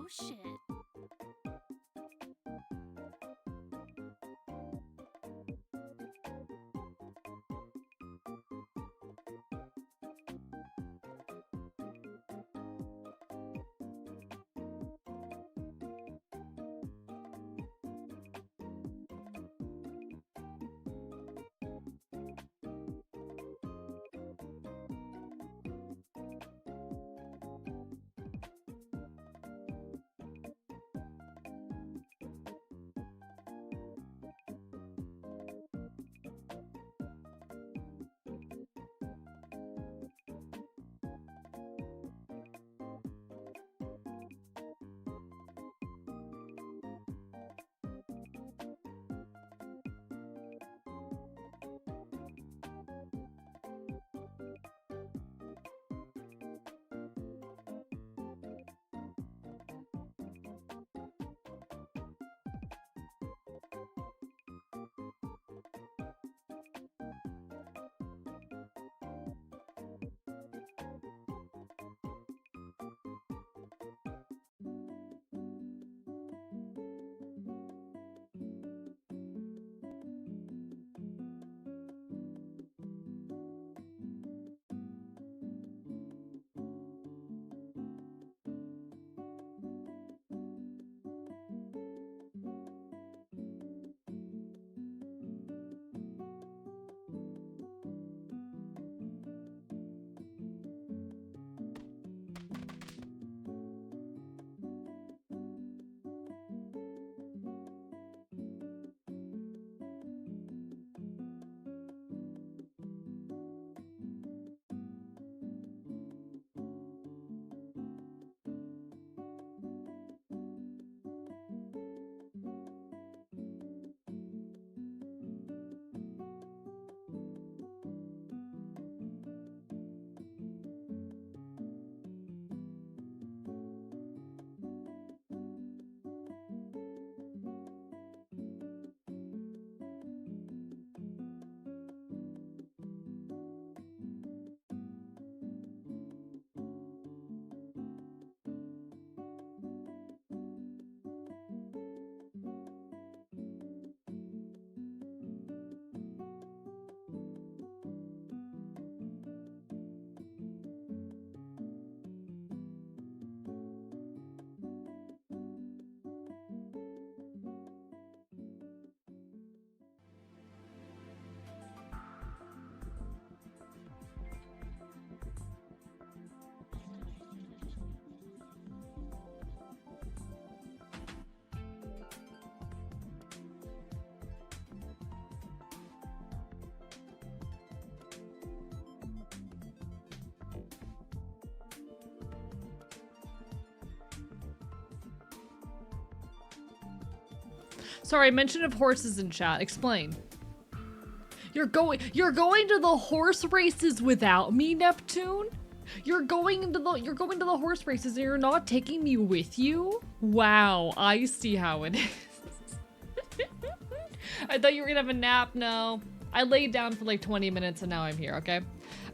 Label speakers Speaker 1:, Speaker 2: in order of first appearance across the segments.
Speaker 1: Oh shit.
Speaker 2: Sorry, mention of horses in chat. Explain. You're going to the horse races without me, Neptune? You're going to the horse races and you're not taking me with you? Wow, I see how it is. I thought you were gonna have a nap. No. I laid down for like 20 minutes and now I'm here, okay?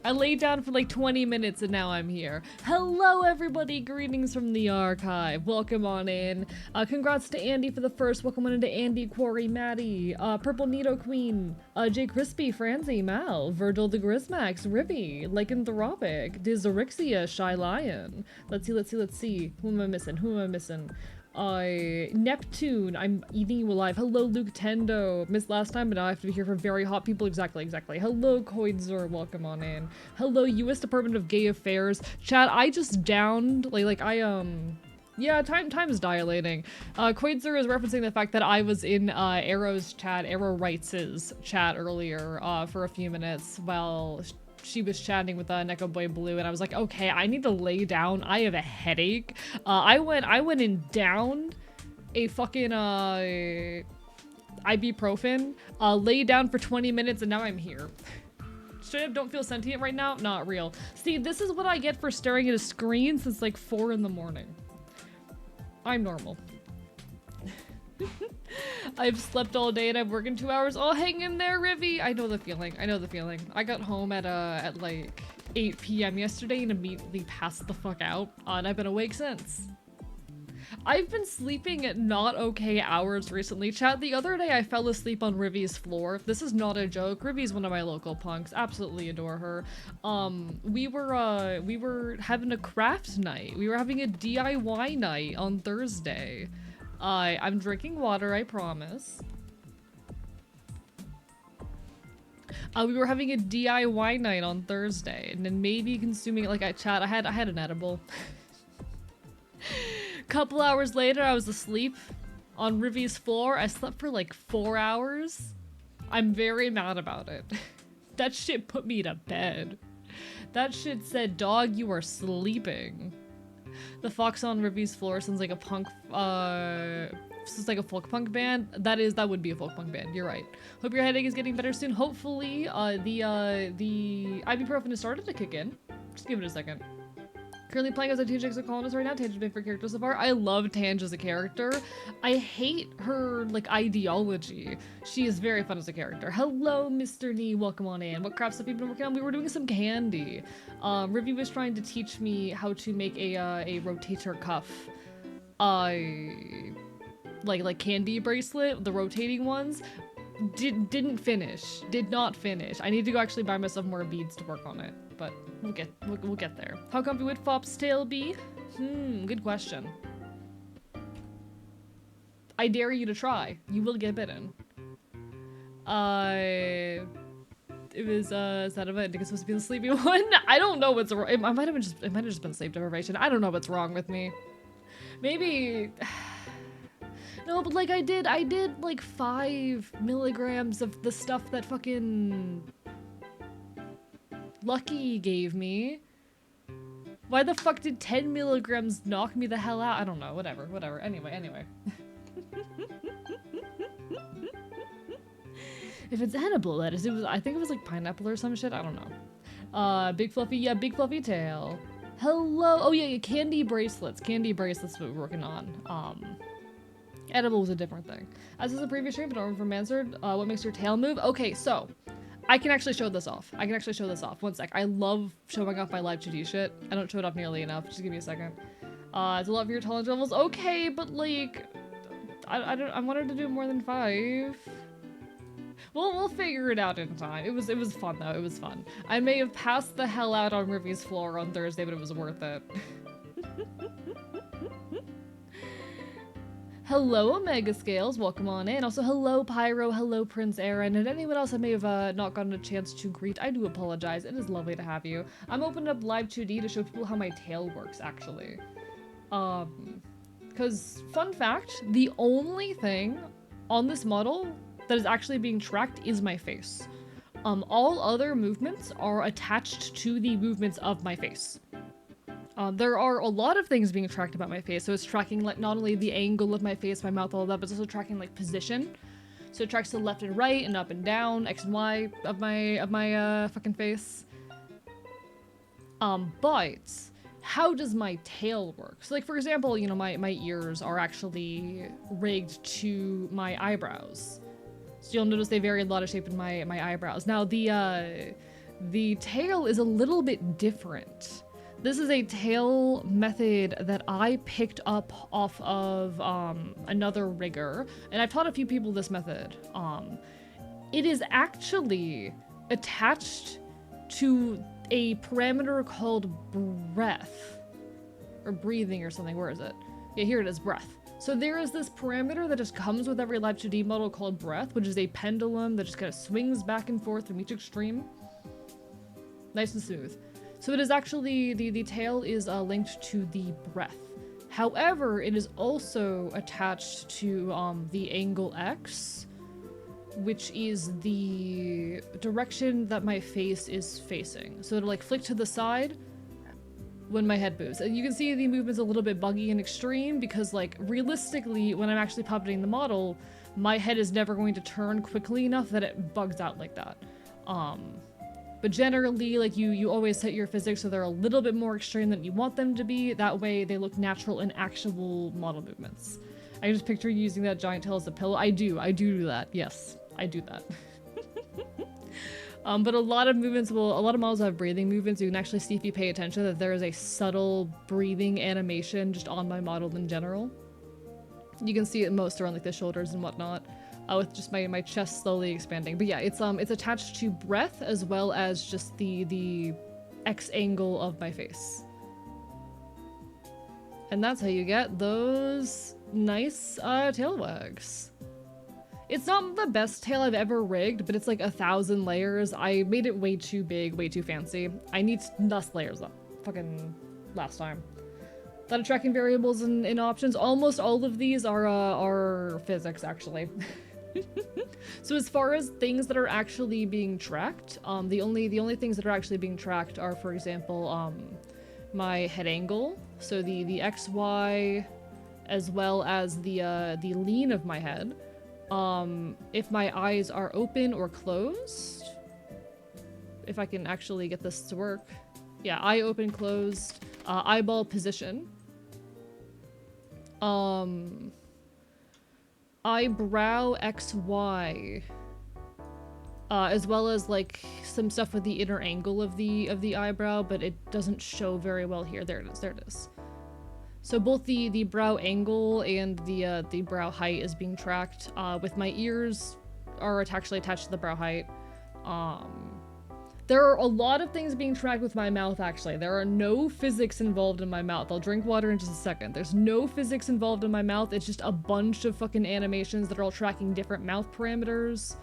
Speaker 2: I laid down for like 20 minutes and now I'm here. Hello everybody, greetings from the archive. Welcome on in. Congrats to Andy for the first. Welcome on into Andy, Quarry, Maddie, Purple Nito Queen, Jay Crispy, Franzi, Mal, Virgil the Grismax, Ribby, Lycanthropic, Dizorixia, Shy Lion. Let's see. Who am I missing? Neptune, I'm eating you alive. Hello, Luke Tendo. Missed last time, but now I have to be here for very hot people. Exactly. Hello, Koidzer. Welcome on in. Hello, U.S. Department of Gay Affairs. Chat, I just downed, yeah, time is dilating. Koidzer is referencing the fact that I was in, Arrow's chat, Arrow Wrights' chat earlier, for a few minutes while she was chatting with Neko Boy Blue, and I was like, okay, I need to lay down. I have a headache. I went and downed a fucking ibuprofen, lay down for 20 minutes, and now I'm here. Straight up don't feel sentient right now? Not real. See, this is what I get for staring at a screen since like 4 in the morning. I'm normal. I've slept all day and I'm working 2 hours. Oh, hang in there, Rivy. I know the feeling. I got home at like 8 p.m. yesterday and immediately passed the fuck out. And I've been awake since. I've been sleeping at not okay hours recently. Chat, the other day I fell asleep on Rivy's floor. This is not a joke. Rivy's one of my local punks. Absolutely adore her. We were having a craft night. We were having a DIY night on Thursday. I'm drinking water, I promise. We were having a DIY night on Thursday, and then maybe consuming like I had an edible. Couple hours later, I was asleep on Rivy's floor. I slept for like 4 hours. I'm very mad about it. That shit put me to bed. That shit said, dog, you are sleeping. The Fox on Rivy's floor sounds like a punk, sounds like a folk punk band. That would be a folk punk band. You're right. Hope your headache is getting better soon. Hopefully, the ibuprofen has started to kick in. Just give it a second. Currently playing as a TJ as a colonist right now. Tange's my favorite character so far. I love Tange as a character. I hate her, like, ideology. She is very fun as a character. Hello, Mr. Nee. Welcome on in. What craft stuff have you been working on? We were doing some candy. Rivy was trying to teach me how to make a rotator cuff. Like candy bracelet, the rotating ones. Didn't finish. Did not finish. I need to go actually buy myself more beads to work on it. But we'll get there. How comfy would Fop's tail be? Good question. I dare you to try. You will get bitten. It was is that event? I think it's supposed to be the sleepy one. I don't know what's wrong. It might have just been sleep deprivation. I don't know what's wrong with me. Maybe. No, but like I did like 5 milligrams of the stuff that fucking Lucky gave me. Why the fuck did 10 milligrams knock me the hell out? I don't know, whatever. Anyway. If it's edible, that is, I think it was like pineapple or some shit, I don't know. Big fluffy tail. Hello, oh yeah, candy bracelets what we're working on. Edible was a different thing. As is the previous stream, but Norman from Mansard, what makes your tail move? Okay, so, I can actually show this off. One sec. I love showing off my live 2D shit. I don't show it off nearly enough. Just give me a second. It's a lot of your tolerance levels. Okay, but like, I wanted to do more than 5. We'll figure it out in time. It was fun though. It was fun. I may have passed the hell out on Rivy's floor on Thursday, but it was worth it. Hello, Omega Scales. Welcome on in. Also, hello, Pyro. Hello, Prince Aaron. And anyone else I may have not gotten a chance to greet, I do apologize. It is lovely to have you. I'm opening up Live 2D to show people how my tail works, actually. Because, fun fact, the only thing on this model that is actually being tracked is my face. All other movements are attached to the movements of my face. There are a lot of things being tracked about my face, so it's tracking like not only the angle of my face, my mouth, all that, but it's also tracking like position. So it tracks the left and right and up and down, X and Y of my fucking face. But how does my tail work? So like for example, you know, my ears are actually rigged to my eyebrows. So you'll notice they vary a lot of shape in my eyebrows. Now the tail is a little bit different. This is a tail method that I picked up off of another rigger, and I've taught a few people this method. It is actually attached to a parameter called breath, or breathing or something. Where is it? Yeah, here it is, breath. So there is this parameter that just comes with every Live 2D model called breath, which is a pendulum that just kind of swings back and forth from each extreme. Nice and smooth. So it is actually, the tail is linked to the breath. However, it is also attached to the angle X, which is the direction that my face is facing. So it'll like flick to the side when my head moves. And you can see the movement's a little bit buggy and extreme because like realistically, when I'm actually puppeting the model, my head is never going to turn quickly enough that it bugs out like that. But generally, like you always set your physics so they're a little bit more extreme than you want them to be. That way they look natural in actual model movements. I can just picture you using that giant tail as a pillow. I do that. Yes, I do that. But a lot of movements will, a lot of models have breathing movements. You can actually see if you pay attention that there is a subtle breathing animation just on my model in general. You can see it most around like the shoulders and whatnot, with just my chest slowly expanding. But yeah, it's attached to breath as well as just the X angle of my face. And that's how you get those nice tail wags. It's not the best tail I've ever rigged, but it's like 1,000 layers. I made it way too big, way too fancy. I need less layers up. Fucking last time. A lot of tracking variables and options. Almost all of these are physics, actually. So as far as things that are actually being tracked, the only things that are actually being tracked are, for example, my head angle, so the XY, as well as the lean of my head. If my eyes are open or closed, if I can actually get this to work. Yeah, eye open, closed, eyeball position. Eyebrow XY. As well as like some stuff with the inner angle of the eyebrow, but it doesn't show very well here. There it is. So both the brow angle and the brow height is being tracked. With my ears are actually attached to the brow height. There are a lot of things being tracked with my mouth, actually. There are no physics involved in my mouth. I'll drink water in just a second. There's no physics involved in my mouth. It's just a bunch of fucking animations that are all tracking different mouth parameters.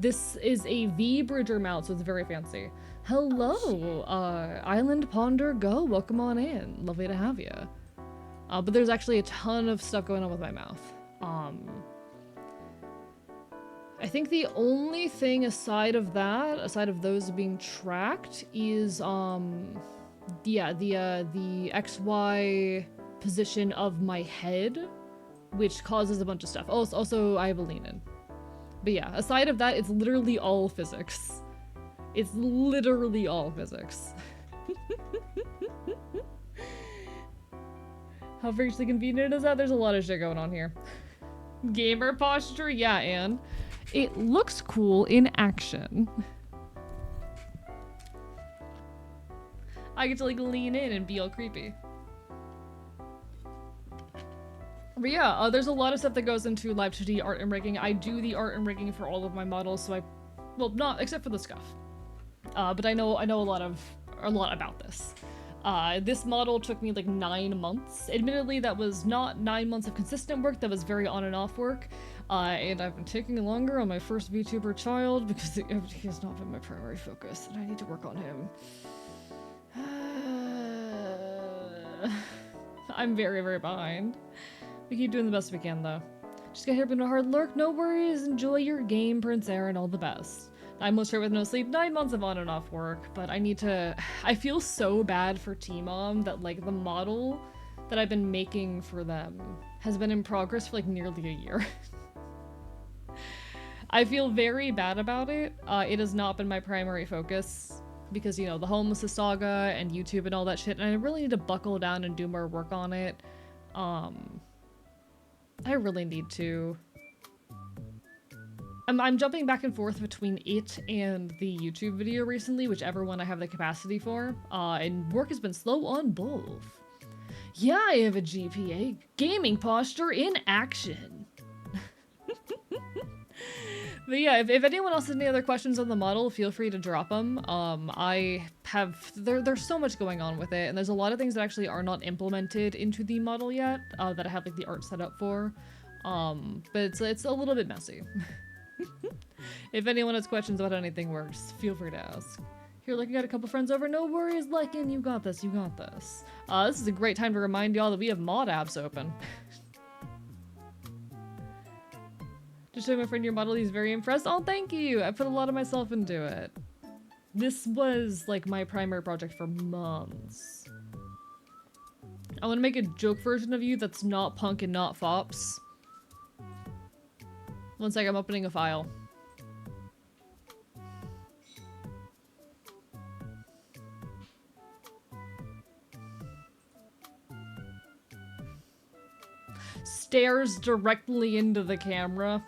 Speaker 2: This is a V-bridger mount, so it's very fancy. Hello, Island Ponder Go, welcome on in. Lovely to have you. But there's actually a ton of stuff going on with my mouth. I think the only thing aside of those being tracked is, yeah, the XY position of my head, which causes a bunch of stuff. Also, I have a lean in. But yeah, aside of that, it's literally all physics. It's literally all physics. How freakishly convenient is that? There's a lot of shit going on here. Gamer posture? Yeah, Anne. It looks cool in action. I get to like lean in and be all creepy. But yeah, there's a lot of stuff that goes into live 2D art and rigging. I do the art and rigging for all of my models, so well, not except for the scuff. But I know a lot about this. This model took me like 9 months. Admittedly, that was not 9 months of consistent work. That was very on and off work. And I've been taking longer on my first VTuber child because he has not been my primary focus, and I need to work on him. I'm very, very behind. We keep doing the best we can, though. Just got here, been a hard lurk. No worries. Enjoy your game, Prince Aaron. All the best. I'm most straight with no sleep. 9 months of on and off work, but I need to. I feel so bad for T-Mom that like the model that I've been making for them has been in progress for like nearly a year. I feel very bad about it. It has not been my primary focus because, you know, the homelessness saga and YouTube and all that shit, and I really need to buckle down and do more work on it. I really need to. I'm jumping back and forth between it and the YouTube video recently, whichever one I have the capacity for, and work has been slow on both. Yeah, I have a GPA. Gaming posture in action. But yeah, if anyone else has any other questions on the model, feel free to drop them. There's so much going on with it, and there's a lot of things that actually are not implemented into the model yet, that I have like the art set up for. But it's a little bit messy. If anyone has questions about anything works, feel free to ask. Here, like, you got a couple friends over? No worries, Lycan, you got this, you got this. This is a great time to remind y'all that we have mod apps open. Just showing my friend your model, he's very impressed. Oh, thank you! I put a lot of myself into it. This was, like, my primary project for months. I want to make a joke version of you that's not punk and not fops. One sec, I'm opening a file. Stares directly into the camera.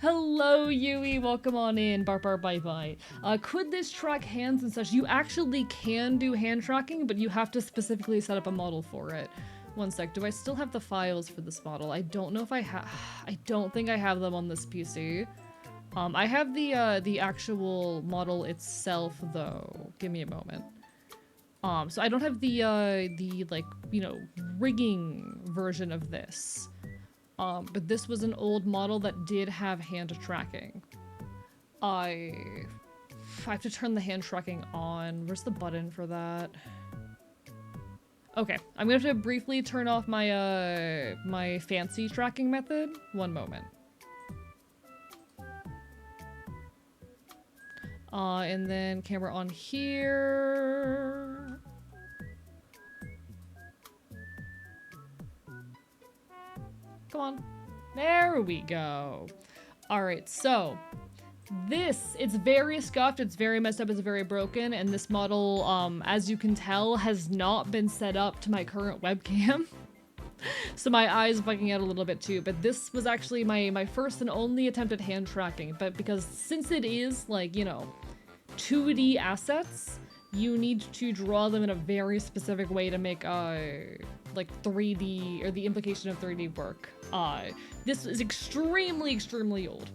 Speaker 2: Hello, Yui. Welcome on in. Bar bar bye bye. Could this track hands and such? You actually can do hand tracking, but you have to specifically set up a model for it. One sec. Do I still have the files for this model? I don't know if I have. I don't think I have them on this PC. I have the actual model itself though. Give me a moment. So I don't have the like, you know, rigging version of this. But this was an old model that did have hand tracking. I have to turn the hand tracking on. Where's the button for that? Okay, I'm gonna have to briefly turn off my my fancy tracking method. One moment. And then camera on here. Come on. There we go. All right, so this, it's very scuffed, it's very messed up, it's very broken, and this model, as you can tell, has not been set up to my current webcam. So my eye's bugging out a little bit too, but this was actually my first and only attempt at hand tracking, but because since it is, like, you know, 2D assets, you need to draw them in a very specific way to make, like 3D, or the implication of 3D work. This is extremely, extremely old.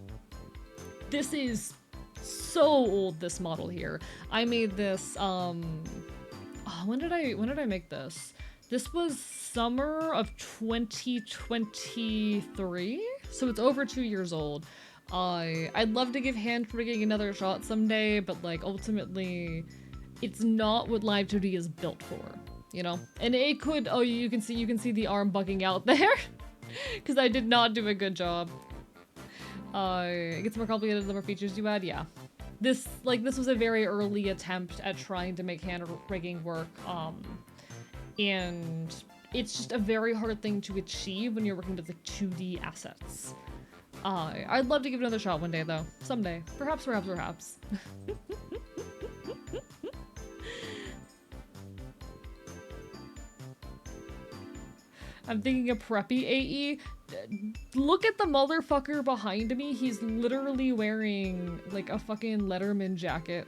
Speaker 2: This is so old, this model here. I made this, oh, when did I make this? This was summer of 2023, so it's over 2 years old. I'd love to give hand rigging another shot someday, but like ultimately, it's not what Live 2D is built for, you know? And it could, oh, you can see the arm bugging out there, because I did not do a good job. It gets more complicated the more features you add, yeah. This was a very early attempt at trying to make hand rigging work, and it's just a very hard thing to achieve when you're working with like 2D assets. I'd love to give it another shot one day though. Someday. Perhaps, perhaps, perhaps. I'm thinking a preppy AE. Look at the motherfucker behind me. He's literally wearing like a fucking Letterman jacket.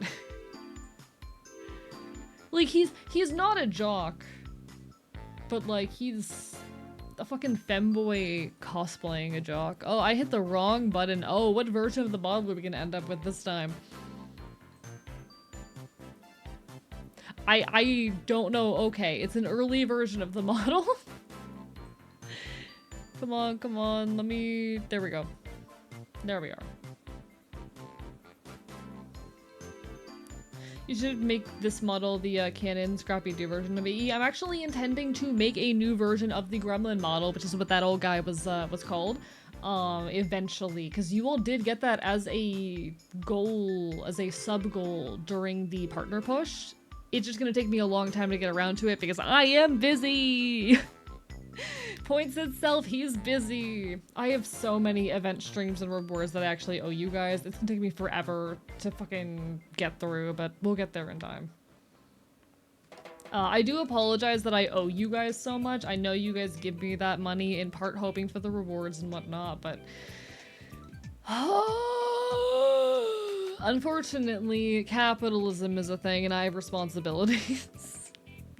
Speaker 2: Like he's not a jock, but like he's a fucking femboy cosplaying a jock. Oh, I hit the wrong button. Oh, what version of the model are we gonna end up with this time? I don't know. Okay, it's an early version of the model. Come on, come on, let me... There we go. There we are. You should make this model the canon Scrappy-Doo version of AE. I'm actually intending to make a new version of the Gremlin model, which is what that old guy was called, eventually. Because you all did get that as a goal, as a sub-goal during the partner push. It's just gonna take me a long time to get around to it because I am busy! Points itself, he's busy. I have so many event streams and rewards that I actually owe you guys. It's gonna take me forever to fucking get through, but we'll get there in time. I do apologize that I owe you guys so much. I know you guys give me that money in part hoping for the rewards and whatnot, but... Unfortunately, capitalism is a thing and I have responsibilities.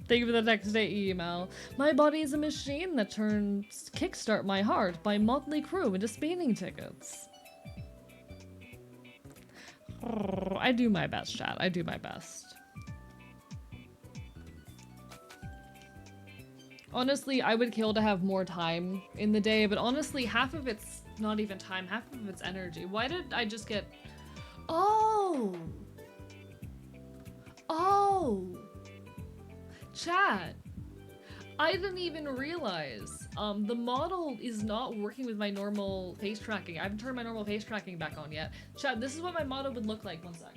Speaker 2: Thank you for the next day email. My body is a machine that turns Kickstart My Heart by Motley Crue into speeding tickets. I do my best, chat. I do my best. Honestly, I would kill to have more time in the day, but honestly, half of it's not even time, half of it's energy. Why did I just get... Oh! Oh! Chat, I didn't even realize the model is not working with my normal face tracking. I haven't turned my normal face tracking back on yet. Chat, this is what my model would look like. One sec.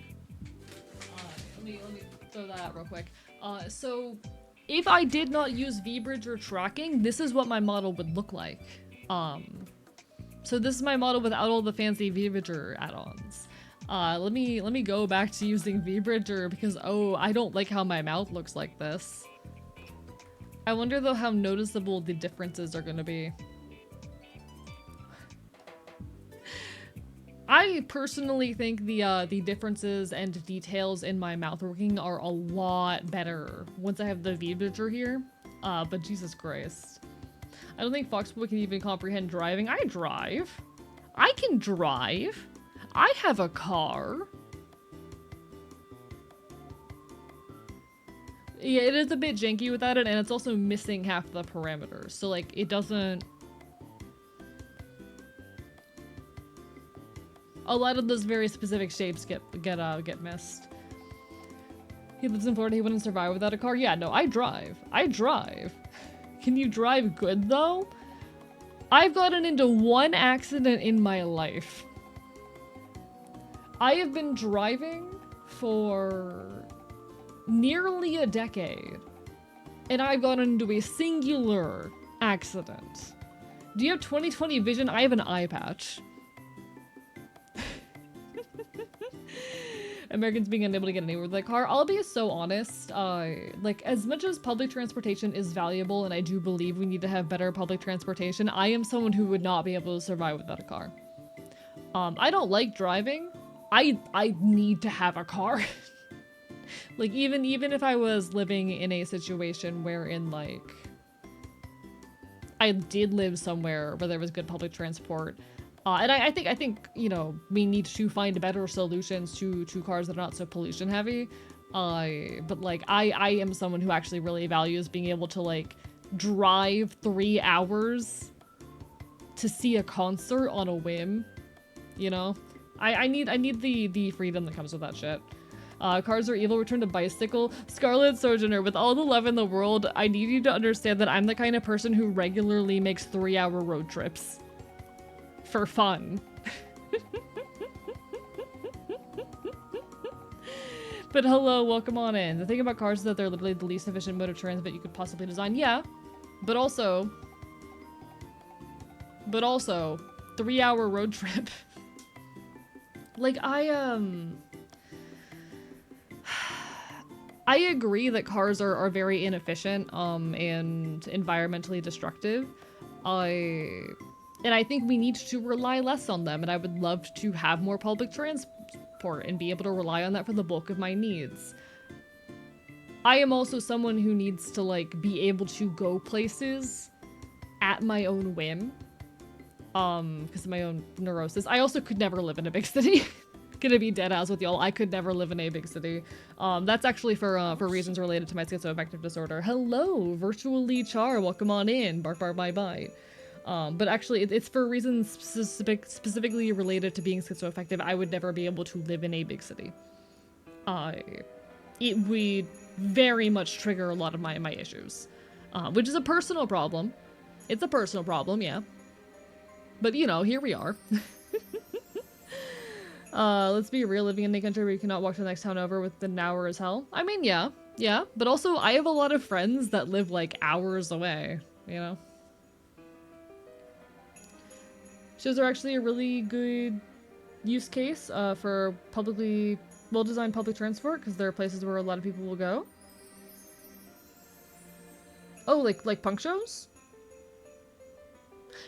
Speaker 2: Let me throw that out real quick. So if I did not use V-Bridger tracking, this is what my model would look like. So this is my model without all the fancy V-Bridger add-ons. Let me go back to using V-Bridger because, oh, I don't like how my mouth looks like this. I wonder though how noticeable the differences are gonna be. I personally think the differences and details in my mouth working are a lot better once I have the V-Bridger here. But Jesus Christ. I don't think Foxboy can even comprehend driving. I drive. I can drive. I have a car. Yeah, it is a bit janky without it, and it's also missing half the parameters. So, like, it doesn't... A lot of those very specific shapes get missed. He lives in Florida, he wouldn't survive without a car? Yeah, no, I drive. I drive. Can you drive good, though? I've gotten into one accident in my life. I have been driving for nearly a decade, and I've gotten into a singular accident. Do you have 20/20 vision? I have an eye patch. Americans being unable to get anywhere with their car. I'll be so honest, like, as much as public transportation is valuable, and I do believe we need to have better public transportation, I am someone who would not be able to survive without a car. I don't like driving. I need to have a car. Like, even if I was living in a situation wherein, like, I did live somewhere where there was good public transport, and I think, you know, we need to find better solutions to cars that are not so pollution heavy. But like, I am someone who actually really values being able to, like, drive 3 hours to see a concert on a whim, you know? I need the freedom that comes with that shit. Cars are evil, return to bicycle. Scarlet Sojourner, with all the love in the world, I need you to understand that I'm the kind of person who regularly makes 3-hour road trips. For fun. But hello, welcome on in. The thing about cars is that they're literally the least efficient mode of transit you could possibly design. Yeah, but also 3-hour road trip. Like, I agree that cars are very inefficient and environmentally destructive. And I think we need to rely less on them, and I would love to have more public transport and be able to rely on that for the bulk of my needs. I am also someone who needs to, like, be able to go places at my own whim, because of my own neurosis. I also could never live in a big city. Gonna be dead ass with y'all. I could never live in a big city. That's actually for reasons related to my schizoaffective disorder. Hello, virtually Char. Welcome on in. Bark, bark, bye, bye. But actually, it's for reasons specifically related to being schizoaffective. I would never be able to live in a big city. It would very much trigger a lot of my issues, which is a personal problem. It's a personal problem, yeah. But, you know, here we are. Let's be real, living in a country where you cannot walk to the next town over within an hour is hell. I mean, yeah. But also, I have a lot of friends that live, like, hours away, you know? Shows are actually a really good use case for publicly well-designed public transport, because there are places where a lot of people will go. Oh, like punk shows?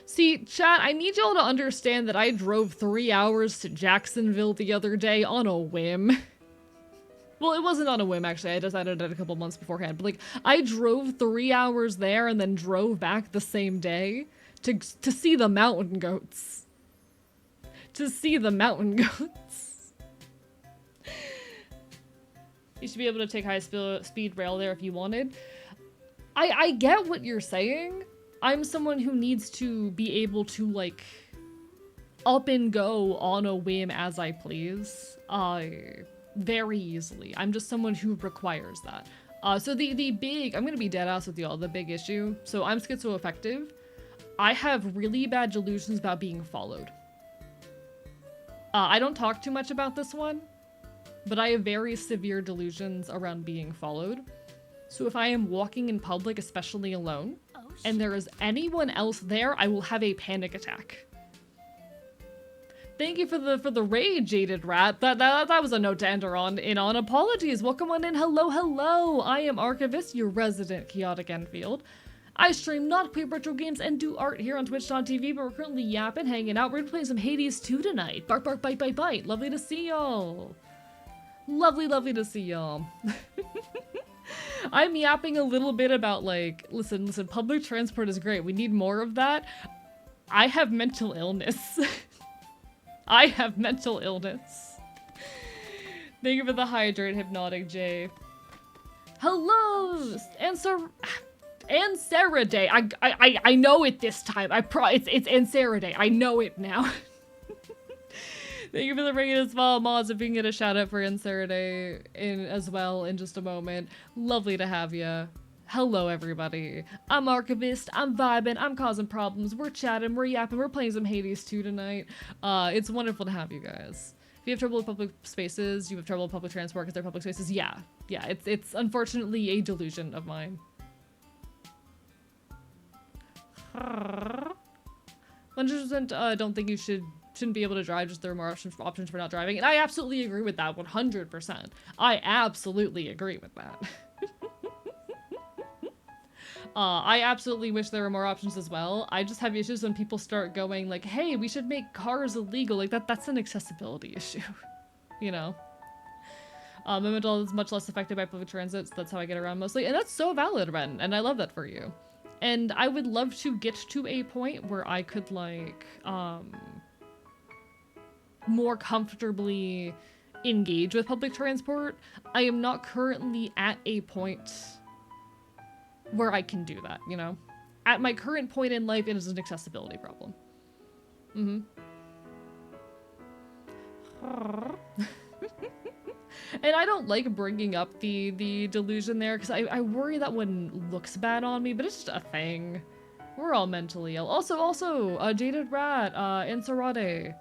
Speaker 2: See, chat, I need y'all to understand that I drove 3 hours to Jacksonville the other day on a whim. Well, it wasn't on a whim, actually. I decided it a couple months beforehand. But, like, I drove 3 hours there and then drove back the same day to see the mountain goats. To see the mountain goats. You should be able to take high-speed rail there if you wanted. I get what you're saying. I'm someone who needs to be able to, like, up and go on a whim as I please. Very easily. I'm just someone who requires that. So the big, I'm gonna be dead ass with y'all, the big issue. So I'm schizoaffective. I have really bad delusions about being followed. I don't talk too much about this one, but I have very severe delusions around being followed. So if I am walking in public, especially alone, and there is anyone else there, I will have a panic attack. Thank you for the raid, Jaded Rat. That was a note to enter on. Apologies. Welcome on in. Hello. I am Archivist, your resident chaotic Enfield. I stream not play retro games and do art here on twitch.tv, but we're currently yapping, hanging out. We're gonna play some Hades 2 tonight. Bark, bark, bite, bite, bite. Lovely to see y'all. Lovely, lovely to see y'all. I'm yapping a little bit about like, listen, public transport is great. We need more of that. I have mental illness. I have mental illness. Thank you for the hydrate, Hypnotic J. Hello, Ansara Day. I know it this time. It's Ansara Day. I know it now. Thank you for the ring as well, mods. If we can get a shout out for Ansara Day in as well in just a moment. Lovely to have you. Hello, everybody. I'm Archivist. I'm vibing. I'm causing problems. We're chatting. We're yapping. We're playing some Hades 2 tonight. It's wonderful to have you guys. If you have trouble with public spaces, you have trouble with public transport because they're public spaces. Yeah, it's unfortunately a delusion of mine. 100% don't think you shouldn't be able to drive, just there are more options for not driving. And I absolutely agree with that 100%. I absolutely agree with that. I absolutely wish there were more options as well. I just have issues when people start going like, hey, we should make cars illegal. Like that's an accessibility issue, you know? My mental is much less affected by public transit, so that's how I get around mostly. And that's so valid, Ren, and I love that for you. And I would love to get to a point where I could like, more comfortably engage with public transport. I am not currently at a point where I can do that, you know? At my current point in life, it is an accessibility problem. And I don't like bringing up the delusion there, because I worry that one looks bad on me, but it's just a thing. We're all mentally ill. Also, Jaded Rat, Inserade.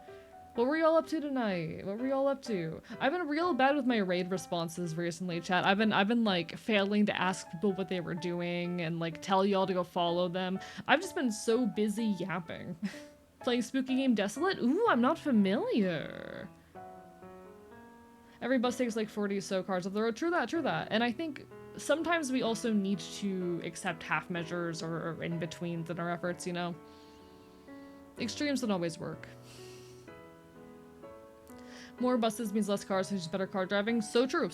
Speaker 2: What were y'all up to tonight? What were y'all up to? I've been real bad with my raid responses recently, chat. I've been like failing to ask people what they were doing and like tell y'all to go follow them. I've just been so busy yapping. Playing spooky game Desolate? Ooh, I'm not familiar. Every bus takes like 40 so cars off the road. True that. And I think sometimes we also need to accept half measures or in-betweens in our efforts, you know? Extremes don't always work. More buses means less cars, which is better car driving. So true.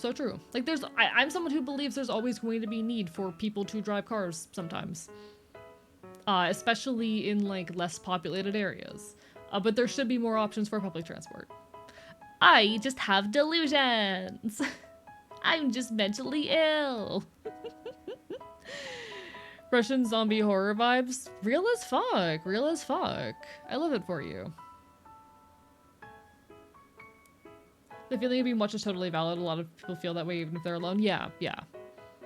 Speaker 2: Like I'm someone who believes there's always going to be need for people to drive cars sometimes. Especially in like less populated areas. But there should be more options for public transport. I just have delusions. I'm just mentally ill. Russian zombie horror vibes. Real as fuck. I love it for you. The feeling of being watched is totally valid. A lot of people feel that way even if they're alone. Yeah.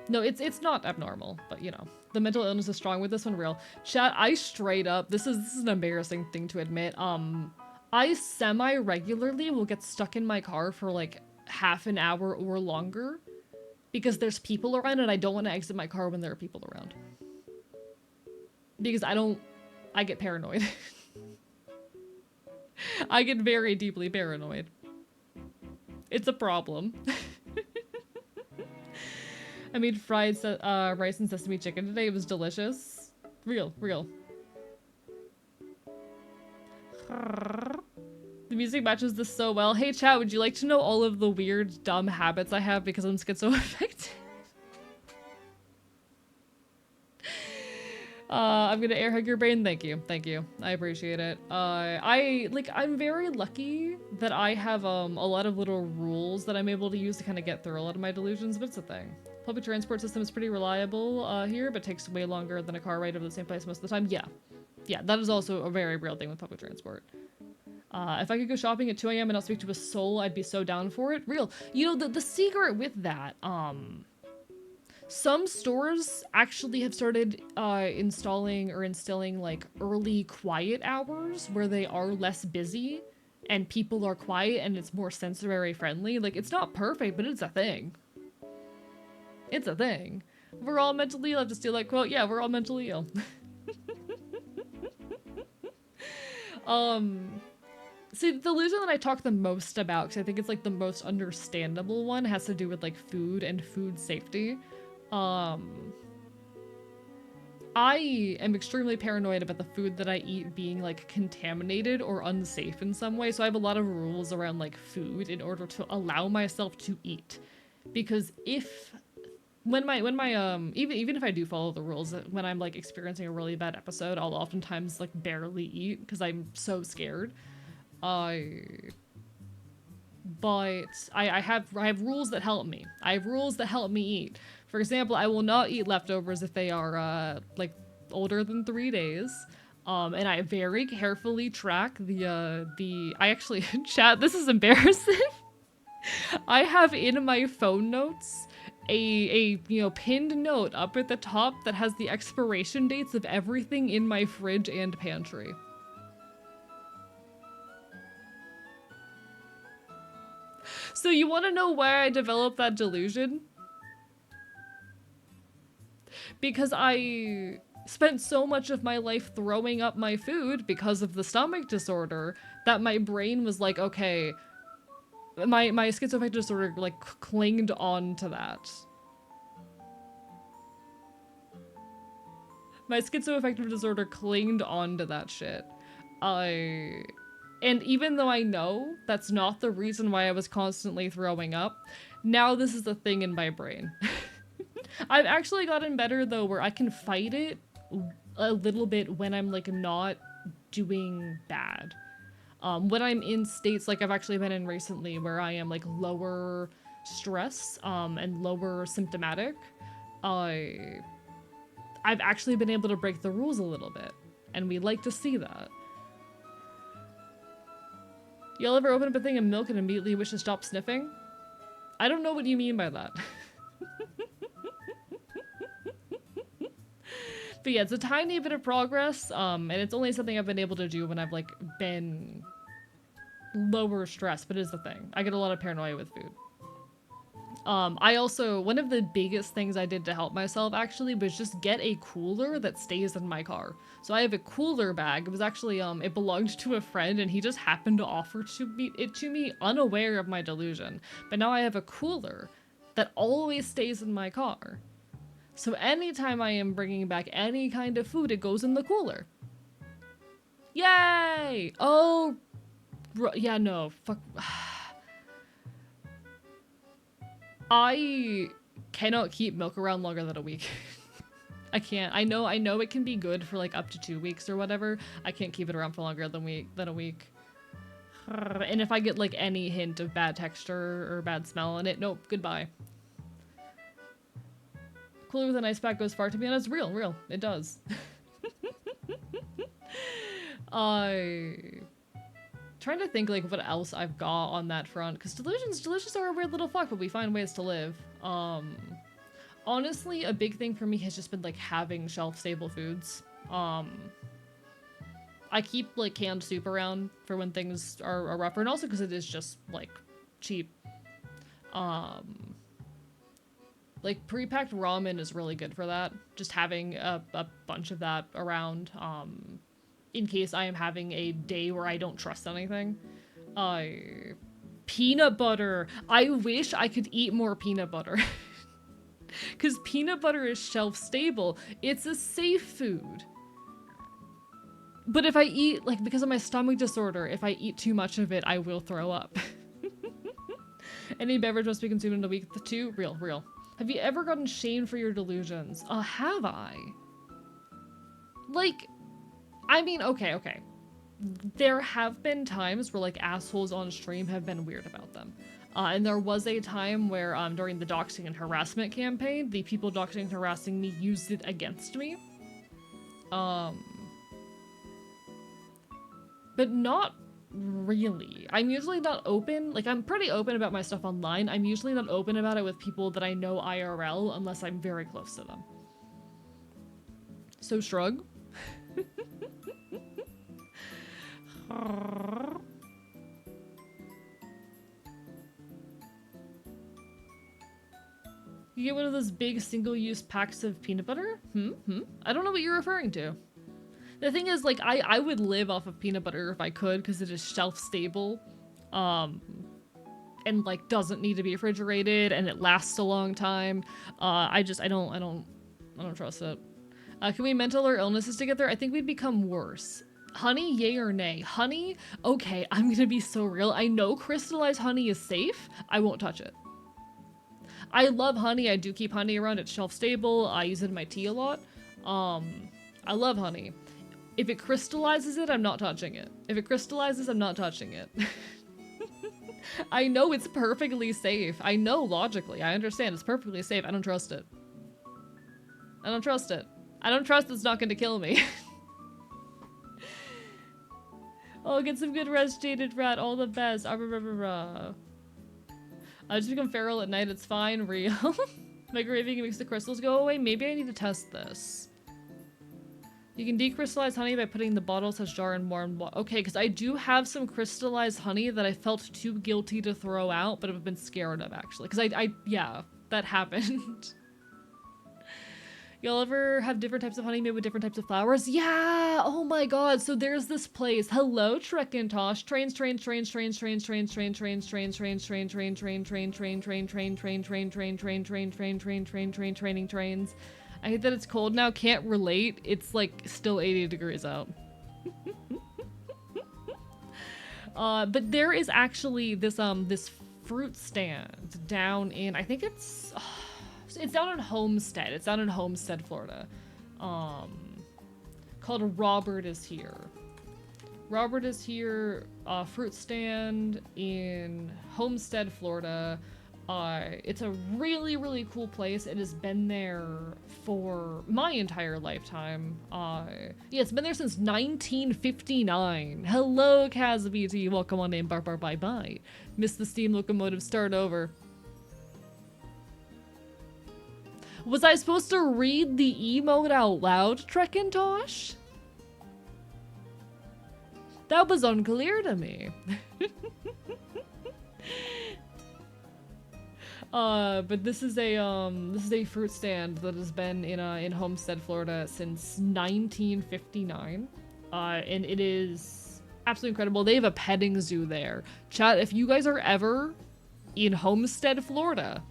Speaker 2: No, it's not abnormal, but you know. The mental illness is strong with this one, real. Chat, I straight up, this is an embarrassing thing to admit. I semi-regularly will get stuck in my car for like half an hour or longer because there's people around and I don't want to exit my car when there are people around. Because I get paranoid. I get very deeply paranoid. It's a problem. I made fried rice and sesame chicken today. It was delicious. Real. The music matches this so well. Hey chat, would you like to know all of the weird, dumb habits I have because I'm schizoaffective? I'm gonna air hug your brain. Thank you. I appreciate it. I'm very lucky that I have a lot of little rules that I'm able to use to kind of get through a lot of my delusions, but it's a thing. Public transport system is pretty reliable here, but takes way longer than a car ride over the same place most of the time. Yeah, that is also a very real thing with public transport. If I could go shopping at 2 AM and not speak to a soul, I'd be so down for it. Real. You know, the secret with that, some stores actually have started instilling like early quiet hours where they are less busy and people are quiet and it's more sensory friendly. Like, it's not perfect, but it's a thing. It's a thing. We're all mentally ill. I have to steal that quote. Yeah, we're all mentally ill. See, the delusion that I talk the most about, because I think it's like the most understandable one, has to do with like food and food safety. I I am extremely paranoid about the food that I eat being like contaminated or unsafe in some way. So I have a lot of rules around like food in order to allow myself to eat. Because if even if I do follow the rules, when I'm like experiencing a really bad episode, I'll oftentimes like barely eat because I'm so scared. I but I have rules that help me. I have rules that help me eat. For example, I will not eat leftovers if they are like older than 3 days. And I very carefully track the I actually chat, this is embarrassing. I have in my phone notes a you know pinned note up at the top that has the expiration dates of everything in my fridge and pantry. So you want to know why I developed that delusion? Because I spent so much of my life throwing up my food because of the stomach disorder that my brain was like, okay, my schizoaffective disorder like clinged on to that. My schizoaffective disorder clinged on to that shit. And even though I know that's not the reason why I was constantly throwing up, now this is a thing in my brain. I've actually gotten better though, where I can fight it a little bit when I'm like not doing bad. When I'm in states like I've actually been in recently where I am like lower stress and lower symptomatic, I've actually been able to break the rules a little bit, and we like to see that. You'll ever open up a thing of milk and immediately wish to stop sniffing? I don't know what you mean by that. But yeah, it's a tiny bit of progress, and it's only something I've been able to do when I've like been lower stress, but it is the thing. I get a lot of paranoia with food. I also, one of the biggest things I did to help myself actually was just get a cooler that stays in my car. So I have a cooler bag. It was actually, it belonged to a friend and he just happened to offer it to me unaware of my delusion. But now I have a cooler that always stays in my car. So anytime I am bringing back any kind of food, it goes in the cooler. Yay! Oh, yeah, no, fuck. I cannot keep milk around longer than a week. I can't. I know it can be good for like up to 2 weeks or whatever. I can't keep it around for longer than a week. And if I get like any hint of bad texture or bad smell in it, nope, goodbye. Cooler with an ice pack goes far, to be honest. Real. It does. Trying to think like what else I've got on that front, because delusions are a weird little fuck, but we find ways to live. Honestly, a big thing for me has just been like having shelf-stable foods. I keep like canned soup around for when things are rougher, and also because it is just like cheap. Like pre-packed ramen is really good for that. Just having a bunch of that around, in case I am having a day where I don't trust anything. Peanut butter. I wish I could eat more peanut butter. Because peanut butter is shelf-stable. It's a safe food. But if I eat, like, because of my stomach disorder, if I eat too much of it, I will throw up. Any beverage must be consumed in a week too? Real. Have you ever gotten shamed for your delusions? Have I? Like, I mean, okay. There have been times where, like, assholes on stream have been weird about them. And there was a time where, during the doxing and harassment campaign, the people doxing and harassing me used it against me. But not really. I'm usually not open. Like, I'm pretty open about my stuff online. I'm usually not open about it with people that I know IRL unless I'm very close to them. So shrug. You get one of those big single-use packs of peanut butter? I don't know what you're referring to. The thing is, like, I would live off of peanut butter if I could, because it is shelf-stable, and, like, doesn't need to be refrigerated, and it lasts a long time. I don't trust it. Can we mental our illnesses together? I think we'd become worse. Honey, yay or nay? Honey? Okay, I'm gonna be so real. I know crystallized honey is safe. I won't touch it. I love honey. I do keep honey around. It's shelf stable. I use it in my tea a lot. I love honey. If it crystallizes it, I'm not touching it. If it crystallizes, I'm not touching it. I know it's perfectly safe. I know logically. I understand it's perfectly safe. I don't trust it. I don't trust it. I don't trust it's not going to kill me. Oh, get some good rest, Jaded Rat. All the best. I just become feral at night. It's fine. Real. Microwaving makes the crystals go away. Maybe I need to test this. You can decrystallize honey by putting the bottle slash jar in warm water. Okay, because I do have some crystallized honey that I felt too guilty to throw out, but I've been scared of actually. Because yeah, that happened. Y'all ever have different types of honey made with different types of flowers? Yeah! Oh my god, so there's this place. Hello, Trekkintosh. Trains, trains, trains, trains, trains, trains, trains, trains, trains, trains, train, train, train, train, train, train, train, train, train, train, train, train, train, train, train, train, training trains. I hate that it's cold now. Can't relate. It's like still 80 degrees out. But there is actually this this fruit stand down in, I think it's down in Homestead. It's down in Homestead, Florida. Called Robert is Here. Robert is Here, fruit stand in Homestead, Florida. It's a really, really cool place. It has been there for my entire lifetime. Yeah, it's been there since 1959. Hello, KazBT. Welcome on in. Bar bar bye bye. Missed the steam locomotive. Start over. Was I supposed to read the emote out loud, Trekkintosh? That was unclear to me. But this is a fruit stand that has been in Homestead, Florida since 1959. And it is absolutely incredible. They have a petting zoo there. Chat, if you guys are ever in Homestead, Florida,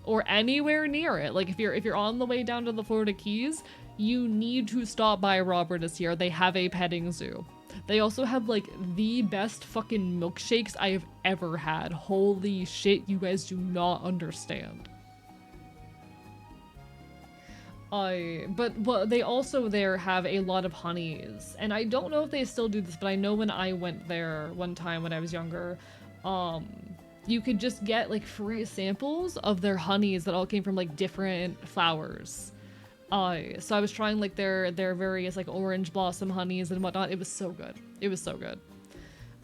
Speaker 2: or anywhere near it, like if you're on the way down to the Florida Keys, you need to stop by Robert is Here. They have a petting zoo. They also have like the best fucking milkshakes I have ever had. Holy shit, you guys do not understand. But they also there have a lot of honeys, and I don't know if they still do this, but I know when I went there one time when I was younger, you could just get like free samples of their honeys that all came from like different flowers. So I was trying like their various like orange blossom honeys and whatnot. It was so good. It was so good.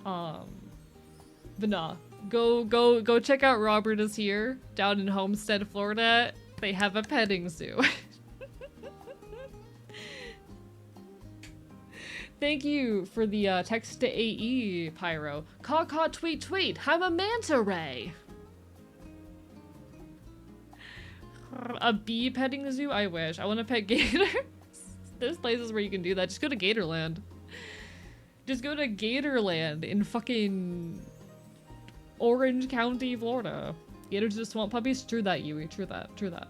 Speaker 2: But nah, go check out Robert is Here down in Homestead, Florida. They have a petting zoo. Thank you for the text to AE, Pyro. Caw tweet tweet. I'm a manta ray. A bee petting zoo? I wish. I want to pet gators. There's places where you can do that. Just go to Gatorland. Just go to Gatorland in fucking Orange County, Florida. Gators just swamp puppies? True that, Yui. True that. True that.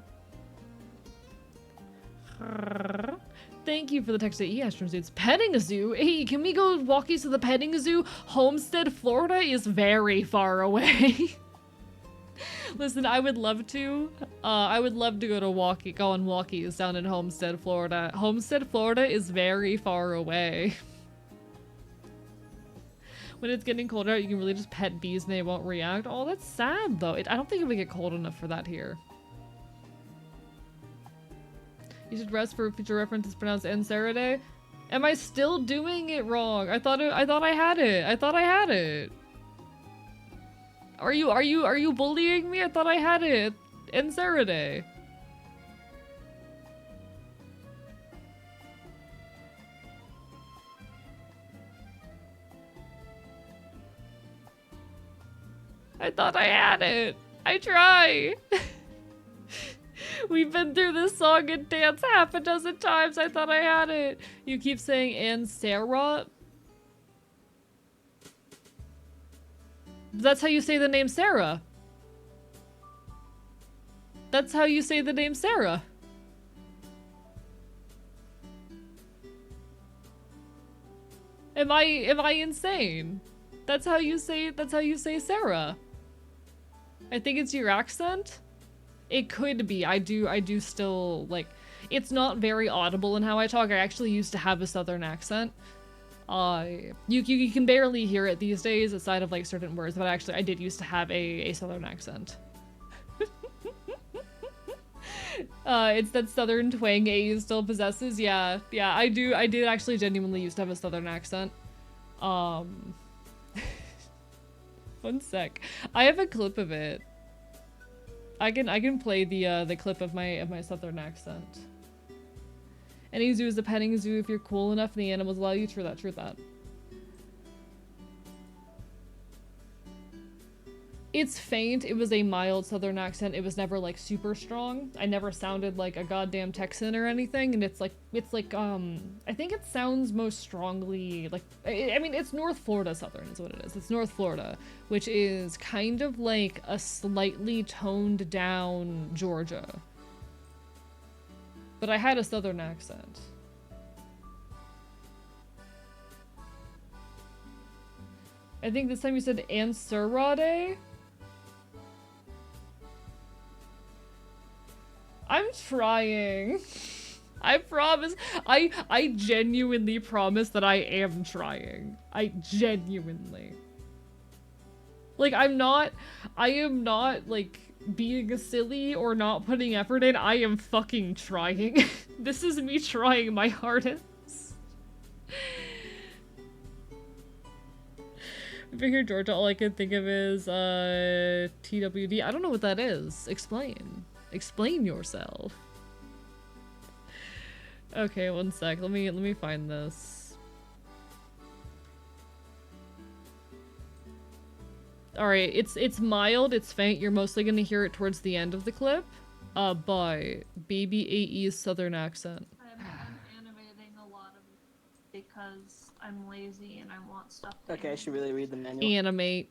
Speaker 2: Thank you for the text to Astros. It's petting zoo. Hey, can we go walkies to the petting zoo? Homestead, Florida is very far away. Listen, I would love to. I would love to go on walkies down in Homestead, Florida. Homestead, Florida is very far away. When it's getting colder out, you can really just pet bees and they won't react. Oh, that's sad though. I don't think it would get cold enough for that here. You should rest for future reference. It's pronounced Ensarade. Am I still doing it wrong? I thought I had it. I thought I had it. Are you bullying me? I thought I had it. Ensarade. I thought I had it. I try. We've been through this song and dance half a dozen times. I thought I had it. You keep saying Ansara. That's how you say the name Sarah. That's how you say the name Sarah. Am I insane? That's how you say Sarah. I think it's your accent. It could be. I do still, like, it's not very audible in how I talk. I actually used to have a southern accent. You can barely hear it these days aside of like certain words, but actually I did used to have a southern accent. It's that southern twang A still possesses. Yeah, I did actually genuinely used to have a southern accent. One sec. I have a clip of it. I can play the clip of my southern accent. Any zoo is a petting zoo if you're cool enough and the animals allow you. True that, true that. It's faint. It was a mild southern accent. It was never like super strong. I never sounded like a goddamn Texan or anything, and it's like I think it sounds most strongly like I mean it's North Florida Southern is what it is. It's North Florida, which is kind of like a slightly toned down Georgia. But I had a southern accent. I think this time you said Ansurade? I'm trying. I promise. I genuinely promise that I am trying. I genuinely. Like, I am not, like, being silly or not putting effort in. I am fucking trying. This is me trying my hardest. If I hear Georgia, all I can think of is, TWD. I don't know what that is. Explain. Explain yourself. Okay, one sec. Let me find this. Alright, it's mild, it's faint. You're mostly gonna hear it towards the end of the clip. By Baby AE's southern accent.
Speaker 1: I'm animating a lot of it because I'm lazy and I want stuff to
Speaker 3: Okay, I should really read the manual.
Speaker 2: Animate.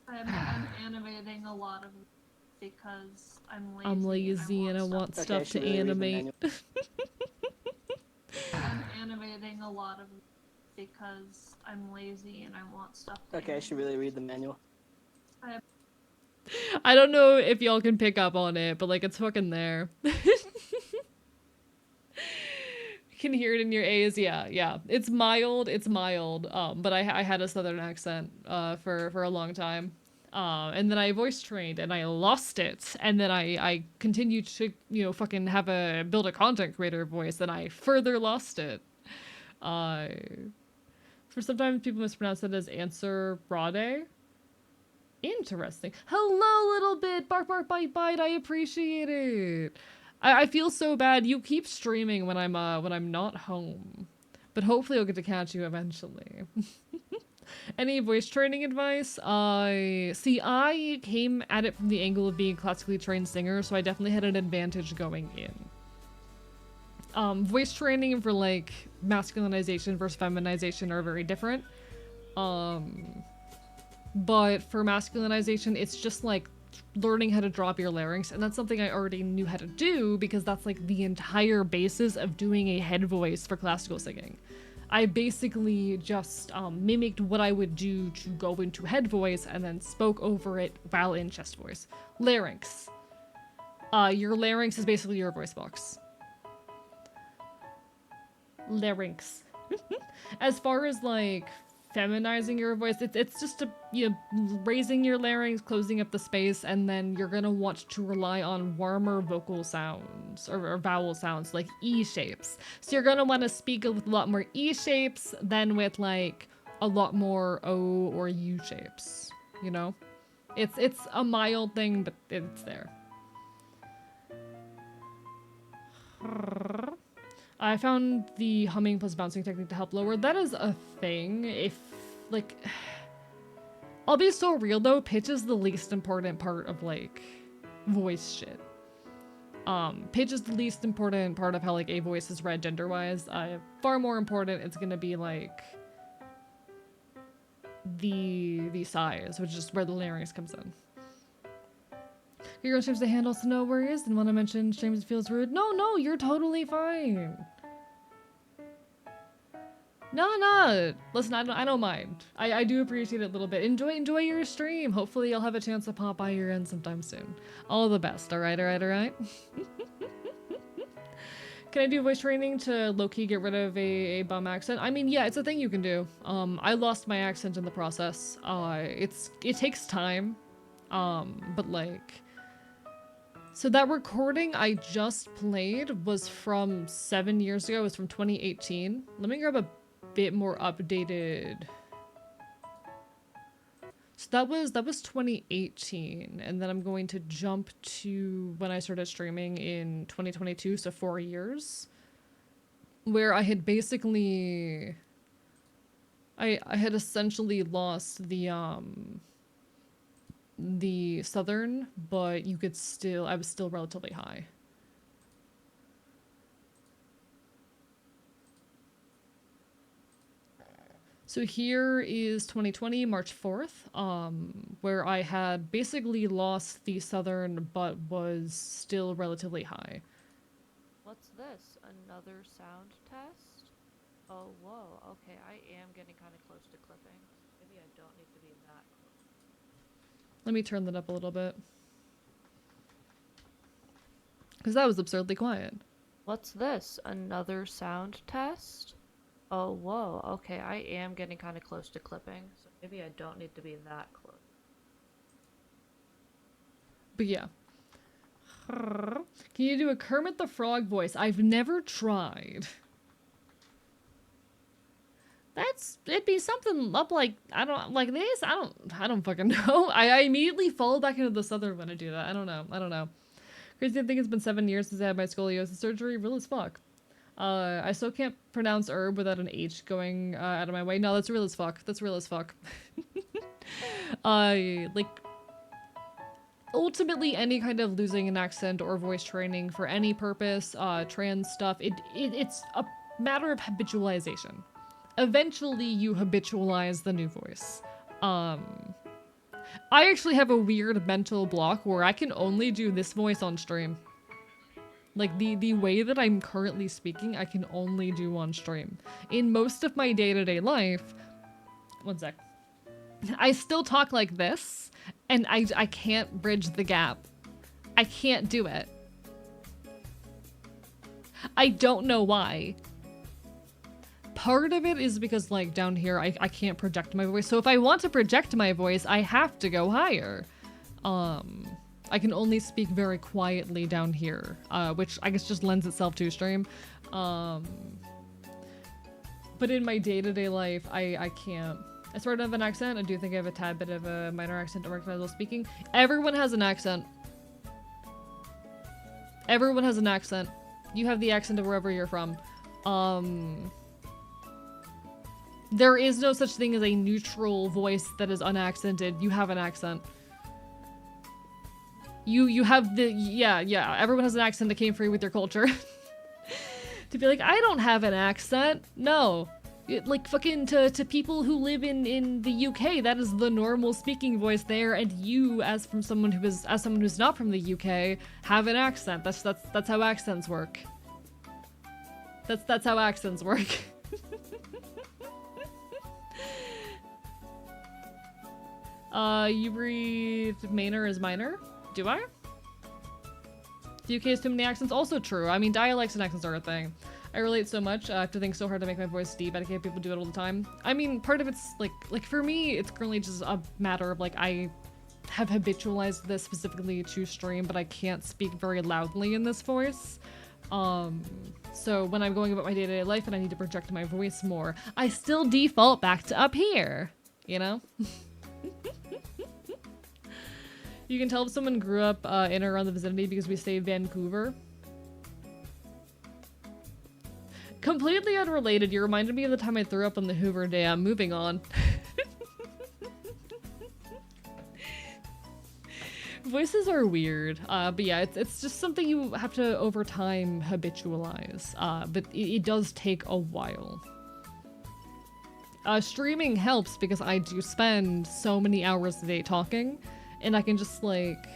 Speaker 1: I'm animating a lot of it because
Speaker 2: I'm lazy and I want stuff to animate.
Speaker 1: I'm animating a lot of it because I'm lazy and I want stuff to
Speaker 3: Okay, I should really read the manual.
Speaker 2: I don't know if y'all can pick up on it, but like it's fucking there. You can hear it in your A's, yeah. It's mild, but I had a southern accent for a long time. And then I voice trained and I lost it. And then I continued to, you know, fucking build a content creator voice and I further lost it. For sometimes people mispronounce it as answer Rade. Interesting. Hello, little bit. Bark, bark, bite, bite. I appreciate it. I feel so bad. You keep streaming when I'm not home, but hopefully I'll get to catch you eventually. Any voice training advice? I came at it from the angle of being a classically trained singer, so I definitely had an advantage going in. Voice training for like masculinization versus feminization are very different. But for masculinization, it's just like learning how to drop your larynx, and that's something I already knew how to do because that's like the entire basis of doing a head voice for classical singing. I basically just mimicked what I would do to go into head voice and then spoke over it while in chest voice. Larynx. Your larynx is basically your voice box. Larynx. As far as like feminizing your voice, it's just raising your larynx, closing up the space, and then you're gonna want to rely on warmer vocal sounds or vowel sounds like E shapes. So you're gonna want to speak with a lot more E shapes than with like a lot more O or U shapes. You know, it's a mild thing, but it's there. I found the humming plus bouncing technique to help lower. That is a thing. If, like, I'll be so real though, pitch is the least important part of, like, voice shit. Pitch is the least important part of how, like, a voice is read gender-wise. Far more important, it's gonna be, like, the size, which is where the larynx comes in. Your girl streams the handle so no worries, and when I mention streams it feels rude. No, you're totally fine. No. Listen, I don't mind. I do appreciate it a little bit. Enjoy your stream. Hopefully you'll have a chance to pop by your end sometime soon. All the best. All right. Can I do voice training to low-key get rid of a bum accent? I mean, yeah, it's a thing you can do. I lost my accent in the process. It takes time. But like, so that recording I just played was from 7 years ago. It was from 2018. Let me grab a bit more updated. So that was 2018, and then I'm going to jump to when I started streaming in 2022, so 4 years, where I had basically, I had essentially lost the southern, but you could still, I was still relatively high. So here is 2020, March 4th, where I had basically lost the southern, but was still relatively high.
Speaker 4: What's this? Another sound test? Oh, whoa. Okay, I am getting kind of close to clipping. Maybe I don't need to be that close.
Speaker 2: Let me turn that up a little bit. Because that was absurdly quiet.
Speaker 4: What's this? Another sound test? Oh, whoa. Okay, I am getting kind of close to clipping, so maybe I don't need to be that close.
Speaker 2: But yeah. Can you do a Kermit the Frog voice? I've never tried. It'd be something up like, I don't, like this? I don't fucking know. I immediately fall back into the southern when I do that. I don't know. Crazy thing, it's been 7 years since I had my scoliosis surgery. Real as fuck. I still can't pronounce herb without an H going out of my way. No, that's real as fuck. Like, ultimately, any kind of losing an accent or voice training for any purpose, trans stuff, it's a matter of habitualization. Eventually, you habitualize the new voice. I actually have a weird mental block where I can only do this voice on stream. Like, the way that I'm currently speaking, I can only do on stream. In most of my day-to-day life... One sec. I still talk like this, and I can't bridge the gap. I can't do it. I don't know why. Part of it is because, like, down here, I can't project my voice. So if I want to project my voice, I have to go higher. I can only speak very quietly down here, which I guess just lends itself to stream. But in my day-to-day life, I can't. I sort of have an accent. I do think I have a tad bit of a minor accent to recognizable speaking. Everyone has an accent. Everyone has an accent. You have the accent of wherever you're from. There is no such thing as a neutral voice that is unaccented. You have an accent. You have the, yeah, everyone has an accent that came free with your culture. To be like, I don't have an accent. No. Like, fucking to people who live in the UK, that is the normal speaking voice there, and you, as someone who's not from the UK, have an accent. That's how accents work. That's how accents work. You read Manor as minor? Do I? The UK has too many accents? Also true. I mean, dialects and accents are a thing. I relate so much. I have to think so hard to make my voice deep. I can't people do it all the time. I mean, part of it's like for me, it's currently just a matter of like, I have habitualized this specifically to stream, but I can't speak very loudly in this voice. So when I'm going about my day-to-day life and I need to project my voice more, I still default back to up here, you know? You can tell if someone grew up in or around the vicinity because we say Vancouver. Completely unrelated, you reminded me of the time I threw up on the Hoover Dam. Moving on. Voices are weird, but yeah, it's just something you have to, over time, habitualize. But it does take a while. Streaming helps because I do spend so many hours a day talking, and I can just, like,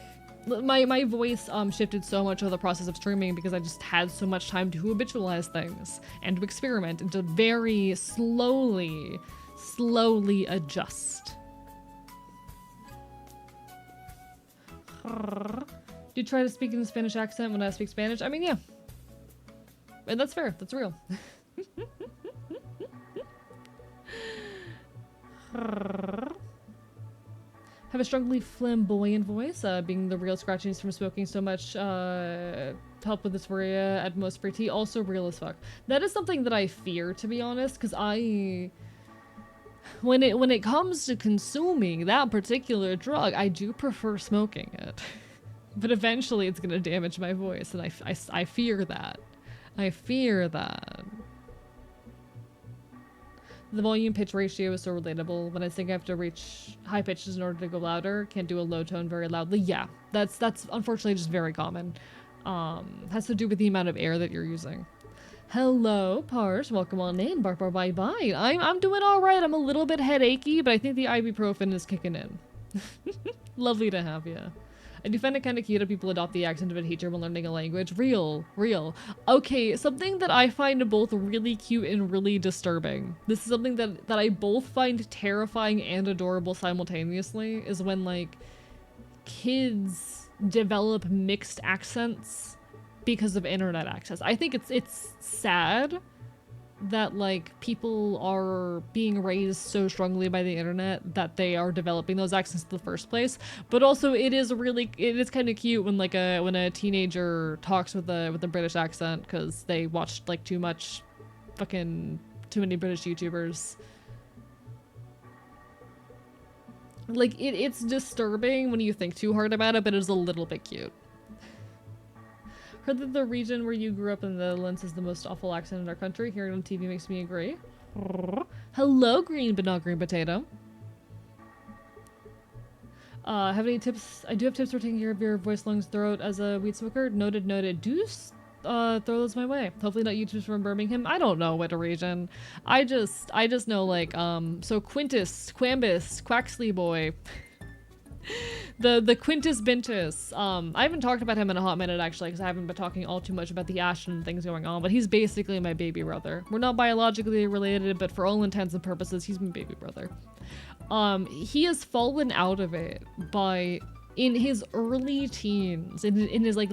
Speaker 2: My voice shifted so much over the process of streaming because I just had so much time to habitualize things and to experiment and to very slowly adjust. Do you try to speak in a Spanish accent when I speak Spanish? I mean, yeah. And that's fair. That's real. Have a strongly flamboyant voice, being the real scratchiness from smoking so much, help with dysphoria at most for tea, also real as fuck. That is something that I fear, to be honest, because when it comes to consuming that particular drug, I do prefer smoking it. But eventually it's gonna damage my voice, and I fear that. I fear that. The volume pitch ratio is so relatable. When I think I have to reach high pitches in order to go louder, can't do a low tone very loudly. Yeah, that's unfortunately just very common. Has to do with the amount of air that you're using. Hello, Pars. Welcome on in. Bark, bark, bye, bye. I'm doing all right. I'm a little bit headachy, but I think the ibuprofen is kicking in. Lovely to have you. I do find it kind of cute that people adopt the accent of a teacher when learning a language. Real. Okay, something that I find both really cute and really disturbing. This is something that I both find terrifying and adorable simultaneously, is when, like, kids develop mixed accents because of internet access. I think it's sad that, like, people are being raised so strongly by the internet that they are developing those accents in the first place. But also it is kind of cute when, like, when a teenager talks with a British accent because they watched, like, too many British YouTubers. Like, it's disturbing when you think too hard about it, but it's a little bit cute. Heard that the region where you grew up in the Netherlands is the most awful accent in our country. Hearing it on TV makes me agree. Hello, green but not green potato. Have any tips? I do have tips for taking care of your voice, lungs, throat as a weed smoker. Noted. Do throw those my way. Hopefully not YouTubers from Birmingham. I don't know what region. I just know, like, so Quintus, Quambus, Quaxley boy. The Quintus Bintus. I haven't talked about him in a hot minute, actually, because I haven't been talking all too much about the Ashton things going on, but he's basically my baby brother. We're not biologically related, but for all intents and purposes, he's my baby brother. He has fallen out of it in his early teens, in his, like,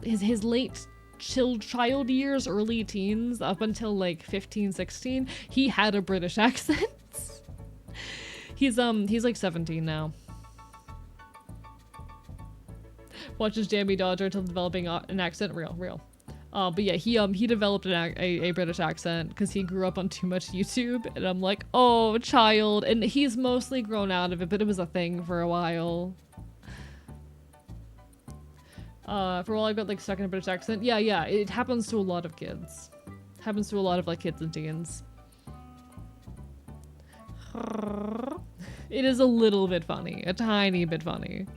Speaker 2: his late child years, early teens, up until, like, 15, 16, he had a British accent. He's like 17 now. Watches Jamie Dodger until developing an accent. Real. But yeah, he developed a British accent because he grew up on too much YouTube, and I'm like, oh, child. And he's mostly grown out of it, but it was a thing for a while. For a while I got, like, stuck in a British accent. Yeah, it happens to a lot of kids. Happens to a lot of, like, kids and teens. It is a little bit funny. A tiny bit funny.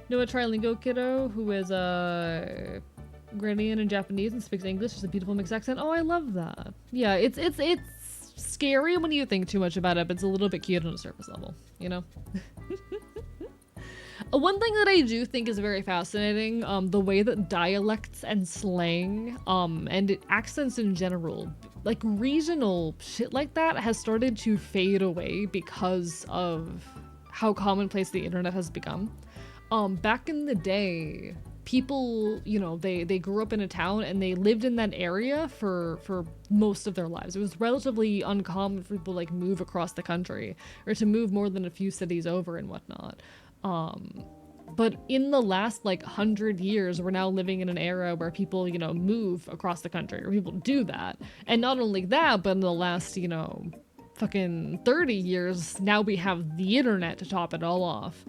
Speaker 2: Know a trilingual kiddo who is Ghanaian and Japanese and speaks English. It's a beautiful mixed accent. Oh, I love that. Yeah, it's scary when you think too much about it, but it's a little bit cute on a surface level, you know? One thing that I do think is very fascinating, the way that dialects and slang, and accents in general, like regional shit like that, has started to fade away because of how commonplace the internet has become. Back in the day, people, you know, they grew up in a town and they lived in that area for most of their lives. It was relatively uncommon for people to, like, move across the country or to move more than a few cities over and whatnot. But in the last, like, 100 years, we're now living in an era where people, you know, move across the country, or people do that. And not only that, but in the last, you know, fucking 30 years, now we have the internet to top it all off.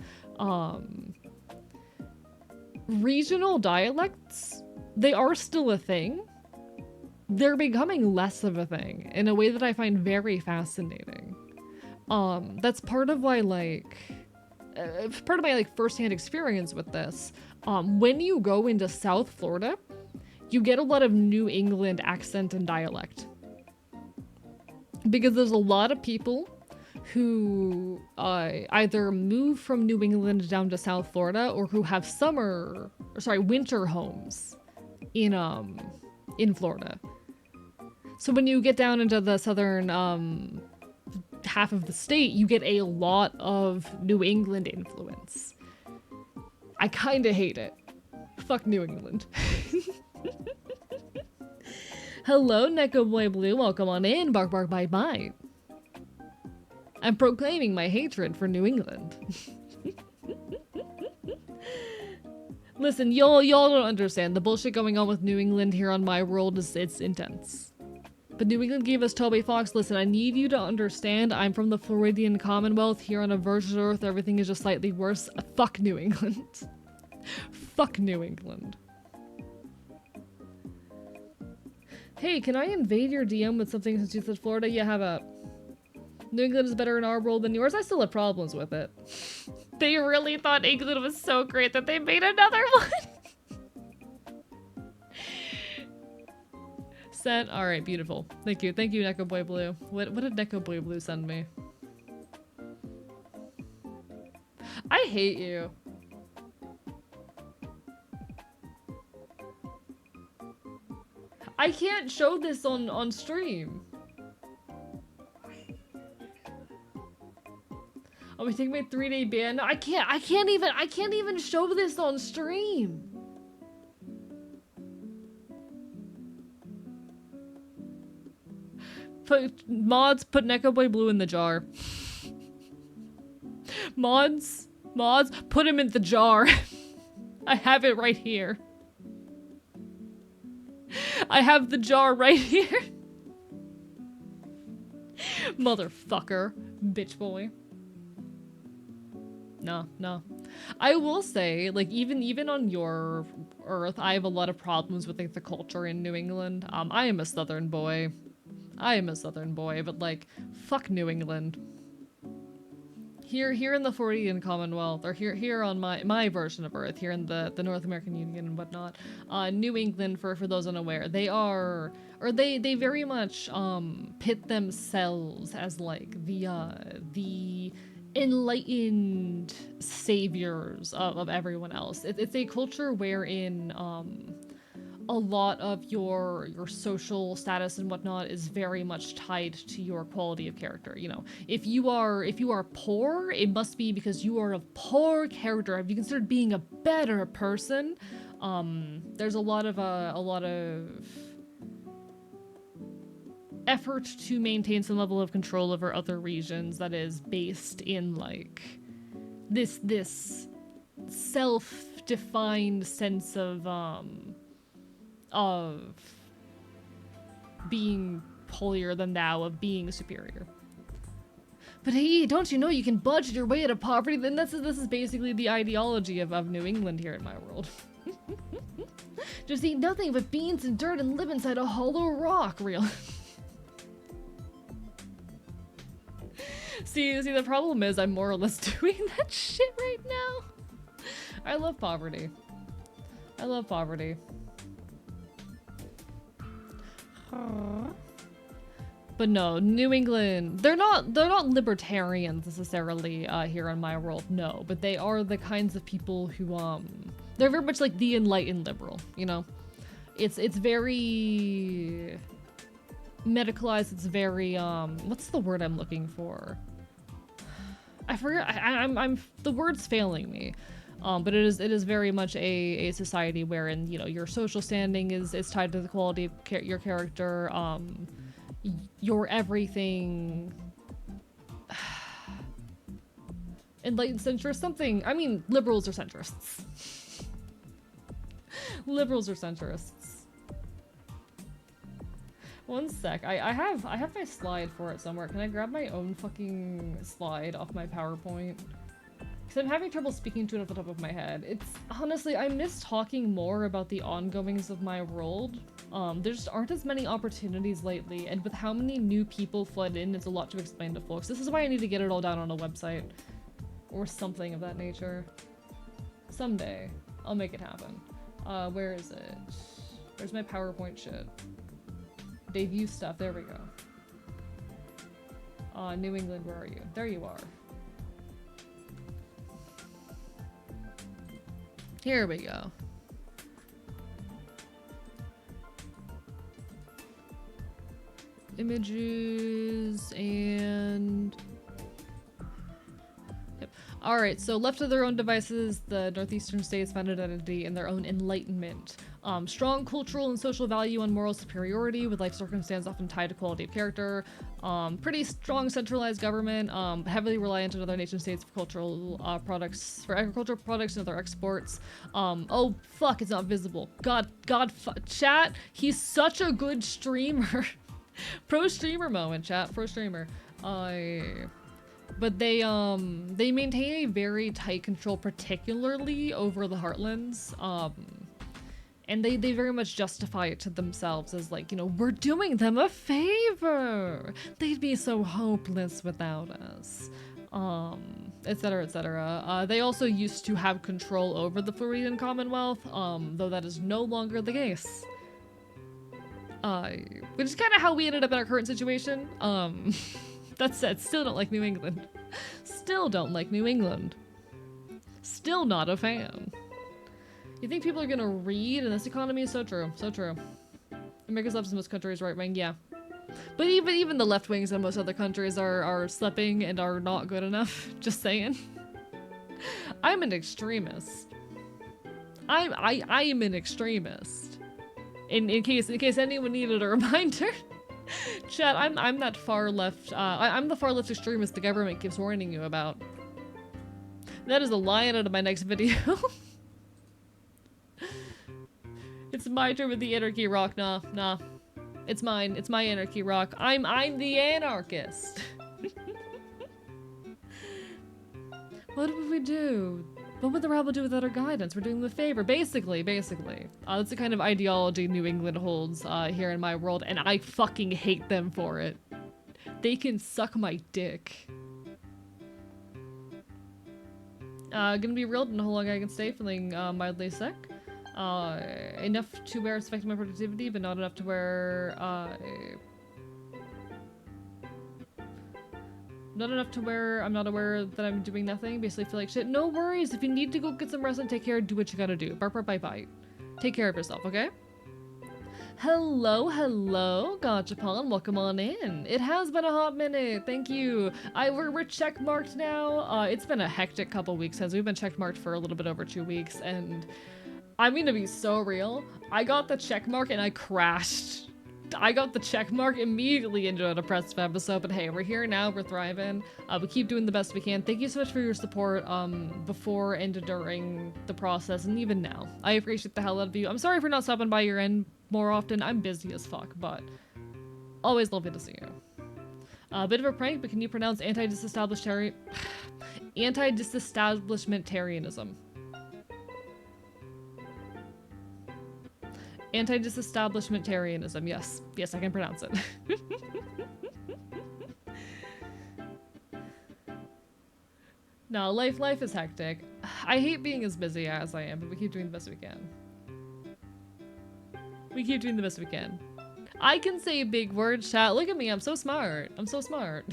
Speaker 2: Regional dialects, they are still a thing. They're becoming less of a thing in a way that I find very fascinating. That's part of why, like, part of my, like, firsthand experience with this. When you go into South Florida, you get a lot of New England accent and dialect. Because there's a lot of people who either move from New England down to South Florida or who have winter homes in Florida. So when you get down into the southern half of the state, you get a lot of New England influence. I kinda hate it. Fuck New England. Hello, Neko Boy Blue. Welcome on in. Bark, bark, bite, bite. I'm proclaiming my hatred for New England. Listen, y'all don't understand. The bullshit going on with New England here on my world it's intense. But New England gave us Toby Fox. Listen, I need you to understand. I'm from the Floridian Commonwealth. Here on a virgin Earth, everything is just slightly worse. Fuck New England. Fuck New England. Hey, can I invade your DM with something since you said Florida? Yeah, how about? New England is better in our world than yours. I still have problems with it. They really thought England was so great that they made another one. Sent. All right, beautiful. Thank you, Neko Boy Blue. What did Neko Boy Blue send me? I hate you. I can't show this on stream. Oh, we take my 3-day ban. No, I can't even show this on stream. Mods, put Neko Boy Blue in the jar. Mods, put him in the jar. I have it right here. I have the jar right here. Motherfucker. Bitch boy. No. I will say, like, even on your Earth, I have a lot of problems with, like, the culture in New England. I am a Southern boy, but, like, fuck New England. Here in the Floridian Commonwealth, or here on my version of Earth, here in the North American Union and whatnot, New England, for those unaware, they very much pit themselves as like the enlightened saviors of everyone else. It's a culture wherein a lot of your social status and whatnot is very much tied to your quality of character. You know, if you are poor, it must be because you are of poor character. Have you considered being a better person? There's a lot of effort to maintain some level of control over other regions that is based in like this self-defined sense of being holier than thou, of being superior. But hey, don't you know you can budget your way out of poverty? Then this is basically the ideology of New England here in my world. Just eat nothing but beans and dirt and live inside a hollow rock, real. See, the problem is I'm more or less doing that shit right now. I love poverty. But no, New England, they're not libertarians necessarily here in my world, no, but they are the kinds of people who they're very much like the enlightened liberal, you know? It's very medicalized, it's very what's the word I'm looking for? I forget. I'm the word's failing me. But it is very much a society wherein, you know, your social standing is tied to the quality of your character, your everything. Enlightened centrist, something. I mean, liberals are centrists. Liberals are centrists. One sec. I have my slide for it somewhere. Can I grab my own fucking slide off my PowerPoint? Because I'm having trouble speaking to it off the top of my head. It's honestly, I miss talking more about the ongoings of my world. There just aren't as many opportunities lately, and with how many new people flood in, it's a lot to explain to folks. This is why I need to get it all down on a website. Or something of that nature. Someday, I'll make it happen. Where is it? Where's my PowerPoint shit? Debut stuff, there we go. New England, where are you? There you are. Here we go. Images and... Yep. Alright, so left to their own devices, the northeastern states found identity in their own enlightenment. Strong cultural and social value on moral superiority, with life circumstance often tied to quality of character. Pretty strong centralized government, heavily reliant on other nation states for cultural products, for agricultural products and other exports. Oh fuck, it's not visible. Chat, he's such a good streamer. Pro streamer moment, chat, pro streamer. But they maintain a very tight control, particularly over the Heartlands. And they very much justify it to themselves as like, you know, we're doing them a favor. They'd be so hopeless without us. Etc, etc. They also used to have control over the Floridian Commonwealth, though that is no longer the case. Which is kind of how we ended up in our current situation. That said, still don't like New England. Still don't like New England. Still not a fan. You think people are gonna read in this economy? So true, so true. America's left in most countries right wing, yeah. But even the left wings in most other countries are slipping and are not good enough. Just saying. I'm an extremist. I am an extremist. In case anyone needed a reminder. Chat, I'm that far left, I'm the far left extremist the government keeps warning you about. That is a line out of my next video. It's my turn with the anarchy rock. Nah. It's mine. It's my anarchy rock. I'm the anarchist. What would we do? What would the rabble do without our guidance? We're doing them a favor. Basically. That's the kind of ideology New England holds here in my world, and I fucking hate them for it. They can suck my dick. Gonna be real, don't know how long I can stay feeling mildly sick. Enough to where it's affecting my productivity, but not enough to where not enough to where I'm not aware that I'm doing nothing. Basically feel like shit. No worries. If you need to go get some rest and take care, do what you gotta do. Bark, bark, bite, bite. Take care of yourself, okay? Hello, Gachapon. Welcome on in. It has been a hot minute. Thank you. We're check marked now. It's been a hectic couple weeks since we've been check marked for a little bit over 2 weeks, and I'm gonna be so real. I got the check mark and I crashed. I got the check mark immediately into a depressive episode, but hey, we're here now, we're thriving. We keep doing the best we can. Thank you so much for your support before and during the process, and even now. I appreciate the hell out of you. I'm sorry for not stopping by your end more often. I'm busy as fuck, but always lovely to see you. A bit of a prank, but can you pronounce anti-disestablishmentarianism? Anti-disestablishmentarianism, yes. Yes, I can pronounce it. No, life is hectic. I hate being as busy as I am, but we keep doing the best we can. We keep doing the best we can. I can say big words, chat. Look at me, I'm so smart. I'm so smart.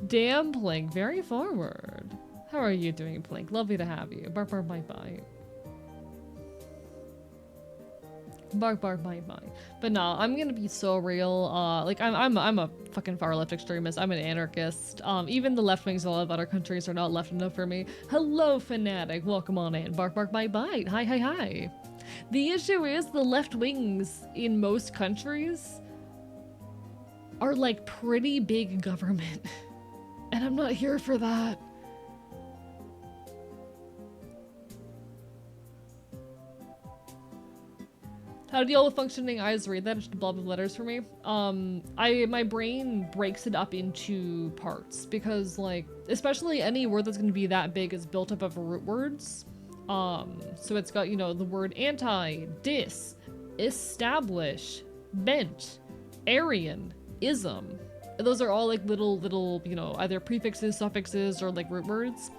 Speaker 2: Damn, Plink, very forward. How are you doing, Plink? Lovely to have you. Bark, bark, bite, bite. Bark, bark, bite, bite. But no, I'm gonna be so real. Like I'm a fucking far left extremist. I'm an anarchist. Even the left wings of a lot of other countries are not left enough for me. Hello, fanatic. Welcome on in. Bark, bark, bite, bite. Hi, hi, hi. The issue is the left wings in most countries are like pretty big government, and I'm not here for that. How to deal with functioning eyes? Read that. It's just a blob of letters for me. My brain breaks it up into parts because, like, especially any word that's going to be that big is built up of root words. So it's got, you know, the word anti, dis, establish, bent, Aryan, ism. Those are all like little, you know, either prefixes, suffixes, or like root words.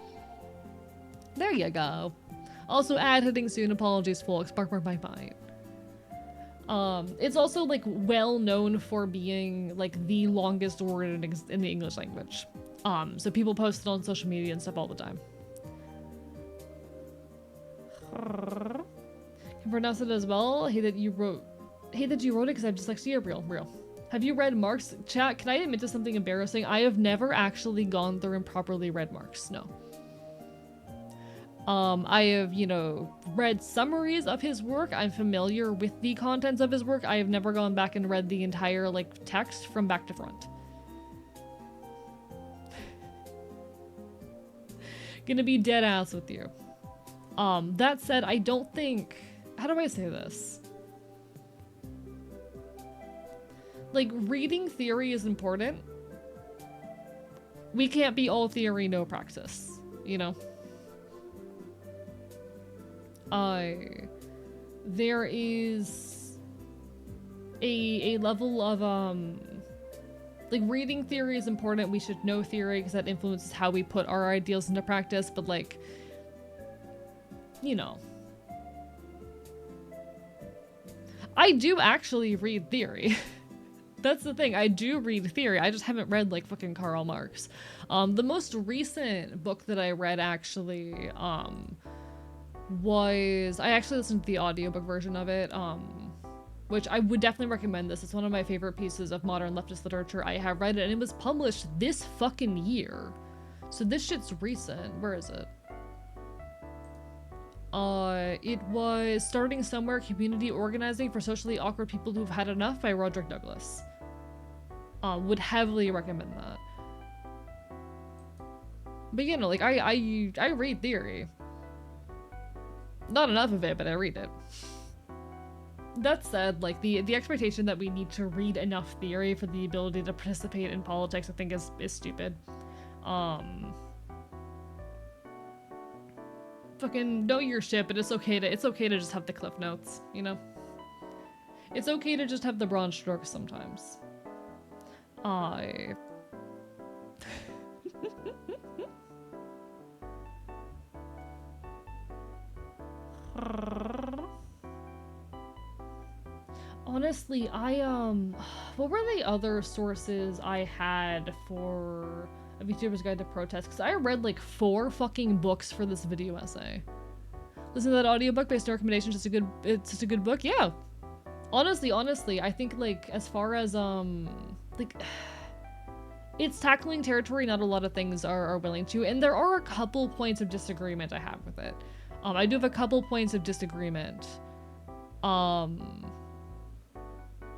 Speaker 2: There you go. Also, ad hitting soon. Apologies, folks. Bark, bark, bite, bite. It's also like well known for being like the longest word in the English language. So people post it on social media and stuff all the time. Can pronounce it as well. Hey that you wrote it because I have dyslexia. Real. Have you read Marx? Chat, can I admit to something embarrassing? I have never actually gone through and properly read Marx. No. I have, you know, read summaries of his work. I'm familiar with the contents of his work. I have never gone back and read the entire, like, text from back to front. Gonna be dead ass with you. That said, I don't think... How do I say this? Like, reading theory is important. We can't be all theory, no practice, you know? There is a level of, like, reading theory is important. We should know theory because that influences how we put our ideals into practice, but, like, you know. I do actually read theory. That's the thing, I do read theory. I just haven't read, like, fucking Karl Marx. The most recent book that I read, actually, was... I actually listened to the audiobook version of it, which I would definitely recommend this. It's one of my favorite pieces of modern leftist literature I have read, and it was published this fucking year. So this shit's recent. Where is it? It was Starting Somewhere, Community Organizing for Socially Awkward People Who've Had Enough by Roderick Douglas. Would heavily recommend that. But you know, like, I read theory. Not enough of it, but I read it. That said, like, the expectation that we need to read enough theory for the ability to participate in politics, I think is stupid. Fucking know your shit, but it's okay to just have the cliff notes, you know? It's okay to just have the broad strokes sometimes. Honestly, what were the other sources I had for A VTuber's Guide to Protest? Because I read like 4 fucking books for this video essay. Listen to that audiobook based on recommendations, it's just a good book? Yeah. Honestly, I think, like, as far as, like, it's tackling territory not a lot of things are willing to, and there are a couple points of disagreement I have with it. I do have a couple points of disagreement.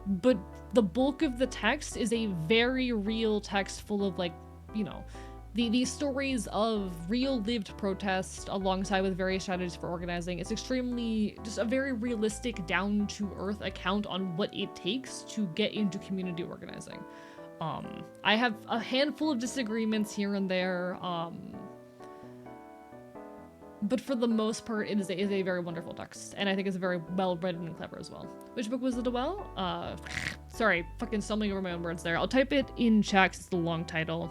Speaker 2: But the bulk of the text is a very real text full of, like, you know, these stories of real lived protest alongside with various strategies for organizing. It's extremely, just a very realistic, down-to-earth account on what it takes to get into community organizing. I have a handful of disagreements here and there, but for the most part, it is a very wonderful text, and I think it's very well written and clever as well. Which book was it as well? Sorry, fucking stumbling over my own words there. I'll type it in chat 'cause it's the long title.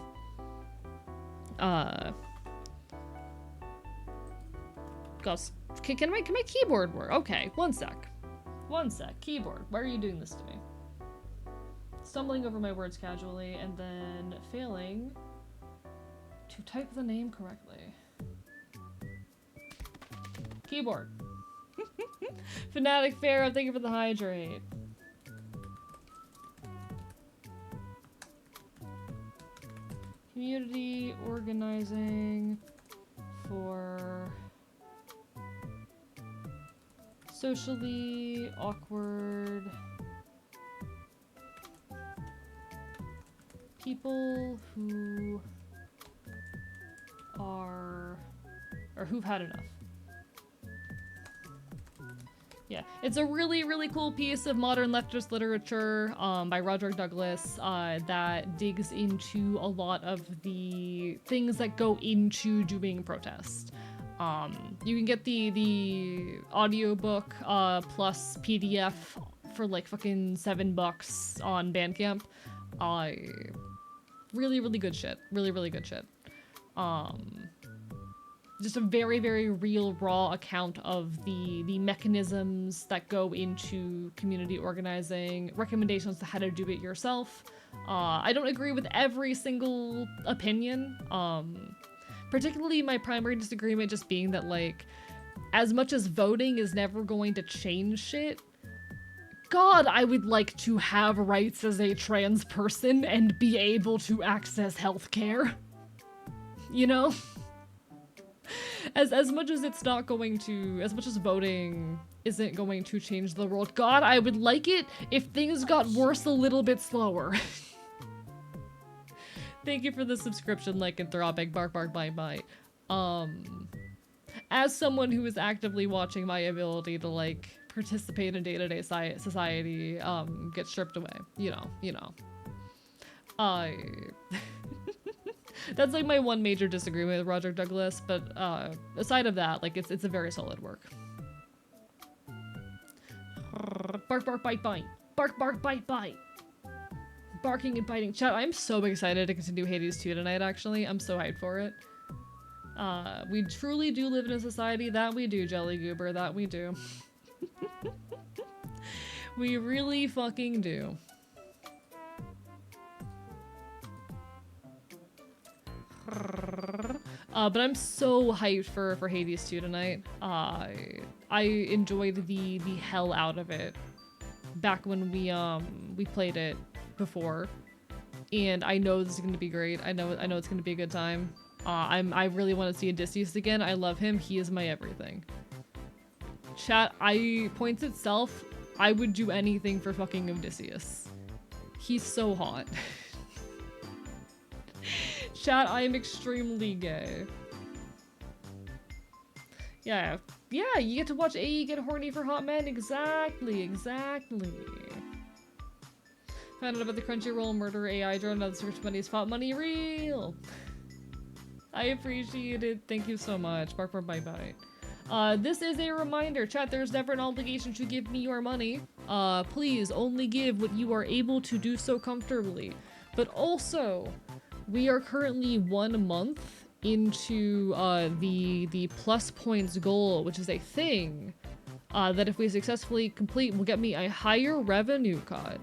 Speaker 2: Gosh, can my keyboard work? Okay, one sec. Keyboard, why are you doing this to me? Stumbling over my words casually and then failing to type the name correctly. Keyboard. Fanatic Pharaoh, thank you for the hydrate. Community organizing for socially awkward people who are, or who've had enough. Yeah, it's a really, really cool piece of modern leftist literature by Roderick Douglas that digs into a lot of the things that go into doing protest. You can get the audiobook plus PDF for like fucking $7 on Bandcamp. Really, really good shit. Really, really good shit. just a very, very real, raw account of the mechanisms that go into community organizing, recommendations to how to do it yourself. I don't agree with every single opinion, particularly my primary disagreement just being that, like, as much as voting is never going to change shit, God, I would like to have rights as a trans person and be able to access healthcare. You know? As much as it's not going to, as much as voting isn't going to change the world, God, I would like it if things got worse a little bit slower. Thank you for the subscription, lycanthropic, bark bark bite bite. As someone who is actively watching my ability to, like, participate in day-to-day society, get stripped away, you know. That's like my one major disagreement with Roger Douglas, but aside of that, like, it's a very solid work. Bark bark bite bite. Bark bark bite bite. Barking and biting. Chat, I'm so excited to continue Hades 2 tonight, actually. I'm so hyped for it. We truly do live in a society, that we do, Jelly Goober, that we do. We really fucking do. But I'm so hyped for Hades 2 tonight. I enjoyed the hell out of it back when we played it before, and I know this is gonna be great. I know it's gonna be a good time. I really want to see Odysseus again. I love him. He is my everything. Chat, points itself, I would do anything for fucking Odysseus. He's so hot. Chat, I am extremely gay. Yeah, you get to watch AE get horny for hot men. Exactly. Found out about the Crunchyroll murder AI drone. Now the search money is fought money real. I appreciate it. Thank you so much. Bark bark bite bite. This is a reminder, chat, there's never an obligation to give me your money. Please only give what you are able to do so comfortably. But also, we are currently 1 month into the plus points goal, which is a thing that if we successfully complete will get me a higher revenue cut.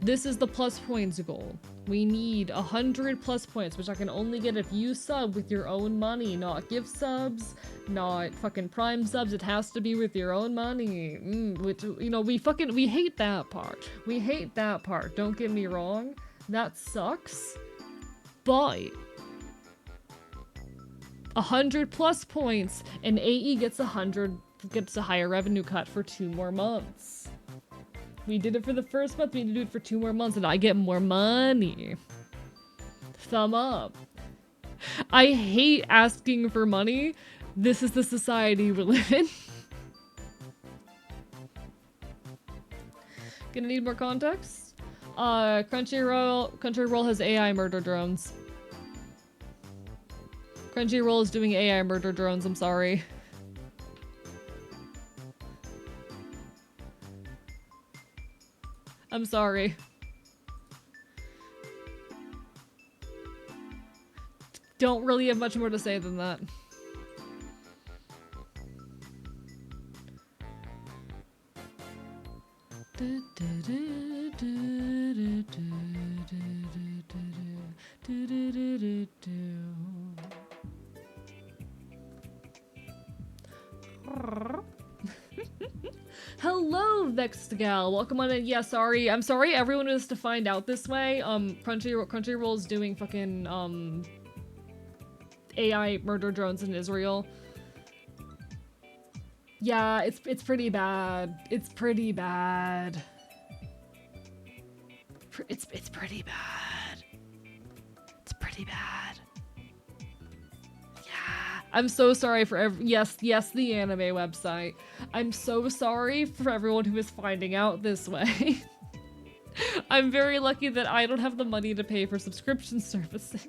Speaker 2: This is the plus points goal. We need 100 plus points, which I can only get if you sub with your own money, not gift subs, not fucking prime subs. It has to be with your own money. Which, you know, we hate that part. We hate that part. Don't get me wrong. That sucks. But 100 plus points and AE gets a higher revenue cut for 2 more months. We did it for the first month, we need to do it for 2 more months, and I get more money. Thumb up. I hate asking for money. This is the society we live in. Gonna need more context? Crunchyroll has AI murder drones. Crunchyroll is doing AI murder drones, I'm sorry. I'm sorry. Don't really have much more to say than that. Hello, Vexed Gal. Welcome on in. Yeah, sorry. I'm sorry everyone is to find out this way. Crunchyroll's doing fucking AI murder drones in Israel. Yeah, it's pretty bad. It's pretty bad. It's pretty bad. It's pretty bad. Yeah. I'm so sorry for yes, the anime website. I'm so sorry for everyone who is finding out this way. I'm very lucky that I don't have the money to pay for subscription services.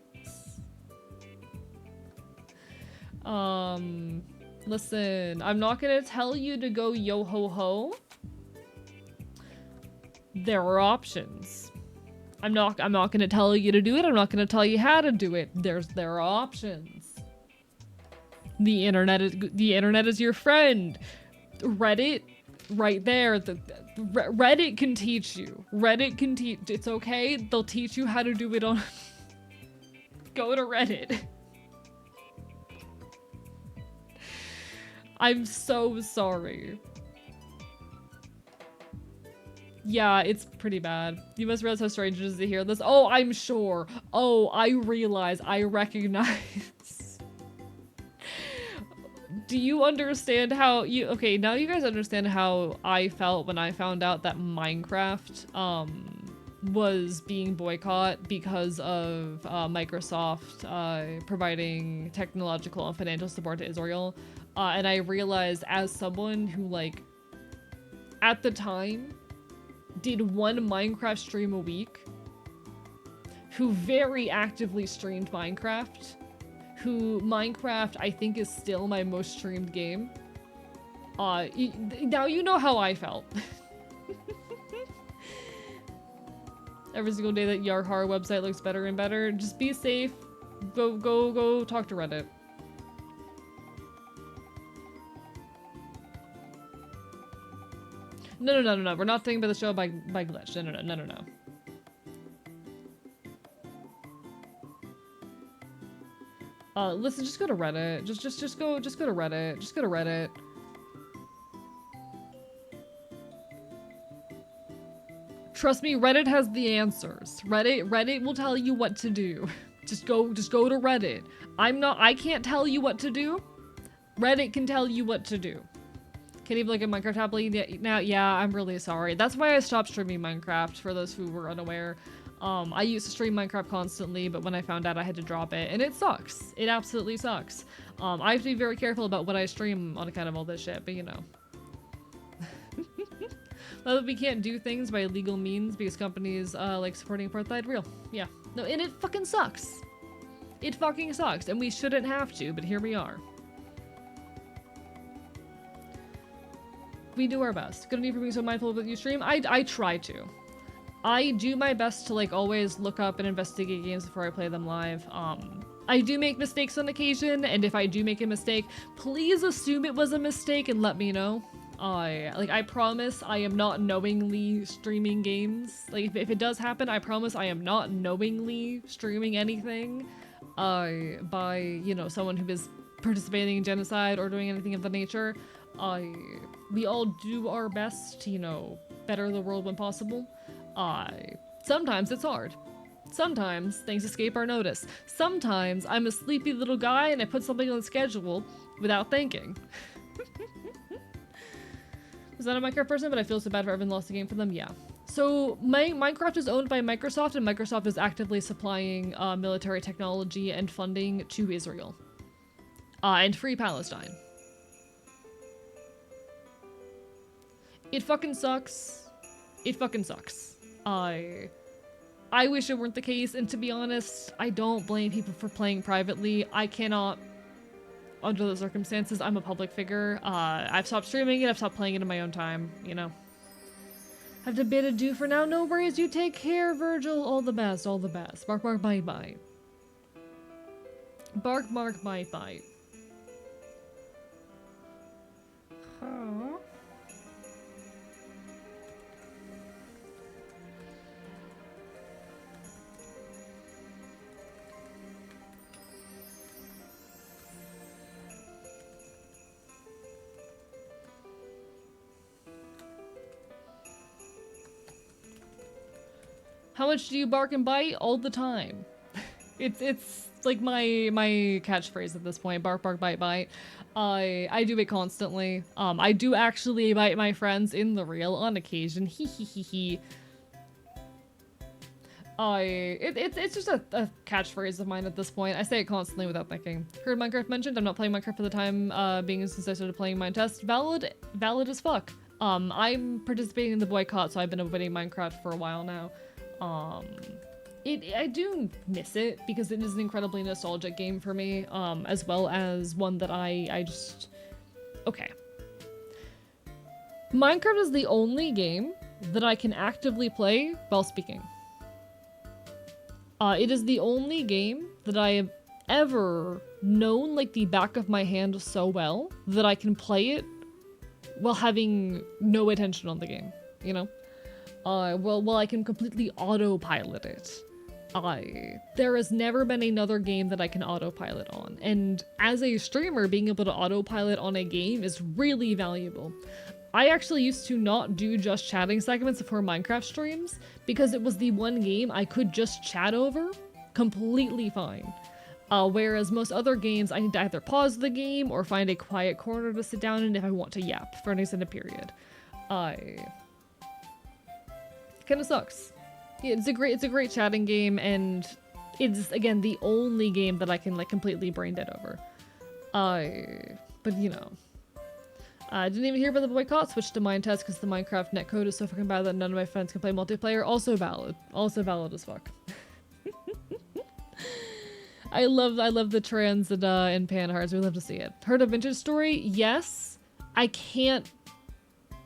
Speaker 2: Listen, I'm not gonna tell you to go yo ho ho. There are options. I'm not gonna tell you to do it. I'm not gonna tell you how to do it. There are options. The internet is your friend. Reddit, right there. Reddit can teach you. Reddit can teach. It's okay. They'll teach you how to do it on. Go to Reddit. I'm so sorry. Yeah, it's pretty bad. You must realize how strange it is to hear this. Oh, I'm sure. Oh, I realize. I recognize. Do you understand how you... Okay, now you guys understand how I felt when I found out that Minecraft, was being boycotted because of Microsoft providing technological and financial support to Israel. And I realized as someone who, like, at the time, did one Minecraft stream a week, who very actively streamed Minecraft, who Minecraft I think is still my most streamed game. Now you know how I felt. Every single day that Yar Horror website looks better and better. Just be safe. Go talk to Reddit. No. We're not thinking about the show by glitch. No. Listen, just go to Reddit. Just go to Reddit. Just go to Reddit. Trust me, Reddit has the answers. Reddit will tell you what to do. Just go to Reddit. I can't tell you what to do. Reddit can tell you what to do. Can't even look at Minecraft happily now. Yeah, I'm really sorry. That's why I stopped streaming Minecraft, for those who were unaware. I used to stream Minecraft constantly, but when I found out I had to drop it, and it sucks. It absolutely sucks. I have to be very careful about what I stream on account of all this shit, but you know. Well, we can't do things by legal means because companies like supporting apartheid. Real. Yeah. No, and it fucking sucks. It fucking sucks, and we shouldn't have to, but here we are. We do our best. Good on you for being so mindful of what you stream. I try to. I do my best to, like, always look up and investigate games before I play them live. I do make mistakes on occasion, and if I do make a mistake, please assume it was a mistake and let me know. I promise I am not knowingly streaming games. Like, if it does happen, I promise I am not knowingly streaming anything, by, you know, someone who is participating in genocide or doing anything of the nature. We all do our best to, you know, better the world when possible. Sometimes it's hard. Sometimes things escape our notice. Sometimes I'm a sleepy little guy and I put something on the schedule without thinking. Was that a Minecraft person? But I feel so bad for everyone lost the game for them. Yeah. So Minecraft is owned by Microsoft, and Microsoft is actively supplying military technology and funding to Israel. And Free Palestine. It fucking sucks. It fucking sucks. I wish it weren't the case, and to be honest, I don't blame people for playing privately. I cannot, under the circumstances. I'm a public figure. I've stopped streaming it, I've stopped playing it in my own time, you know. I have to bid adieu for now. No worries, you take care, Virgil. All the best, all the best. Bark, bark, bite, bite. Bark, bark, bite, bite. Huh? How much do you bark and bite? All the time. It's like my catchphrase at this point. Bark, bark, bite, bite. I do it constantly. I do actually bite my friends in the real on occasion. Hee hee hee hee. It's just a catchphrase of mine at this point. I say it constantly without thinking. Heard Minecraft mentioned. I'm not playing Minecraft for the time being since I started playing Minetest. Valid as fuck. I'm participating in the boycott, so I've been avoiding Minecraft for a while now. I do miss it because it is an incredibly nostalgic game for me, as well as one that I just... Okay. Minecraft is the only game that I can actively play while speaking. It is the only game that I ever known like the back of my hand so well that I can play it while having no attention on the game, you know? Well, I can completely autopilot it. There has never been another game that I can autopilot on, and as a streamer, being able to autopilot on a game is really valuable. I actually used to not do just chatting segments for Minecraft streams because it was the one game I could just chat over completely fine. Whereas most other games, I need to either pause the game or find a quiet corner to sit down in if I want to yap for an extended period. Kinda sucks. Yeah, it's a great chatting game, and it's again the only game that I can like completely brain dead over. But you know. I didn't even hear about the boycott, switched to Minetest because the Minecraft netcode is so fucking bad that none of my friends can play multiplayer. Also valid. Also valid as fuck. I love the trans and pan hearts. We love to see it. Heard a vintage story? Yes. I can't.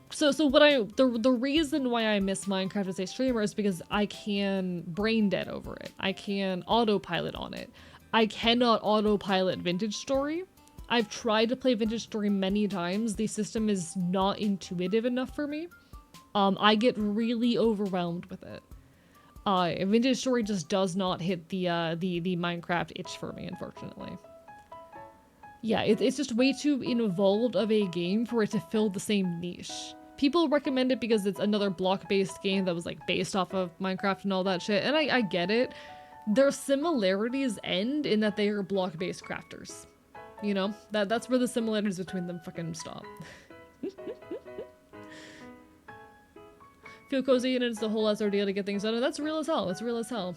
Speaker 2: So the reason why I miss Minecraft as a streamer is because I can brain dead over it. I can autopilot on it. I cannot autopilot vintage story. I've tried to play vintage story many times. The system is not intuitive enough for me. I get really overwhelmed with it. Vintage story just does not hit the Minecraft itch for me, unfortunately. Yeah, it's just way too involved of a game for it to fill the same niche. People recommend it because it's another block-based game that was like based off of Minecraft and all that shit, and I get it. Their similarities end in that they are block-based crafters. You know, that's where the similarities between them fucking stop. Feel cozy and it's the whole ass ordeal to get things done, and that's real as hell. It's real as hell.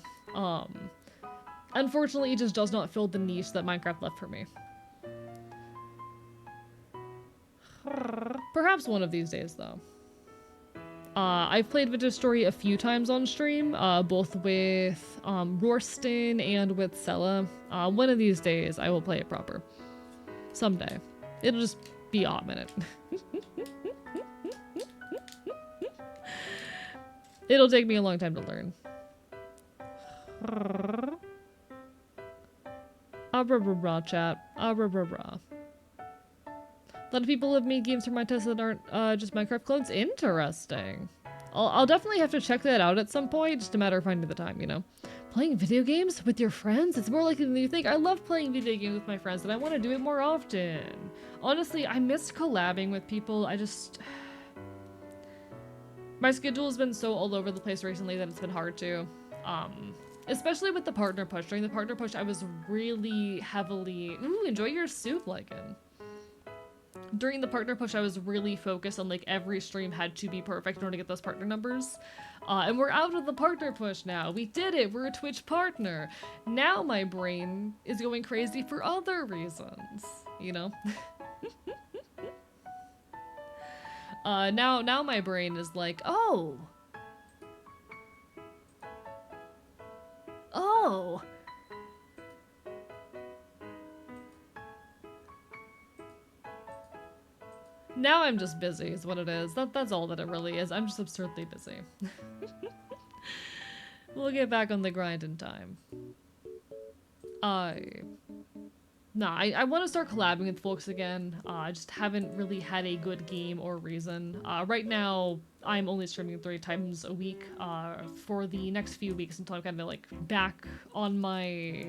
Speaker 2: Unfortunately, it just does not fill the niche that Minecraft left for me. Perhaps one of these days, though. I've played Vintage Story a few times on stream, both with Rorston and with Sella. One of these days, I will play it proper. Someday. It'll just be a hot minute. It'll take me a long time to learn. Bra chat. Bra. A lot of people have made games for my test that aren't just Minecraft clones. Interesting. I'll definitely have to check that out at some point. Just a matter of finding the time, you know. Playing video games with your friends? It's more likely than you think. I love playing video games with my friends and I want to do it more often. Honestly, I miss collabing with people. My schedule has been so all over the place recently that it's been hard to. Especially with the partner push. During the partner push, I was really heavily... Ooh, enjoy your soup, Lycan. During the partner push, I was really focused on like every stream had to be perfect in order to get those partner numbers. And we're out of the partner push now. We did it. We're a Twitch partner. Now my brain is going crazy for other reasons, you know? Now my brain is like, oh. Now I'm just busy is what it is. That's all that it really is. I'm just absurdly busy. We'll get back on the grind in time. I want to start collabing with folks again. I just haven't really had a good game or reason. Right now, I'm only streaming 3 times a week for the next few weeks until I'm kind of like back on my...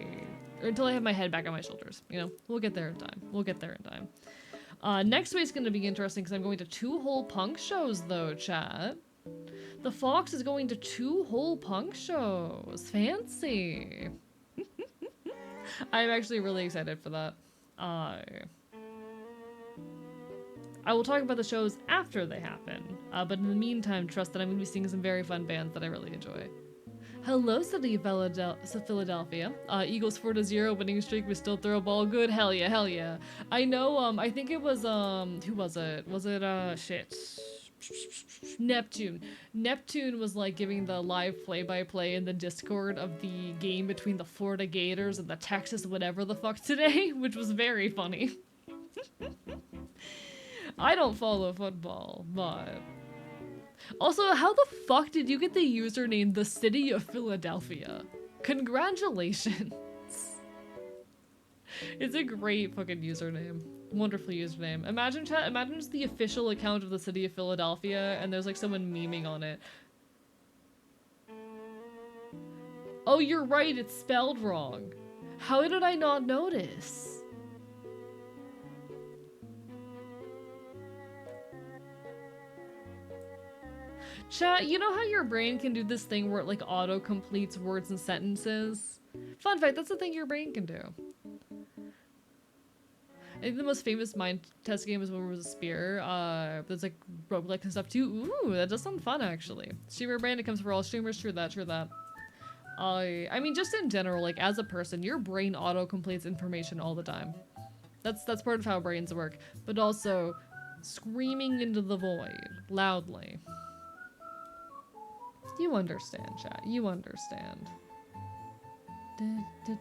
Speaker 2: or until I have my head back on my shoulders, you know? We'll get there in time. We'll get there in time. Next week's gonna be interesting because I'm going to 2 whole punk shows though, chat. The Fox is going to 2 whole punk shows. Fancy. I'm actually really excited for that. I will talk about the shows after they happen, but in the meantime, trust that I'm going to be seeing some very fun bands that I really enjoy. Hello, City of Philadelphia. Eagles 4-0 winning streak. We still throw a ball good. Hell yeah, hell yeah. I know, I think it was, who was it? Was it, shit. Neptune. Neptune was like giving the live play-by-play in the Discord of the game between the Florida Gators and the Texas whatever the fuck today, which was very funny. I don't follow football, but... Also, how the fuck did you get the username the City of Philadelphia? Congratulations. It's a great fucking username. Wonderful username. Imagine chat, imagine it's the official account of the city of Philadelphia and there's like someone memeing on it. Oh, you're right, it's spelled wrong. How did I not notice? Chat, you know how your brain can do this thing where it like auto-completes words and sentences? Fun fact, that's the thing your brain can do. I think the most famous mind test game is when it was a spear. There's like roguelike and stuff too. Ooh, that does sound fun actually. Streamer brain, it comes for all streamers, true that, true that. I mean, just in general, like as a person, your brain auto-completes information all the time. That's part of how brains work. But also, screaming into the void, loudly. You understand, chat. You understand. It's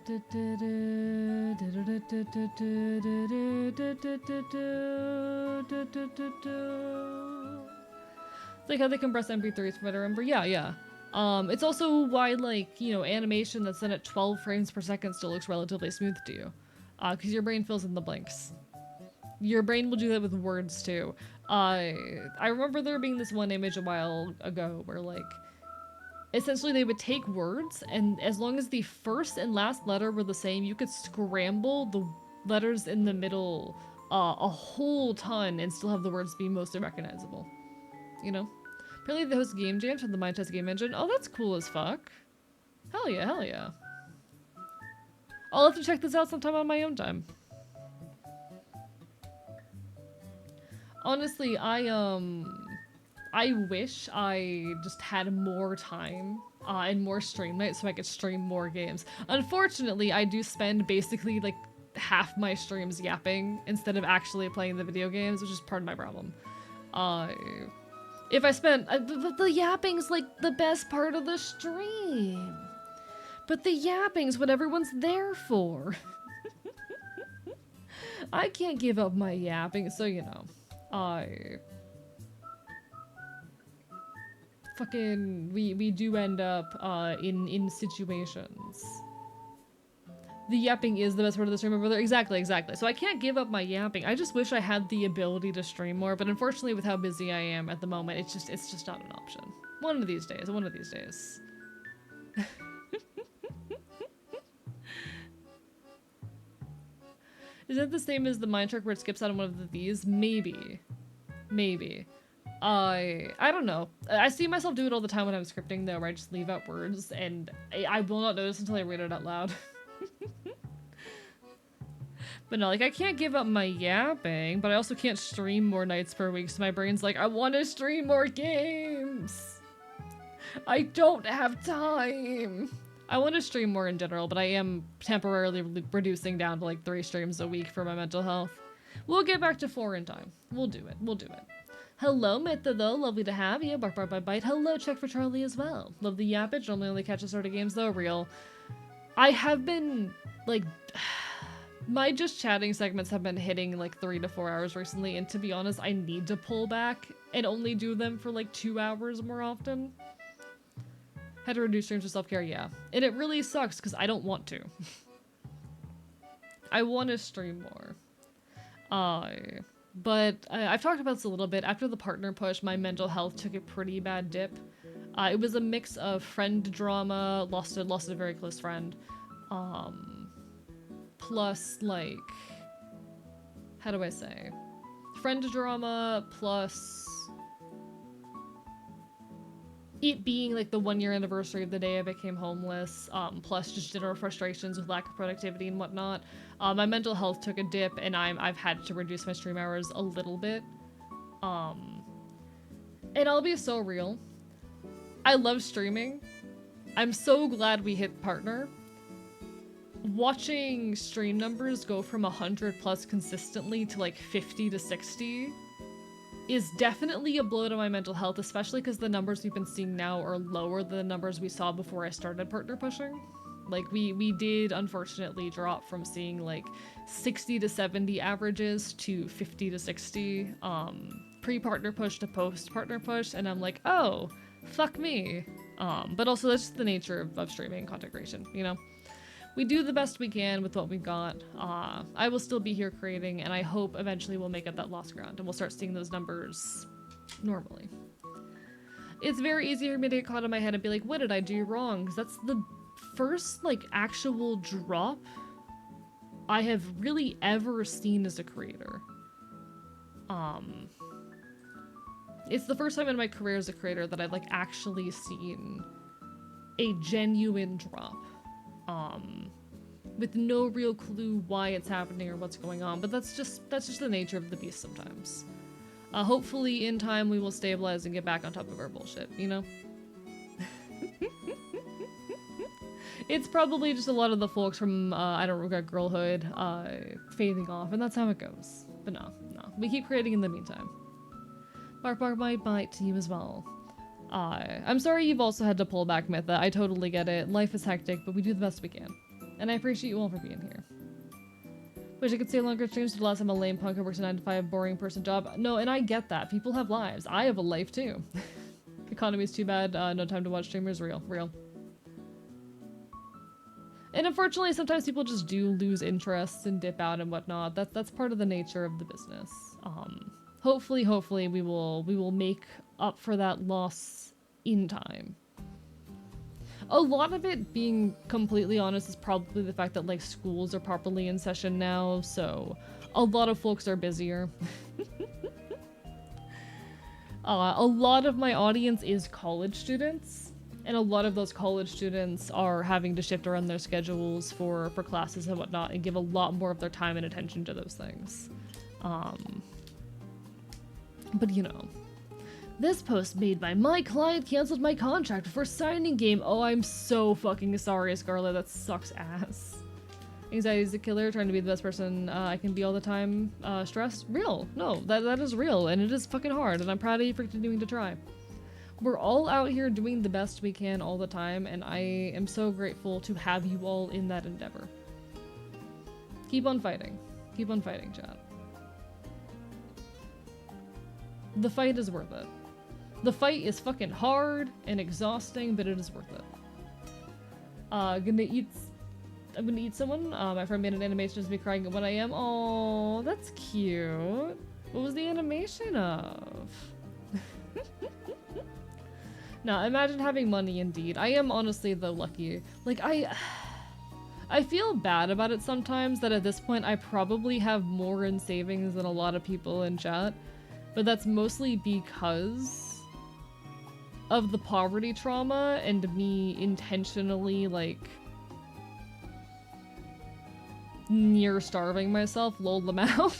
Speaker 2: like how they compress MP3s from what I remember. Yeah, yeah. It's also why, like, you know, animation that's done at 12 frames per second still looks relatively smooth to you. Because your brain fills in the blanks. Your brain will do that with words, too. I remember there being this one image a while ago where, like, essentially they would take words, and as long as the first and last letter were the same, you could scramble the letters in the middle a whole ton and still have the words be mostly recognizable. You know? Apparently they host game jams from the Mind Test game engine. Oh, that's cool as fuck. Hell yeah, hell yeah. I'll have to check this out sometime on my own time. Honestly, I wish I just had more time and more stream nights so I could stream more games. Unfortunately, I do spend basically like half my streams yapping instead of actually playing the video games, which is part of my problem. If I spent... the yapping's like the best part of the stream. But the yapping's what everyone's there for. I can't give up my yapping, so you know. We do end up in situations. The yapping is the best part of the stream, brother. Exactly. So I can't give up my yapping. I just wish I had the ability to stream more, but unfortunately with how busy I am at the moment, it's just not an option. One of these days. Is that the same as the mind trick where it skips out on one of these? Maybe. I don't know. I see myself do it all the time when I'm scripting though, where I just leave out words and I will not notice until I read it out loud. But no, like I can't give up my yapping, but I also can't stream more nights per week, so my brain's like, I want to stream more games! I don't have time! I want to stream more in general, but I am temporarily reducing down to like 3 streams a week for my mental health. We'll get back to 4 in time. We'll do it. Hello, Meta, though. Lovely to have you. Bark, bark, bite, bite. Hello, check for Charlie as well. Love the yappage. Normally only catch the start of games, though. Real. I have been, like... my just chatting segments have been hitting, like, 3 to 4 hours recently, and to be honest, I need to pull back and only do them for, like, 2 hours more often. Had to reduce streams for self-care, yeah. And it really sucks, because I don't want to. I want to stream more. But I've talked about this a little bit. After the partner push, my mental health took a pretty bad dip. It was a mix of friend drama, lost a very close friend, plus like, how do I say? Friend drama plus it being like the 1-year anniversary of the day I became homeless, plus just general frustrations with lack of productivity and whatnot. My mental health took a dip, and I've had to reduce my stream hours a little bit. And I'll be so real. I love streaming. I'm so glad we hit partner. Watching stream numbers go from 100 plus consistently to like 50 to 60 is definitely a blow to my mental health, especially because the numbers we've been seeing now are lower than the numbers we saw before I started partner pushing. Like, we did unfortunately drop from seeing like 60 to 70 averages to 50 to 60 pre-partner push to post-partner push, and I'm like, oh, fuck me. But also that's just the nature of streaming and content creation, you know? we do the best we can with what we've got. I will still be here creating, and I hope eventually we'll make up that lost ground and we'll start seeing those numbers normally. It's very easy for me to get caught in my head and be like, what did I do wrong? Because that's the first, like, actual drop I have really ever seen as a creator. It's the first time in my career as a creator that I've, like, actually seen a genuine drop. With no real clue why it's happening or what's going on, but that's just the nature of the beast sometimes. Hopefully in time we will stabilize and get back on top of our bullshit, you know? It's probably just a lot of the folks from I Don't Regret Girlhood fading off, and that's how it goes. But no, we keep creating in the meantime. Bark bark bite bite to you as well. I'm sorry you've also had to pull back, Mytha. I totally get it. Life is hectic, but we do the best we can. And I appreciate you all for being here. Wish I could stay longer streams, but the last time a lame punk who works a 9-to-5 boring person job. No, and I get that. People have lives. I have a life too. Economy's too bad. No time to watch streamers. Real. And unfortunately, sometimes people just do lose interest and dip out and whatnot. That's part of the nature of the business. Hopefully we will make up for that loss in time. A lot of it, being completely honest, is probably the fact that, like, schools are properly in session now, so a lot of folks are busier. A lot of my audience is college students, and a lot of those college students are having to shift around their schedules for classes and whatnot, and give a lot more of their time and attention to those things. But you know. This post made by my client canceled my contract before signing game. Oh, I'm so fucking sorry, Scarlett. That sucks ass. Anxiety is a killer. Trying to be the best person I can be all the time. Stressed? Real. No, that is real, and it is fucking hard, and I'm proud of you for continuing to try. We're all out here doing the best we can all the time, and I am so grateful to have you all in that endeavor. Keep on fighting. Keep on fighting, chat. The fight is worth it. The fight is fucking hard and exhausting, but it is worth it. I'm gonna eat someone. My friend made an animation of me crying at 1 AM. Oh, that's cute. What was the animation of? Now, imagine having money indeed. I am honestly, though, lucky. Like, I feel bad about it sometimes that at this point I probably have more in savings than a lot of people in chat. But that's mostly because of the poverty trauma and me intentionally, like, near starving myself, lol them out.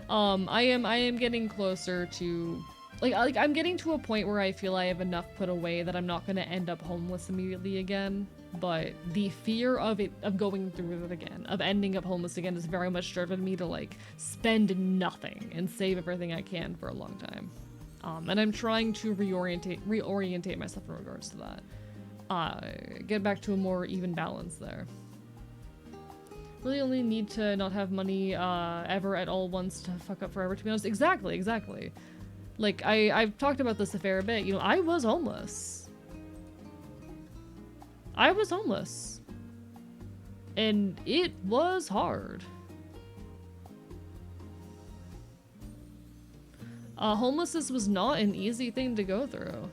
Speaker 2: I am getting closer to, like I'm getting to a point where I feel I have enough put away that I'm not gonna end up homeless immediately again. But the fear of going through it again, of ending up homeless again, has very much driven me to, like, spend nothing and save everything I can for a long time. And I'm trying to reorientate myself in regards to that. Get back to a more even balance there. Really only need to not have money ever at all once to fuck up forever, to be honest. Exactly. Like, I've talked about this a fair bit. You know, I was homeless. And it was hard. Homelessness was not an easy thing to go through.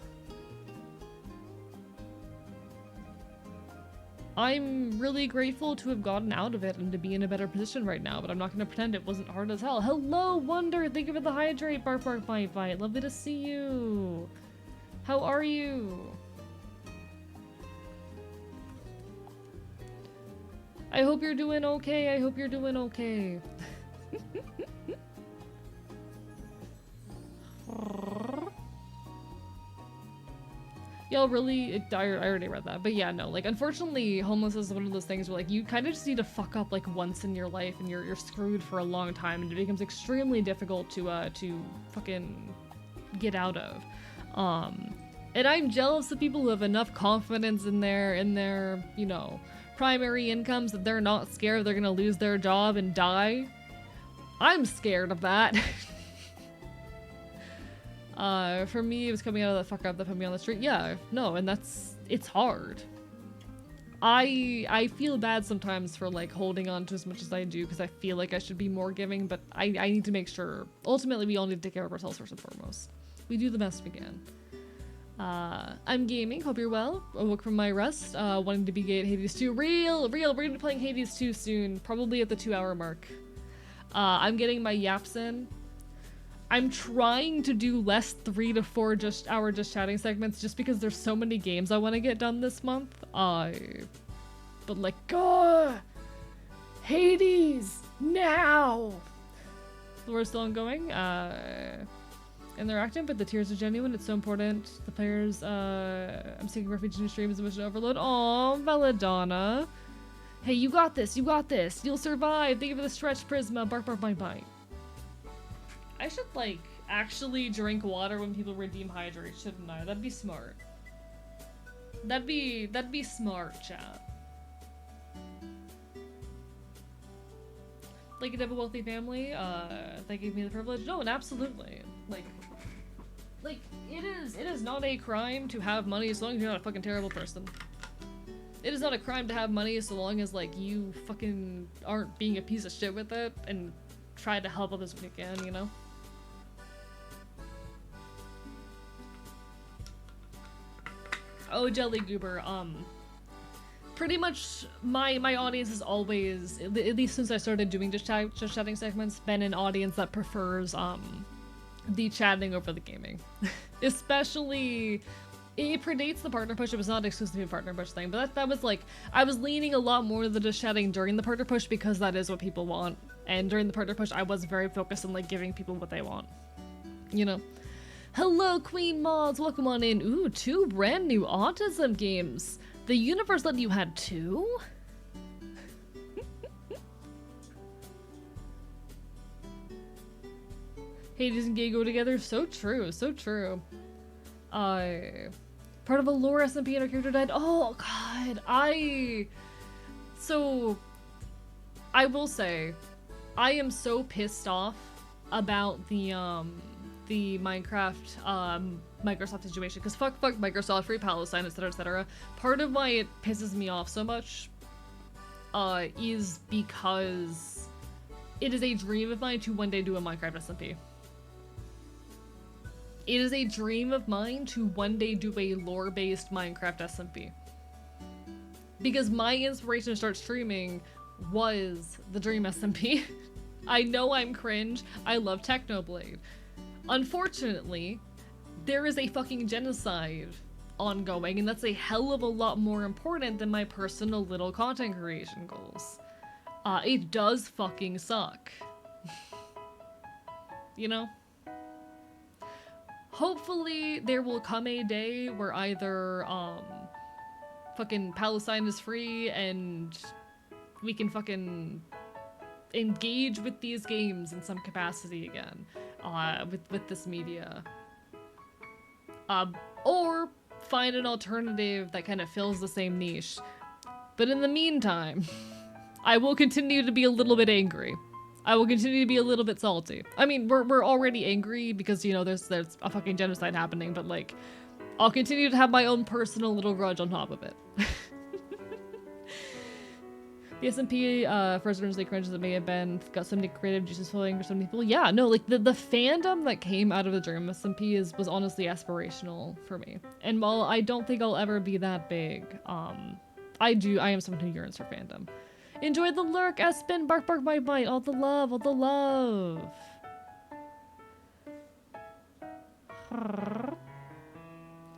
Speaker 2: I'm really grateful to have gotten out of it and to be in a better position right now, but I'm not gonna pretend it wasn't hard as hell. Hello, Wonder! Thank you for the hydrate, bark bark bite bite. Lovely to see you. How are you? I hope you're doing okay. I hope you're doing okay. Y'all really, I already read that, but yeah, no, like, unfortunately, homelessness is one of those things where, like, you kind of just need to fuck up, like, once in your life, and you're screwed for a long time, and it becomes extremely difficult to fucking get out of. And I'm jealous of people who have enough confidence in their, you know, primary incomes that they're not scared they're gonna lose their job and die. I'm scared of that. For me, it was coming out of that fuck up that put me on the street. Yeah, no, and it's hard. I feel bad sometimes for like holding on to as much as I do because I feel like I should be more giving, but I need to make sure, ultimately we all need to take care of ourselves first and foremost. We do the best we can. I'm gaming, hope you're well. Awoke from my rest, wanting to be gay at Hades 2. Real, we're gonna be playing Hades 2 soon, probably at the 2-hour mark. I'm getting my yaps in. I'm trying to do less 3 to 4 just chatting segments just because there's so many games I want to get done this month. But like, Hades, now! We're still ongoing, and they're active, but the tears are genuine. It's so important. The players, I'm seeking refuge in your streams, emotional overload. Aw, Belladonna. Hey, you got this, you got this. You'll survive. Thank you for the stretch, Prisma. Bark, bark, bite, bite. I should, like, actually drink water when people redeem hydrate, shouldn't I? That'd be smart. That'd be smart, chat. Like, to have a wealthy family, that gave me the privilege. No, and absolutely. Like, it is not a crime to have money as long as you're not a fucking terrible person. It is not a crime to have money so long as, like, you fucking aren't being a piece of shit with it and try to help others when you can, you know? Oh, Jelly Goober, pretty much my audience is always, at least since I started doing just chatting segments, been an audience that prefers, the chatting over the gaming. Especially, it predates the partner push. It was not exclusively a partner push thing, but that was like, I was leaning a lot more to the just chatting during the partner push because that is what people want. And during the partner push, I was very focused on like giving people what they want, you know? Hello, Queen Mods, welcome on in. Ooh, 2 brand new autism games. The universe let you had 2? Hades and gay go together. So true, so true. Part of a lore SMP and our character died. Oh god, so I will say, I am so pissed off about the Minecraft Microsoft situation because fuck Microsoft, free Palestine, etc, etc. Part of why it pisses me off so much is because it is a dream of mine to one day do a Minecraft SMP. It is a dream of mine to one day do a lore-based Minecraft SMP. Because my inspiration to start streaming was the Dream SMP. I know I'm cringe, I love Technoblade. Unfortunately, there is a fucking genocide ongoing, and that's a hell of a lot more important than my personal little content creation goals. It does fucking suck. You know? Hopefully, there will come a day where either, fucking Palestine is free and we can fucking engage with these games in some capacity again, with this media. Or find an alternative that kind of fills the same niche. But in the meantime, I will continue to be a little bit angry. I will continue to be a little bit salty. I mean, we're already angry because, you know, there's a fucking genocide happening, but like, I'll continue to have my own personal little grudge on top of it. The SMP, for as originally cringe as it may have been, got so many creative juices flowing for so many people. Yeah, no, like, the fandom that came out of the Dream SMP was honestly aspirational for me. And while I don't think I'll ever be that big, I am someone who yearns for fandom. Enjoy the lurk, Espen, bark bark bite bite, all the love, all the love.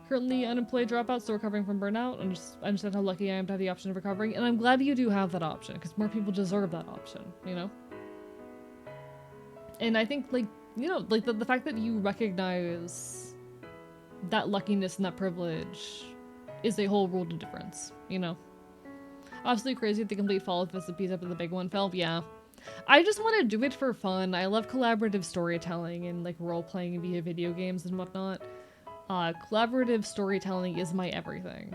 Speaker 2: Currently unemployed dropout, still recovering from burnout. Understand how lucky I am to have the option of recovering, and I'm glad you do have that option, because more people deserve that option, you know? And I think, like, you know, like, the fact that you recognize that luckiness and that privilege is a whole world of difference, you know? Obviously crazy at the complete fall of SMPs after the big one fell, yeah. I just want to do it for fun. I love collaborative storytelling and, like, role-playing via video games and whatnot. Collaborative storytelling is my everything.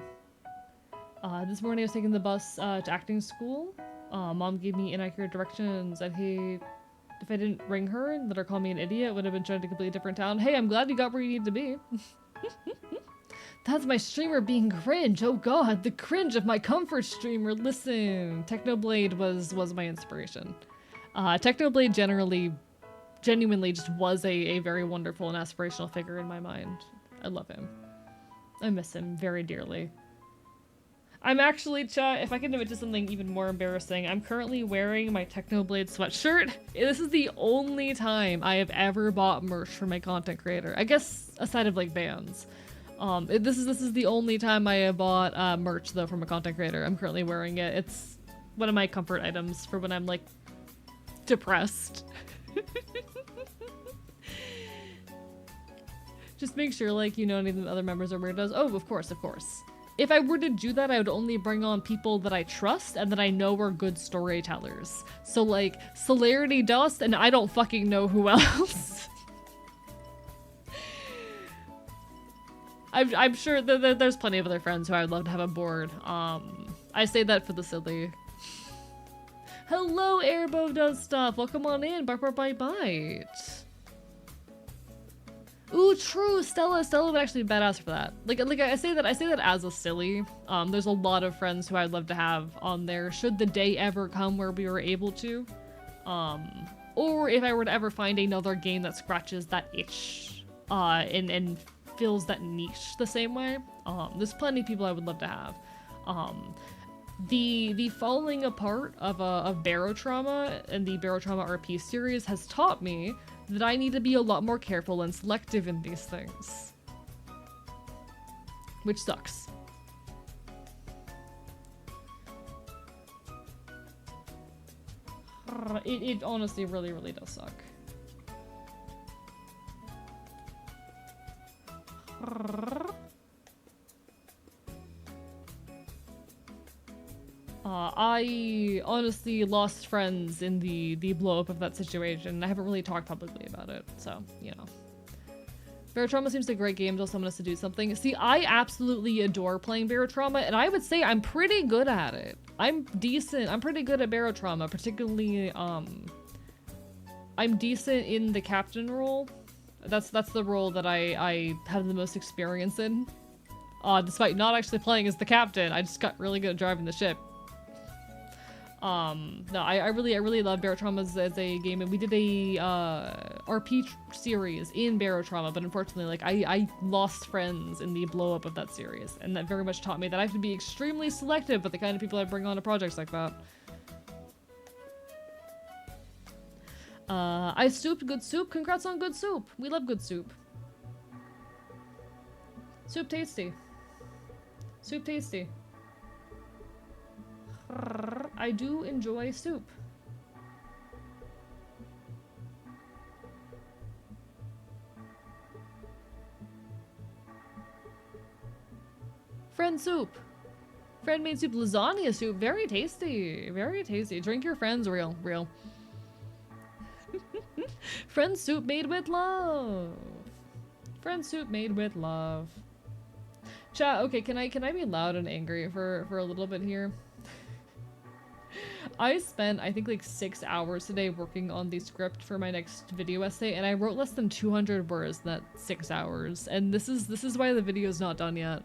Speaker 2: This morning I was taking the bus to acting school. Mom gave me inaccurate directions. I'd hate didn't ring her and let her call me an idiot, would have been trying to a completely different town. Hey, I'm glad you got where you need to be. That's my streamer being cringe. Oh god, the cringe of my comfort streamer. Listen, Technoblade was my inspiration. Technoblade genuinely just was a very wonderful and aspirational figure in my mind. I love him. I miss him very dearly. I'm actually, chat, if I can admit to something even more embarrassing, I'm currently wearing my Technoblade sweatshirt. This is the only time I have ever bought merch for my content creator. I guess aside of like bands. This is the only time I have bought merch though from a content creator. I'm currently wearing it. It's one of my comfort items for when I'm like depressed. Just make sure like you know any of the other members are weirdos. Oh, of course, of course. If I were to do that, I would only bring on people that I trust and that I know are good storytellers. So like Celerity Dust and I don't fucking know who else. I'm sure that there's plenty of other friends who I would love to have on board. I say that for the silly. Hello, Airbo does stuff. Welcome on in. Bite. Ooh, true. Stella would actually be badass for that. Like I say that as a silly. There's a lot of friends who I'd love to have on there should the day ever come where we were able to. Or if I were to ever find another game that scratches that itch, and fills that niche the same way. There's plenty of people I would love to have. The falling apart of Barotrauma and the Barotrauma RP series has taught me that I need to be a lot more careful and selective in these things. Which sucks. It honestly really, really does suck. I honestly lost friends in the blow up of that situation. I haven't really talked publicly about it, so, you know. Barotrauma seems like a great game until someone has to do something. See, I absolutely adore playing Barotrauma, and I would say I'm pretty good at it. I'm decent. I'm pretty good at Barotrauma, particularly, I'm decent in the captain role. That's the role that I have the most experience in. Despite not actually playing as the captain, I just got really good at driving the ship. No, I really love Barotrauma as a game, and we did a RP series in Barotrauma, but unfortunately, like, I lost friends in the blow up of that series, and that very much taught me that I have to be extremely selective with the kind of people I bring on to projects like that. I souped good soup. Congrats on good soup. We love good soup. Soup tasty. Soup tasty. I do enjoy soup. Friend soup. Friend made soup. Lasagna soup. Very tasty. Very tasty. Drink your friends real. Friend soup made with love. Friend soup made with love. Chat, okay, can I be loud and angry for a little bit here? I spent, I think, like 6 hours today working on the script for my next video essay, and I wrote less than 200 words in that 6 hours, and this is why the video is not done yet.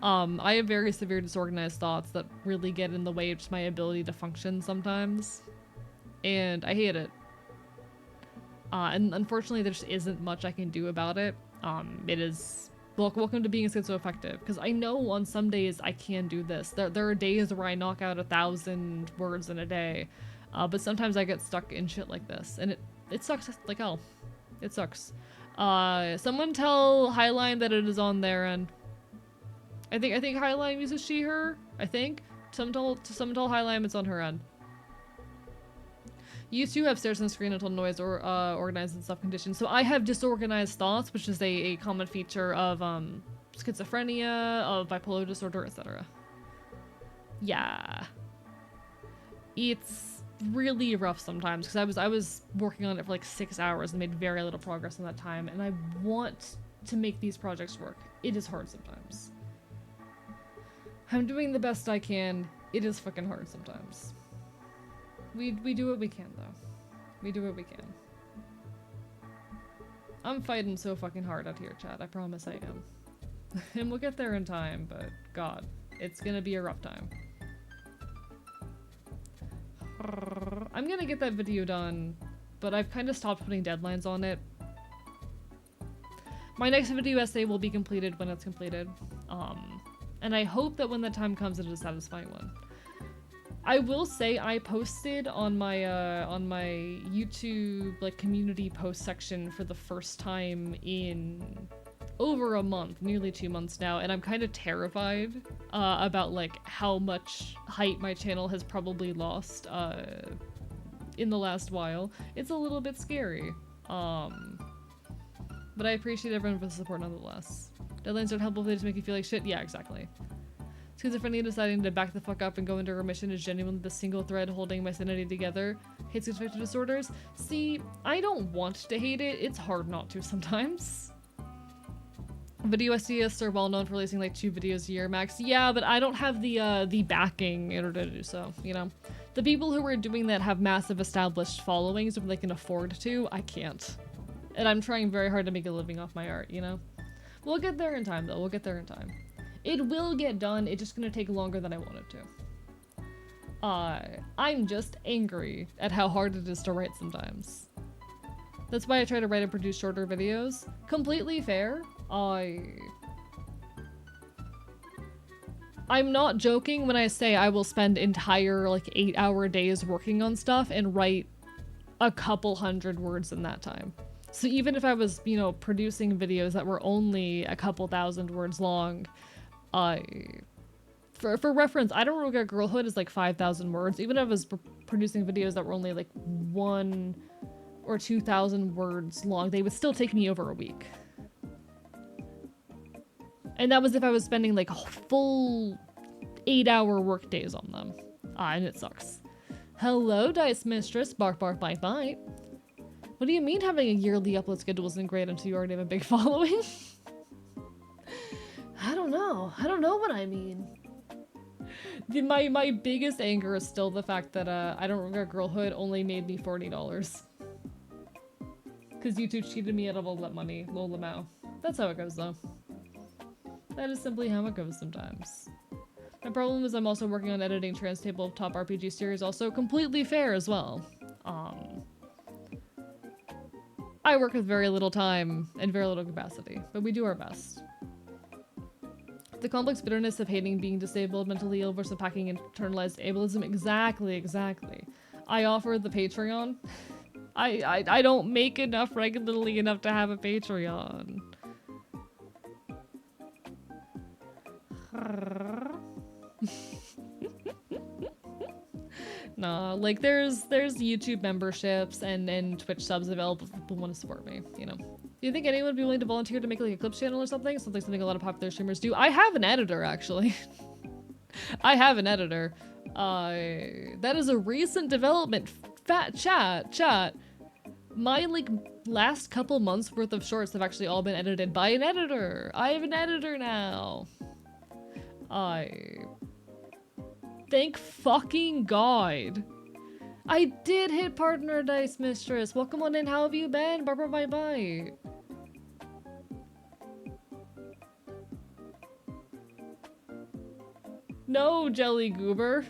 Speaker 2: I have very severe disorganized thoughts that really get in the way of just my ability to function sometimes, and I hate it. And unfortunately, there just isn't much I can do about it. It is... Welcome to being schizoaffective, because I know on some days I can do this. There are days where I knock out 1,000 words in a day, but sometimes I get stuck in shit like this, and it sucks like hell. It sucks. Someone tell Highline that it is on their end. I think Highline uses she, her, I think. Someone tell Highline it's on her end. You too have stares on the screen until noise or organized and self-conditioned. So I have disorganized thoughts, which is a common feature of schizophrenia, of bipolar disorder, etc. Yeah. It's really rough sometimes, because I was working on it for like 6 hours and made very little progress in that time, and I want to make these projects work. It is hard sometimes. I'm doing the best I can. It is fucking hard sometimes. We do what we can, though. We do what we can. I'm fighting so fucking hard out here, chat. I promise I am. And we'll get there in time, but god, it's gonna be a rough time. I'm gonna get that video done, but I've kind of stopped putting deadlines on it. My next video essay will be completed when it's completed. And I hope that when the time comes, it is a satisfying one. I will say I posted on my YouTube like community post section for the first time in over a month, nearly 2 months now, and I'm kind of terrified about like how much height my channel has probably lost in the last while. It's a little bit scary. But I appreciate everyone for the support nonetheless. Deadlines aren't helpful if they just make you feel like shit. Yeah, exactly. Schizophrenia deciding to back the fuck up and go into remission is genuinely the single thread holding my sanity together. Hate schizophrenic disorders. See, I don't want to hate it. It's hard not to sometimes. Video essayists are well known for releasing like 2 videos a year max. Yeah, but I don't have the backing in order to do so, you know? The people who are doing that have massive established followings where they can afford to. I can't. And I'm trying very hard to make a living off my art, you know? We'll get there in time, though. We'll get there in time. It will get done, it's just gonna take longer than I want it to. I'm just angry at how hard it is to write sometimes. That's why I try to write and produce shorter videos. Completely fair. I'm not joking when I say I will spend entire, like, 8-hour days working on stuff and write a couple hundred words in that time. So even if I was, you know, producing videos that were only a couple thousand words long, for reference, I Don't Regret Girlhood is like 5,000 words. Even if I was producing videos that were only like 1,000 or 2,000 words long, they would still take me over a week. And that was if I was spending like full 8-hour work days on them. And it sucks. Hello, Dice Mistress. Bark, bark, bite, bite. What do you mean having a yearly upload schedule isn't great until you already have a big following? I don't know. I don't know what I mean. My biggest anger is still the fact that I Don't Regret Girlhood only made me $40. Because YouTube cheated me out of all that money. Lolamau. That's how it goes though. That is simply how it goes sometimes. My problem is I'm also working on editing Trans Tabletop RPG series, also completely fair as well. I work with very little time and very little capacity, but we do our best. The complex bitterness of hating being disabled, mentally ill versus packing internalized ableism. Exactly. I offer the Patreon. I don't make enough regularly enough to have a Patreon. Nah, like there's YouTube memberships and Twitch subs available for people who want to support me, you know. Do you think anyone would be willing to volunteer to make like a clips channel or something? Something a lot of popular streamers do. I have an editor actually. I have an editor. That is a recent development. Chat. My like last couple months worth of shorts have actually all been edited by an editor. I have an editor now. Thank fucking God. I did hit partner, Dice Mistress. Welcome on in. How have you been? Barbara, bye-bye. No, Jelly Goober.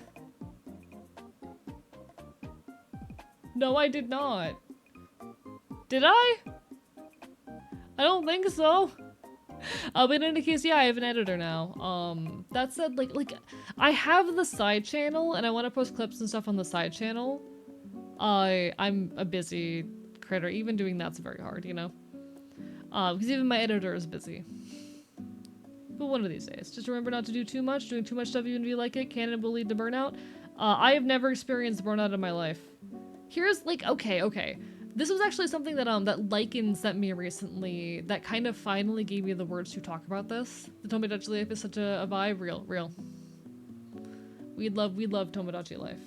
Speaker 2: No, I did not. Did I? I don't think so. But in any case, yeah, I have an editor now. That said, like, I have the side channel, and I want to post clips and stuff on the side channel. I'm a busy critter. Even doing that's very hard, you know? Because even my editor is busy. But one of these days. Just remember not to do too much. Doing too much stuff even if you like it can will lead to burnout. I have never experienced burnout in my life. Here's, like, okay. This was actually something that Lycan sent me recently that kind of finally gave me the words to talk about this. The Tomodachi life is such a vibe. Real. We love Tomodachi life.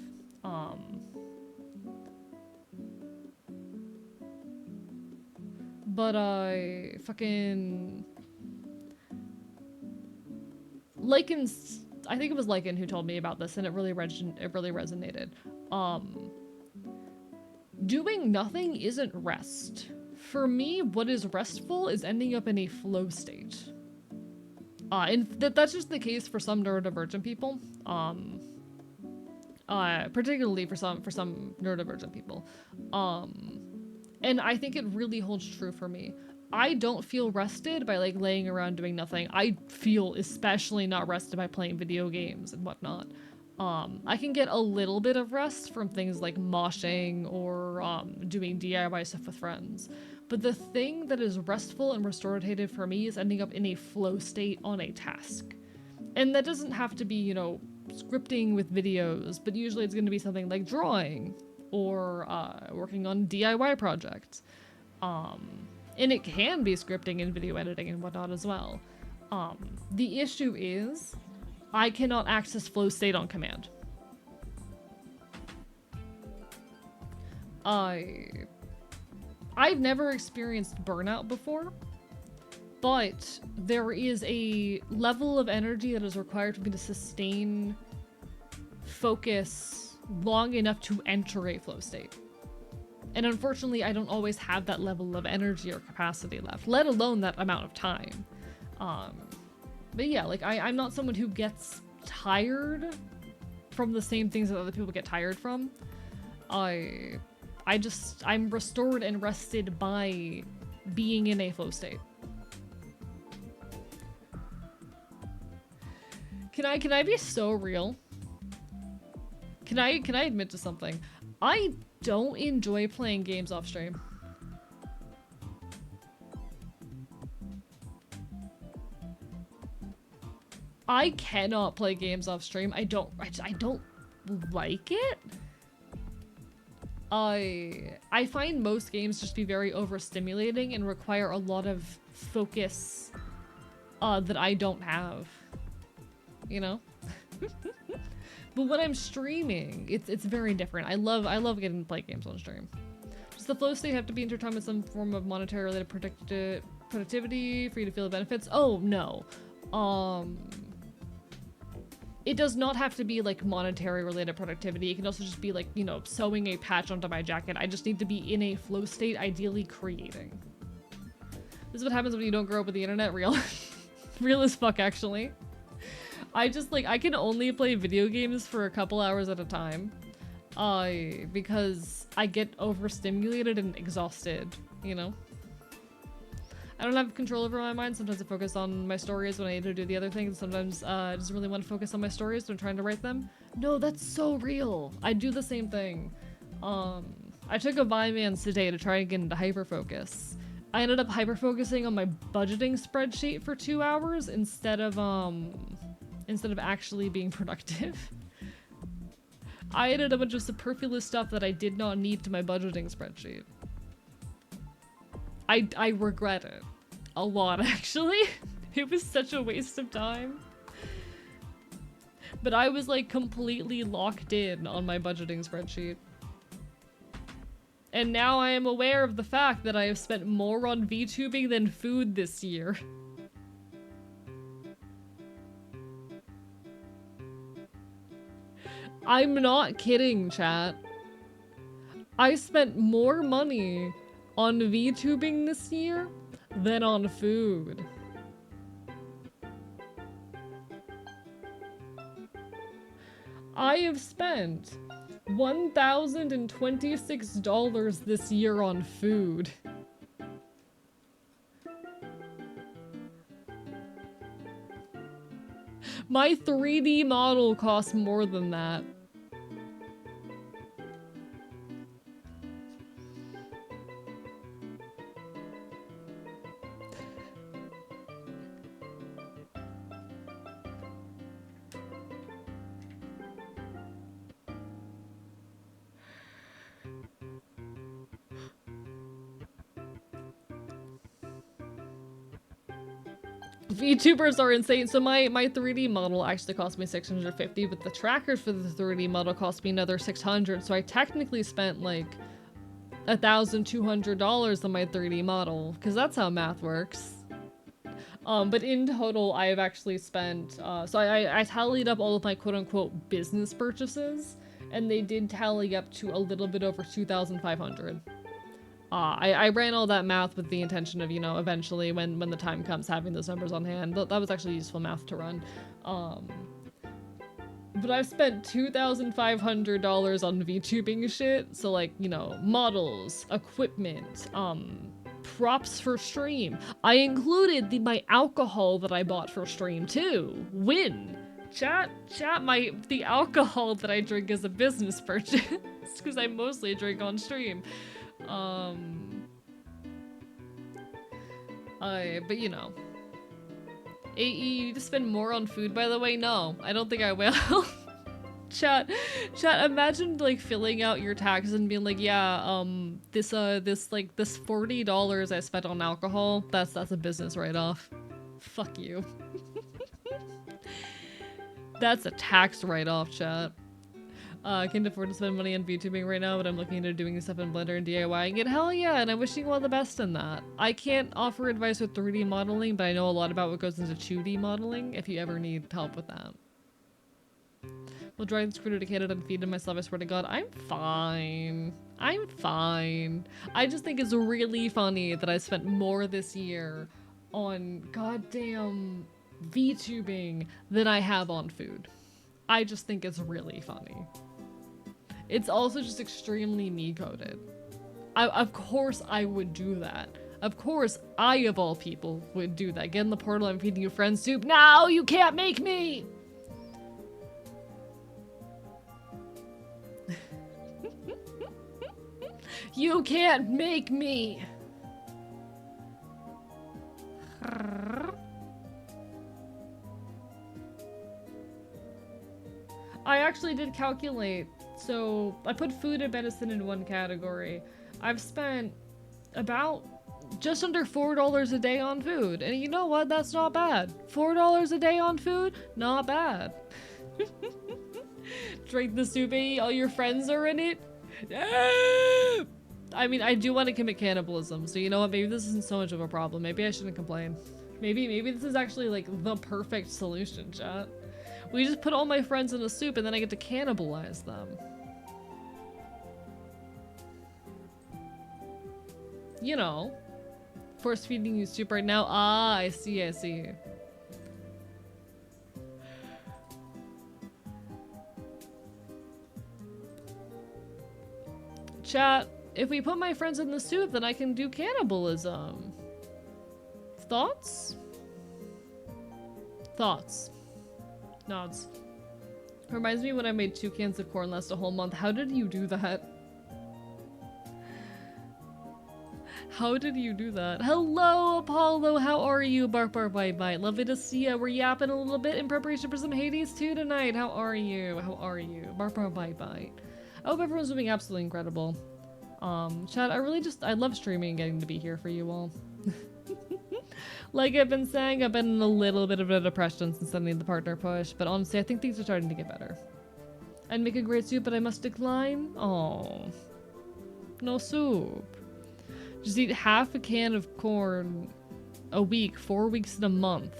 Speaker 2: But I fucking Lycan's, I think it was Lycan who told me about this and it really resonated. doing nothing isn't rest. For me, what is restful is ending up in a flow state. And that's just the case for some neurodivergent people. Particularly for some neurodivergent people. And I think it really holds true for me. I don't feel rested by like laying around doing nothing. I feel especially not rested by playing video games and whatnot. I can get a little bit of rest from things like moshing or doing DIY stuff with friends. But the thing that is restful and restorative for me is ending up in a flow state on a task. And that doesn't have to be, you know, scripting with videos, but usually it's going to be something like drawing or working on DIY projects. And it can be scripting and video editing and whatnot as well. The issue is I cannot access flow state on command. I've never experienced burnout before, but there is a level of energy that is required for me to sustain focus long enough to enter a flow state. And unfortunately, I don't always have that level of energy or capacity left, let alone that amount of time. But yeah, like I'm not someone who gets tired from the same things that other people get tired from. I'm restored and rested by being in a flow state. Can I be so real? Can I admit to something? I don't enjoy playing games off stream. I cannot play games off stream. I don't like it. I find most games just be very overstimulating and require a lot of focus that I don't have. You know? But when I'm streaming, it's very different. I love getting to play games on stream. Does the flow state have to be intertwined with some form of monetary related productivity for you to feel the benefits? Oh no. It does not have to be like monetary related productivity. It can also just be like, you know, sewing a patch onto my jacket. I just need to be in a flow state, ideally creating. This is what happens when you don't grow up with the internet. Real. Real as fuck, actually. I can only play video games for a couple hours at a time. Because I get overstimulated and exhausted, you know? I don't have control over my mind. Sometimes I focus on my stories when I need to do the other things. Sometimes I just really want to focus on my stories when I'm trying to write them. No, that's so real. I do the same thing. I took a Vyvanse today to try and get into hyperfocus. I ended up hyperfocusing on my budgeting spreadsheet for 2 hours instead of actually being productive. I added a bunch of superfluous stuff that I did not need to my budgeting spreadsheet. I regret it. A lot, actually. It was such a waste of time. But I was like completely locked in on my budgeting spreadsheet. And now I am aware of the fact that I have spent more on VTubing than food this year. I'm not kidding, chat. I spent more money on VTubing this year than on food. I have spent $1,026 this year on food. My 3D model costs more than that. VTubers are insane. So my 3D model actually cost me $650, but the trackers for the 3D model cost me another $600. So I technically spent like $1,200 on my 3D model, because that's how math works. But in total, I have actually spent, so I tallied up all of my quote-unquote business purchases, and they did tally up to a little bit over 2,500. I ran all that math with the intention of, you know, eventually when the time comes having those numbers on hand. That was actually useful math to run. But I've spent $2,500 on VTubing shit. So like, you know, models, equipment, props for stream. I included my alcohol that I bought for stream too. Win. Chat, the alcohol that I drink is a business purchase because I mostly drink on stream. But you know. AE, you need to spend more on food, by the way? No, I don't think I will. Chat, imagine like filling out your taxes and being like, yeah, this $40 I spent on alcohol, that's a business write-off. Fuck you. That's a tax write-off, chat. I can't afford to spend money on VTubing right now, but I'm looking into doing stuff in Blender and DIYing it. Hell yeah, and I'm wishing you all the best in that. I can't offer advice with 3D modeling, but I know a lot about what goes into 2D modeling if you ever need help with that. We'll drive the scooter to Canada and feed him myself, I swear to God. I'm fine. I'm fine. I just think it's really funny that I spent more this year on goddamn VTubing than I have on food. I just think it's really funny. It's also just extremely me-coded. Of course I would do that. Of course I, of all people, would do that. Get in the portal, I'm feeding you friend soup. No, you can't make me! You can't make me! I actually did calculate. So I put food and medicine in one category. I've spent about just under $4 a day on food. And you know what? That's not bad. $4 a day on food? Not bad. Drink the soup, all your friends are in it? I mean, I do want to commit cannibalism. So you know what? Maybe this isn't so much of a problem. Maybe I shouldn't complain. Maybe this is actually like the perfect solution, chat. We just put all my friends in a soup and then I get to cannibalize them. You know. Force feeding you soup right now. Ah, I see. Chat, if we put my friends in the soup, then I can do cannibalism. Thoughts? Thoughts. Nods. Reminds me when I made 2 cans of corn last a whole month. How did you do that? How did you do that? Hello, Apollo. How are you? Bark, bark, bite, bite. Lovely to see ya. We're yapping a little bit in preparation for some Hades 2 tonight. How are you? How are you? Bark, bark, bite, bite. I hope everyone's doing absolutely incredible. Chad, I love streaming and getting to be here for you all. Like I've been saying, I've been in a little bit of a depression since sending the partner push, but honestly, I think things are starting to get better. I'd make a great soup, but I must decline? Oh. No soup. Just eat half a can of corn a week, 4 weeks in a month.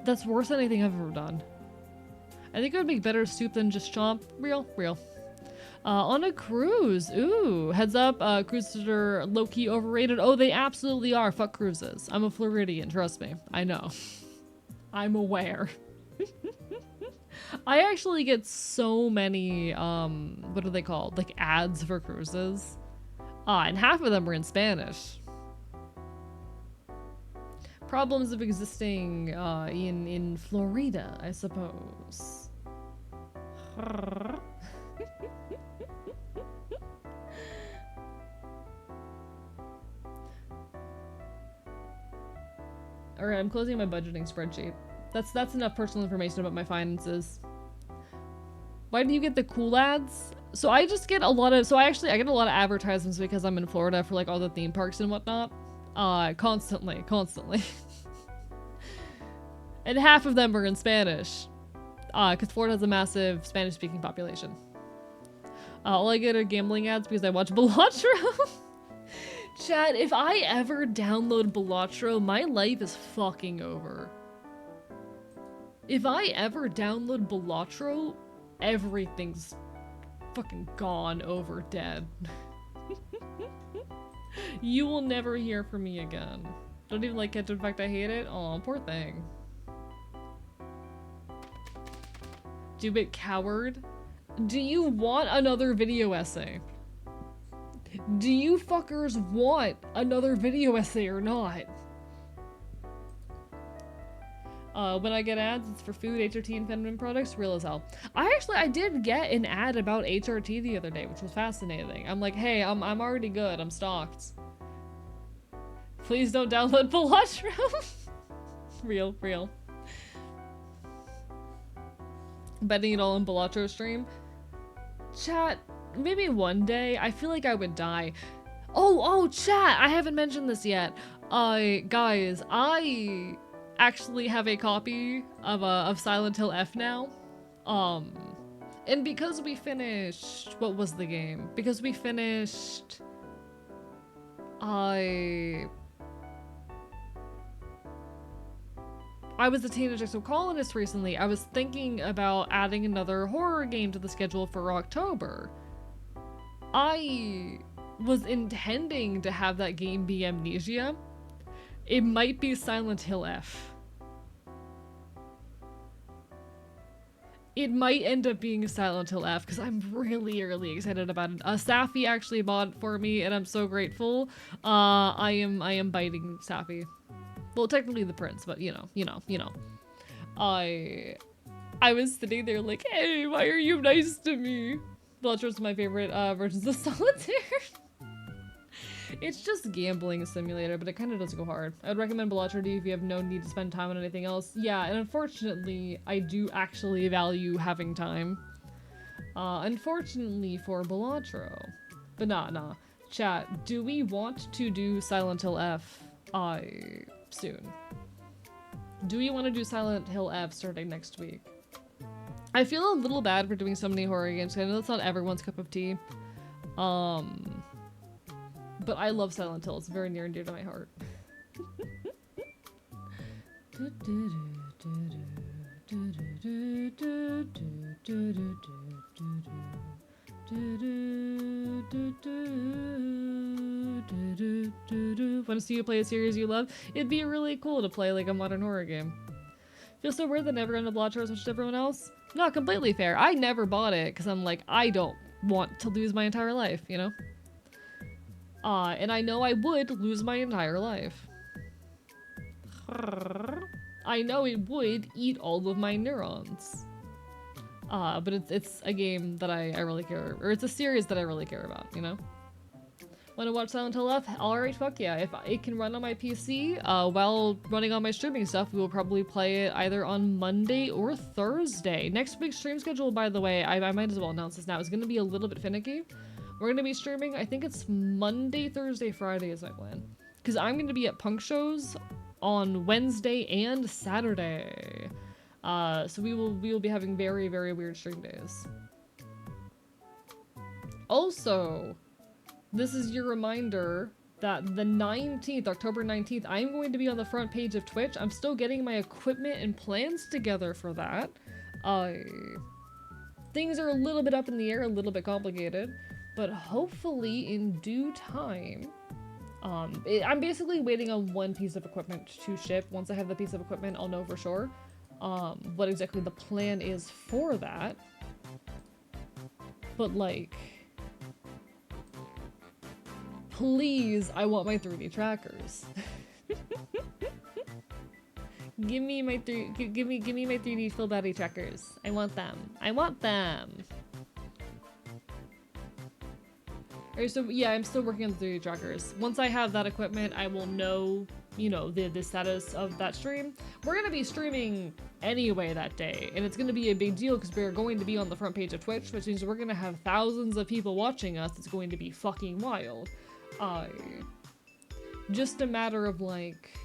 Speaker 2: That's worse than anything I've ever done. I think it would make better soup than just chomp. Real. On a cruise. Ooh, heads up, cruises are low-key overrated. Oh, they absolutely are. Fuck cruises. I'm a Floridian, trust me. I know. I'm aware. I actually get so many, what are they called? Like ads for cruises. And half of them are in Spanish. Problems of existing, in Florida, I suppose. Alright, I'm closing my budgeting spreadsheet. That's enough personal information about my finances. Why do you get the cool ads? So I just get a lot of, I get a lot of advertisements because I'm in Florida for like all the theme parks and whatnot. Constantly. And half of them are in Spanish. Because Florida has a massive Spanish-speaking population. All I get are gambling ads because I watch Balatro. Chat, if I ever download Balatro, my life is fucking over. If I ever download Balatro, everything's fucking gone over dead. You will never hear from me again. Don't even like it. In fact, I hate it. Aw, poor thing. Do it, coward. Do you want another video essay? Do you fuckers want another video essay or not? When I get ads, it's for food, HRT, and feminine products. Real as hell. I did get an ad about HRT the other day, which was fascinating. I'm like, hey, I'm already good. I'm stocked. Please don't download Balatro. Real. Betting it all on Balatro stream. Chat, maybe one day. I feel like I would die. Oh, chat, I haven't mentioned this yet. Guys, I actually have a copy of Silent Hill F now. And because we finished, what was the game? Because we finished, I was a teenage exocolonist recently. I was thinking about adding another horror game to the schedule for October. I was intending to have that game be Amnesia. It might be Silent Hill F. It might end up being Silent Hill F because I'm really excited about it. Safi actually bought it for me and I'm so grateful. I am biting Safi. Well, technically the prince, but you know. I was sitting there like, hey, why are you nice to me? Belatro's my favorite versions of Solitaire. It's just gambling simulator, but it kind of does go hard. I would recommend Balatro to you if you have no need to spend time on anything else. Yeah, and unfortunately, I do actually value having time. Unfortunately for Balatro. But nah. Chat, do we want to do Silent Hill F soon? Do we want to do Silent Hill F starting next week? I feel a little bad for doing so many horror games, because I know that's not everyone's cup of tea. But I love Silent Hill. It's very near and dear to my heart. Want to see you play a series you love? It'd be really cool to play like a modern horror game. Feels so weird that never got into Balatro as much as everyone else. Not completely fair. I never bought it because I'm like, I don't want to lose my entire life, you know? And I know I would lose my entire life. I know it would eat all of my neurons. But it's a game that I really care, or it's a series that I really care about, you know? Want to watch Silent Hill F? Alright, fuck yeah. If it can run on my PC, while running on my streaming stuff, we will probably play it either on Monday or Thursday. Next week's stream schedule, by the way, I might as well announce this now, is going to be a little bit finicky. We're going to be streaming, I think it's Monday, Thursday, Friday is my plan. Because I'm going to be at punk shows on Wednesday and Saturday. So we will be having very weird stream days. Also, this is your reminder that the 19th, October 19th, I'm going to be on the front page of Twitch. I'm still getting my equipment and plans together for that. Things are a little bit up in the air, a little bit complicated. But hopefully in due time, I'm basically waiting on one piece of equipment to ship. Once I have the piece of equipment, I'll know for sure what exactly the plan is for that. But like, please, I want my 3D trackers. Give me my 3D full body trackers. I want them. I want them. Alright, so yeah, I'm still working on the 3D trackers. Once I have that equipment, I will know, you know, the status of that stream. We're gonna be streaming anyway that day, and it's gonna be a big deal because we're going to be on the front page of Twitch, which means we're gonna have thousands of people watching us. It's going to be fucking wild. Just a matter of like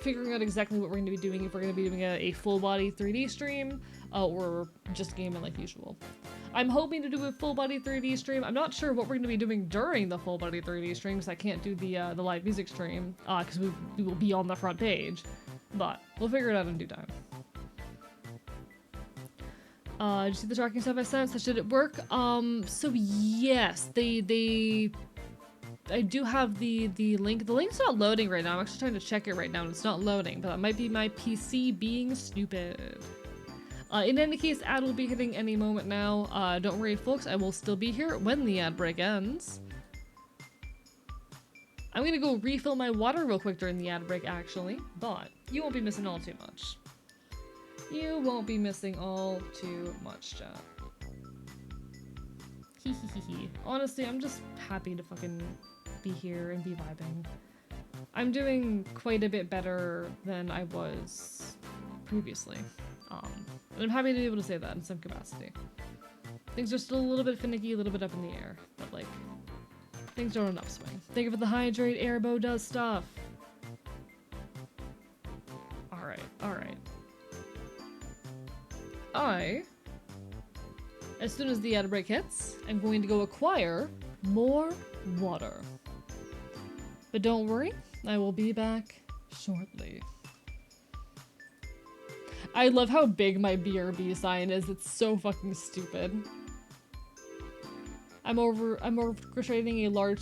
Speaker 2: figuring out exactly what we're going to be doing, if we're going to be doing a full body 3D stream or just gaming like usual. I'm hoping to do a full body 3D stream. I'm not sure what we're going to be doing during the full body 3D stream because I can't do the live music stream because we will be on the front page, but we'll figure it out in due time. Did you see the tracking stuff I sent? So did it work? So yes, I do have the link. The link's not loading right now. I'm actually trying to check it right now and it's not loading, but that might be my PC being stupid. In any case, ad will be hitting any moment now. Don't worry folks, I will still be here when the ad break ends. I'm gonna go refill my water real quick during the ad break actually, but you won't be missing all too much. You won't be missing all too much, chat. Hehehehe. Honestly, I'm just happy to fucking be here and be vibing. I'm doing quite a bit better than I was previously. And I'm happy to be able to say that in some capacity. Things are still a little bit finicky, a little bit up in the air, but like, things are on an upswing. Thank you for the hydrate, Airbo does stuff. Alright. As soon as the ad break hits, I'm going to go acquire more water. But don't worry, I will be back shortly. I love how big my BRB sign is. It's so fucking stupid. I'm orchestrating a large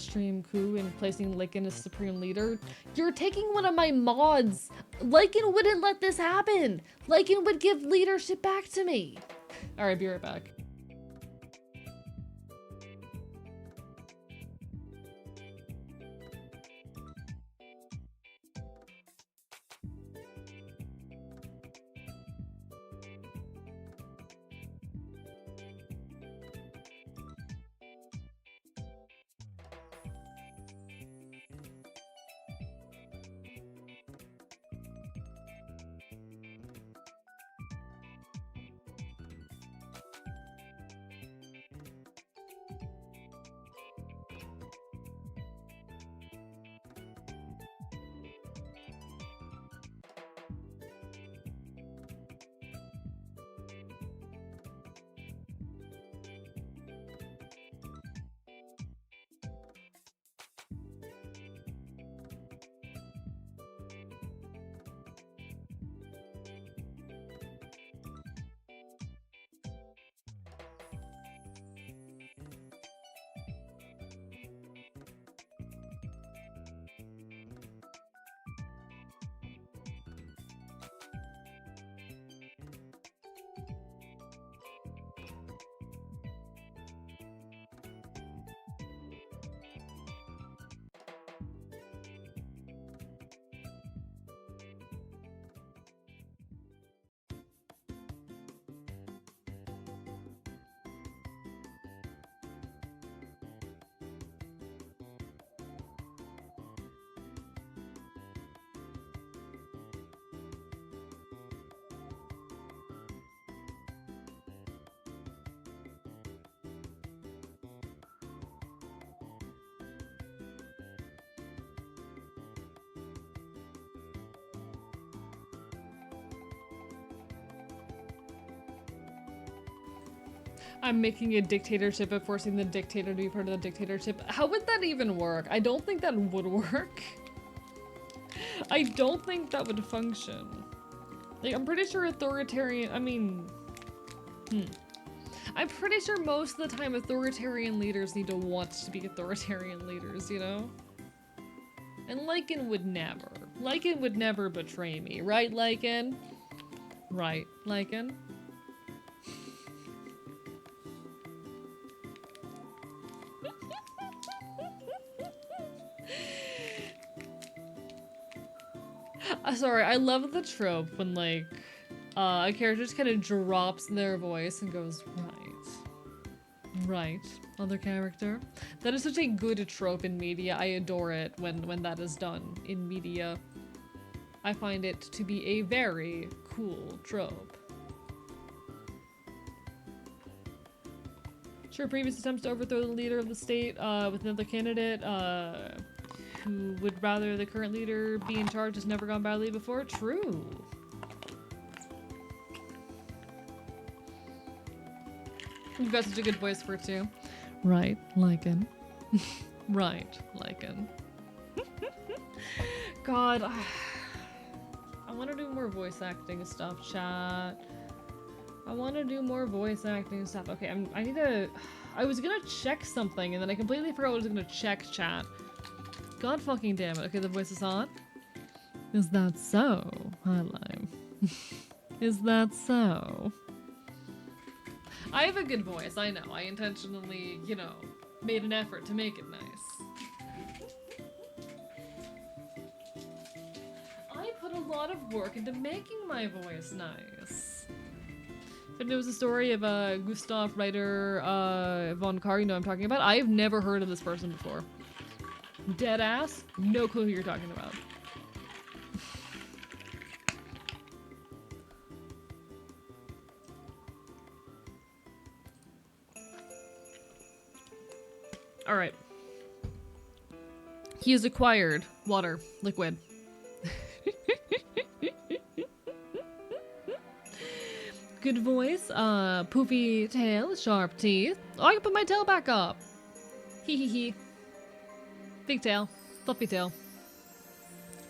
Speaker 2: stream coup and placing Lycan as supreme leader. You're taking one of my mods. Lycan wouldn't let this happen. Lycan would give leadership back to me. All right, be right back. I'm making a dictatorship of forcing the dictator to be part of the dictatorship. How would that even work? I don't think that would work. I don't think that would function. Like, I'm pretty sure authoritarian, I'm pretty sure most of the time authoritarian leaders need to want to be authoritarian leaders, you know? And Lycan would never. Lycan would never betray me, right, Lycan? Right, Lycan? Sorry, I love the trope when, like, a character just kind of drops their voice and goes, right, other character. That is such a good trope in media. I adore it when that is done in media. I find it to be a very cool trope. Sure, previous attempts to overthrow the leader of the state with another candidate who would rather the current leader be in charge has never gone badly before. True. You've got such a good voice for it too. Right, Lycan. Right, Lycan. God, I want to do more voice acting stuff, chat. I want to do more voice acting stuff. Okay, I need to... I was gonna check something and then I completely forgot what I was gonna check, chat. God fucking damn it. Okay, the voice is on. Is that so? Hi, Lime. Is that so? I have a good voice, I know. I intentionally, you know, made an effort to make it nice. I put a lot of work into making my voice nice. If it knows the story of Gustav writer von Kahr, you know what I'm talking about? I've never heard of this person before. Dead ass? No clue who you're talking about. Alright. He has acquired water, liquid. Good voice, poofy tail, sharp teeth. Oh, I can put my tail back up. Hee hee hee. Big tail, fluffy tail.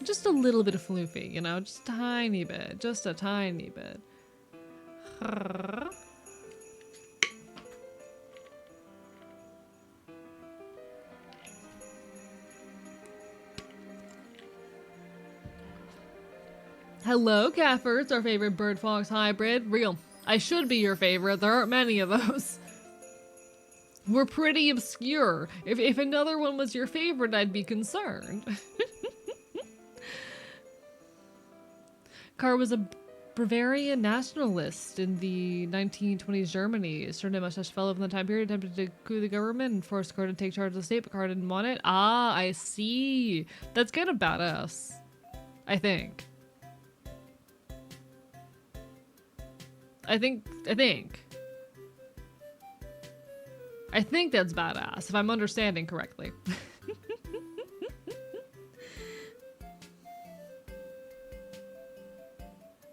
Speaker 2: Just a little bit of floofy, you know, just a tiny bit, just a tiny bit. Hello, Caffers, our favorite bird fox hybrid. Real. I should be your favorite. There aren't many of those. We're pretty obscure. If another one was your favorite, I'd be concerned. Carr was a Bavarian nationalist in the 1920s Germany. Certain mustache fellow from the time period attempted to coup the government and forced Carr to take charge of the state, but Carr didn't want it. Ah, I see. That's kind of badass. I think. I think that's badass, if I'm understanding correctly.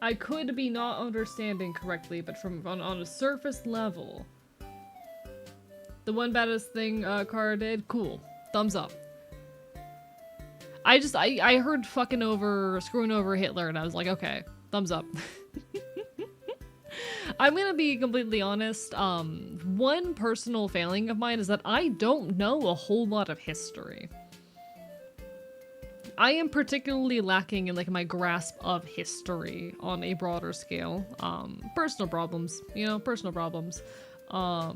Speaker 2: I could be not understanding correctly, but on a surface level, the one badass thing Kara did, cool. Thumbs up. I heard screwing over Hitler, and I was like, okay, thumbs up. I'm gonna be completely honest, one personal failing of mine is that I don't know a whole lot of history. I am particularly lacking in, like, my grasp of history on a broader scale. Personal problems, you know, personal problems. But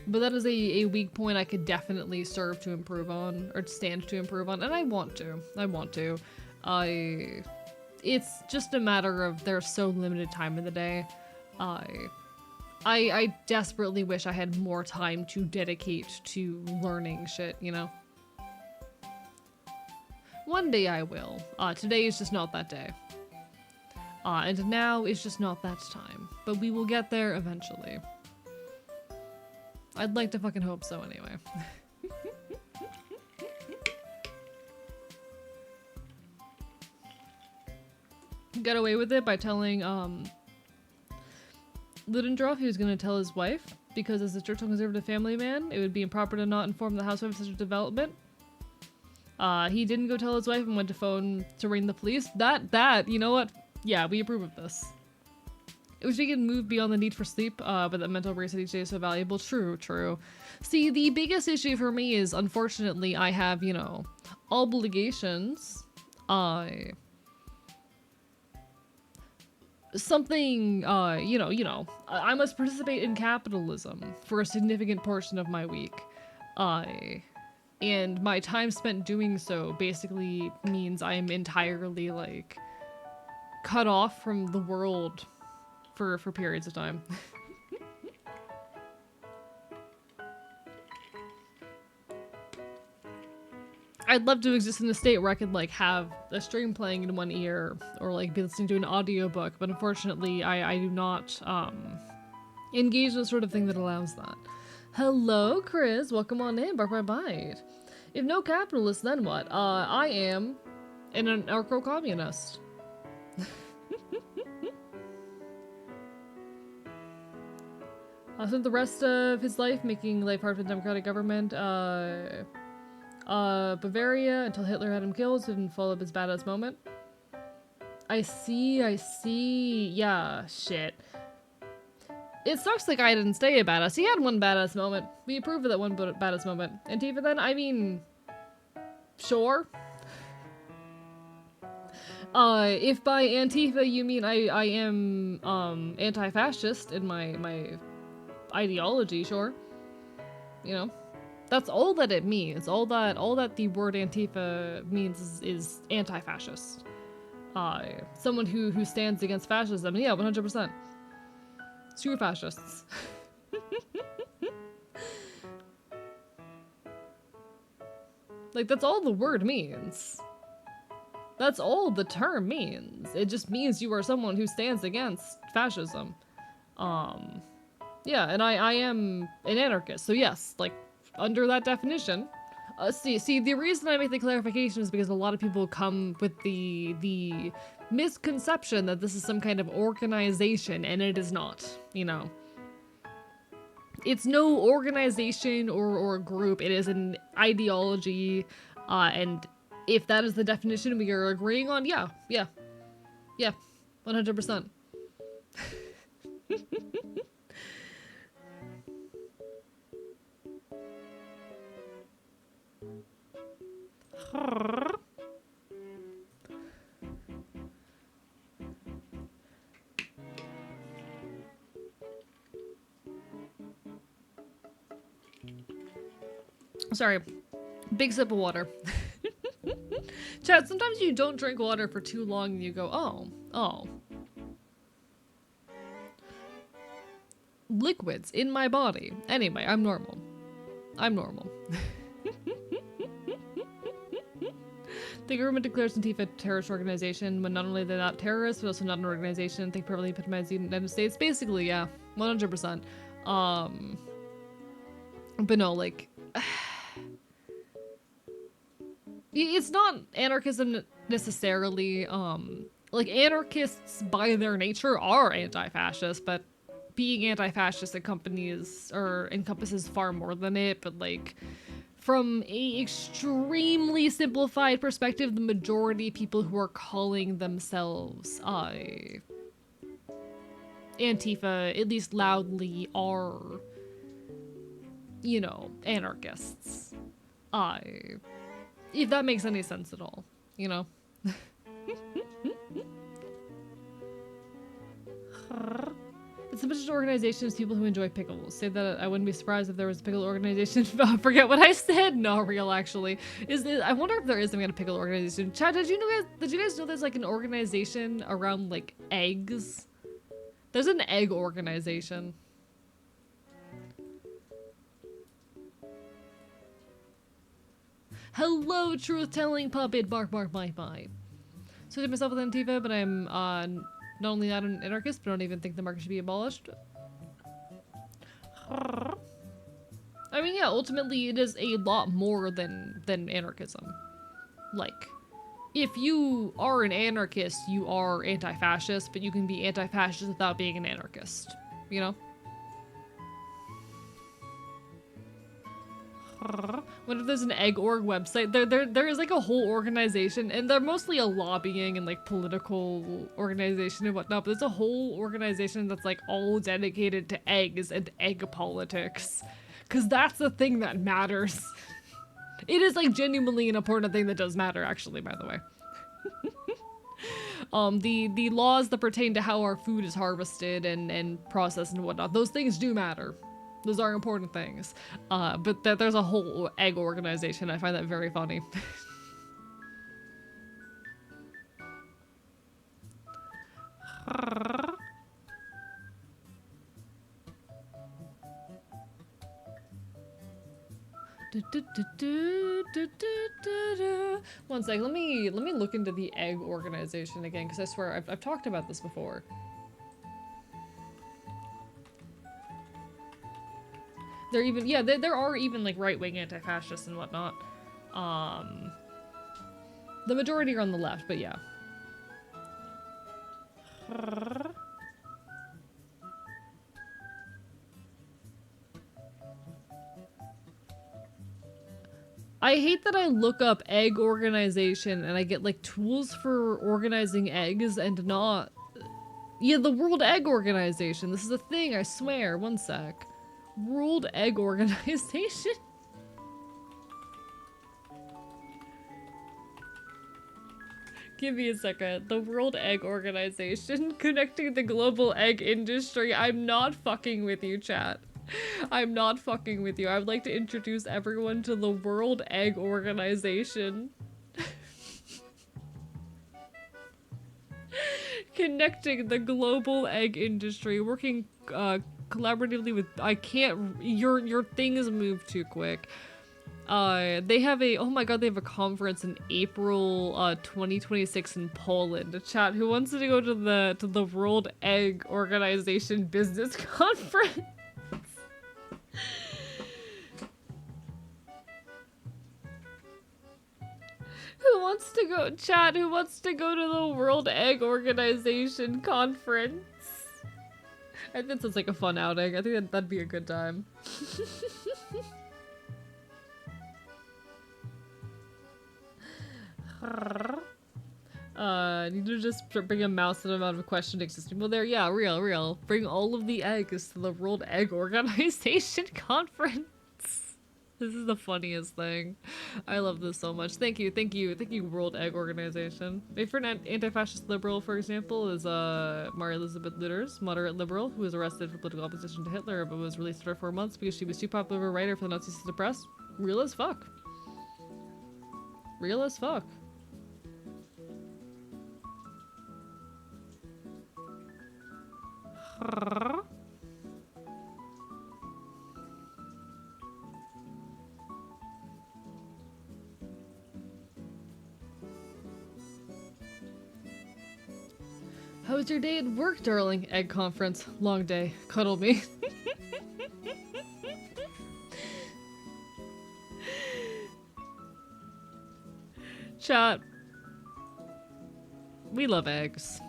Speaker 2: that is a weak point I could definitely serve to improve on, or stand to improve on, and I want to. It's just a matter of there's so limited time in the day. I desperately wish I had more time to dedicate to learning shit, you know? One day I will. Today is just not that day. And now is just not that time. But we will get there eventually. I'd like to fucking hope so anyway. Got away with it by telling, Ludendorff he was going to tell his wife, because as a church conservative family man, it would be improper to not inform the housewife of such a development. He didn't go tell his wife and went to phone to ring the police. That, you know what? Yeah, we approve of this. It was we can move beyond the need for sleep, but that mental reset each day is so valuable. True. See, the biggest issue for me is, unfortunately, I have, you know, obligations. Something, you know, I must participate in capitalism for a significant portion of my week. And my time spent doing so basically means I'm entirely, like, cut off from the world for periods of time. I'd love to exist in a state where I could, like, have a stream playing in one ear or, like, be listening to an audiobook, but unfortunately I do not engage in the sort of thing that allows that. Hello, Chris. Welcome on in. Bark by Bite. If no capitalist, then what? I am an anarcho-communist. I spent the rest of his life making life hard for the democratic government. Bavaria until Hitler had him killed, so didn't follow up his badass moment. I see. Yeah, shit. It sucks the guy didn't stay a badass. He had one badass moment. We approved of that one badass moment. Antifa then? I mean... Sure. If by Antifa you mean I am, anti-fascist in my ideology, sure. You know? That's all that it means. All that the word Antifa means is anti-fascist. Someone who stands against fascism. Yeah, 100%. True fascists. Like, that's all the word means. That's all the term means. It just means you are someone who stands against fascism. Yeah, and I am an anarchist, so yes, like, under that definition. See, the reason I make the clarification is because a lot of people come with the misconception that this is some kind of organization, and it is not, you know. It's no organization or group, it is an ideology, and if that is the definition we are agreeing on, yeah, 100%. Sorry, big sip of water. Chat, sometimes you don't drink water for too long and you go, oh. Liquids in my body. Anyway, I'm normal. The government declares Antifa a terrorist organization, when not only they're not terrorists, but also not an organization. They probably epitomize the United States. Basically, yeah, 100%. But no, like, it's not anarchism necessarily. Like, anarchists by their nature are anti-fascist, but being anti-fascist encompasses far more than it. But like, from a extremely simplified perspective, the majority of people who are calling themselves Antifa, at least loudly, are, you know, anarchists. If that makes any sense at all, you know? It's a bunch of organizations, people who enjoy pickles. Say that I wouldn't be surprised if there was a pickle organization. Forget what I said. No, real actually. I wonder if there is some kind of pickle organization. Chad, did you guys know there's like an organization around like eggs? There's an egg organization. Hello, truth-telling puppet, bark, bark, bite, bite. So I did myself with Antifa, but I'm not only not an anarchist, but I don't even think the market should be abolished. I mean, yeah, ultimately it is a lot more than anarchism. Like, if you are an anarchist, you are anti-fascist, but you can be anti-fascist without being an anarchist, you know? What if there's an egg org website? There is like a whole organization, and they're mostly a lobbying and like political organization and whatnot, but there's a whole organization that's like all dedicated to eggs and egg politics. Cause that's the thing that matters. It is like genuinely an important thing that does matter, actually, by the way. The laws that pertain to how our food is harvested and processed and whatnot, those things do matter. Those are important things. But there's a whole egg organization. I find that very funny. One sec, let me look into the egg organization again, because I swear I've talked about this before. There even, yeah, there are even like right-wing anti-fascists and whatnot. The majority are on the left, but yeah. I hate that I look up egg organization and I get like tools for organizing eggs and not Yeah, the World Egg Organization. This is a thing, I swear. One sec. World Egg Organization? Give me a second. The World Egg Organization, connecting the global egg industry. I'm not fucking with you, chat. I'm not fucking with you. I would like to introduce everyone to the World Egg Organization. Connecting the global egg industry, working collaboratively with, I can't, your thing has moved too quick. They have a, oh my god, they have a conference in April 2026 in Poland. Chat, who wants to go to the World Egg Organization Business Conference? Who wants to go, chat, who wants to go to the World Egg Organization Conference? I think that sounds like a fun outing. I think that'd be a good time. Need to just bring a mouse and amount of questioning system. Well, there, yeah, real. Bring all of the eggs to the World Egg Organization Conference. This is the funniest thing. I love this so much. Thank you, World Egg Organization. A for an anti-fascist liberal, for example, is Maria Elizabeth Lutters, moderate liberal, who was arrested for political opposition to Hitler, but was released for 4 months because she was too popular of a writer for the Nazis to suppress. Real as fuck. Real as fuck. How was your day at work, darling? Egg conference. Long day. Cuddle me. Chat. We love eggs.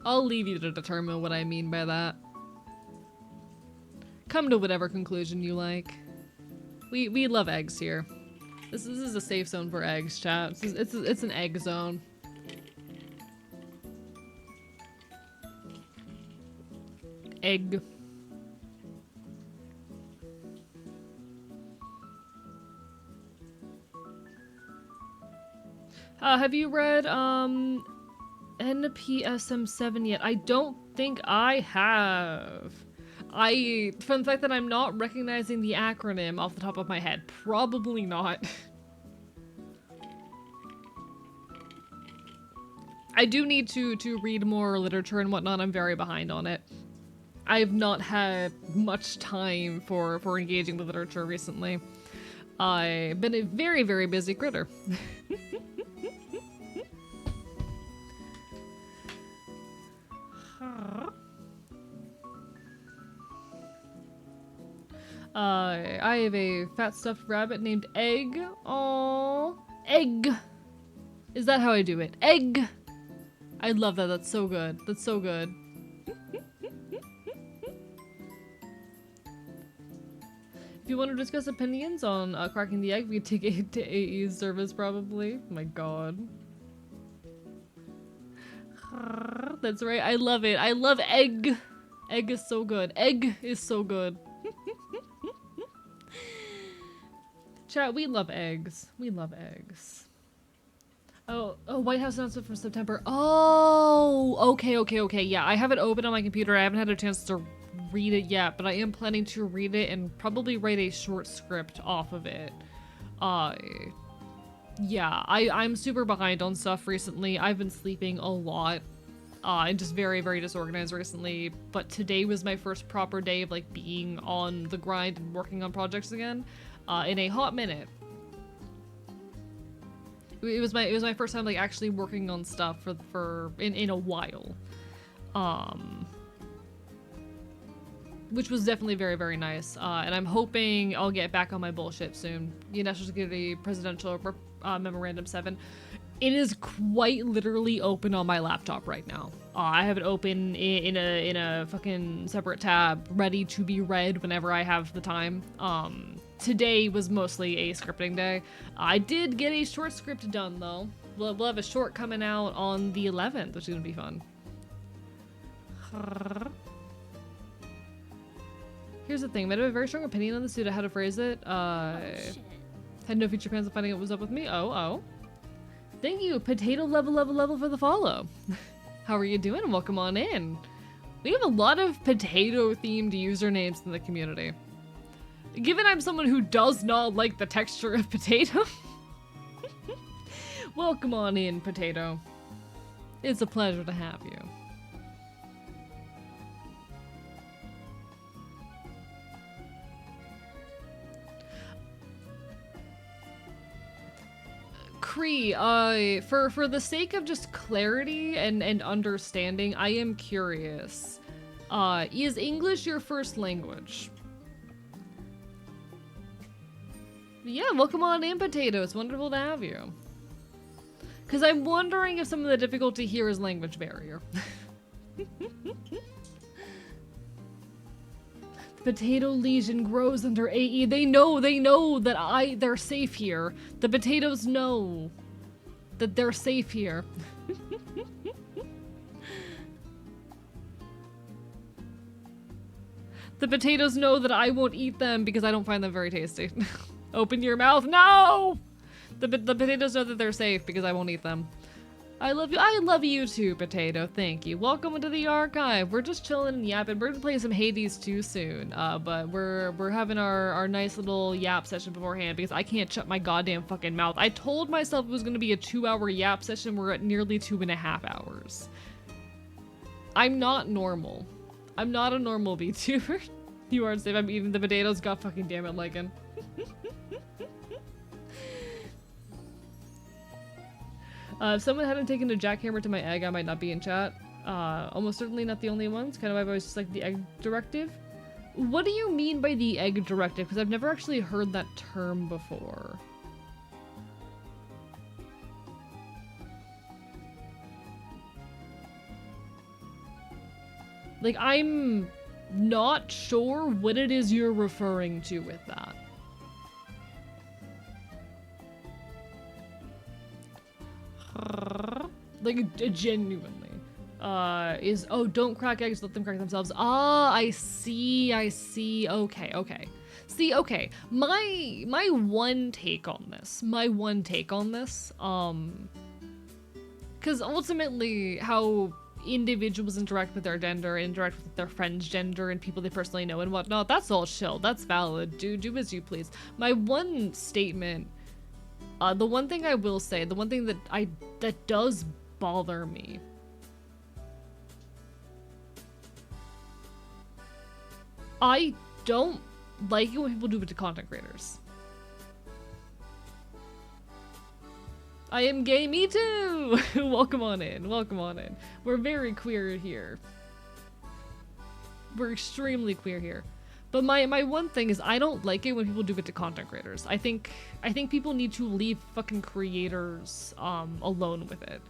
Speaker 2: I'll leave you to determine what I mean by that. Come to whatever conclusion you like. We love eggs here. This is a safe zone for eggs, chat. It's an egg zone. Egg. Have you read NPSM7 yet? I don't think I have. From the fact that I'm not recognizing the acronym off the top of my head, probably not. I do need to read more literature and whatnot. I'm very behind on it. I've not had much time for engaging with literature recently. I've been a very, very busy critter. I have a fat stuffed rabbit named Egg. Aww. Egg! Is that how I do it? Egg! I love that. That's so good. That's so good. If you want to discuss opinions on cracking the egg, we could take it to AE's service probably. Oh my god. That's right. I love it. I love egg. Egg is so good. Egg is so good. Chat, we love eggs. We love eggs. Oh, White House announcement from September. Oh, okay. Yeah, I have it open on my computer. I haven't had a chance to read it yet, but I am planning to read it and probably write a short script off of it. Yeah, I'm super behind on stuff recently. I've been sleeping a lot. And just very, very disorganized recently, but today was my first proper day of like being on the grind and working on projects again, in a hot minute. It was my first time like actually working on stuff in a while. Which was definitely very, very nice. And I'm hoping I'll get back on my bullshit soon. The National Security Presidential Memorandum 7. It is quite literally open on my laptop right now. I have it open in a fucking separate tab, ready to be read whenever I have the time. Today was mostly a scripting day. I did get a short script done though. We'll have a short coming out on the 11th, which is gonna be fun. Here's the thing. I might have a very strong opinion on this due to how to phrase it.
Speaker 1: Oh, shit.
Speaker 2: Had no future plans of finding out what was up with me. Oh. Thank you, Potato level for the follow. How are you doing? Welcome on in. We have a lot of potato-themed usernames in the community. Given I'm someone who does not like the texture of potato. Welcome on in, Potato. It's a pleasure to have you. Cree, for the sake of just clarity and understanding, I am curious. Is English your first language? Yeah, welcome on in, Potato. It's wonderful to have you. Because I'm wondering if some of the difficulty here is language barrier. The Potato Legion grows under AE. They know that they're safe here. The potatoes know that they're safe here. The potatoes know that I won't eat them because I don't find them very tasty. Open your mouth. No! The potatoes know that they're safe because I won't eat them. I love you. I love you too, Potato. Thank you. Welcome into the archive. We're just chilling and yapping. We're gonna play some Hades too soon. But we're having our nice little yap session beforehand because I can't shut my goddamn fucking mouth. I told myself it was gonna be a 2-hour yap session. We're at nearly 2.5 hours. I'm not normal. I'm not a normal VTuber. You aren't safe. I'm eating the potatoes. God fucking damn it, Lycan. If someone hadn't taken a jackhammer to my egg, I might not be in chat. Almost certainly not the only ones. Kind of I've always just like the egg directive. What do you mean by the egg directive? Because I've never actually heard that term before. Like, I'm not sure what it is you're referring to with that. Like, genuinely. Oh, don't crack eggs, let them crack themselves. Ah, I see. Okay. See, okay. My one take on this, because ultimately how individuals interact with their gender, interact with their friends' gender, and people they personally know and whatnot, that's all chill, that's valid, do as you please. My one statement, the one thing I will say, the one thing that does bother me, I don't like it when people do it to content creators. I am gay, me too! Welcome on in. We're very queer here. We're extremely queer here. But my one thing is I don't like it when people do it to content creators. I think people need to leave fucking creators alone with it.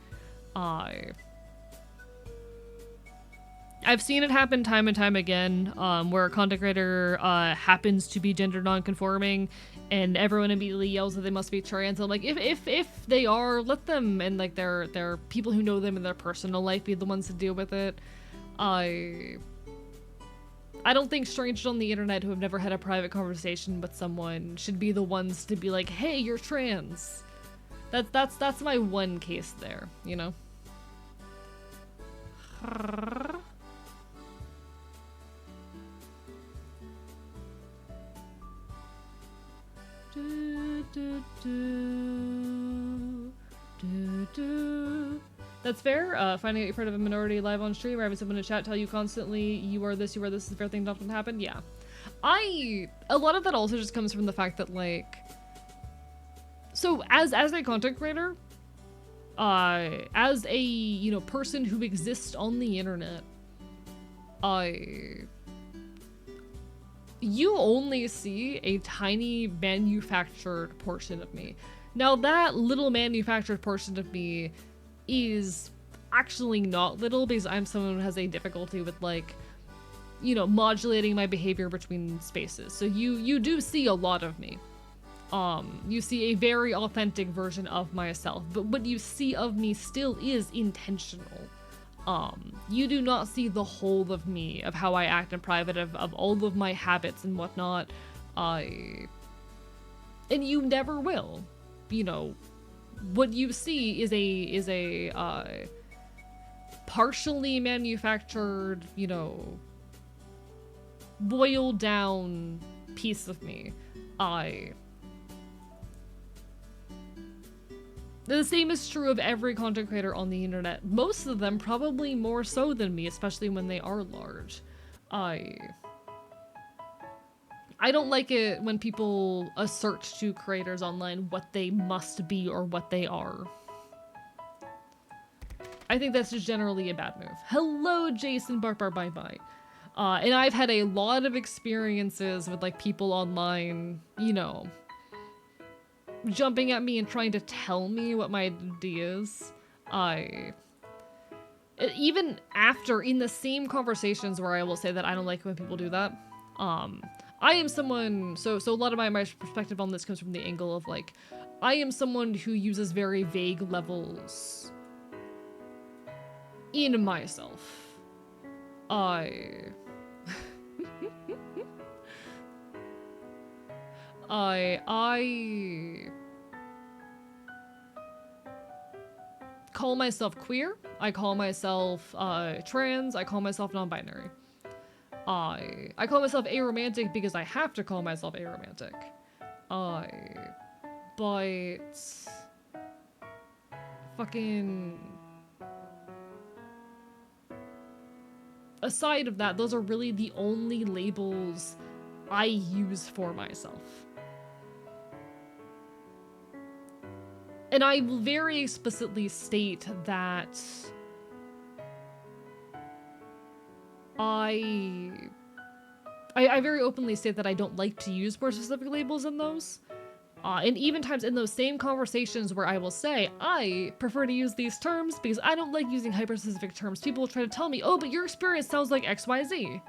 Speaker 2: I've seen it happen time and time again, where a content creator happens to be gender non-conforming, and everyone immediately yells that they must be trans. I'm like, if they are, let them and like their people who know them in their personal life be the ones to deal with it. I don't think strangers on the internet who have never had a private conversation with someone should be the ones to be like, hey, you're trans. That's my one case there, you know? That's fair. Finding out you're part of a minority live on stream or having someone in chat tell you constantly you are this is a fair thing that often happen. Yeah. A lot of that also just comes from the fact that, like, so as a content creator, as a, you know, person who exists on the internet, you only see a tiny manufactured portion of me. Now that little manufactured portion of me is actually not little, because I'm someone who has a difficulty with, like, you know, modulating my behavior between spaces. So you do see a lot of me. You see a very authentic version of myself, but what you see of me still is intentional. You do not see the whole of me, of how I act in private, of all of my habits and whatnot. And you never will. You know, what you see is a partially manufactured, you know, boiled down piece of me. The same is true of every content creator on the internet. Most of them probably more so than me, especially when they are large. I don't like it when people assert to creators online what they must be or what they are. I think that's just generally a bad move. Hello, Jason Bye Bye. And I've had a lot of experiences with like people online, you know, jumping at me and trying to tell me what my identity is. Even after, in the same conversations where I will say that I don't like when people do that, I am someone, so a lot of my perspective on this comes from the angle of like, I am someone who uses very vague levels in myself. I call myself queer, I call myself trans, I call myself non-binary. I call myself aromantic because I have to call myself aromantic. But fucking aside of that, those are really the only labels I use for myself. And I will very explicitly state that I very openly state that I don't like to use more specific labels in those. And even times in those same conversations where I will say, I prefer to use these terms because I don't like using hyper-specific terms, people will try to tell me, oh, but your experience sounds like XYZ.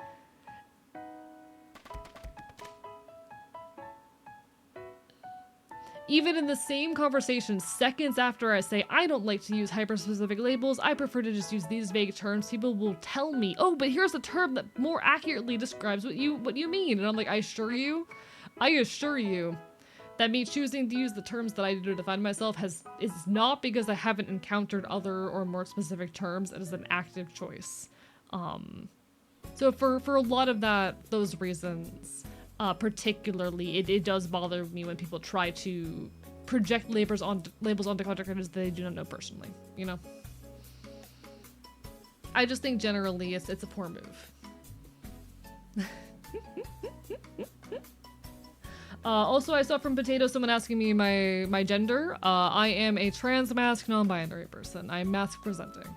Speaker 2: Even in the same conversation, seconds after I say, I don't like to use hyper-specific labels, I prefer to just use these vague terms, people will tell me, oh, but here's a term that more accurately describes what you mean. And I'm like, I assure you that me choosing to use the terms that I do to define myself is not because I haven't encountered other or more specific terms. It is an active choice. So for a lot of those reasons, particularly, it does bother me when people try to project labels onto content creators that they do not know personally, you know? I just think generally it's a poor move. Also, I saw from Potato someone asking me my gender. I am a trans masc non-binary person. I'm masc presenting.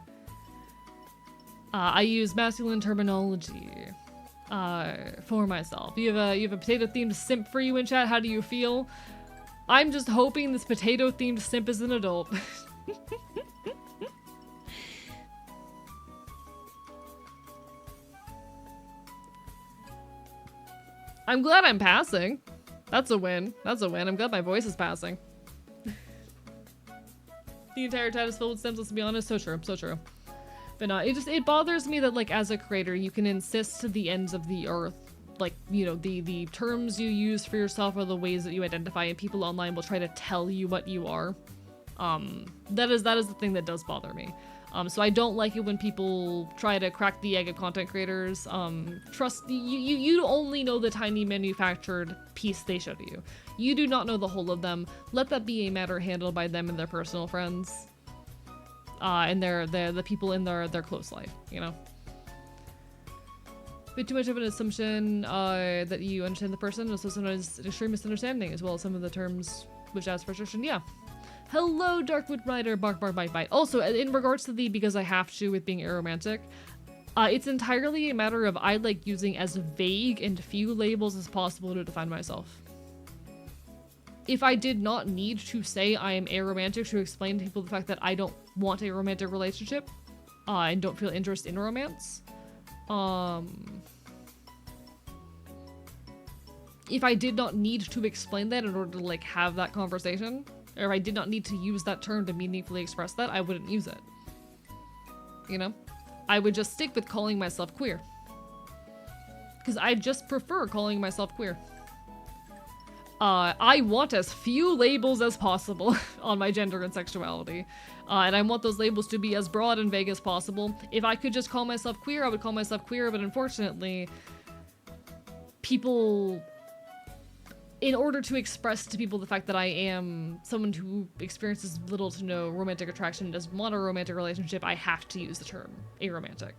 Speaker 2: I use masculine terminology for myself. You have a potato themed simp for you in chat. How do you feel? I'm just hoping this potato themed simp is an adult. I'm glad I'm passing. That's a win. That's a win. I'm glad my voice is passing. The entire chat is filled with stems, let's be honest. So true. So true. But no, it bothers me that, like, as a creator, you can insist to the ends of the earth, like, you know, the terms you use for yourself are the ways that you identify, and people online will try to tell you what you are. That is the thing that does bother me. So I don't like it when people try to crack the egg of content creators. Trust, you only know the tiny manufactured piece they show to you. You do not know the whole of them. Let that be a matter handled by them and their personal friends. And the people in their close life, you know? Bit too much of an assumption that you understand the person, also sometimes an extreme misunderstanding, as well as some of the terms which ask for restriction, yeah. Hello, Darkwood Rider, Bark Bite Bite. Also, in regards to the because I have to with being aromantic, it's entirely a matter of I like using as vague and few labels as possible to define myself. If I did not need to say I am aromantic to explain to people the fact that I don't want a romantic relationship, and don't feel interest in romance, if I did not need to explain that in order to, like, have that conversation, or if I did not need to use that term to meaningfully express that, I wouldn't use it. You know? I would just stick with calling myself queer. Because I just prefer calling myself queer. I want as few labels as possible on my gender and sexuality. And I want those labels to be as broad and vague as possible. If I could just call myself queer, I would call myself queer, but unfortunately, people, in order to express to people the fact that I am someone who experiences little to no romantic attraction and doesn't want a romantic relationship, I have to use the term aromantic.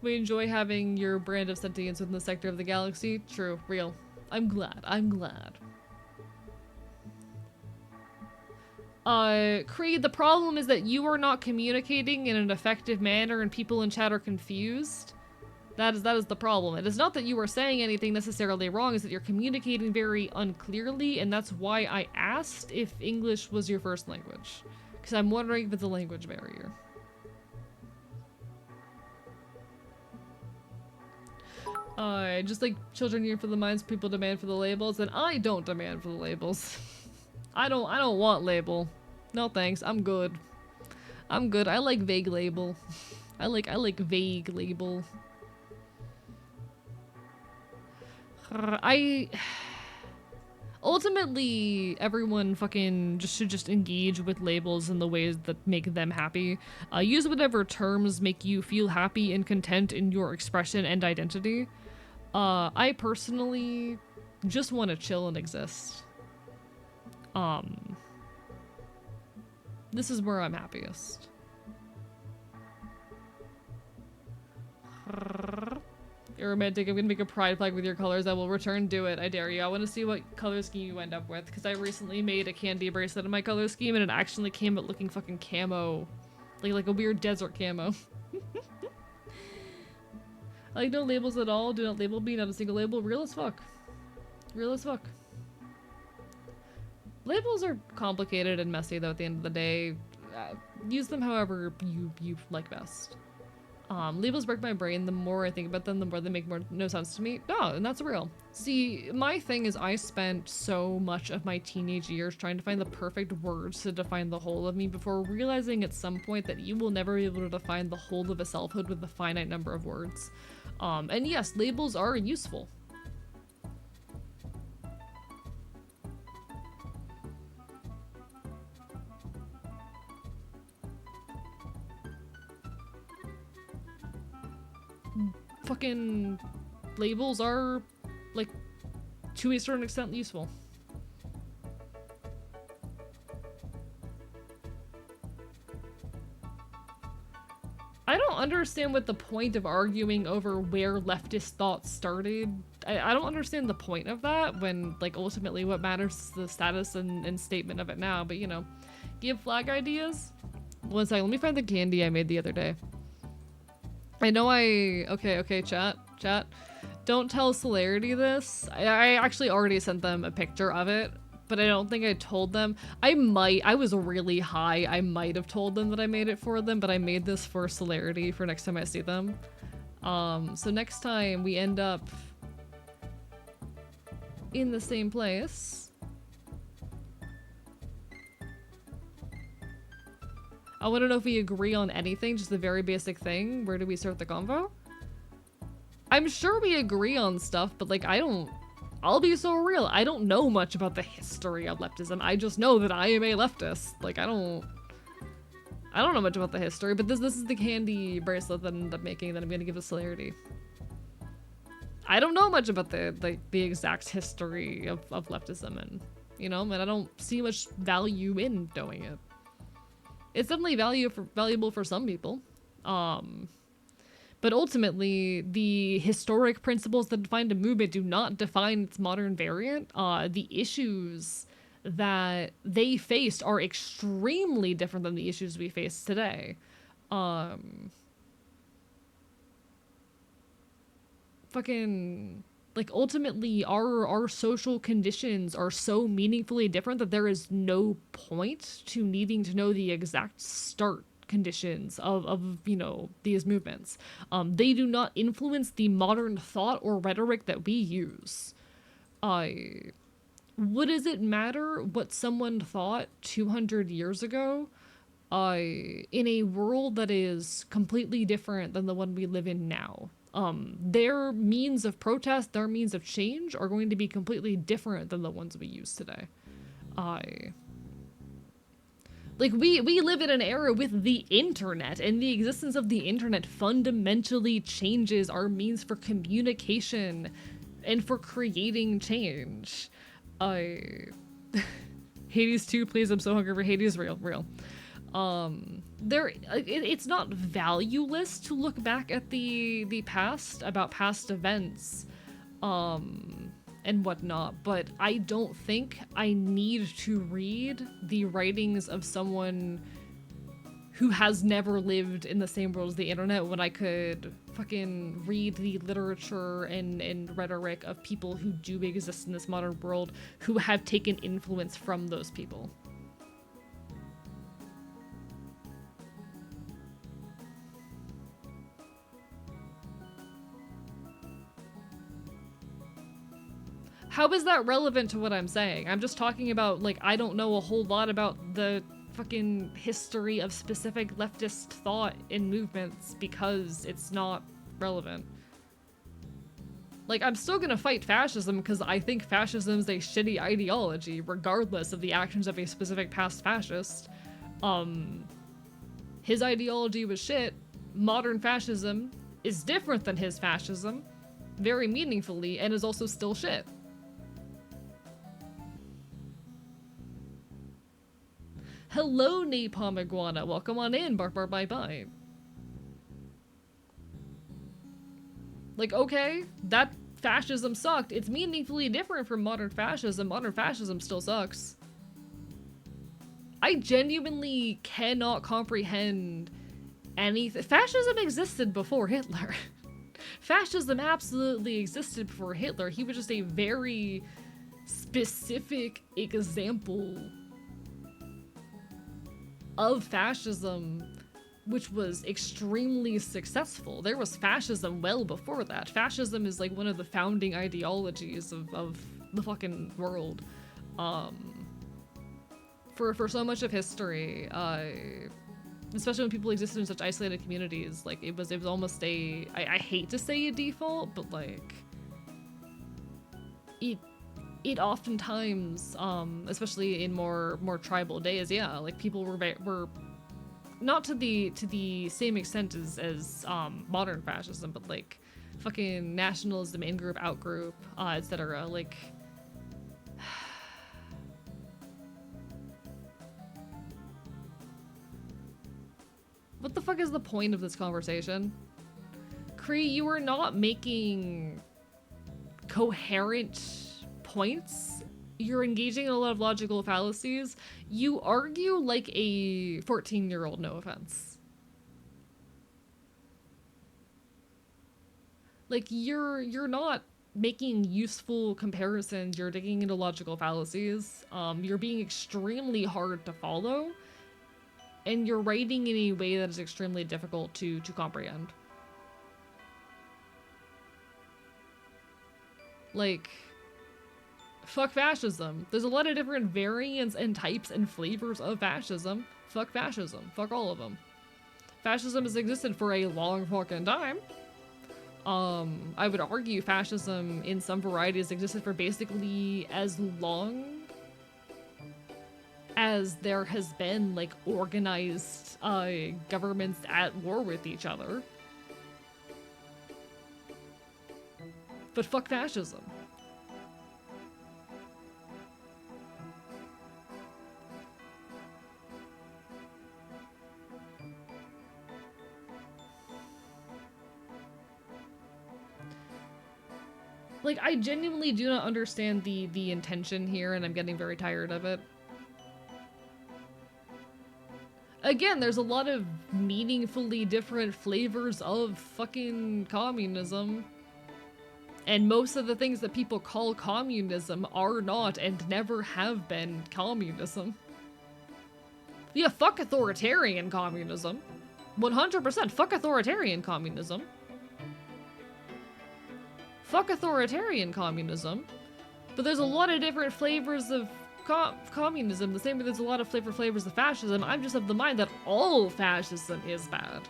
Speaker 2: We enjoy having your brand of sentience within the sector of the galaxy. True, real. I'm glad. I'm glad. Creed, the problem is that you are not communicating in an effective manner and people in chat are confused. That is the problem. It is not that you are saying anything necessarily wrong, it's that you're communicating very unclearly, and that's why I asked if English was your first language. Because I'm wondering if it's a language barrier. Just like children yearn for the minds, people demand for the labels, and I don't demand for the labels. I don't want label. No thanks, I'm good. I'm good. I like vague label. I like vague label. Ultimately, everyone fucking should just engage with labels in the ways that make them happy. Use whatever terms make you feel happy and content in your expression and identity. I personally just want to chill and exist. This is where I'm happiest. You're romantic. I'm gonna make a pride flag with your colors. I will return. Do it. I dare you. I want to see what color scheme you end up with, because I recently made a candy bracelet in my color scheme, and it actually came out looking fucking camo. Like a weird desert camo. I like no labels at all. Do not label me. Not a single label. Real as fuck. Real as fuck. Labels are complicated and messy, though, at the end of the day. Use them however you like best. Labels break my brain. The more I think about them, the more they make no sense to me. No, and that's real. See, my thing is I spent so much of my teenage years trying to find the perfect words to define the whole of me before realizing at some point that you will never be able to define the whole of a selfhood with a finite number of words. And yes, labels are useful. Fucking labels are, like, to a certain extent useful. I don't understand what the point of arguing over where leftist thought started. I don't understand the point of that when, like, ultimately what matters is the status and statement of it now, but, you know. Give flag ideas? One second, let me find the candy I made the other day. I know okay, chat. Don't tell Celerity this. I actually already sent them a picture of it, but I don't think I told them. I was really high. I might have told them that I made it for them, but I made this for Celerity for next time I see them. So next time we end up in the same place. I want to know if we agree on anything, just a very basic thing. Where do we start the convo? I'm sure we agree on stuff, but like, I'll be so real. I don't know much about the history of leftism. I just know that I am a leftist. Like, I don't know much about the history, but this is the candy bracelet that I ended up making that I'm gonna give to Celerity. I don't know much about the exact history of leftism, and, you know, and I don't see much value in knowing it. It's definitely valuable for some people. But ultimately, the historic principles that defined a movement do not define its modern variant. The issues that they faced are extremely different than the issues we face today. Fucking... Like, ultimately, our social conditions are so meaningfully different that there is no point to needing to know the exact start conditions of you know, these movements. They do not influence the modern thought or rhetoric that we use. What does it matter what someone thought 200 years ago in a world that is completely different than the one we live in now. Their means of protest, their means of change are going to be completely different than the ones we use today. Like, we live in an era with the internet, and the existence of the internet fundamentally changes our means for communication and for creating change. Hades 2, please, I'm so hungry for Hades, real. It's not valueless to look back at the past, about past events, and whatnot, but I don't think I need to read the writings of someone who has never lived in the same world as the internet when I could fucking read the literature and rhetoric of people who do exist in this modern world who have taken influence from those people. How is that relevant to what I'm saying? I'm just talking about, like, I don't know a whole lot about the fucking history of specific leftist thought and movements because it's not relevant. Like, I'm still gonna fight fascism because I think fascism is a shitty ideology, regardless of the actions of a specific past fascist. His ideology was shit. Modern fascism is different than his fascism, very meaningfully, and is also still shit. Hello, Napalm Iguana. Welcome on in, bark bark bye bye. Like, okay, that fascism sucked. It's meaningfully different from modern fascism. Modern fascism still sucks. I genuinely cannot comprehend anything. Fascism existed before Hitler. Fascism absolutely existed before Hitler. He was just a very specific example of fascism, which was extremely successful. There was fascism well before that. Fascism is like one of the founding ideologies of the fucking world. For so much of history, especially when people existed in such isolated communities, like it was almost a, I hate to say a default, but like it oftentimes, especially in more tribal days, yeah, like people were not to the same extent as modern fascism, but like fucking nationalism, in-group, out-group, etc. Like, what the fuck is the point of this conversation? Kree, you are not making coherent points. You're engaging in a lot of logical fallacies. You argue like a 14-year-old, no offense. Like, you're not making useful comparisons. You're digging into logical fallacies. You're being extremely hard to follow, and you're writing in a way that is extremely difficult to comprehend. Like, fuck fascism. There's a lot of different variants and types and flavors of fascism. Fuck fascism. Fuck all of them. Fascism has existed for a long fucking time. I would argue fascism in some varieties existed for basically as long as there has been, like, organized governments at war with each other. But fuck fascism. Like, I genuinely do not understand the intention here, and I'm getting very tired of it. Again, there's a lot of meaningfully different flavors of fucking communism. And most of the things that people call communism are not and never have been communism. Yeah, fuck authoritarian communism. 100% fuck authoritarian communism. Fuck authoritarian communism. But there's a lot of different flavors of communism, the same way there's a lot of flavors of fascism. I'm just of the mind that all fascism is bad.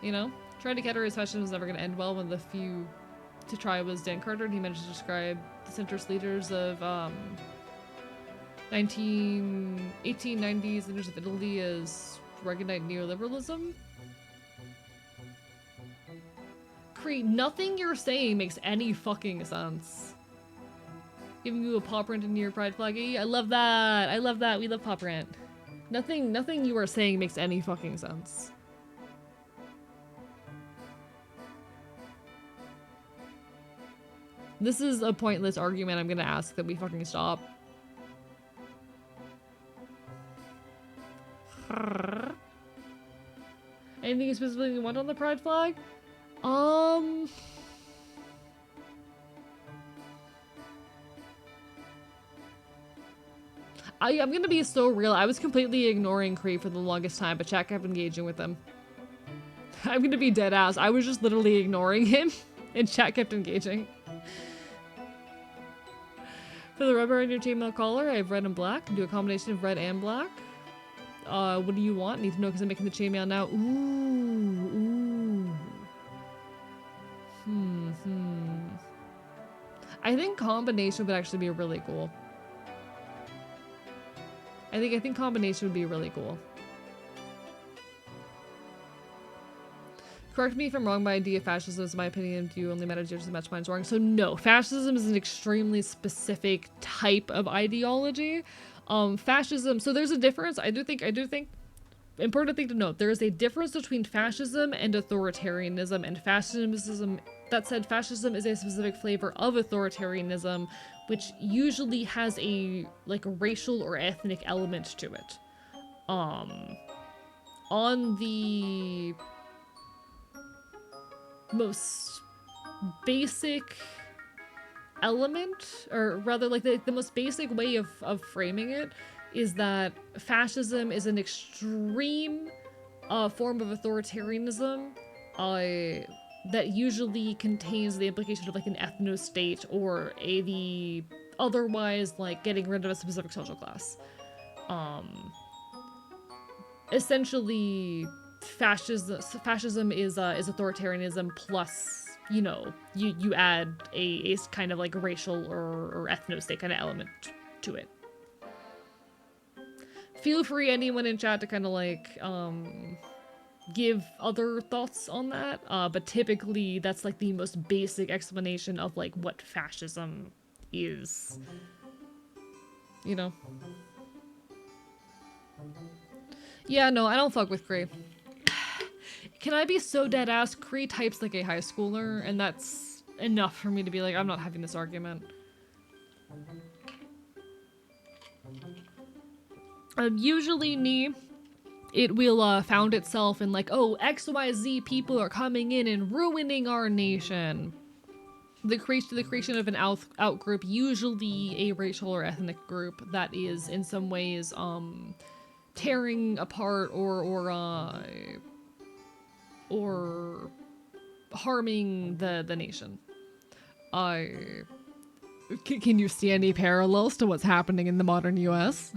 Speaker 2: You know? Trying to categorize fascism is never going to end well. One of the few to try was Dan Carter, and he managed to describe the centrist leaders of 1890s leaders of Italy as Reaganite neoliberalism. Cree, nothing you're saying makes any fucking sense. Giving you a pop rant into your pride flaggy. I love that. I love that. We love pop rant. Nothing you are saying makes any fucking sense. This is a pointless argument. I'm gonna ask that we fucking stop. Anything you specifically want on the pride flag? I'm gonna be so real. I was completely ignoring Cree for the longest time, but chat kept engaging with him. I'm gonna be dead ass. I was just literally ignoring him, and chat kept engaging. For the rubber on your chainmail collar, I have red and black. Do a combination of red and black. What do you want? Need to know because I'm making the chainmail now. Ooh. I think combination would actually be really cool. I think combination would be really cool. Correct me if I'm wrong, my idea of fascism is my opinion. Do you only matter to match mine's wrong? So no, fascism is an extremely specific type of ideology. Fascism, so there's a difference. I do think, important thing to note, there is a difference between fascism and authoritarianism, and fascism, that said, fascism is a specific flavor of authoritarianism, which usually has a, like, racial or ethnic element to it. On the most basic element, or rather like the most basic way of framing it is that fascism is an extreme form of authoritarianism that usually contains the implication of like an ethno-state or the otherwise like getting rid of a specific social class. Essentially fascism is authoritarianism plus, you know, you add a kind of like racial or ethno-state kind of element to it. Feel free, anyone in chat, to kind of like give other thoughts on that, but typically that's like the most basic explanation of like what fascism is, you know. Yeah, no, I don't fuck with Cree. Can I be so dead ass? Cree types like a high schooler, and that's enough for me to be like, I'm not having this argument. Usually, it will found itself in like, oh, XYZ people are coming in and ruining our nation. The creation of an out group, usually a racial or ethnic group that is in some ways tearing apart or harming the nation. Can you see any parallels to what's happening in the modern US?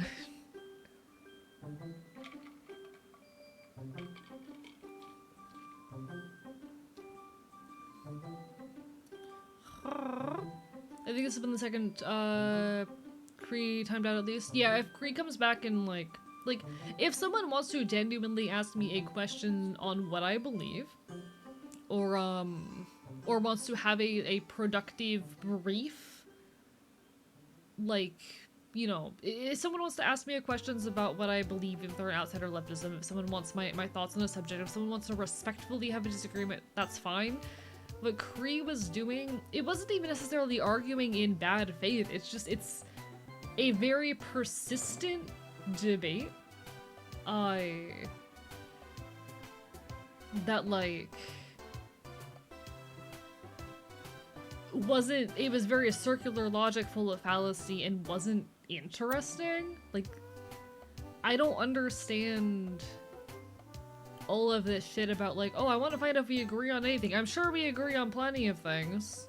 Speaker 2: I think this has been the second Kree timed out at least. Yeah, if Kree comes back and like if someone wants to genuinely ask me a question on what I believe, or wants to have a productive brief, like, you know, if someone wants to ask me questions about what I believe, if they're an outsider leftism, if someone wants my thoughts on a subject, if someone wants to respectfully have a disagreement, that's fine. What Kree was doing, it wasn't even necessarily arguing in bad faith, it's a very persistent debate that like it was very circular logic full of fallacy and wasn't interesting. Like, I don't understand all of this shit about like, oh, I want to find out if we agree on anything. I'm sure we agree on plenty of things.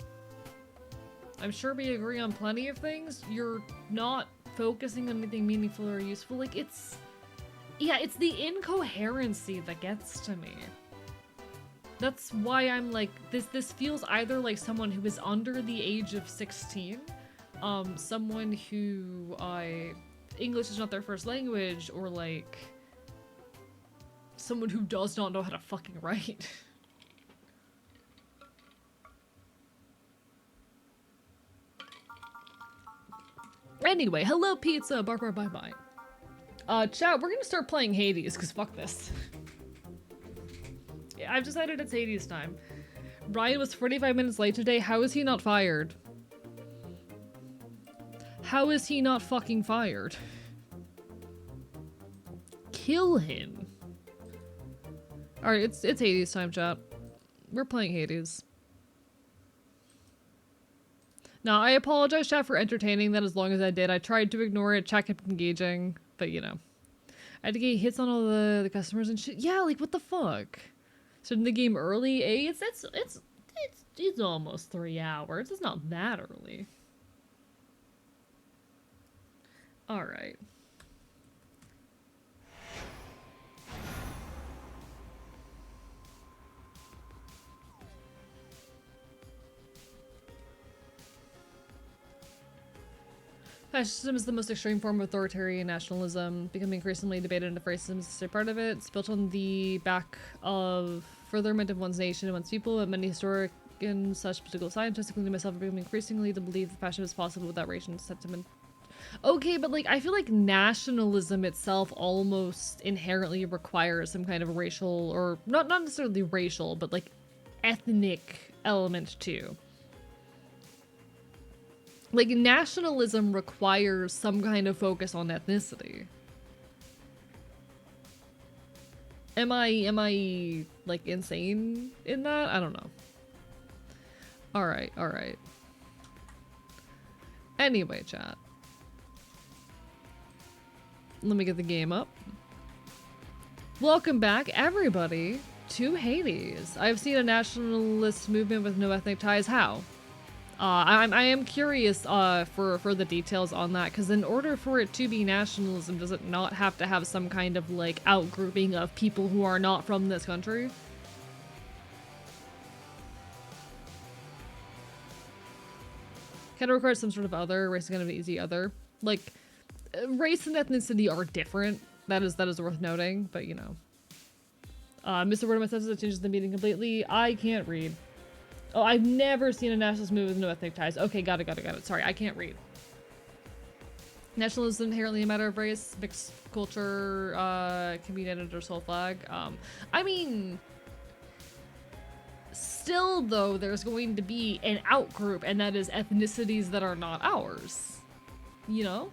Speaker 2: I'm sure we agree on plenty of things. You're not focusing on anything meaningful or useful. Like, it's... Yeah, it's the incoherency that gets to me. That's why I'm like, this feels either like someone who is under the age of 16, someone who, English is not their first language, or like, someone who does not know how to fucking write. Anyway, hello pizza, bar bye bye. Chat, we're gonna start playing Hades, cause fuck this. Yeah, I've decided it's Hades time. Ryan was 45 minutes late today, how is he not fired? How is he not fucking fired? Kill him. Alright, it's Hades time, chat. We're playing Hades. Now, I apologize, chat, for entertaining that as long as I did. I tried to ignore it, chat kept engaging, but you know. I had to get hits on all the customers and shit. Yeah, like, what the fuck? Starting the game early? It's almost 3 hours. It's not that early. Alright. Fascism is the most extreme form of authoritarian nationalism, becoming increasingly debated into racism is a part of it. It's built on the back of furtherment of one's nation and one's people, but many historians such political scientists, including myself, are becoming increasingly to believe that fascism is possible without racial sentiment. Okay, but like, I feel like nationalism itself almost inherently requires some kind of racial, or not necessarily racial, but like ethnic element too. Like, nationalism requires some kind of focus on ethnicity. Am I, like, insane in that? I don't know. Alright, alright. Anyway, chat. Let me get the game up. Welcome back, everybody, to Hades. I've seen a nationalist movement with no ethnic ties. How? I am curious for the details on that, because in order for it to be nationalism, does it not have to have some kind of like outgrouping of people who are not from this country? Kind of requires some sort of other. Race is kind of an easy other. Like, race and ethnicity are different. That is worth noting, but you know. Mr. Word of my senses, that changes the meaning completely. I can't read. Oh, I've never seen a nationalist move with no ethnic ties. Okay, got it. Sorry, I can't read. Nationalism is inherently a matter of race. Mixed culture can be united under sole flag. I mean, still though, there's going to be an outgroup, and that is ethnicities that are not ours. You know?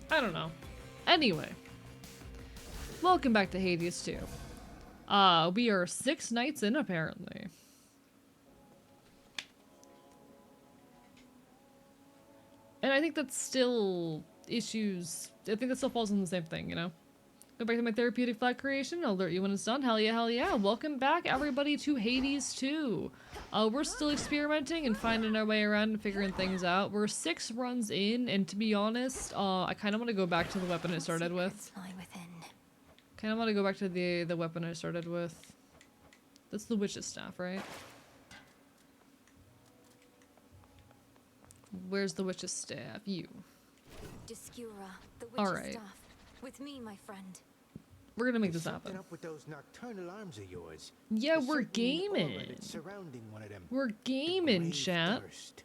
Speaker 2: I don't know. Anyway. Welcome back to Hades 2. We are 6 nights in, apparently. And I think that's still issues. I think that still falls in the same thing, you know? Go back to my therapeutic flag creation. I'll alert you when it's done. Hell yeah. Welcome back, everybody, to Hades 2. We're still experimenting and finding our way around and figuring things out. We're 6 runs in, and to be honest, I kind of want to go back to the weapon I started with. Kind of want to go back to the weapon I started with. That's the witch's staff, right? Where's the witch's staff? You. All right.
Speaker 5: With me, my friend.
Speaker 2: We're gonna make this happen.
Speaker 6: Up with those nocturnal arms of yours.
Speaker 2: Yeah,
Speaker 6: There's
Speaker 2: we're
Speaker 6: certainly an aura
Speaker 2: gaming.
Speaker 6: that's surrounding one of them.
Speaker 2: We're gaming,
Speaker 6: Brave
Speaker 2: chat.
Speaker 6: thirst.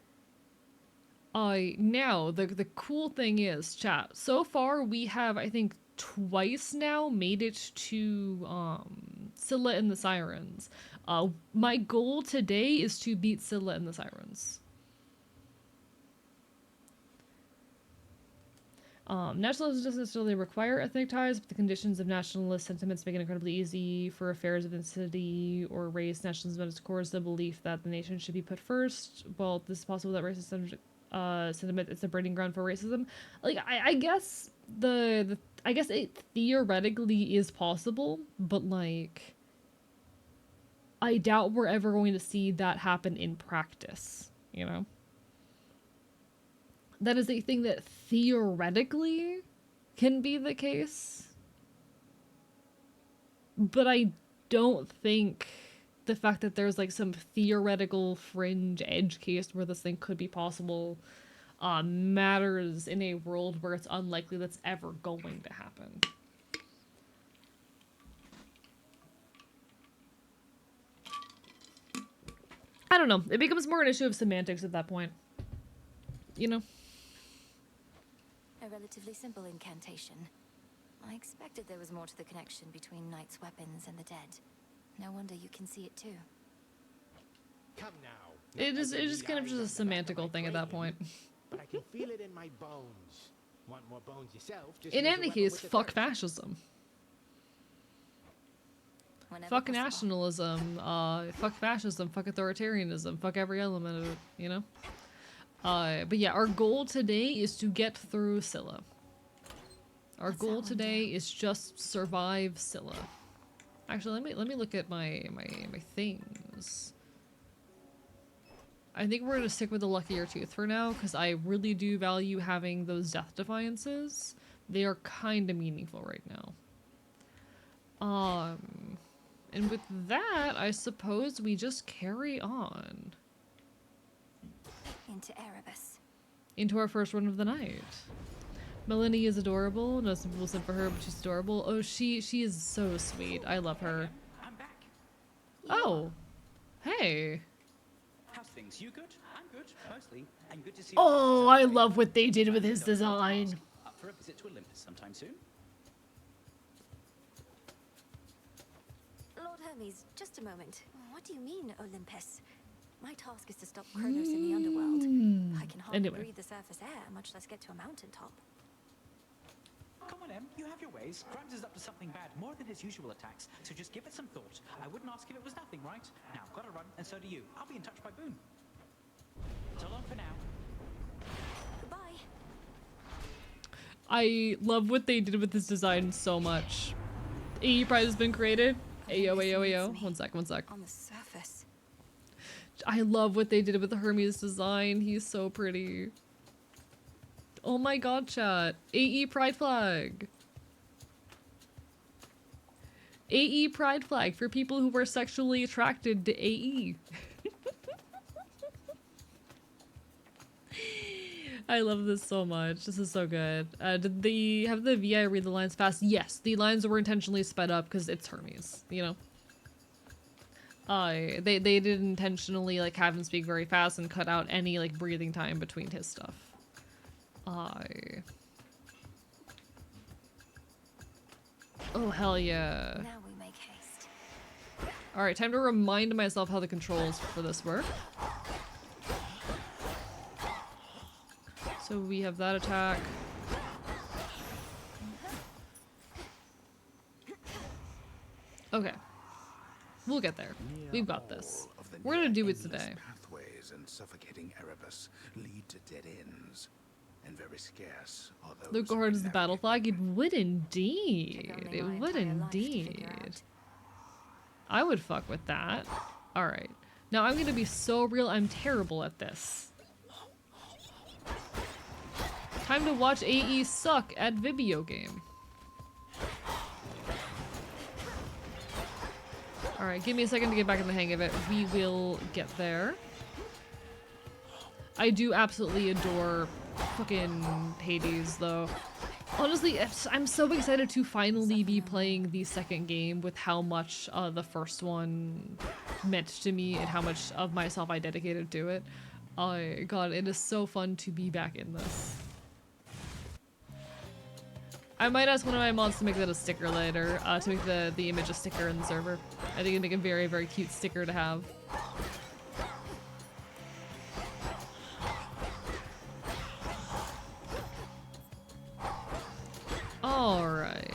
Speaker 2: Now, the cool thing is, chat, so far we have, I think, twice now made it to, Scylla and the Sirens. My goal today is to beat Scylla and the Sirens. Nationalism doesn't necessarily require ethnic ties, but the conditions of nationalist sentiments make it incredibly easy for affairs of ethnicity or race. Nationalism at its core is the belief that the nation should be put first. Well, this is possible that racist sentiment. It's a breeding ground for racism. Like, I guess I guess it theoretically is possible, but like, I doubt we're ever going to see that happen in practice, you know? That is a thing that theoretically can be the case. But I don't think the fact that there's like some theoretical fringe edge case where this thing could be possible matters in a world where it's unlikely that's ever going to happen. I don't know. It becomes more an issue of semantics at that point. You know?
Speaker 5: A relatively simple incantation. I expected there was more to the connection between Knight's weapons and the dead. No wonder you can see it too.
Speaker 6: Come now.
Speaker 2: It is
Speaker 6: Not
Speaker 2: just kind of
Speaker 6: eyes
Speaker 2: just a
Speaker 6: on the back of
Speaker 2: semantical
Speaker 6: my
Speaker 2: thing at that
Speaker 6: brain,
Speaker 2: point.
Speaker 6: But I can feel it in my bones. Want more bones yourself? Just
Speaker 2: In
Speaker 6: use a
Speaker 2: any
Speaker 6: weapon
Speaker 2: case,
Speaker 6: with the
Speaker 2: fuck
Speaker 6: touch.
Speaker 2: fascism.
Speaker 5: Whenever
Speaker 2: Fuck
Speaker 5: possible.
Speaker 2: nationalism, fuck fascism, fuck authoritarianism, fuck every element of it, you know? But yeah, our goal today is to get through Scylla. Our
Speaker 5: What's that
Speaker 2: goal
Speaker 5: one
Speaker 2: today
Speaker 5: do?
Speaker 2: is just survive Scylla. Actually, let me look at my things. I think we're gonna stick with the luckier tooth for now, because I really do value having those death defiances. They are kind of meaningful right now. And with that, I suppose we just carry on
Speaker 5: Into Erebus.
Speaker 2: into our first run of the night. Melanie is adorable. No, some people said for her, but she's adorable. Oh, she is so sweet. I love her.
Speaker 7: I'm back.
Speaker 2: Oh, hey.
Speaker 7: How's things? You good? I'm good, mostly. And good to see you.
Speaker 2: Oh,
Speaker 7: So,
Speaker 2: I love what they did with his
Speaker 7: so,
Speaker 2: design.
Speaker 7: Up for a visit to Olympus sometime soon?
Speaker 5: Lord Hermes, just a moment. What do you mean, Olympus? My task is to stop Kronos in the underworld. I can hardly
Speaker 2: Anyway.
Speaker 5: breathe the surface air, much less get to a mountaintop.
Speaker 7: Come on, Em. You have your ways. Grimes is up to something bad, more than his usual attacks. So just give it some thought. I wouldn't ask if it was nothing, right? Now, gotta run, and so do you. I'll be in touch by Boone. So long for now.
Speaker 5: Goodbye.
Speaker 2: I love what they did with this design so much. AE Pride has been created. Ayo, ayo, ayo. One sec.
Speaker 5: On the surface.
Speaker 2: I love what they did with the Hermes design. He's so pretty. Oh my god, chat. AE Pride flag. AE Pride flag for people who were sexually attracted to AE. I love this so much. This is so good. Did they have the VI read the lines fast? Yes, the lines were intentionally sped up because it's Hermes, you know? They did intentionally like have him speak very fast and cut out any like breathing time between his stuff. Oh hell yeah.
Speaker 5: Now we make haste.
Speaker 2: Alright, time to remind myself how the controls for this work. So we have that attack. Okay. We'll get there. We've got this.
Speaker 6: All of the
Speaker 2: We're gonna do it
Speaker 6: near-endless
Speaker 2: today.
Speaker 6: Pathways and suffocating Erebus lead to dead ends, and very scarce are those.
Speaker 2: Look how
Speaker 6: who
Speaker 2: hard is the battle
Speaker 6: navigate
Speaker 2: flag? It would indeed.
Speaker 5: Took only
Speaker 2: It
Speaker 5: my
Speaker 2: would
Speaker 5: entire life to figure
Speaker 2: indeed.
Speaker 5: out.
Speaker 2: I would fuck with that. Alright. Now I'm gonna be so real, I'm terrible at this. Time to watch AE suck at video game. Alright, give me a second to get back in the hang of it. We will get there. I do absolutely adore fucking Hades, though. Honestly, I'm so excited to finally be playing the second game with how much the first one meant to me and how much of myself I dedicated to it. God, it is so fun to be back in this. I might ask one of my mods to make that a sticker later, to make the image a sticker in the server. I think it'd make a very, very cute sticker to have. Alright.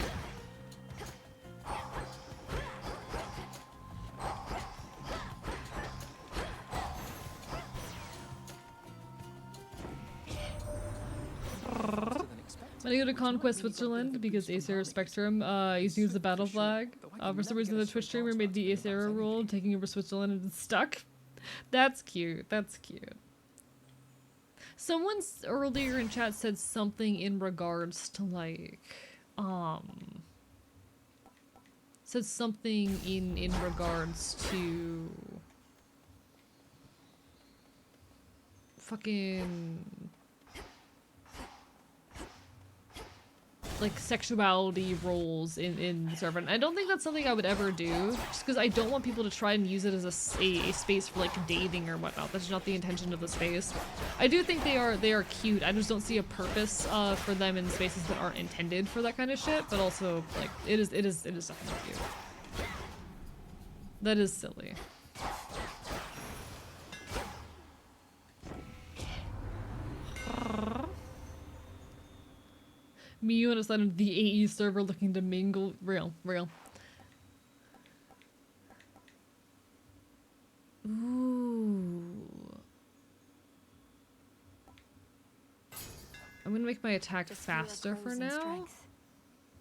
Speaker 2: I need to conquest Switzerland because Acer Spectrum is using the battle flag. For some reason, the Twitch streamer made the Acer rule, taking over Switzerland and it's stuck. That's cute. That's cute. Someone earlier in chat said something in regards to like, said something in regards to fucking like sexuality roles in the server, and I don't think that's something I would ever do, just because I don't want people to try and use it as a space for like dating or whatnot. That's not the intention of the space. I do think they are cute. I just don't see a purpose for them in spaces that aren't intended for that kind of shit. But also, like, it is definitely cute. That is silly. Me, you and a son of the AE server looking to mingle. Real. Ooh. I'm gonna make my attack faster for now.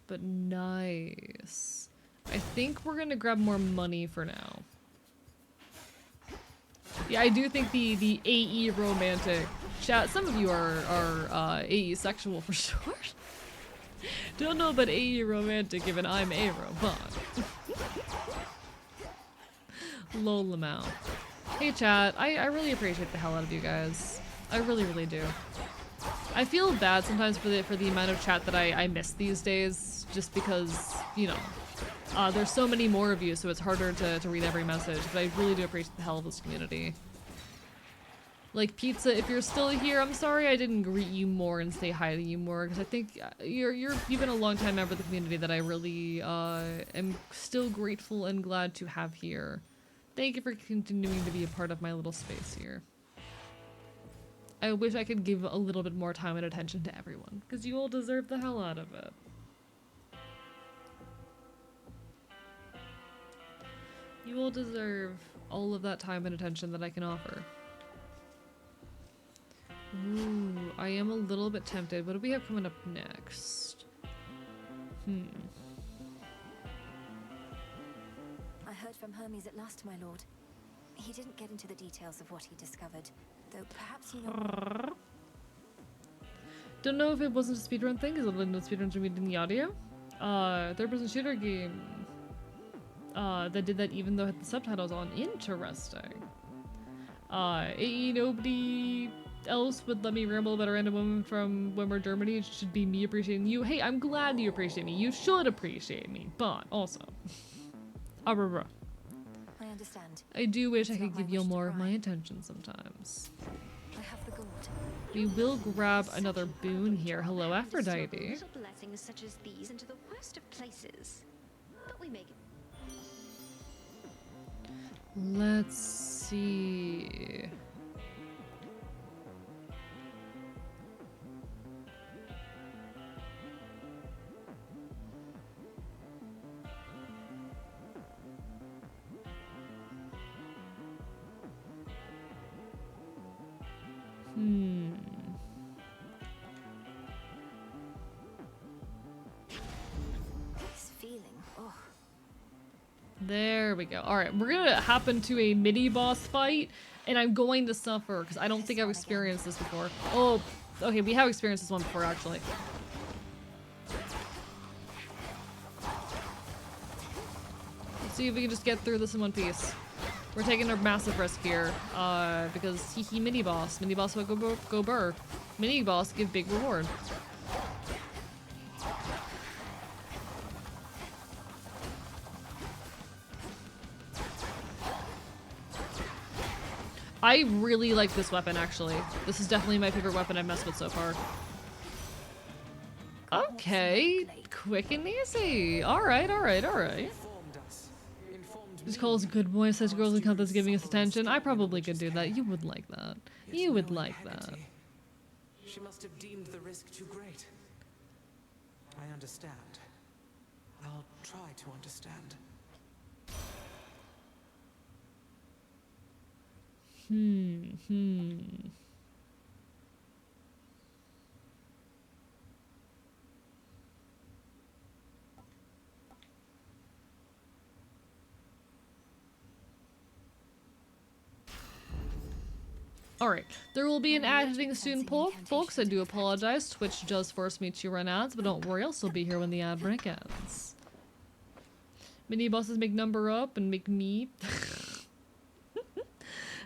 Speaker 2: But nice. I think we're gonna grab more money for now. Yeah, I do think the AE romantic chat. Some of you are AE sexual for sure. Don't know about AE romantic given I'm a robot. Lol amount. Hey chat, I really appreciate the hell out of you guys. I really do. I feel bad sometimes for the amount of chat that I miss these days, just because, you know, there's so many more of you, so it's harder to read every message, but I really do appreciate the hell of this community. Like, Pizza, if you're still here, I'm sorry I didn't greet you more and say hi to you more, because I think you've been a long time member of the community that I really am still grateful and glad to have here. Thank you for continuing to be a part of my little space here. I wish I could give a little bit more time and attention to everyone, because you all deserve the hell out of it. You all deserve all of that time and attention that I can offer. Ooh, I am a little bit tempted. What do we have coming up next?
Speaker 5: I heard from Hermes at last, my lord. He didn't get into the details of what he discovered, though perhaps you know.
Speaker 2: Don't know if it wasn't a speedrun thing, because I didn't know speedruns were in the audio. Third-person shooter game that did that even though it had the subtitles on. Interesting. AE, nobody else would let me ramble about a random woman from Weimar, Germany. It should be me appreciating you. Hey, I'm glad you appreciate me. You should appreciate me, but also.
Speaker 5: I understand.
Speaker 2: I do wish I
Speaker 5: It's
Speaker 2: could
Speaker 5: not my
Speaker 2: give you
Speaker 5: wish to
Speaker 2: more of
Speaker 5: pry.
Speaker 2: my attention sometimes.
Speaker 5: I have the gold.
Speaker 2: We will grab another boon here. Hello,
Speaker 8: And to smuggle
Speaker 2: Aphrodite.
Speaker 8: little blessings such as these into the worst of places. But we make it.
Speaker 2: Let's see.
Speaker 5: This feeling, oh.
Speaker 2: There we go. Alright, we're gonna hop into a mini-boss fight, and I'm going to suffer, because I don't think I've experienced this before. Oh, okay, we have experienced this one before, actually. Let's see if we can just get through this in one piece. We're taking a massive risk here, because he mini-boss. Mini-boss will go burr. Mini-boss give big reward. I really like this weapon, actually. This is definitely my favorite weapon I've messed with so far. Okay, quick and easy. Alright. Just calls a good boy, says girls and count that's giving us attention. I probably could do that. You would like that. You would like that.
Speaker 9: She must have deemed the risk too great. I understand. I'll try to understand.
Speaker 2: Alright, there will be an ad hitting soon,
Speaker 5: Fancy
Speaker 2: folks. I do
Speaker 5: incantation to
Speaker 2: apologize. Twitch does force me to run ads, but don't worry, I'll still be here when the ad break ends. Mini bosses make number up and make me.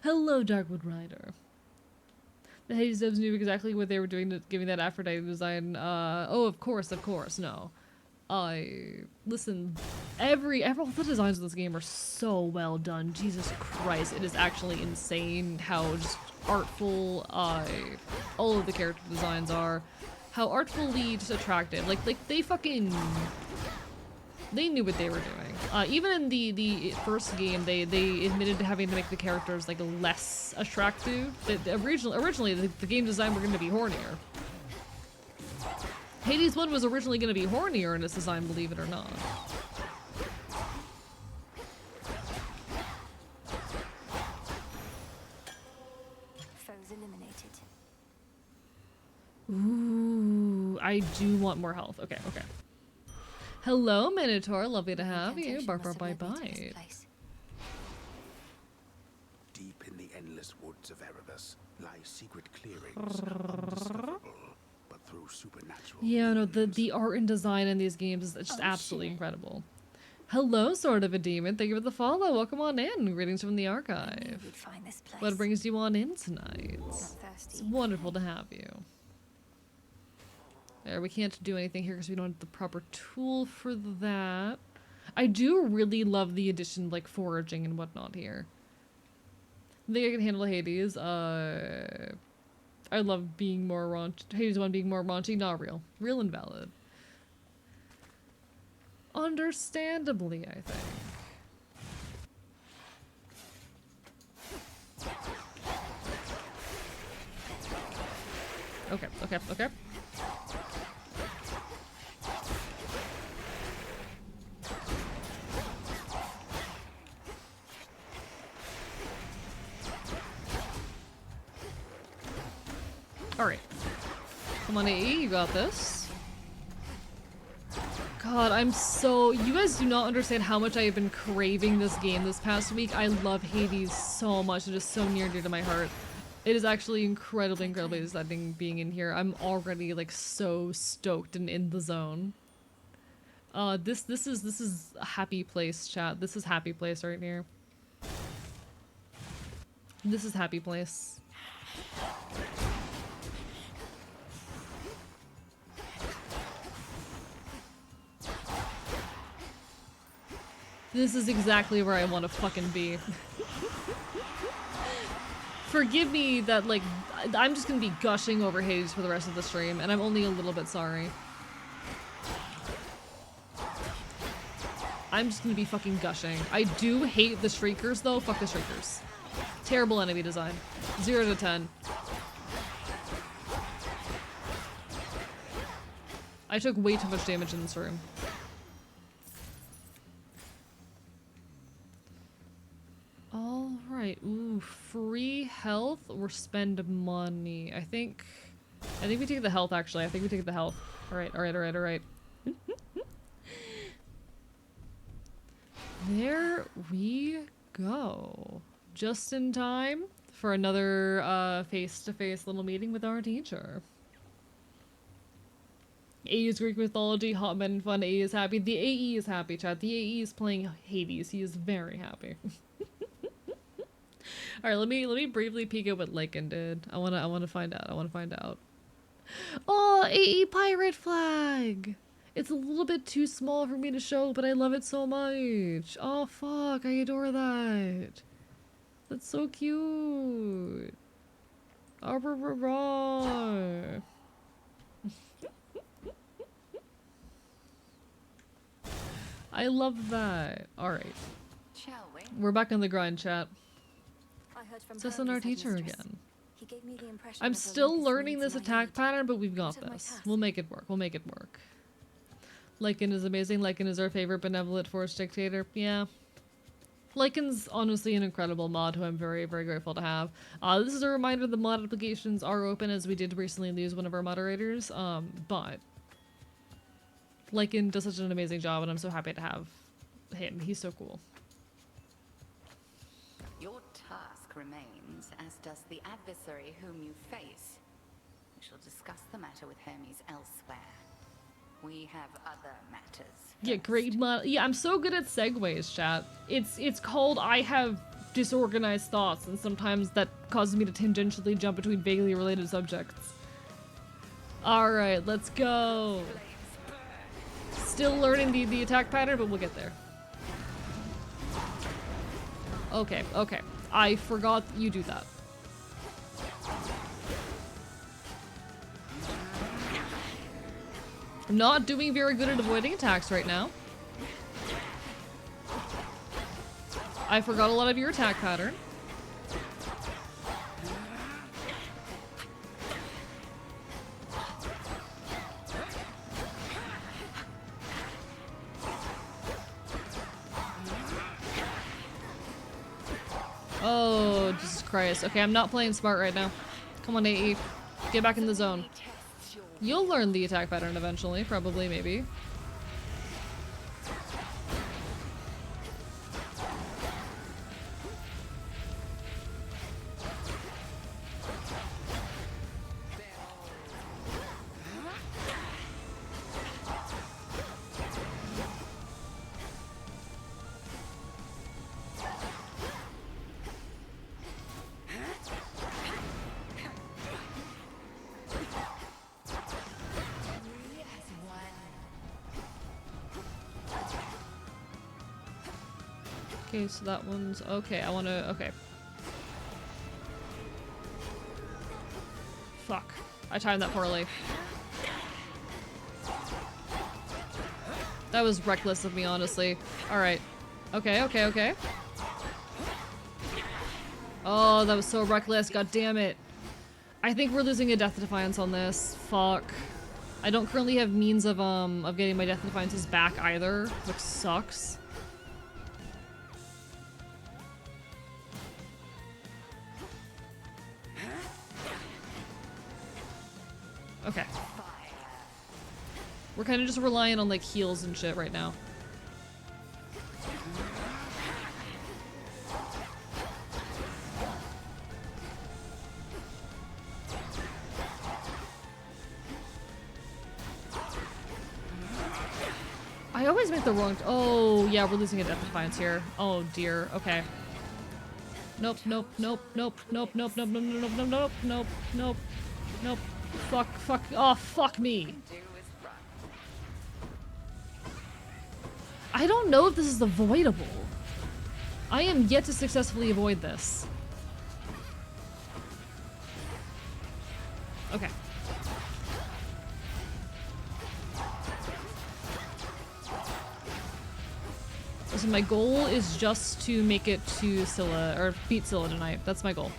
Speaker 2: Hello, Darkwood Rider. The Hades devs knew exactly what they were doing to giving that Aphrodite design. Oh, of course, no. Listen, all the designs of this game are so well done. Jesus Christ, it is actually insane how just artful, all of the character designs are. How artfully just attractive. Like they knew what they were doing. Even in the first game, they admitted to having to make the characters like less attractive. Originally, the game design were going to be hornier. Hades 1 was originally going to be hornier in its design, believe it or not.
Speaker 5: Foes eliminated.
Speaker 2: Ooh, I do want more health. Okay. Hello, Minotaur. Lovely to have you.
Speaker 5: Incantation
Speaker 2: Bark,
Speaker 5: must
Speaker 2: bark,
Speaker 5: have
Speaker 2: bye,
Speaker 5: led me to this
Speaker 2: bye.
Speaker 5: place.
Speaker 6: Deep in the endless woods of Erebus lie secret clearings, undiscoverable, but through supernatural
Speaker 2: Yeah, no,
Speaker 6: means.
Speaker 2: the art and design in these games is just absolutely incredible. Hello, sort of a demon. Thank you for the follow. Welcome on in. Greetings from the
Speaker 5: I knew
Speaker 2: archive.
Speaker 5: we'd find this place.
Speaker 2: What brings you on in tonight?
Speaker 5: Not
Speaker 2: It's
Speaker 5: thirsty.
Speaker 2: wonderful to have you. There, we can't do anything here because we don't have the proper tool for that. I do really love the addition of, like, foraging and whatnot here. I think I can handle Hades. I love being more raunchy. Hades 1 being more raunchy. Not real. Real and valid. Understandably, I think. Okay. Alright. Come on, AE, you got this. God, you guys do not understand how much I have been craving this game this past week. I love Hades so much. It is so near and dear to my heart. It is actually incredibly exciting being in here. I'm already, like, so stoked and in the zone. This is a happy place, chat. This is happy place right here. This is happy place. This is exactly where I want to fucking be. Forgive me that, like, I'm just gonna be gushing over Hades for the rest of the stream, and I'm only a little bit sorry. I'm just gonna be fucking gushing. I do hate the Shriekers, though. Fuck the Shriekers. Terrible enemy design. 0 to 10. I took way too much damage in this room. Alright, ooh, free health or spend money. I think we take the health, actually. I think we take the health. Alright. There we go. Just in time for another face-to-face little meeting with our teacher. AE is Greek mythology, hot men and fun. AE is happy. The AE is happy, chat. The AE is playing Hades. He is very happy. Alright, let me briefly peek at what Lycan did. I wanna find out. Oh, AE pirate flag! It's a little bit too small for me to show, but I love it so much. Oh fuck, I adore that. That's so cute. Oh, I love that. Alright.
Speaker 5: Shall we?
Speaker 2: We're back on the grind, chat.
Speaker 5: I heard from
Speaker 2: It's just on our
Speaker 5: Hermes'
Speaker 2: teacher
Speaker 5: headmistress.
Speaker 2: again.
Speaker 5: He gave me the impression
Speaker 2: I'm
Speaker 5: that
Speaker 2: still
Speaker 5: Olympus
Speaker 2: learning
Speaker 5: needs
Speaker 2: this
Speaker 5: my
Speaker 2: attack
Speaker 5: aid.
Speaker 2: pattern, but we've got
Speaker 5: Part of my
Speaker 2: this.
Speaker 5: task.
Speaker 2: We'll make it work. Lycan is amazing. Lycan is our favorite benevolent force dictator. Yeah. Lycan's honestly an incredible mod who I'm very, very grateful to have. This is a reminder the mod applications are open, as we did recently lose one of our moderators. But Lycan does such an amazing job, and I'm so happy to have him. He's so cool.
Speaker 9: Your
Speaker 10: task remains, as does the adversary whom you face. We shall discuss the matter with Hermes elsewhere. We have other matters.
Speaker 2: Yeah, great. Yeah, I'm so good at segues, chat. It's called I have disorganized thoughts, and sometimes that causes me to tangentially jump between vaguely related subjects. All right, let's go. Still learning the attack pattern, but we'll get there. Okay, okay. I forgot you do that. I'm not doing very good at avoiding attacks right now. I forgot a lot of your attack pattern. Oh, Jesus Christ. Okay, I'm not playing smart right now. Come on, AE. Get back in the zone. You'll learn the attack pattern eventually, probably, maybe. Okay, so that one's okay. I want to. Okay. Fuck. I timed that poorly. That was reckless of me, honestly. Alright. Okay, okay, okay. Oh, that was so reckless. God damn it. I think we're losing a Death Defiance on this. Fuck. I don't currently have means of getting my Death Defiances back either, which sucks. Okay. We're kind of just relying on like heals and shit right now. I always make the wrong. Oh yeah, we're losing a Death Defiance here. Oh dear. Okay. Nope. Nope. Nope. Nope. Nope. Nope. Nope. Nope. Nope. Nope. Nope. Nope. Nope. Nope. Fuck. Fuck. Oh fuck me. I don't know if this is avoidable. I am yet to successfully avoid this. Okay. So my goal is just to make it to Scylla, or beat Scylla tonight. That's my goal.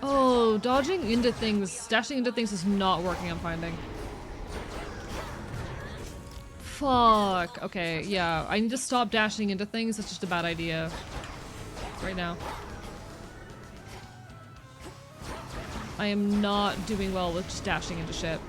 Speaker 2: Oh, dodging into things, dashing into things is not working, I'm finding. Fuck. Okay, yeah. I need to stop dashing into things. It's just a bad idea right now. I am not doing well with just dashing into shit.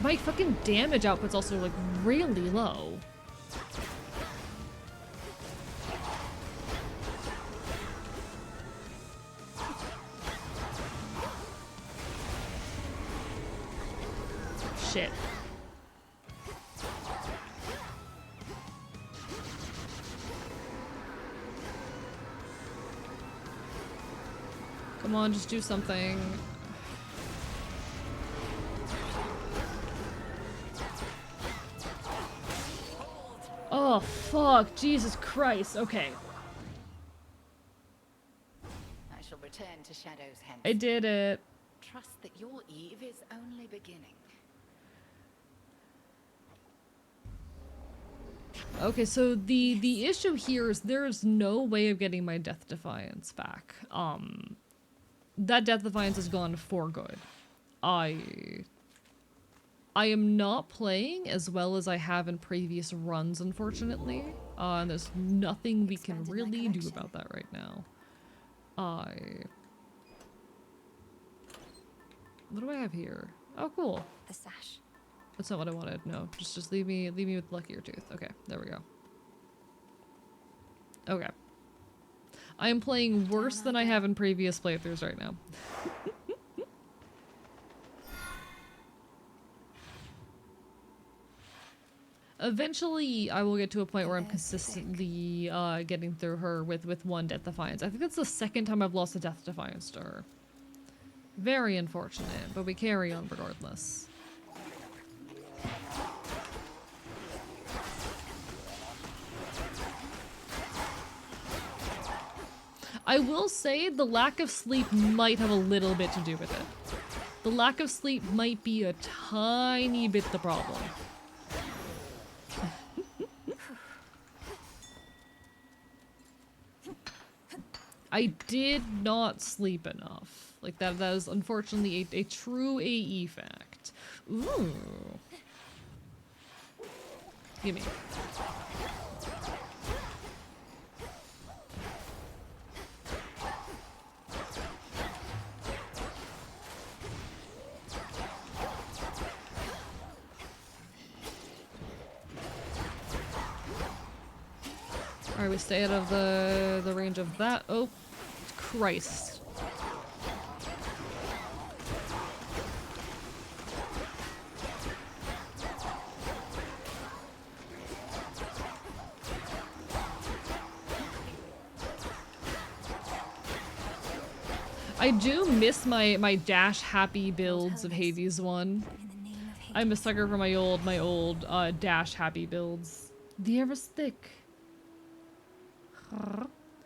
Speaker 2: My fucking damage output's also like really low. Shit. Come on, just do something. Oh, fuck. Jesus Christ. Okay.
Speaker 10: I shall return to Shadow's hence.
Speaker 2: I did it.
Speaker 10: Trust that your eve is only beginning.
Speaker 2: Okay, so the issue here is there's no way of getting my Death Defiance back. That Death Defiance is gone for good. I am not playing as well as I have in previous runs, unfortunately. And there's nothing we can
Speaker 5: Expanded my
Speaker 2: really do
Speaker 5: collection.
Speaker 2: about that right now. What do I have here? Oh, cool.
Speaker 5: The sash.
Speaker 2: That's not what I wanted. No, just leave me with luckier tooth. Okay, there we go. Okay. I am playing worse than I have in previous playthroughs right now. Eventually, I will get to a point where I'm consistently getting through her with one Death Defiance. I think that's the second time I've lost a Death Defiance to her. Very unfortunate, but we carry on regardless. I will say the lack of sleep might have a little bit to do with it. The lack of sleep might be a tiny bit the problem. I did not sleep enough. Like that is unfortunately a true AE fact. Ooh. Gimme. Alright, we stay out of the range of that. Oh, Christ. I do miss my dash happy builds of Hades 1. I'm a sucker for my old dash happy builds. The air was thick.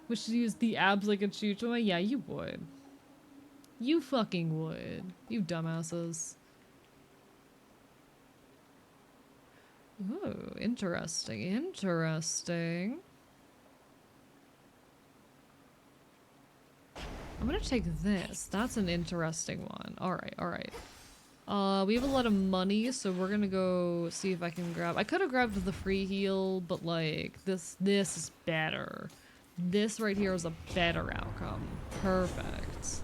Speaker 2: Wish to use the abs like a choo-choo? Yeah, you would. You fucking would. You dumbasses. Ooh, interesting, interesting. I'm gonna take this. That's an interesting one. Alright, alright. We have a lot of money, so we're gonna go see if I can grab... I could have grabbed the free heal, but like, this is better. This right here is a better outcome. Perfect.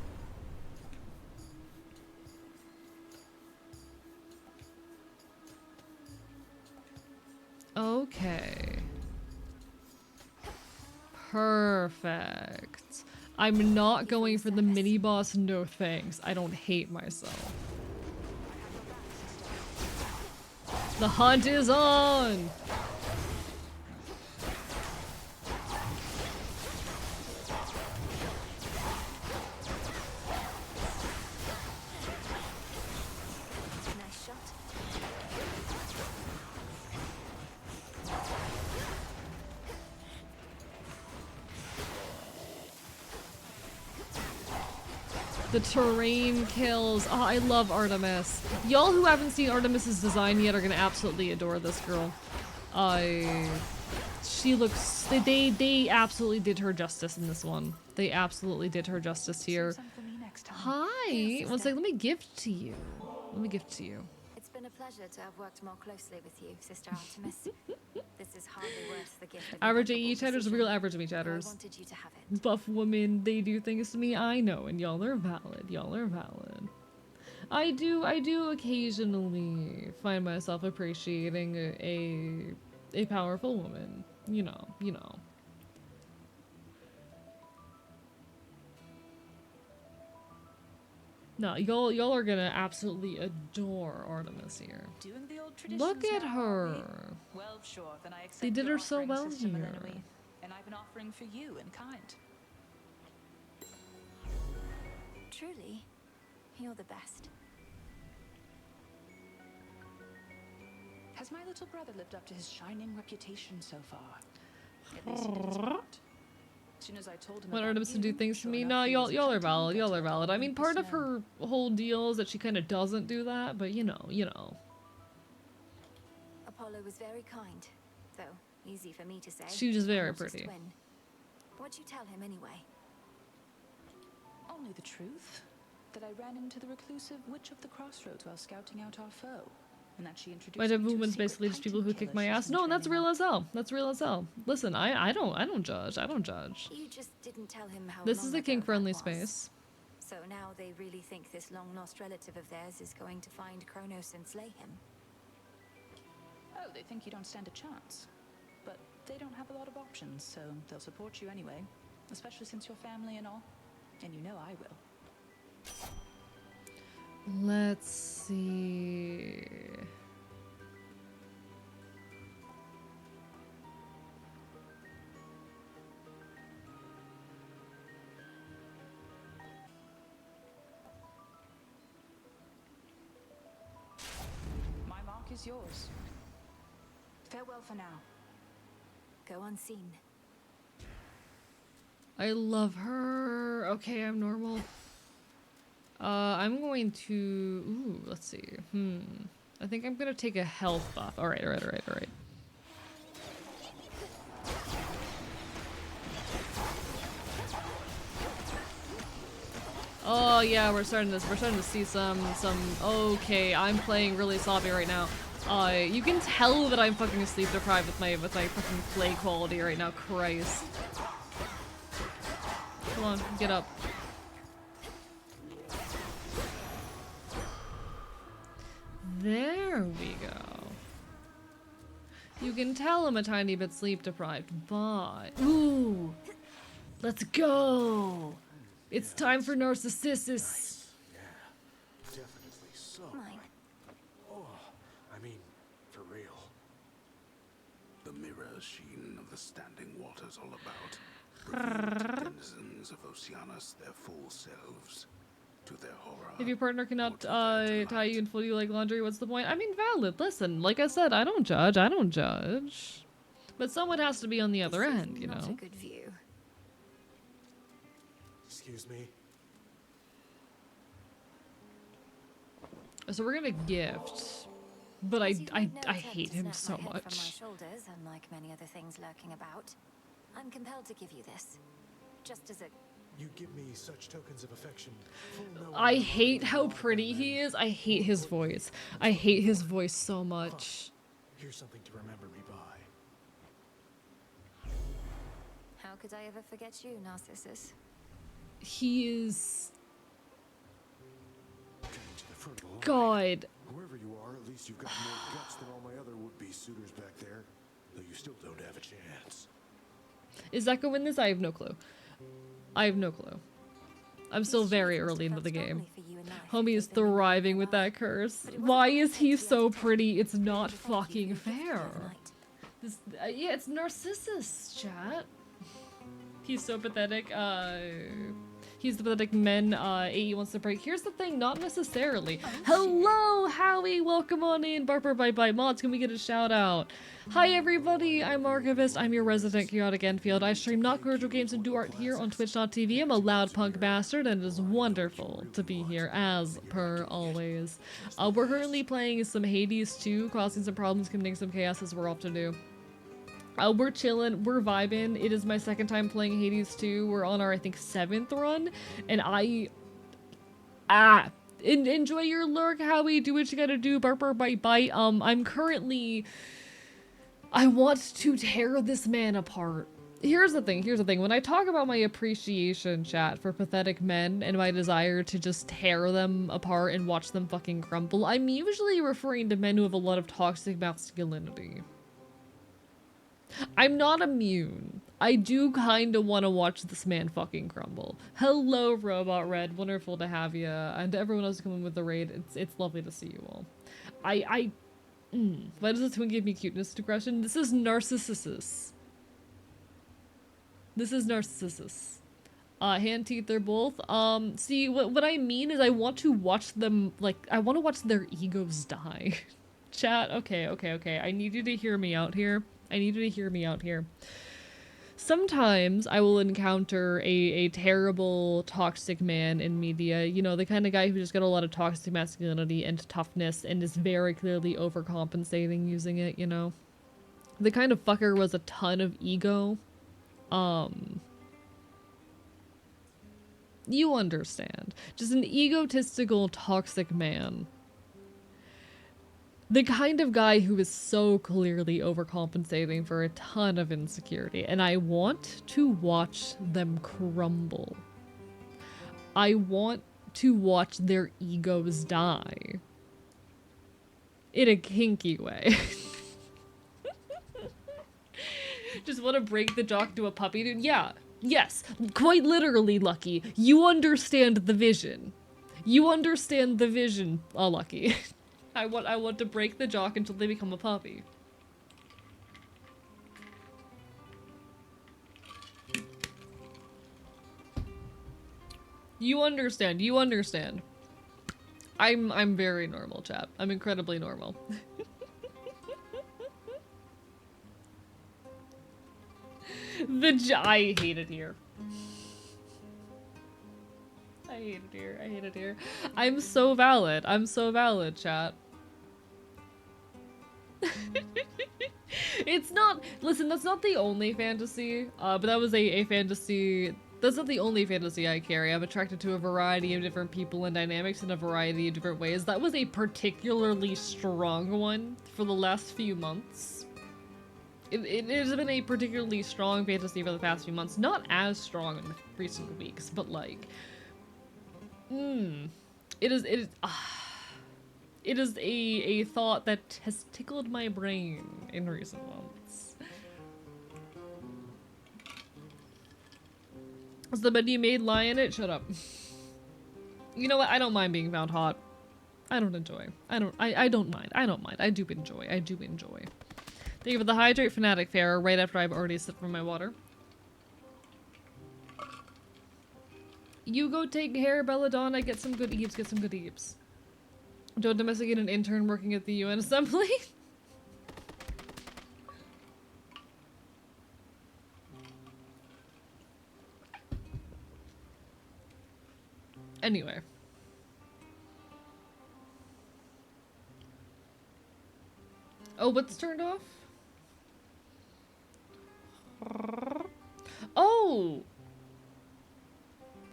Speaker 2: Okay. Perfect. I'm not going for the mini boss, no thanks. I don't hate myself. The hunt is on!
Speaker 5: Nice shot.
Speaker 2: The terrain kills. Oh, I love Artemis. Y'all who haven't seen Artemis's design yet are gonna absolutely adore this girl. She looks... They absolutely did her justice in this one. They absolutely did her justice here. Hi! One sec, let me gift to you. Let me gift to you.
Speaker 5: It's been a pleasure to have worked more closely with you, Sister Artemis. This is hardly worth the gift of
Speaker 2: Average
Speaker 5: impeccable
Speaker 2: AE chatters,
Speaker 5: precision,
Speaker 2: real average me
Speaker 5: but I
Speaker 2: chatters.
Speaker 5: wanted you to have it.
Speaker 2: Buff women, they do things to me, I know, and y'all are valid. Y'all are valid. I do occasionally find myself appreciating a powerful woman. You know, you know. No, y'all are gonna absolutely adore Artemis here.
Speaker 11: Doing the old traditions
Speaker 2: Look at
Speaker 11: now, are we?
Speaker 2: her.
Speaker 11: Well, sure, then I accept
Speaker 2: They did
Speaker 11: your
Speaker 2: her so
Speaker 11: offering,
Speaker 2: well
Speaker 11: Sister
Speaker 2: here.
Speaker 11: Melanie, and I've an offering for you in kind.
Speaker 5: Truly, you're the best.
Speaker 11: Has my little brother lived up to his shining reputation so far? At least he did his part. As soon as I told him
Speaker 2: Want
Speaker 11: about
Speaker 2: Artemis to do
Speaker 11: you,
Speaker 2: things to
Speaker 11: sure
Speaker 2: me?
Speaker 11: enough,
Speaker 2: No,
Speaker 11: he was
Speaker 2: y'all are
Speaker 11: eager to
Speaker 2: valid.
Speaker 11: get
Speaker 2: Y'all
Speaker 11: to
Speaker 2: are valid. I mean,
Speaker 11: the
Speaker 2: part of
Speaker 11: snow.
Speaker 2: her whole deal is that she kind of doesn't do that, but you know, you know.
Speaker 5: Apollo was very kind, though easy for me to say.
Speaker 2: She was very
Speaker 5: I'm not his
Speaker 2: pretty.
Speaker 5: twin. What'd you tell him anyway?
Speaker 11: Only the truth. That I ran into the reclusive Witch of the Crossroads while scouting out our foe. and that she introduced
Speaker 2: White
Speaker 11: me to a
Speaker 2: woman's
Speaker 11: secret
Speaker 2: basically just people
Speaker 11: Titan
Speaker 2: who kick
Speaker 11: killer
Speaker 2: my
Speaker 11: she's
Speaker 2: ass.
Speaker 11: been
Speaker 2: No, that's
Speaker 11: training
Speaker 2: real
Speaker 11: up.
Speaker 2: as hell. That's real as hell. Listen, I don't judge. I don't judge.
Speaker 5: You just didn't tell him how
Speaker 2: This
Speaker 5: long
Speaker 2: is a
Speaker 5: ago
Speaker 2: kink-friendly
Speaker 5: that was.
Speaker 2: space.
Speaker 5: So now they really think this long-lost relative of theirs is going to find Kronos and slay him.
Speaker 11: Oh, they think you don't stand a chance. But they don't have a lot of options, so they'll support you anyway. Especially since you're family and all. And you know I will.
Speaker 2: Let's see.
Speaker 11: My mark is yours. Farewell for now.
Speaker 5: Go unseen.
Speaker 2: I love her. Okay, I'm normal. I'm going to... Ooh, let's see. I think I'm gonna take a health buff. Alright. Oh yeah, we're starting to see some, okay, I'm playing really sloppy right now. You can tell that I'm fucking sleep deprived with my fucking play quality right now, Christ. Come on, get up. There we go. You can tell I'm a tiny bit sleep deprived, but... Ooh! Let's go! It's time for Narcissus!
Speaker 6: Nice. Yeah, definitely so.
Speaker 5: Mine.
Speaker 6: Oh, I mean, for real. The mirror sheen of the standing waters all about. Revealed to denizens of Oceanus their full selves. To their horror.
Speaker 2: If your partner cannot
Speaker 6: or to their
Speaker 2: tie you
Speaker 6: delight.
Speaker 2: and fold you like laundry, what's the point? I mean, valid. Listen, like I said, I don't judge. But someone has to be on the other
Speaker 5: This is
Speaker 2: end, you
Speaker 5: not
Speaker 2: know?
Speaker 5: a good view.
Speaker 6: Excuse me.
Speaker 2: So we're gonna gift. But
Speaker 5: As you've made no
Speaker 2: I
Speaker 5: attempt
Speaker 2: hate
Speaker 5: to
Speaker 2: him
Speaker 5: snap
Speaker 2: so
Speaker 5: my head
Speaker 2: much.
Speaker 5: From my shoulders, unlike many other things lurking about, I'm compelled to give you this. Just as a...
Speaker 6: You give me such tokens of affection.
Speaker 2: I hate how pretty he is. I hate his voice. I hate his voice so much.
Speaker 6: Here's something to remember me by.
Speaker 5: How could I ever forget you, Narcissus?
Speaker 2: He is...
Speaker 6: Getting to the front of the line.
Speaker 2: God.
Speaker 6: Whoever you are, at least you've got more guts than all my other would-be suitors back there. Though you still don't have a chance.
Speaker 2: Is Echo win this? I have no clue. I have no clue. I'm still very early into the game. Homie is thriving with that curse. Why is he so pretty? It's not fucking fair. This, yeah, it's Narcissus, chat. He's so pathetic. He's the pathetic men AE wants to break. Here's the thing, not necessarily. Hello, Howie, welcome on in. Barber Bye Mods, can we get a shout out? Hi everybody, I'm Archivist. I'm your resident chaotic Enfield. I stream not cordial games and do art here on twitch.tv. I'm a loud punk bastard and it is wonderful to be here as per always. We're currently playing some Hades 2, causing some problems, committing some chaos as we're off to do. We're chilling, we're vibing. It is my second time playing Hades 2. We're on our, I think, 7th run. And enjoy your lurk, Howie. Do what you gotta do. Barper bite. I'm currently... I want to tear this man apart. Here's the thing. When I talk about my appreciation, chat, for pathetic men and my desire to just tear them apart and watch them fucking crumble, I'm usually referring to men who have a lot of toxic masculinity. I'm not immune. I do kind of want to watch this man fucking crumble. Hello, Robot Red. Wonderful to have you. And to everyone else coming with the raid, it's lovely to see you all. Why does this twin give me cuteness digression? This is Narcissus. This is Narcissus. Hand teeth, they're both. See, what I mean is I want to watch them, like, I want to watch their egos die. Chat, okay. I need you to hear me out here. Sometimes I will encounter a terrible toxic man in media, you know, the kind of guy who just got a lot of toxic masculinity and toughness and is very clearly overcompensating using it, you know. The kind of fucker was a ton of ego. You understand. Just an egotistical toxic man. The kind of guy who is so clearly overcompensating for a ton of insecurity, and I want to watch them crumble. I want to watch their egos die. In a kinky way. Just want to break the jock to a puppy, dude? Yeah. Yes. Quite literally, Lucky. You understand the vision. You understand the vision, Lucky. I want to break the jock until they become a puppy. You understand. You understand. I'm very normal, chat. I'm incredibly normal. I hate it here. I hate it here. I hate it here. I'm so valid. I'm so valid, chat. It's not- listen, that's not the only fantasy, but that was a fantasy- that's not the only fantasy I carry. I'm attracted to a variety of different people and dynamics in a variety of different ways. That was a particularly strong one for the last few months. It has been a particularly strong fantasy for the past few months. Not as strong in the recent weeks, but like... It is a thought that has tickled my brain in recent months. Is the bed you made lie in it? Shut up. You know what? I don't mind being found hot. I don't enjoy. I don't mind. I don't mind. I do enjoy. I do enjoy. Thank you for the Hydrate Fanatic Fair right after I've already sipped from my water. You go take care, Belladonna. Get some good eeps. Get some good eeps. Don't domesticate an intern working at the UN Assembly. Anyway. Oh, what's turned off? Oh!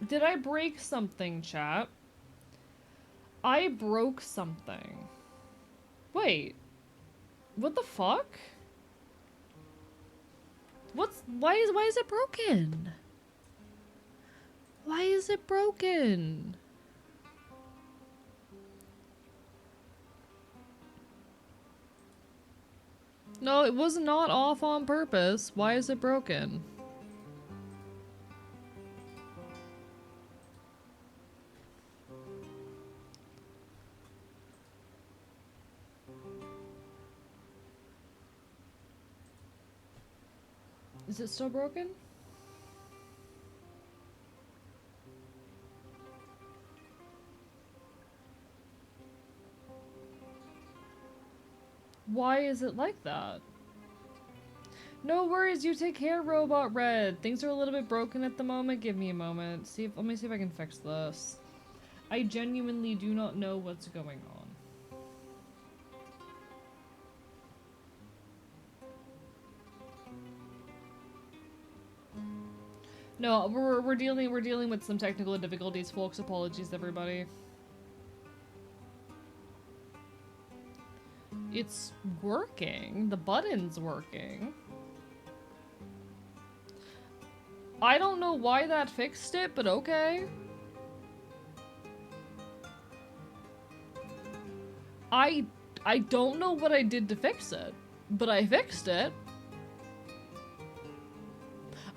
Speaker 2: Did I break something, chat? I broke something. Wait. What the fuck? Why is it broken? Why is it broken? No, it was not off on purpose. Why is it broken? Is it still broken? Why is it like that? No worries, you take care, Robot Red. Things are a little bit broken at the moment. Give me a moment. Let me see if I can fix this. I genuinely do not know what's going on. No, we're dealing with some technical difficulties, folks. Apologies, everybody. It's working. The button's working. I don't know why that fixed it, but okay. I don't know what I did to fix it, but I fixed it.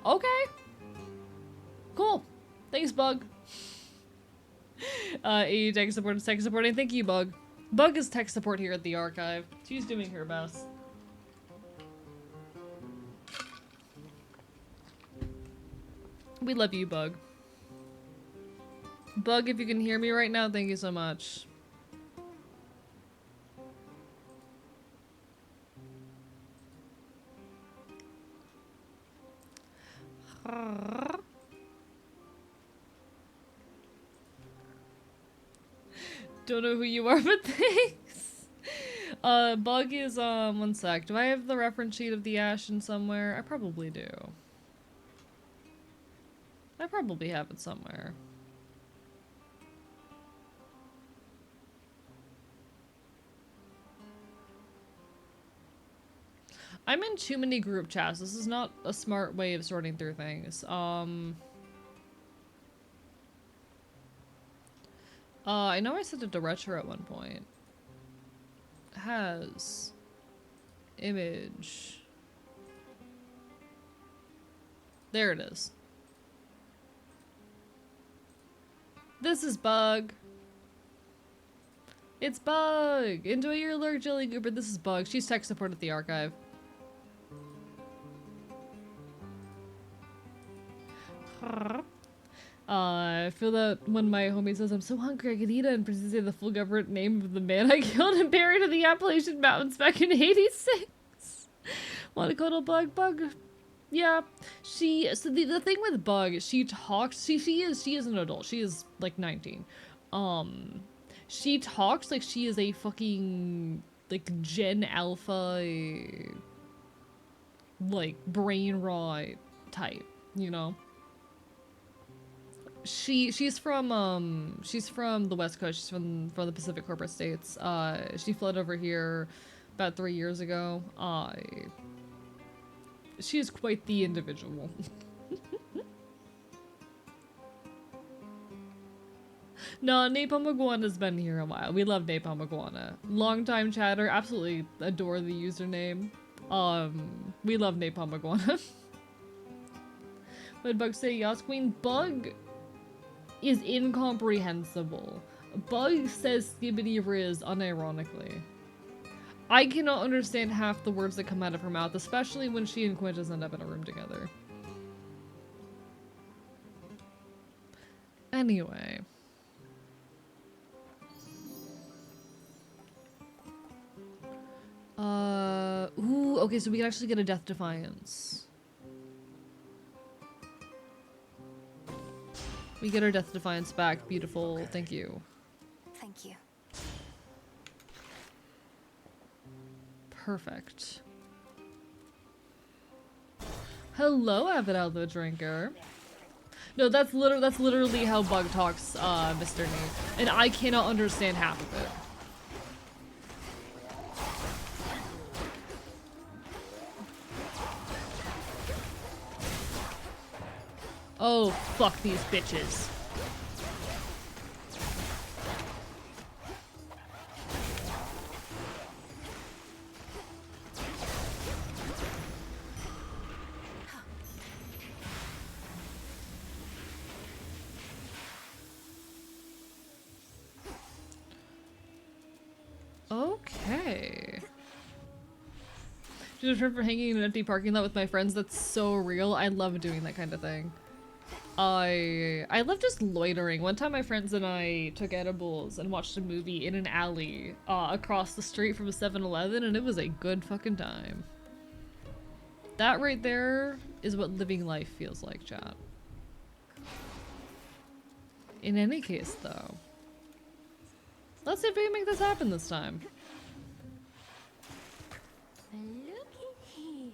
Speaker 2: Okay. Cool. Thanks, Bug. EU tech support is tech supporting. Thank you, Bug. Bug is tech support here at the archive. She's doing her best. We love you, Bug. Bug, if you can hear me right now, thank you so much. Don't know who you are, but thanks. Bug is, one sec. Do I have the reference sheet of the Ashen somewhere? I probably do. I probably have it somewhere. I'm in too many group chats. This is not a smart way of sorting through things. I know I sent it to Retro at one point. Has image. There it is. This is Bug. It's Bug! Enjoy your lurk, Jelly Goober. This is Bug. She's tech support at the archive. I feel that when my homie says, I'm so hungry I could eat it, and proceeds to say the full government name of the man I killed and buried in the Appalachian Mountains back in 86. Want to cuddle Bug? Bug. Yeah. So the thing with Bug, she talks, she is an adult. She is like 19. She talks like she is a fucking, like, Gen Alpha, like, brain rot type, you know? She's from the West Coast. She's from the Pacific Corporate States. She fled over here about 3 years ago. She is quite the individual. No, Napalm Iguana's been here a while. We love Napalm Iguana. Longtime chatter, absolutely adore the username. We love Napalm Iguana. What did Bug say? Yas Queen? Bug is incomprehensible. Bug says skibbity riz unironically. I cannot understand half the words that come out of her mouth, especially when she and Quintus end up in a room together. Anyway. Ooh, okay, so we can actually get a Death Defiance. We get our Death Defiance back. Beautiful. Okay. Thank you.
Speaker 5: Thank you.
Speaker 2: Perfect. Hello, Avid Alpha Drinker. No, that's literally how Bug talks, Mr. Nate. And I cannot understand half of it. Oh, fuck these bitches. Okay. Just returned from hanging in an empty parking lot with my friends. That's so real. I love doing that kind of thing. I love just loitering. One time my friends and I took edibles and watched a movie in an alley across the street from a 7-Eleven, and it was a good fucking time. That right there is what living life feels like, chat. In any case, though, let's see if we can make this happen this time.
Speaker 5: Look at here.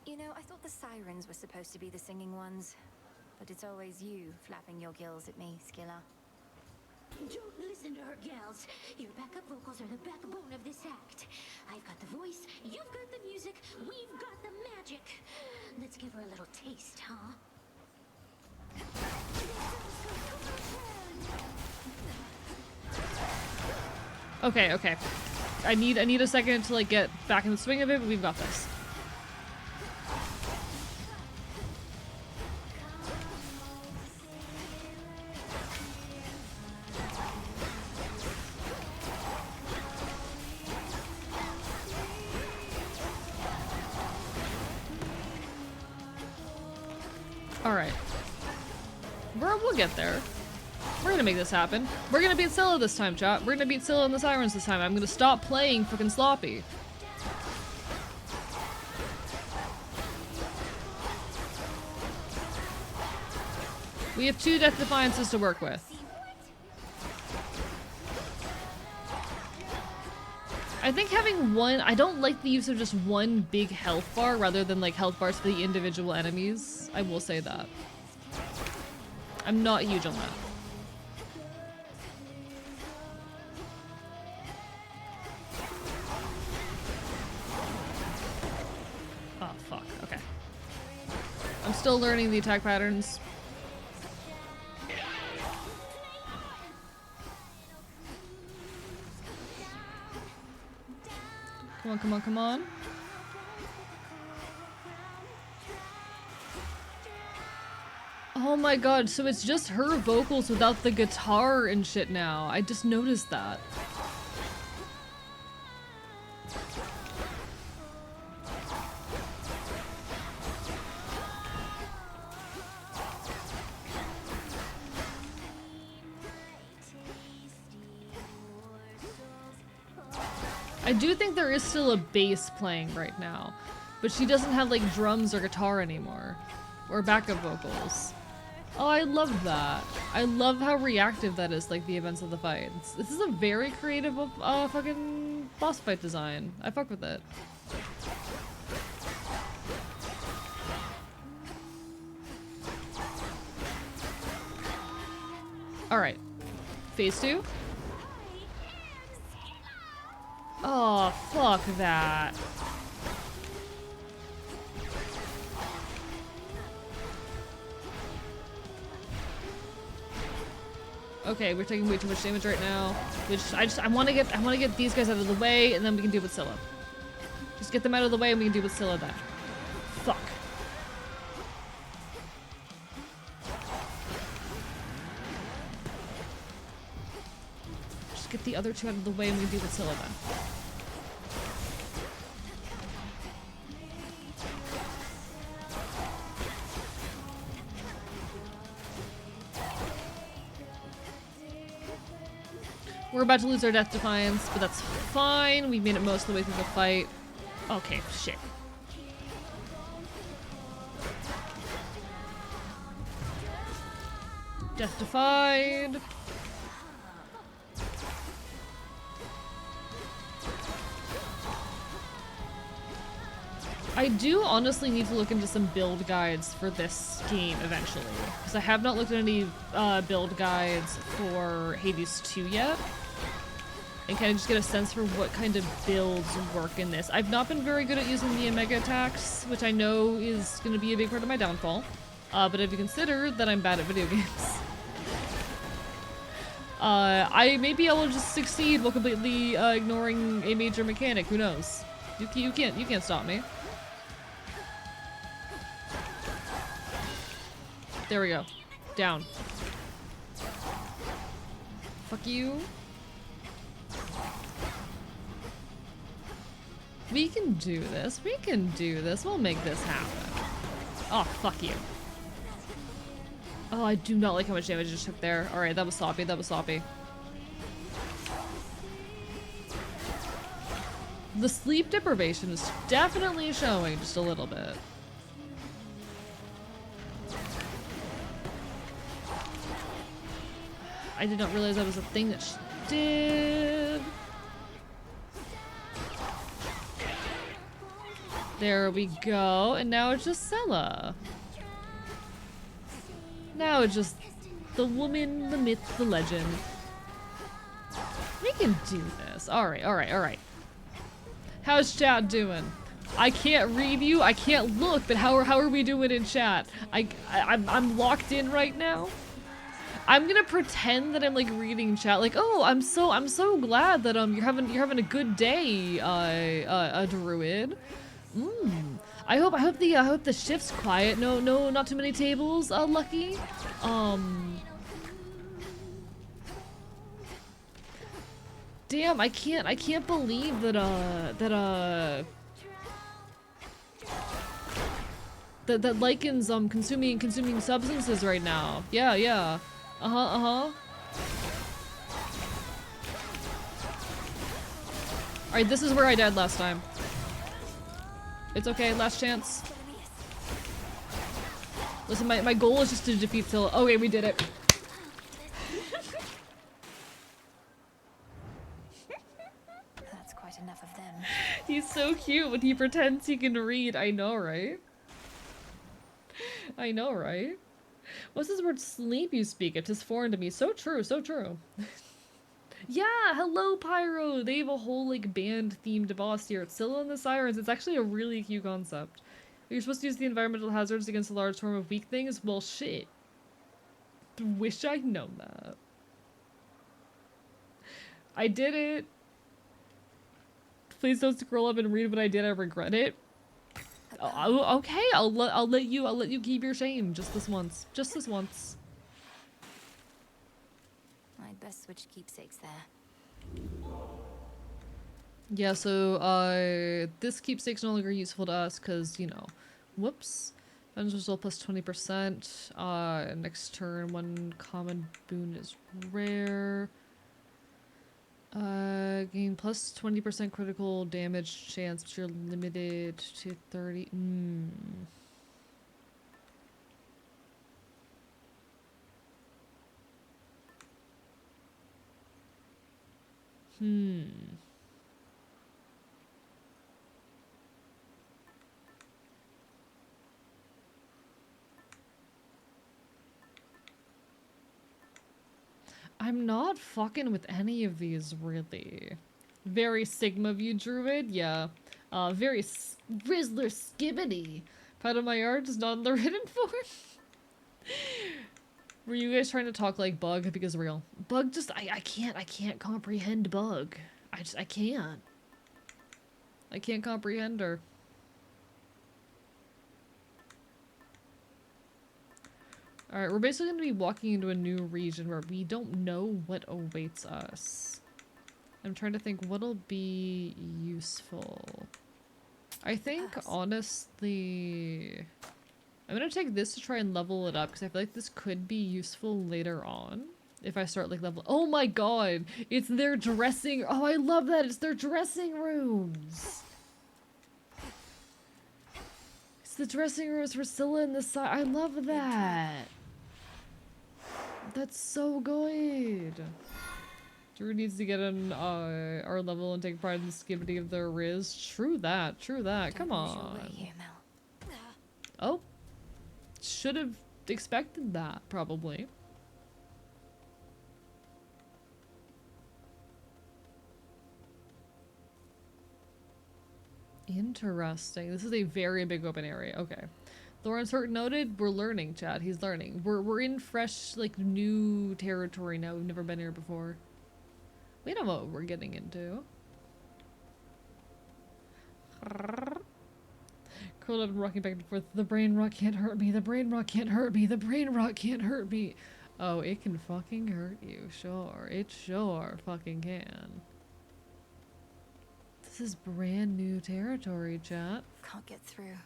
Speaker 5: You know, I thought the sirens were supposed to be the singing ones. But it's always you flapping your gills at me, Skilla.
Speaker 12: Don't listen to her, gals. Your backup vocals are the backbone of this act. I've got the voice, you've got the music, we've got the magic. Let's give her a little taste, huh?
Speaker 2: Okay. I need a second to like get back in the swing of it, but we've got this. Alright. We'll get there. We're gonna make this happen. We're gonna beat Scylla this time, chat. We're gonna beat Scylla and the Sirens this time. I'm gonna stop playing frickin' sloppy. We have 2 Death Defiances to work with. I think having one, I don't like the use of just one big health bar rather than like health bars for the individual enemies. I will say that. I'm not huge on that. still learning the attack patterns. Come on, come on, come on. Oh my god, so it's just her vocals without the guitar and shit now. I just noticed that. I do think there is still a bass playing right now, but she doesn't have like drums or guitar anymore, or backup vocals. Oh, I love that. I love how reactive that is, like the events of the fight. This is a very creative fucking boss fight design. I fuck with it. Alright. Phase 2? Oh, fuck that. Okay, we're taking way too much damage right now. Which I want to get these guys out of the way, and then we can deal with Scylla. Just get them out of the way, and we can deal with Scylla then. Fuck. Just get the other two out of the way, and we can deal with Scylla then. We're about to lose our Death Defiance, but that's fine. We made it most of the way through the fight. Okay, shit. Death Defied. I do honestly need to look into some build guides for this game eventually, because I have not looked at any build guides for Hades 2 yet. And kind of just get a sense for what kind of builds work in this. I've not been very good at using the Omega attacks, which I know is going to be a big part of my downfall. But if you consider that I'm bad at video games, I may be able to just succeed while completely ignoring a major mechanic. Who knows? You can't stop me. There we go. Down. Fuck you. We can do this. We can do this. We'll make this happen. Oh, fuck you. Oh, I do not like how much damage I just took there. Alright, that was sloppy. That was sloppy. The sleep deprivation is definitely showing just a little bit. I did not realize that was a thing that she did. There we go, and now it's just Scylla. Now it's just the woman, the myth, the legend. We can do this. Alright, alright, alright. How's chat doing? I can't read you, I can't look, but how are we doing in chat? I'm locked in right now. I'm gonna pretend that I'm like reading chat, like, oh, I'm so glad that you're having a good day, druid. I hope the shift's quiet. No, not too many tables, Lucky. Damn, I can't believe that that Lycan's consuming substances right now. Yeah. Alright, this is where I died last time. It's okay, last chance. Listen, my goal is just to defeat Scylla. Okay, we did it.
Speaker 5: That's quite enough of them.
Speaker 2: He's so cute when he pretends he can read. I know, right? I know, right? What's this word sleep you speak? It is foreign to me. So true, so true. Yeah, hello Pyro! They have a whole like band themed boss here. It's Scylla and the Sirens. It's actually a really cute concept. You're supposed to use the environmental hazards against a large swarm of weak things? Well, shit. Wish I'd known that. I did it. Please don't scroll up and read what I did. I regret it. Oh, okay, I'll let you keep your shame just this once. Just this once.
Speaker 5: I'd best switch keepsakes there.
Speaker 2: Yeah, so this keepsake's no longer useful to us because, you know, whoops. Funds result plus 20%. Next turn, one common boon is rare. Gain plus 20% critical damage chance, but you're limited to 30. I'm not fucking with any of these, really. Very Sigma View Druid, yeah. Very Rizzler Skibbity. Part of my art is not in the written form. Were you guys trying to talk like Bug? Because real. Bug just, I can't comprehend Bug. I can't. I can't comprehend her. Alright, we're basically going to be walking into a new region where we don't know what awaits us. I'm trying to think what'll be useful. I think, honestly, I'm going to take this to try and level it up because I feel like this could be useful later on. If I start like level— oh my god! It's their dressing— oh, I love that! It's their dressing rooms! It's the dressing rooms for Scylla and the side— I love that! That's so good! Drew needs to get on our level and take pride in the skibbity of their Riz. True that, true that. Come on. Oh. Should have expected that, probably. Interesting. This is a very big open area. Okay. Thorin's hurt noted. We're learning, chat. He's learning. We're in fresh, like, new territory now. We've never been here before. We know what we're getting into. Curled up and rocking back and forth. The brain rock can't hurt me. The brain rock can't hurt me. The brain rock can't hurt me. Oh, it can fucking hurt you. Sure. It sure fucking can. This is brand new territory, chat.
Speaker 5: Can't get through.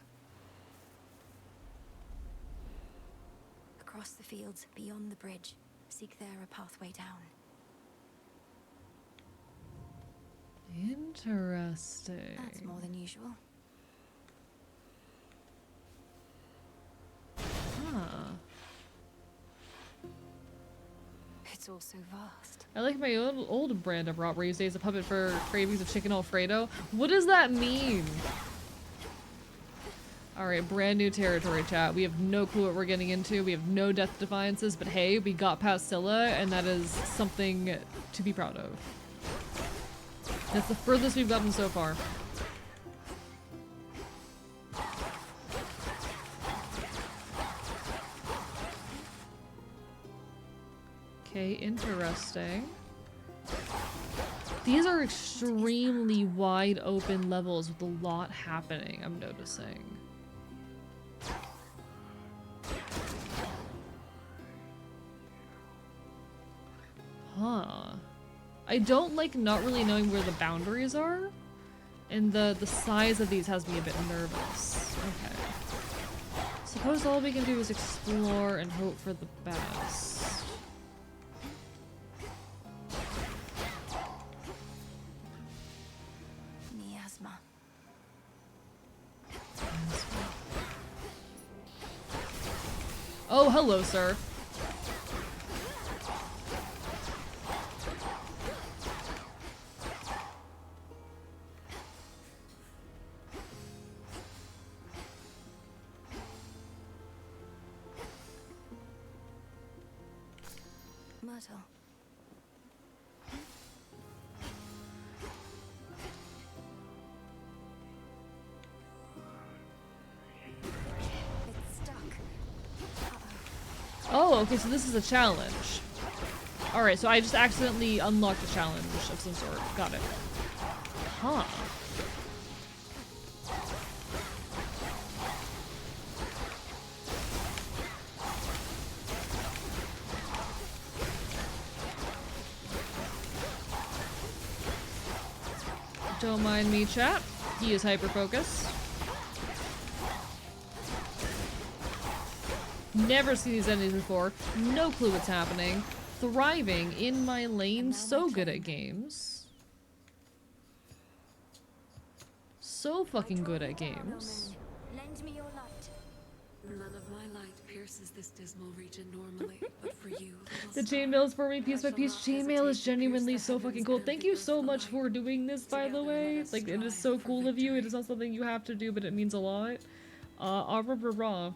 Speaker 5: Across the fields, beyond the bridge. Seek there a pathway down.
Speaker 2: Interesting.
Speaker 5: That's more than usual.
Speaker 2: Huh.
Speaker 5: It's all so vast.
Speaker 2: I like my old brand of brought where you stay as a puppet for cravings of chicken Alfredo. What does that mean? Alright, brand new territory, chat. We have no clue what we're getting into. We have no death defiances, but hey, we got past Scylla, and that is something to be proud of. That's the furthest we've gotten so far. Okay, interesting. These are extremely wide open levels with a lot happening, I'm noticing. Huh. I don't like not really knowing where the boundaries are, and the size of these has me a bit nervous. Okay. Suppose all we can do is explore and hope for the best.
Speaker 5: Miasma.
Speaker 2: Oh, hello, sir.
Speaker 5: Myrtle.
Speaker 2: Oh, okay, so this is a challenge. Alright, so I just accidentally unlocked a challenge of some sort. Got it. Huh. Don't mind me, chat. He is hyper-focused. Never seen these enemies before. No clue what's happening. Thriving in my lane. So good at games. So fucking good at games.
Speaker 5: Lend me your light.
Speaker 13: None of my light pierces this dismal region normally, but for you,
Speaker 2: The chainmail is for me piece by piece. Chainmail is genuinely so fucking cool. Thank you so much for doing this, by the way. Like, it is so cool of you. It is not something you have to do, but it means a lot. Raw.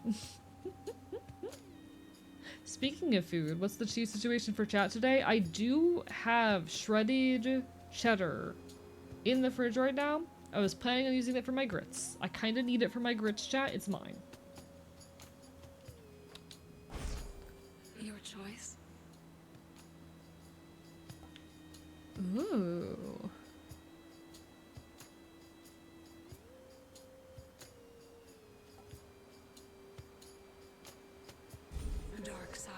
Speaker 2: Speaking of food, what's the cheese situation for chat today? I do have shredded cheddar in the fridge right now. I was planning on using it for my grits. I kind of need it for my grits, chat. It's mine.
Speaker 13: Your choice.
Speaker 2: Ooh.
Speaker 13: Dark side.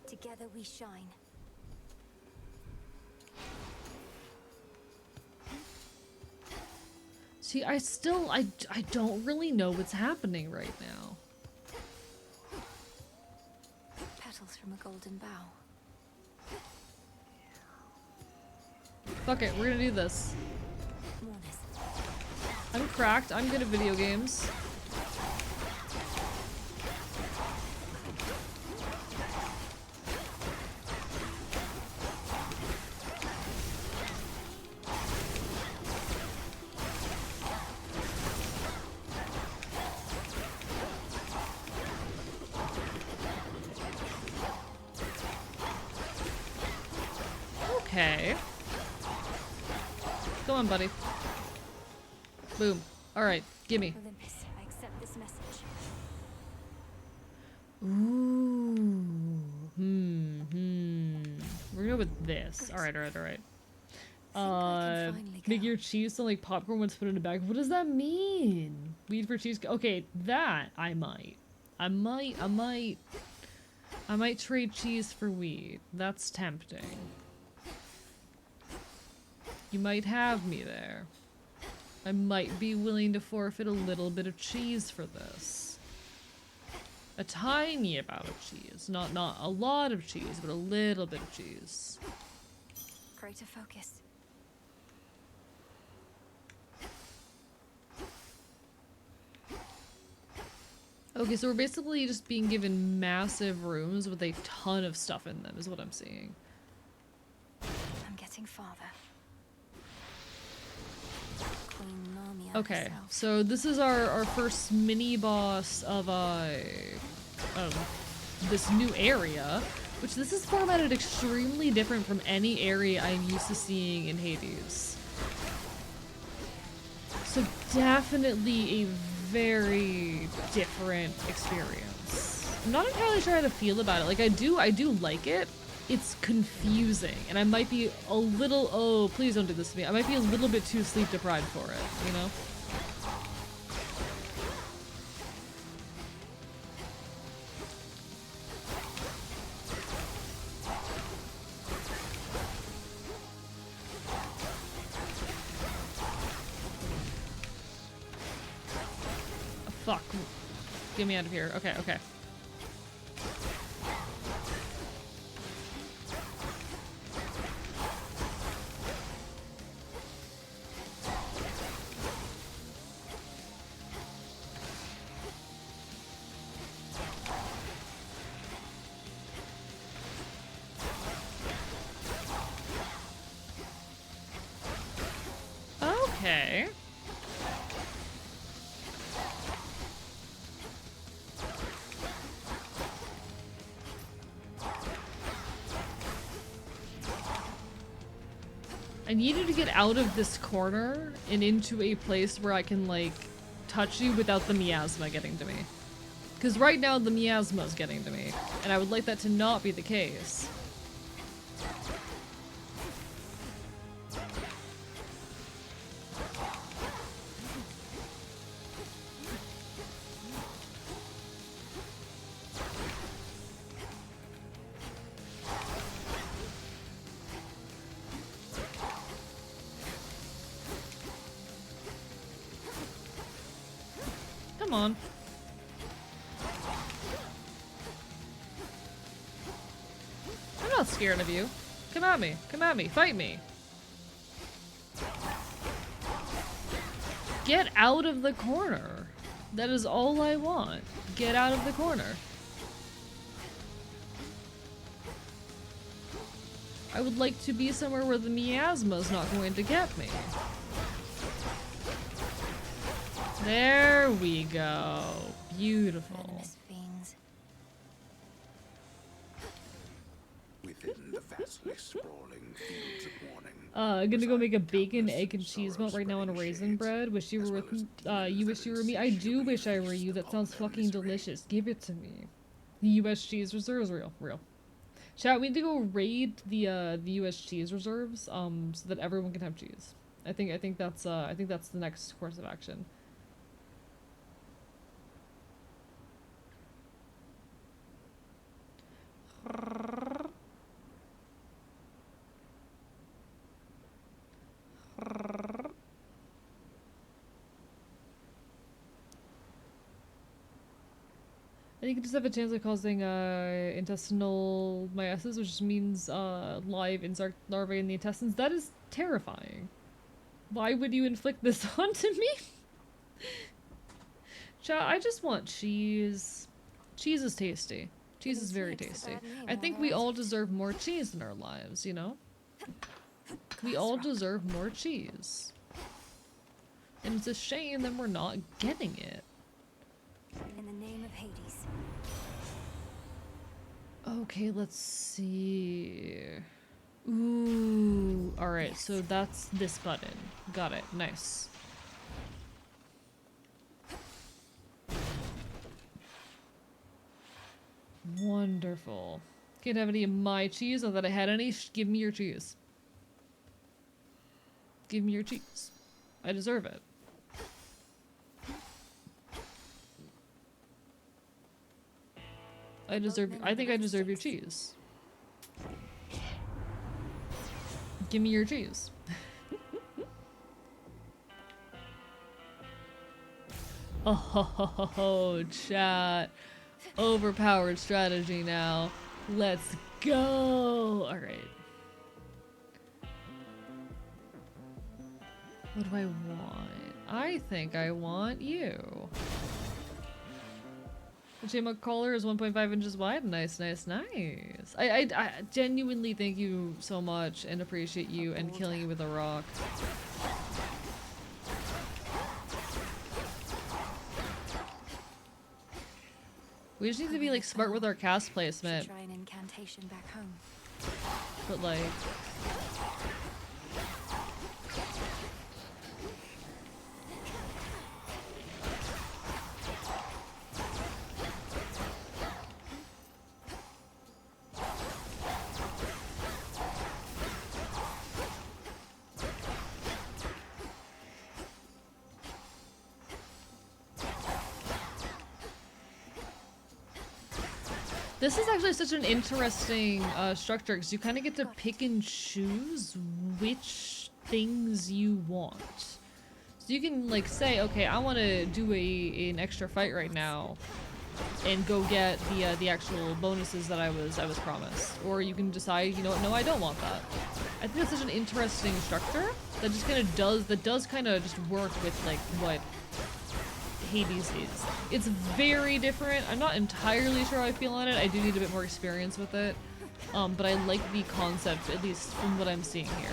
Speaker 5: Together we shine.
Speaker 2: See, I don't really know what's happening right now.
Speaker 5: Petals from a golden bough.
Speaker 2: Fuck it, we're gonna do this. I'm cracked. I'm good at video games. Okay. Go on, buddy. Boom. Alright, gimme.
Speaker 5: Olympus, I accept this message.
Speaker 2: Ooh. We're gonna go with this. Alright. Make your cheese sound like popcorn once put in a bag. What does that mean? Weed for cheese. Okay, that I might. I might trade cheese for weed. That's tempting. You might have me there. I might be willing to forfeit a little bit of cheese for this. A tiny amount of cheese. Not a lot of cheese, but a little bit of cheese.
Speaker 5: Greater focus.
Speaker 2: Okay, so we're basically just being given massive rooms with a ton of stuff in them, is what I'm seeing.
Speaker 5: I'm getting farther.
Speaker 2: Okay, so this is our first mini boss of this new area, which this is formatted extremely different from any area I'm used to seeing in Hades. So definitely a very different experience. I'm not entirely sure how to feel about it. Like I do like it. It's confusing, and I might be a little, oh, please don't do this to me. I might be a little bit too sleep deprived for it, you know? Oh, fuck. Get me out of here. Okay. Okay. I needed to get out of this corner and into a place where I can, like, touch you without the miasma getting to me. Because right now the miasma's getting to me, and I would like that to not be the case. Come on. I'm not scared of you. Come at me. Come at me. Fight me. Get out of the corner. That is all I want. Get out of the corner. I would like to be somewhere where the miasma's not going to get me. There we go. Beautiful.
Speaker 6: Within the vastly sprawling fields of morning.
Speaker 2: I'm gonna go make a bacon, egg, and cheese melt right now on a raisin bread. Wish you were with you wish you were me. I do wish I were you. That sounds fucking delicious. Give it to me. The US cheese reserves, real. Chat, we need to go raid the US cheese reserves, so that everyone can have cheese. I think that's the next course of action. I think it just have a chance of causing intestinal meiosis, which means live insect larvae in the intestines. That is terrifying. Why would you inflict this onto me? Chat, I just want cheese. Cheese is tasty. Cheese is very tasty. I think we all deserve more cheese in our lives, you know? We all deserve more cheese. And it's a shame that we're not getting it.
Speaker 5: In the name of Hades.
Speaker 2: Okay, let's see. Ooh, alright, so that's this button. Got it, nice. Wonderful. Can't have any of my cheese. Not that I had any. Give me your cheese. Give me your cheese. I deserve it. I think I deserve your cheese. Give me your cheese. Oh, chat. Overpowered strategy now. Let's go. Alright. What do I want? I think I want you. The chainmail collar is 1.5 inches wide. Nice, nice, nice. I genuinely thank you so much and appreciate you and killing you with a rock. We just need to be like smart with our cast placement.
Speaker 5: Try an incantation back home.
Speaker 2: But like this is actually such an interesting structure because you kind of get to pick and choose which things you want. So you can like say, okay, I want to do an extra fight right now, and go get the actual bonuses that I was promised. Or you can decide, you know what, no, I don't want that. I think that's such an interesting structure that just kind of does kind of just work with like what Hades is. It's very different. I'm not entirely sure how I feel on it. I do need a bit more experience with it. But I like the concept, at least from what I'm seeing here.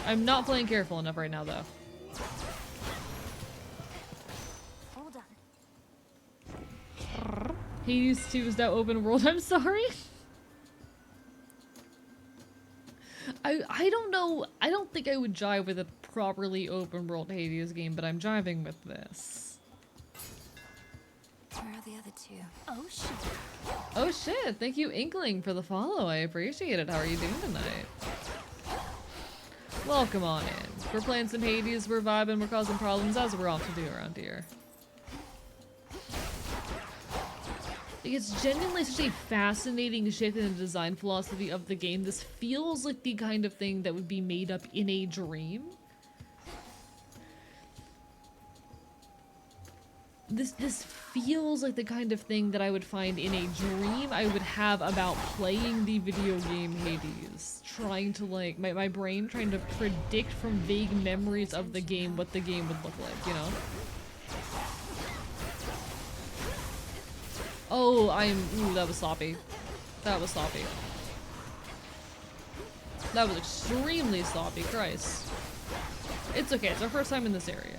Speaker 2: I'm not playing careful enough right now, though.
Speaker 5: Hold on.
Speaker 2: Hades 2 is now open world. I'm sorry. I don't know. I don't think I would jive with a properly open world Hades game, but I'm jiving with this.
Speaker 5: Where are the other two?
Speaker 12: Oh shit.
Speaker 2: Oh shit, thank you Inkling for the follow. I appreciate it. How are you doing tonight? Welcome on in. We're playing some Hades, we're vibing, we're causing problems as we're off to do around here. It's genuinely such a fascinating shift in the design philosophy of the game. This feels like the kind of thing that would be made up in a dream. This feels like the kind of thing that I would find in a dream I would have about playing the video game Hades. Trying to like, my brain trying to predict from vague memories of the game what the game would look like, you know? Oh, ooh, that was sloppy. That was sloppy. That was extremely sloppy, Christ. It's okay, it's our first time in this area.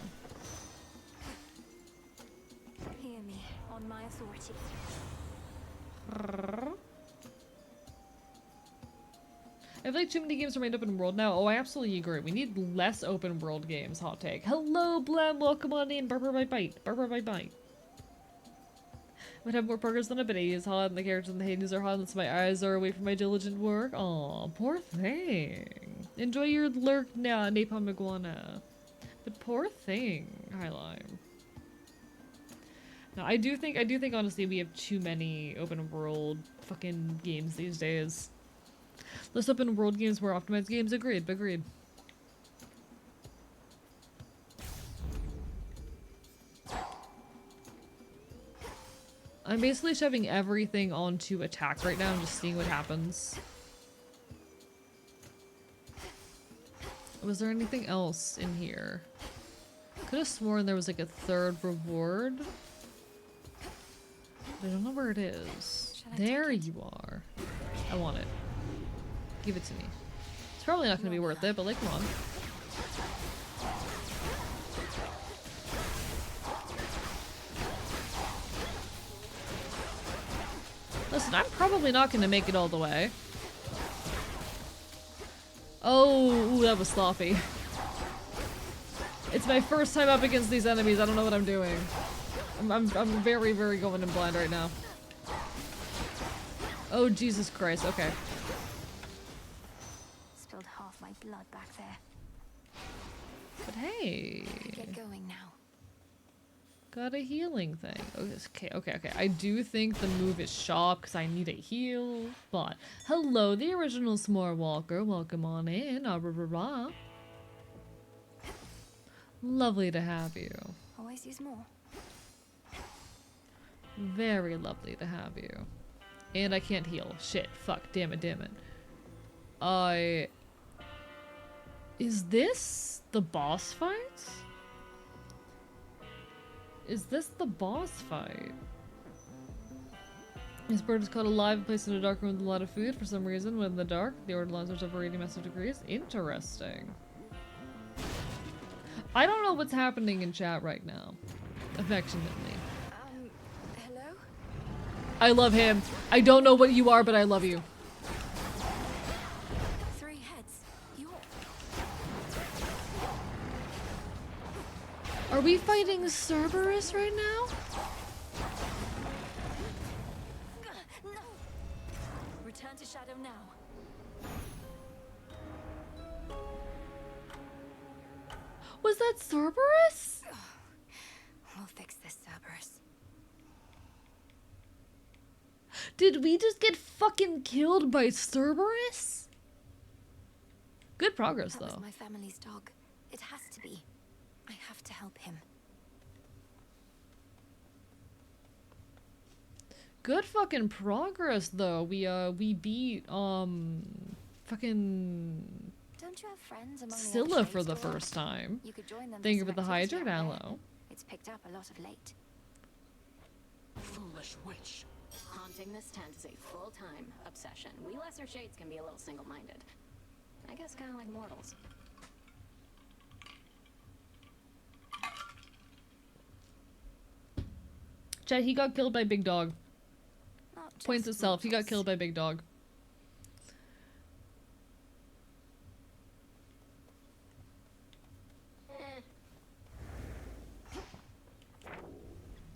Speaker 5: Hear me, on my authority.
Speaker 2: I feel like too many games are made open world now. Oh, I absolutely agree. We need less open world games, hot take. Hello, Blam, welcome on in. Barber bite bite. Barber bite bite. Would have more progress than a biddy is hot, and the characters in the Hades are hot, and so my eyes are away from my diligent work. Aw, poor thing. Enjoy your lurk now, Napalm Iguana. But poor thing, Highlime. No, I do think honestly we have too many open world fucking games these days. Less open world games, more optimized games. Agreed, agreed. I'm basically shoving everything onto attack right now and just seeing what happens. Was there anything else in here? Could have sworn there was like a third reward. I don't know where it is. There you are. I want it. Give it to me. It's probably not going to be worth it, but like, come on. Listen, I'm probably not going to make it all the way. Oh, ooh, that was sloppy. It's my first time up against these enemies. I don't know what I'm doing. I'm very, very going in blind right now. Oh, Jesus Christ. Okay.
Speaker 5: Spilled half my blood back there.
Speaker 2: But hey.
Speaker 5: Get going now.
Speaker 2: Got a healing thing. Okay. I do think the move is sharp because I need a heal. But hello, the original S'more Walker. Welcome on in. Lovely to have you.
Speaker 5: Always use more.
Speaker 2: Very lovely to have you. And I can't heal. Shit. Fuck. Damn it. Is this the boss fight? Is this the boss fight? This bird is caught alive and placed in a dark room with a lot of food for some reason. When in the dark, the order lasers overeating massive degrees. Interesting. I don't know what's happening in chat right now. Affectionately.
Speaker 5: Hello?
Speaker 2: I love him. I don't know what you are, but I love you.
Speaker 5: 3 heads. You're...
Speaker 2: Are we fighting Cerberus right now?
Speaker 5: No! Return to Shadow now.
Speaker 2: Was that Cerberus?
Speaker 5: We'll fix this, Cerberus.
Speaker 2: Did we just get fucking killed by Cerberus? Good progress,
Speaker 5: That was
Speaker 2: though.
Speaker 5: my family's dog. It has to be. I have to help him.
Speaker 2: Good fucking progress, though. We beat, fucking
Speaker 5: Don't you have friends among
Speaker 2: Scylla
Speaker 5: the
Speaker 2: for the
Speaker 5: other shades
Speaker 2: first time.
Speaker 5: You could join them.
Speaker 2: Thank you
Speaker 5: some
Speaker 2: for the
Speaker 5: activity
Speaker 2: hydrate,
Speaker 5: out there.
Speaker 2: hello.
Speaker 5: It's picked up a lot of late.
Speaker 14: Foolish witch. Haunting this tent is a full-time obsession. We lesser shades can be a little single-minded. I guess kind of like mortals.
Speaker 2: Chat, he got killed by Big Dog. Points
Speaker 5: Just
Speaker 2: itself. He got
Speaker 5: mortals.
Speaker 2: killed by Big Dog.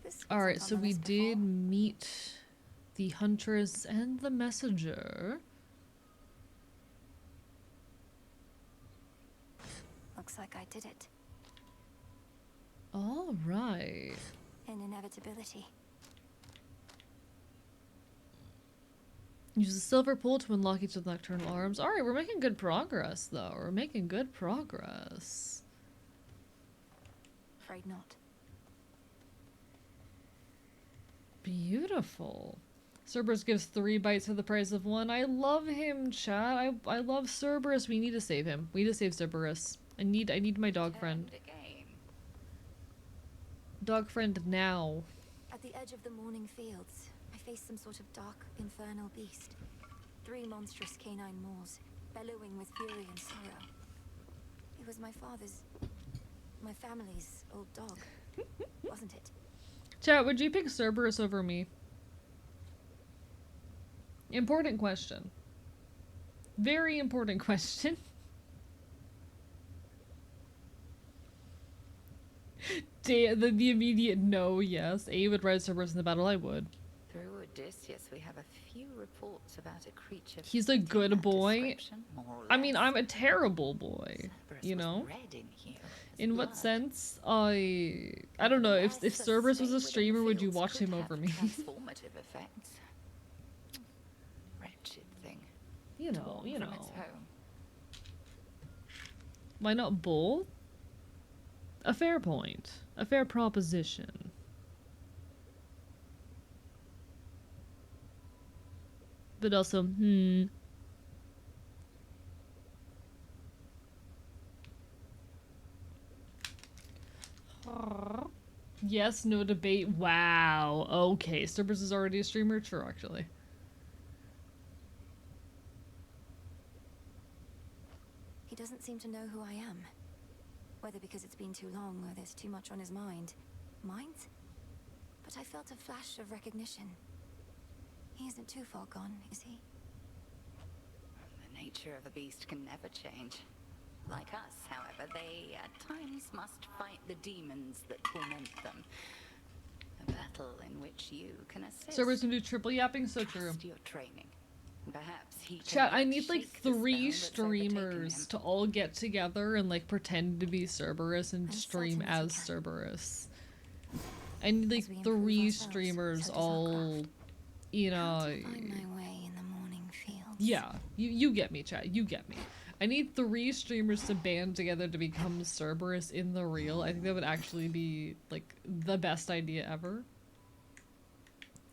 Speaker 5: This
Speaker 2: Alright,
Speaker 5: wasn't
Speaker 2: so
Speaker 5: on the
Speaker 2: we
Speaker 5: list
Speaker 2: did
Speaker 5: before.
Speaker 2: meet the Huntress and the Messenger.
Speaker 5: Looks like I did it.
Speaker 2: Alright.
Speaker 5: An inevitability.
Speaker 2: Use the silver pool to unlock each of the nocturnal arms. Alright, we're making good progress, though. We're making good progress.
Speaker 5: Afraid not.
Speaker 2: Beautiful. Cerberus gives 3 bites for the price of 1. I love him, chat. I love Cerberus. We need to save him. We need to save Cerberus. I need my dog friend. Dog friend now.
Speaker 5: At the edge of the morning fields, I faced some sort of dark, infernal beast. 3 monstrous canine maws, bellowing with fury and sorrow. It was my family's old dog, wasn't it?
Speaker 2: Chat, would you pick Cerberus over me? Important question. Very important question. The immediate no, yes. A would ride Cerberus in the battle, I would.
Speaker 10: Through Odysseus, we have a few reports about a creature.
Speaker 2: He's a good boy. I mean, I'm a terrible boy. You know? In what sense? I don't know. If Cerberus was a streamer, would you watch him over me?
Speaker 10: Transformative effects. Wretched thing.
Speaker 2: You know.
Speaker 10: From its home.
Speaker 2: Why not both? A fair point. A fair proposition. But also, Yes, no debate. Wow. Okay, Cerberus is already a streamer? True, actually.
Speaker 5: He doesn't seem to know who I am. Whether because it's been too long or there's too much on his mind. Mind? But I felt a flash of recognition. He isn't too far gone, is he?
Speaker 10: The nature of a beast can never change. Like us, however, they at times must fight the demons that torment them. A battle in which you can assist.
Speaker 2: Cerberus can do triple yapping, so true.
Speaker 10: Your training. Perhaps he can
Speaker 2: Chat, I need like
Speaker 10: shake the
Speaker 2: 3
Speaker 10: spell that's overtaken
Speaker 2: streamers
Speaker 10: him.
Speaker 2: to all get together and like pretend to be Cerberus and stream as Cerberus. I need like 3 streamers all, you know.
Speaker 5: Find my way in the morning fields.
Speaker 2: Yeah, you get me, chat. You get me. I need 3 streamers to band together to become Cerberus in the real. I think that would actually be like the best idea ever.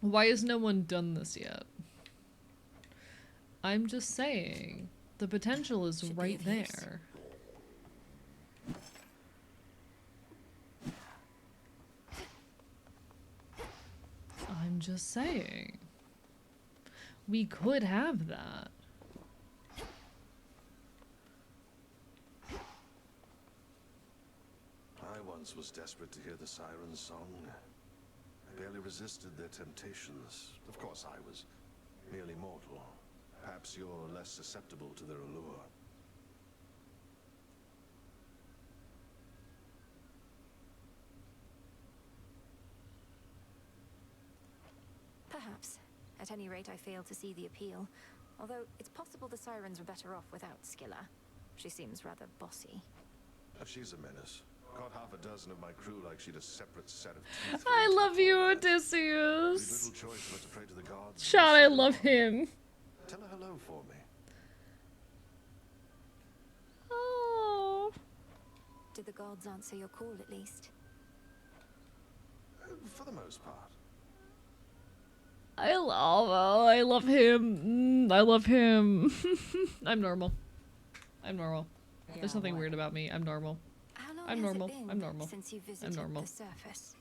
Speaker 2: Why has no one done this yet? I'm just saying, the potential is right there. I'm just saying. We could have that.
Speaker 6: I once was desperate to hear the siren's song. I barely resisted their temptations. Of course, I was merely mortal. Perhaps you're less susceptible to their allure.
Speaker 5: Perhaps. At any rate, I failed to see the appeal. Although, it's possible the sirens were better off without Skilla. She seems rather bossy.
Speaker 6: She's a menace. Caught half a dozen of my crew like she'd a separate set of teeth.
Speaker 2: I love you, Odysseus.
Speaker 6: Little choice but to pray to the gods.
Speaker 2: Shot, I love him.
Speaker 6: Tell her hello for me.
Speaker 2: Oh.
Speaker 5: Did the gods answer your call at least?
Speaker 6: For the most part.
Speaker 2: I love him. I love him. I'm normal. I'm normal. There's nothing weird about me. I'm normal.
Speaker 5: How long
Speaker 2: I'm
Speaker 5: has
Speaker 2: normal.
Speaker 5: it been
Speaker 2: I'm normal.
Speaker 5: since you visited
Speaker 2: I'm normal.
Speaker 5: the surface?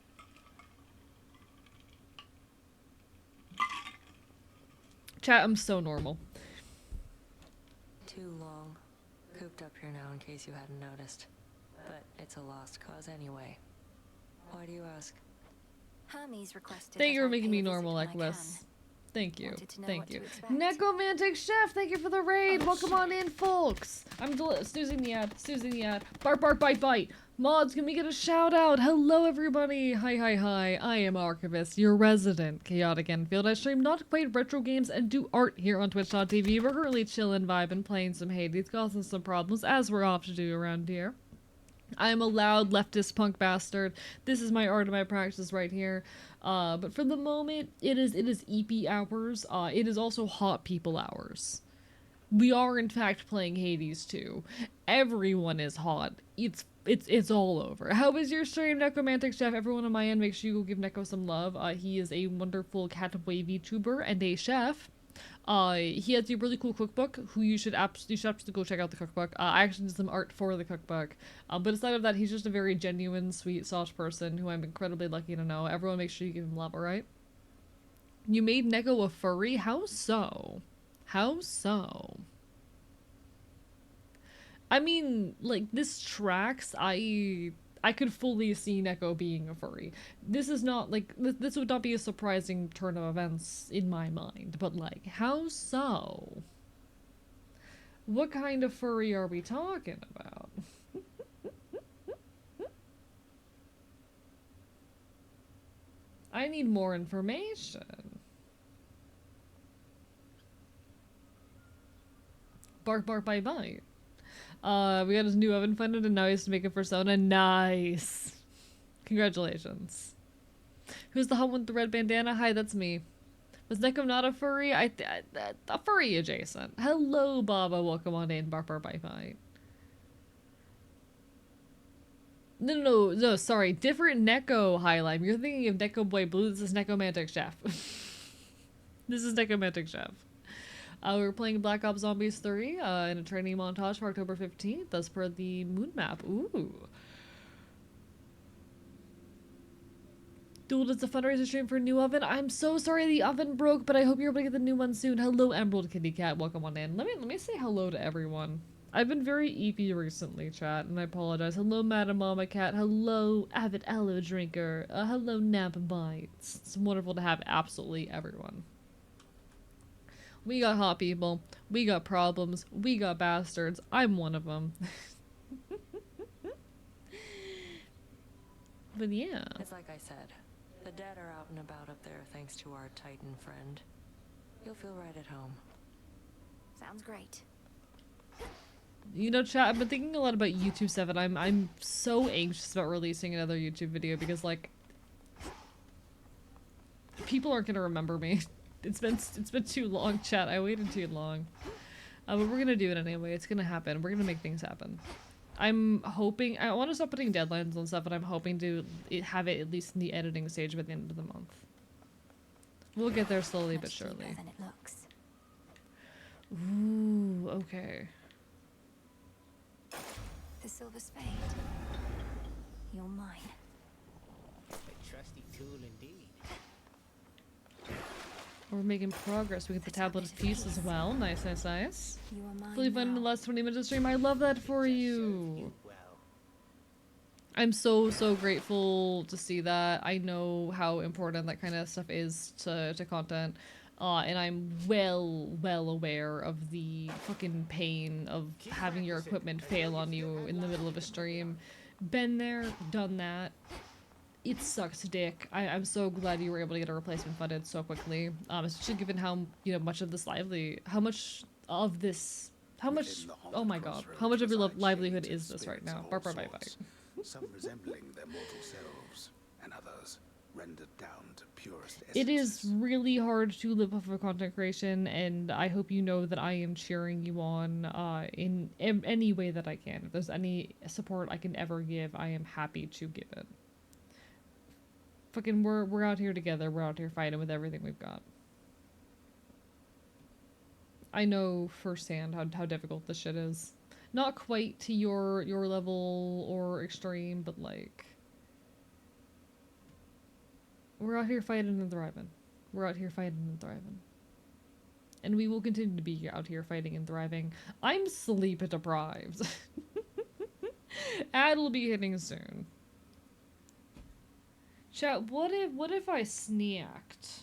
Speaker 2: Chat, I'm so normal.
Speaker 15: Too long. Cooped up here now in case you hadn't noticed. But it's a lost cause anyway. Why do you ask?
Speaker 5: Hermes requested
Speaker 2: Thank you
Speaker 5: that
Speaker 2: for
Speaker 5: I
Speaker 2: making
Speaker 5: pay
Speaker 2: me
Speaker 5: a visit
Speaker 2: normal,
Speaker 5: when I
Speaker 2: Equus.
Speaker 5: can.
Speaker 2: Thank you.
Speaker 5: Wanted to know
Speaker 2: Thank
Speaker 5: what
Speaker 2: you.
Speaker 5: to expect.
Speaker 2: Necromantic Chef, thank you for the raid.
Speaker 5: Oh,
Speaker 2: Welcome on in, folks. I'm snoozing the ad. Snoozing the ad. Bark, bark, bite, bite. Mods, can we get a shout out? Hello, everybody. Hi, hi, hi. I am Archivist, your resident chaotic Enfield. I stream not quite retro games and do art here on Twitch.tv. We're currently chillin', vibing, playing some Hades, causing some problems, as we're off to do around here. I am a loud leftist punk bastard. This is my art and my practice right here. But for the moment, it is EP hours. It is also hot people hours. We are in fact playing Hades 2. Everyone is hot. It's all over. How was your stream, Necromantic Chef? Everyone on my end, make sure you go give Neko some love. He is a wonderful cat wave VTuber and a chef. He has a really cool cookbook. You should absolutely go check out the cookbook. I actually did some art for the cookbook. But aside of that, he's just a very genuine, sweet, soft person who I'm incredibly lucky to know. Everyone, make sure you give him love, alright? You made Neko a furry? How so? How so? I mean, like, this tracks. I could fully see Neko being a furry. This is not, like, this would not be a surprising turn of events in my mind, but, like, how so? What kind of furry are we talking about? I need more information. Bark, bark, bite, bite. We got his new oven funded and now he has to make it for Sona. Nice. Congratulations. Who's the hot one with the red bandana? Hi, that's me. Was Neko not a furry? A furry adjacent. Hello, Baba. Welcome on in. Bark, bark, bite, bite. No, sorry. Different Neko highlight. You're thinking of Neko Boy Blue. This is Necromantic Chef. This is Necromantic Chef. We're playing Black Ops Zombies 3 in a training montage for October 15th as per the moon map. Ooh. Duel, it's a fundraiser stream for a new oven. I'm so sorry the oven broke, but I hope you're able to get the new one soon. Hello, Emerald Kitty Cat. Welcome on in. Let me say hello to everyone. I've been very EP recently, chat, and I apologize. Hello, Madam Mama Cat. Hello, Avid Aloe Drinker. Hello, Nap Bites. It's wonderful to have absolutely everyone. We got hot people. We got problems. We got bastards. I'm one of them. But yeah.
Speaker 15: It's like I said. The dead are out and about up there thanks to our Titan friend. You'll feel right at home.
Speaker 5: Sounds great.
Speaker 2: You know, chat, I've been thinking a lot about YouTube 7. I'm so anxious about releasing another YouTube video because, like, people aren't gonna remember me. It's been too long, chat. I waited too long. But we're gonna do it anyway. It's gonna happen. We're gonna make things happen. I'm hoping... I want to stop putting deadlines on stuff, but I'm hoping to have it at least in the editing stage by the end of the month. We'll get there slowly but surely.
Speaker 5: Than it looks.
Speaker 2: Ooh, okay.
Speaker 5: The silver spade. You're mine.
Speaker 16: A trusty tool indeed.
Speaker 2: We're making progress. We get the tablet of peace as well. Nice, nice, nice.
Speaker 5: You are mine.
Speaker 2: Fully fun in the last 20 minutes of stream. I love that for you. I'm so grateful to see that. I know how important that kind of stuff is to content. And I'm well aware of the fucking pain of having your equipment fail on you in the middle of a stream. Been there, done that. It sucks dick. I'm so glad you were able to get a replacement funded so quickly. Especially given how, you know, much of this oh my god, how much of your livelihood is this right now? Bark, bark, bite, bite.
Speaker 6: Some resembling their mortal selves, and others rendered down to purest essence.
Speaker 2: It is really hard to live off of content creation, and I hope you know that I am cheering you on in any way that I can. If there's any support I can ever give, I am happy to give it. Fucking, we're out here together. We're out here fighting with everything we've got. I know firsthand how difficult this shit is. Not quite to your level or extreme, but like... We're out here fighting and thriving. We're out here fighting and thriving. And we will continue to be out here fighting and thriving. I'm sleep deprived. Ad will be hitting soon. Chat, what if I snacked?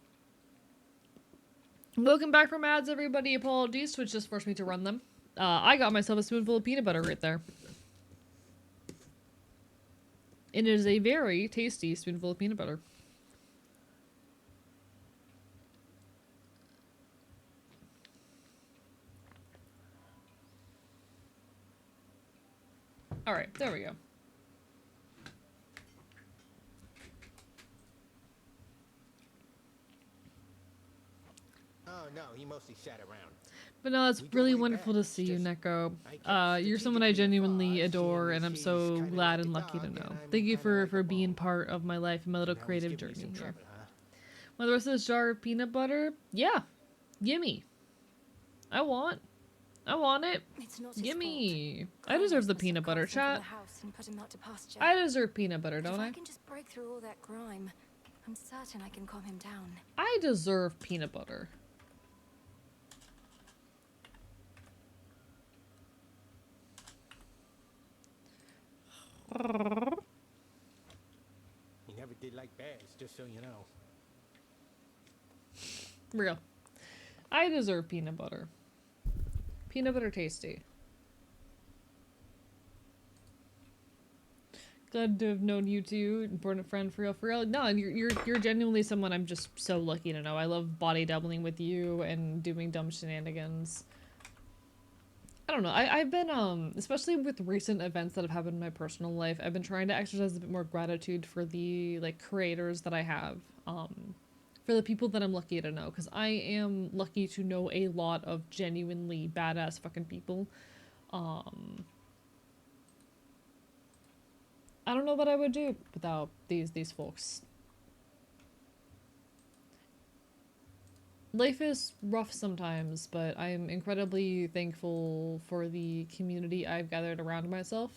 Speaker 2: Welcome back from ads, everybody. Apologies, Twitch just forced me to run them. I got myself a spoonful of peanut butter right there. It is a very tasty spoonful of peanut butter. Alright, there we go.
Speaker 16: Oh no, he mostly sat around.
Speaker 2: But no, it's really wonderful to see you, Neko. You're someone I genuinely adore, and I'm so glad and lucky to know. Thank you for being part of my life and my little creative journey here. Want the rest of this jar of peanut butter? Yeah. Gimme. I want it. Gimme. I deserve the peanut butter, chat. I deserve peanut butter, don't
Speaker 5: If
Speaker 2: I?
Speaker 5: I can just break through all that grime, I'm certain I can calm him down.
Speaker 2: I deserve peanut butter.
Speaker 16: He never did like bears, just so you know.
Speaker 2: Real. I deserve peanut butter. Peanut butter tasty. Glad to have known you too. Important friend for real, for real. No, and you're genuinely someone I'm just so lucky to know. I love body doubling with you and doing dumb shenanigans. I don't know. I've been especially with recent events that have happened in my personal life, I've been trying to exercise a bit more gratitude for the creators that I have. For the people that I'm lucky to know, because I am lucky to know a lot of genuinely badass fucking people. I don't know what I would do without these folks. Life is rough sometimes, but I'm incredibly thankful for the community I've gathered around myself.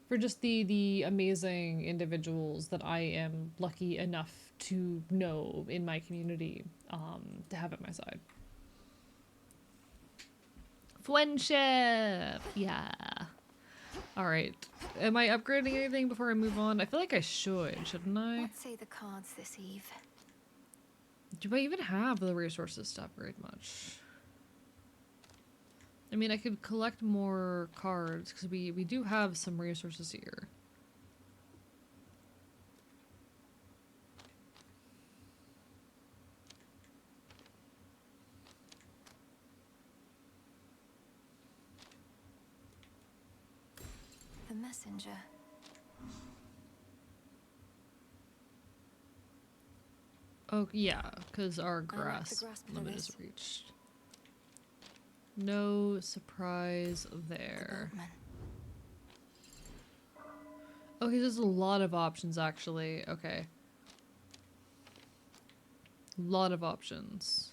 Speaker 2: For just the amazing individuals that I am lucky enough to know in my community, to have at my side. Friendship! Yeah. Alright. Am I upgrading anything before I move on? I feel like I should, shouldn't I?
Speaker 5: Let's say the cards this eve.
Speaker 2: Do I even have the resources to upgrade much? I mean, I could collect more cards, because we do have some resources here.
Speaker 5: The messenger.
Speaker 2: Oh, yeah, because our grass limit is reached. No surprise there. Okay, there's a lot of options, actually. Okay. Lot of options.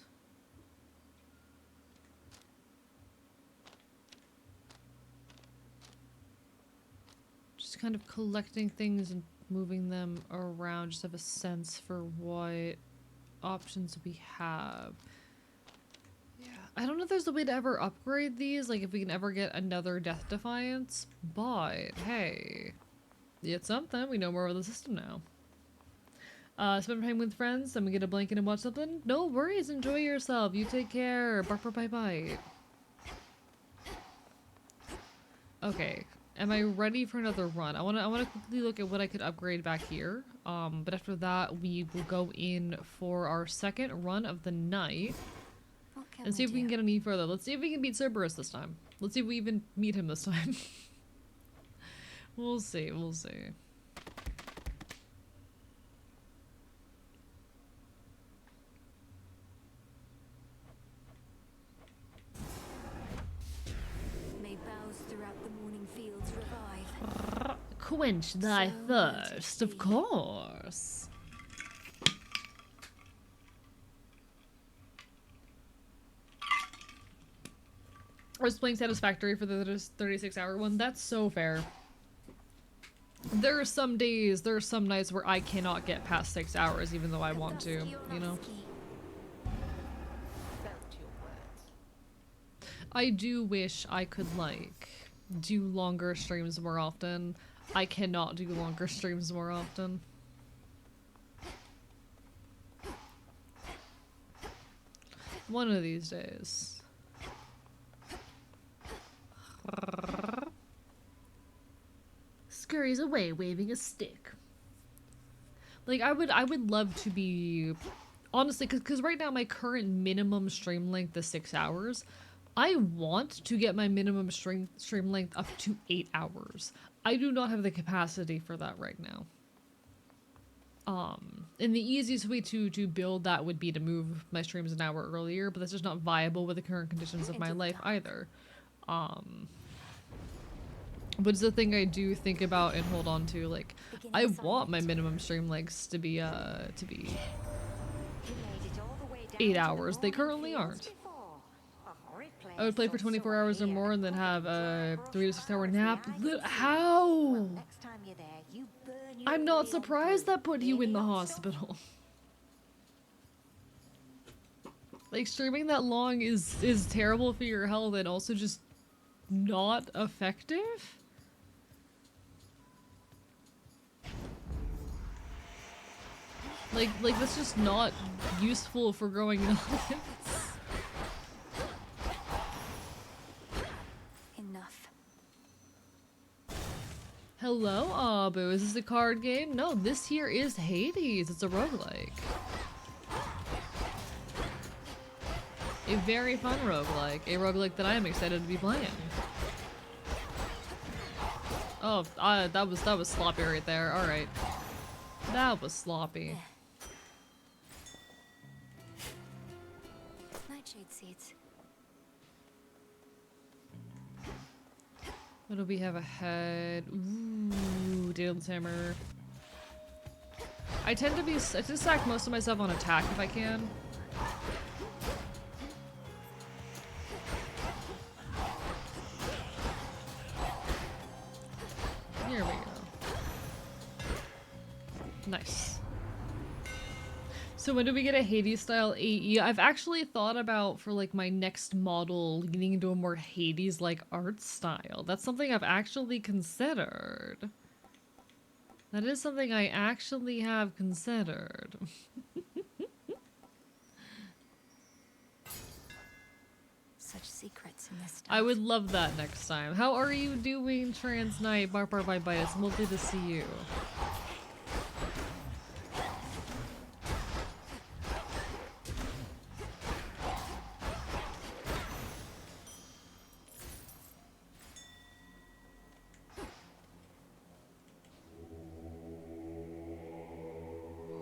Speaker 2: Just kind of collecting things and moving them around, just have a sense for what options we have. Yeah, I don't know if there's a way to ever upgrade these, like if we can ever get another Death Defiance, but hey, it's something. We know more of the system now. Spend time with friends, then we get a blanket and watch something? No worries, enjoy yourself. You take care. Bark, bark, bite, bite. Okay. Am I ready for another run? I wanna quickly look at what I could upgrade back here. But after that, we will go in for our second run of the night. And see if we can get any further. Let's see if we can beat Cerberus this time. Let's see if we even meet him this time. We'll see, we'll see. Quench thy thirst, of course. I was playing Satisfactory for the 36-hour one. That's so fair. There are some days, there are some nights where I cannot get past 6 hours even though I want to, you know? I do wish I could, like, do longer streams more often. I cannot do longer streams more often. One of these days. Scurries away, waving a stick. Like, I would love to be... Honestly, because right now my current minimum stream length is 6 hours. I want to get my minimum stream length up to 8 hours. I do not have the capacity for that right now. And the easiest way to build that would be to move my streams an hour earlier, but that's just not viable with the current conditions of my life either. But it's the thing I do think about and hold on to. Like, I want my minimum stream lengths to be 8 hours. They currently aren't. I would play for 24 hours or more and then have a 3 to 6 hour nap. How? I'm not surprised that put you in the hospital. Like, streaming that long is terrible for your health and also just not effective? Like that's just not useful for growing an audience.
Speaker 5: Enough.
Speaker 2: Hello, Abu. Is this a card game? No, this here is Hades. It's a roguelike. A very fun roguelike. A roguelike that I am excited to be playing. Oh, that was sloppy right there. Alright. That was sloppy.
Speaker 5: Nightshade seeds.
Speaker 2: What do we have ahead? Ooh, Daedal's Hammer. I tend to stack most of my stuff on attack if I can. Here we go. Nice. So when do we get a Hades style AE? I've actually thought about for like my next model leaning into a more Hades like art style. That's something I've actually considered. That is something I actually have considered.
Speaker 5: Such secrets in this stuff.
Speaker 2: I would love that next time. How are you doing, Trans Knight? Bark Bark Bite Bite. It's lovely to see you.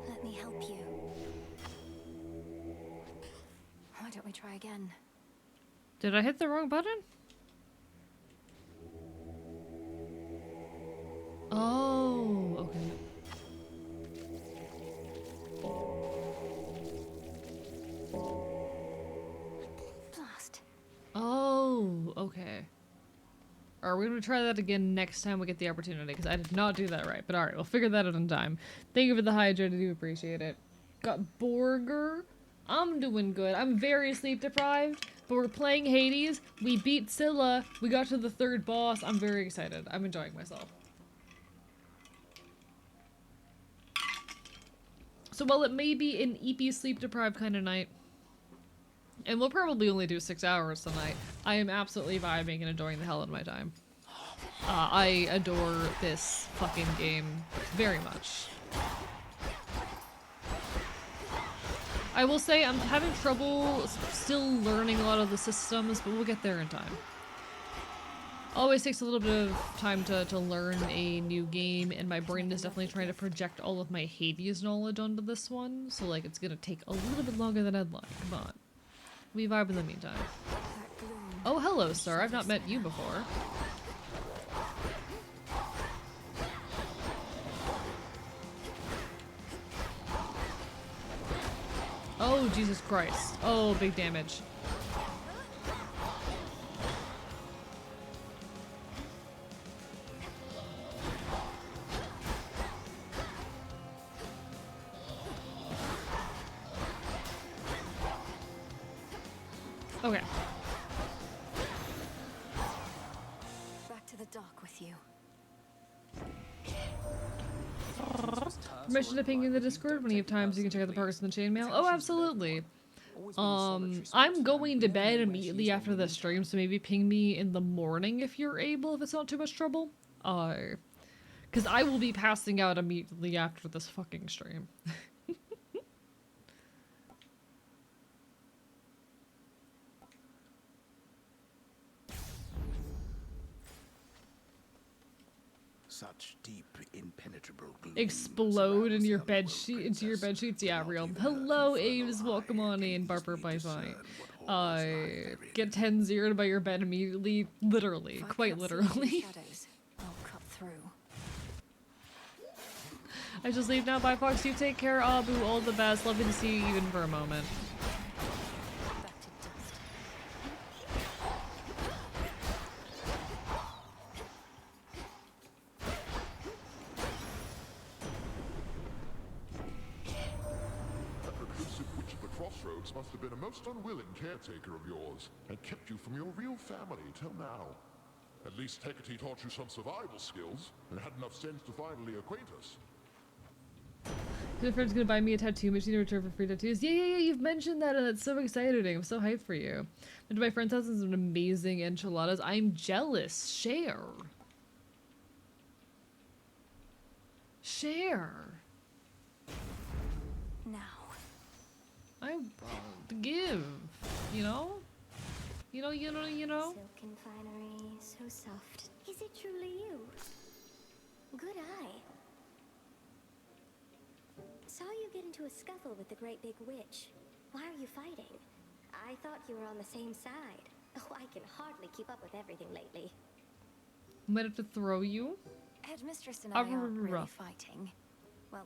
Speaker 5: Let me help you. Why don't we try again?
Speaker 2: Did I hit the wrong button? Oh, okay.
Speaker 5: Blast.
Speaker 2: Oh, okay. Alright, we're gonna try that again next time we get the opportunity, because I did not do that right. But alright, we'll figure that out in time. Thank you for the hydrate, I do appreciate it. Got Borger. I'm doing good. I'm very sleep deprived, but we're playing Hades. We beat Scylla. We got to the 3rd boss. I'm very excited. I'm enjoying myself. So while it may be an EP sleep deprived kind of night, and we'll probably only do 6 hours tonight, I am absolutely vibing and enjoying the hell out of my time. I adore this fucking game very much. I will say I'm having trouble still learning a lot of the systems, but we'll get there in time. Always takes a little bit of time to learn a new game, and my brain is definitely trying to project all of my Hades knowledge onto this one, so like it's gonna take a little bit longer than I'd like, but we vibe in the meantime. Oh, hello, sir. I've not met you before. Oh, Jesus Christ. Oh, big damage. Okay.
Speaker 5: Back to the dock with you.
Speaker 2: Permission to ping you in the Discord when you have time so you can check out the progress in the chainmail? Oh, absolutely. I'm going to bed immediately after the stream, so maybe ping me in the morning if you're able, if it's not too much trouble. Because I will be passing out immediately after this fucking stream.
Speaker 6: Such deep, impenetrable gloom.
Speaker 2: Explode in your bed sheet into your bed sheets. Yeah, real. Hello, Aves. Welcome on in, Barber by Fight. Get 10-0'd by your bed immediately. Literally, quite literally.
Speaker 5: I'll cut through.
Speaker 2: I just leave now. Bye, Fox. You take care, Abu. All the best. Lovely to see you even for a moment.
Speaker 17: Crossroads must have been a most unwilling caretaker of yours, and kept you from your real family till now. At least Hecate taught you some survival skills, and had enough sense to finally acquaint us.
Speaker 2: My friend's gonna buy me a tattoo machine to return for free tattoos. Yeah, you've mentioned that, and it's so exciting. I'm so hyped for you. Went to my friend's house and some amazing enchiladas. I'm jealous. Share. Share.
Speaker 5: Now.
Speaker 2: I give, you know? You know?
Speaker 12: Silken finery, so soft. Is it truly you? Good eye. Saw you get into a scuffle with the great big witch. Why are you fighting? I thought you were on the same side. Oh, I can hardly keep up with everything lately.
Speaker 2: Might have to throw you.
Speaker 5: Headmistress and I aren't really fighting. Well,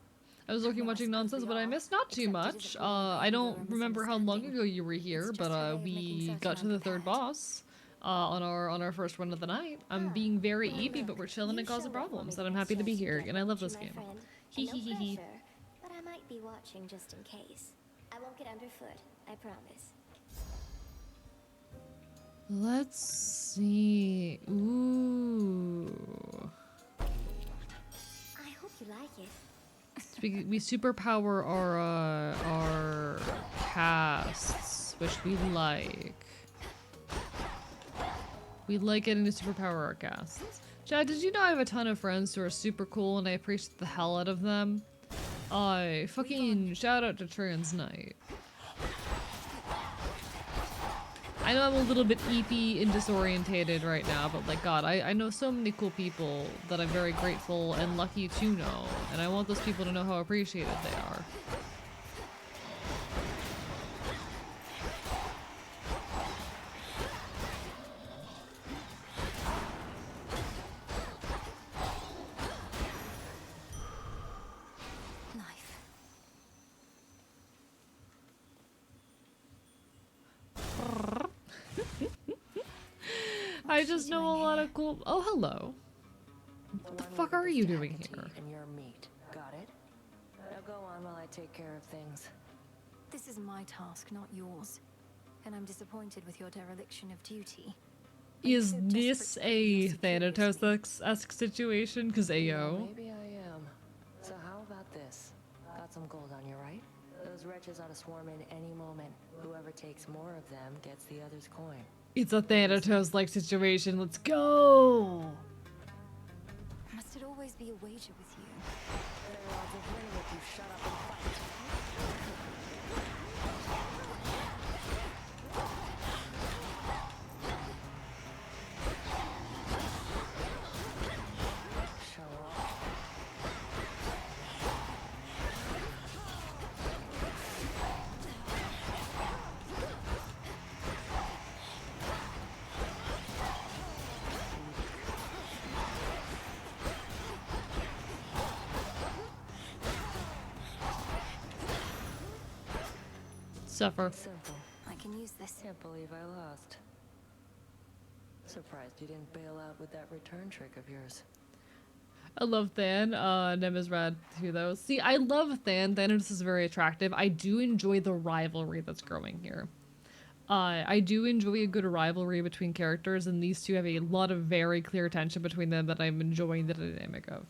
Speaker 2: I was looking watching nonsense, but I missed not too much. I don't remember how long ago you were here, but we got to the third boss on our first run of the night. I'm being very eepy, but we're chilling and causing problems, and I'm happy to be here, and I love this game. Hee hee hee hee.
Speaker 12: But I might be watching just in case. I won't get underfoot, I promise.
Speaker 2: Let's see. Ooh.
Speaker 12: I hope you like it.
Speaker 2: We superpower our casts, which we like. We like getting to superpower our casts. Chad, did you know I have a ton of friends who are super cool and I appreciate the hell out of them? Fucking shout out to Trans Knight. I know I'm a little bit eepy and disorientated right now, but like God, I know so many cool people that I'm very grateful and lucky to know, and I want those people to know how appreciated they are. I just know a lot of cool. Oh, hello. What the fuck are you doing here?
Speaker 15: And your meat. Got it? Now go on while I take care of things.
Speaker 5: This is my task, not yours. And I'm disappointed with your dereliction of duty.
Speaker 2: Is this a Thanatos-esque situation? Cause Ayo.
Speaker 15: Maybe I am. So how about this? Got some gold on you, right? Those wretches ought to swarm in any moment. Whoever takes more of them gets the other's coin.
Speaker 2: It's a Thanatos-like situation. Let's go.
Speaker 5: Must it always be a wager with you?
Speaker 15: Better odds of winning if you shut up and fight.
Speaker 2: Suffer.
Speaker 15: Simple.
Speaker 5: I can use this.
Speaker 15: Can't believe I lost. Surprised you didn't bail out with that return trick of yours.
Speaker 2: I love Than. Nem is rad too, though. See, I love Than. Thanos is very attractive. I do enjoy the rivalry that's growing here. I do enjoy a good rivalry between characters, and these two have a lot of very clear tension between them that I'm enjoying the dynamic of.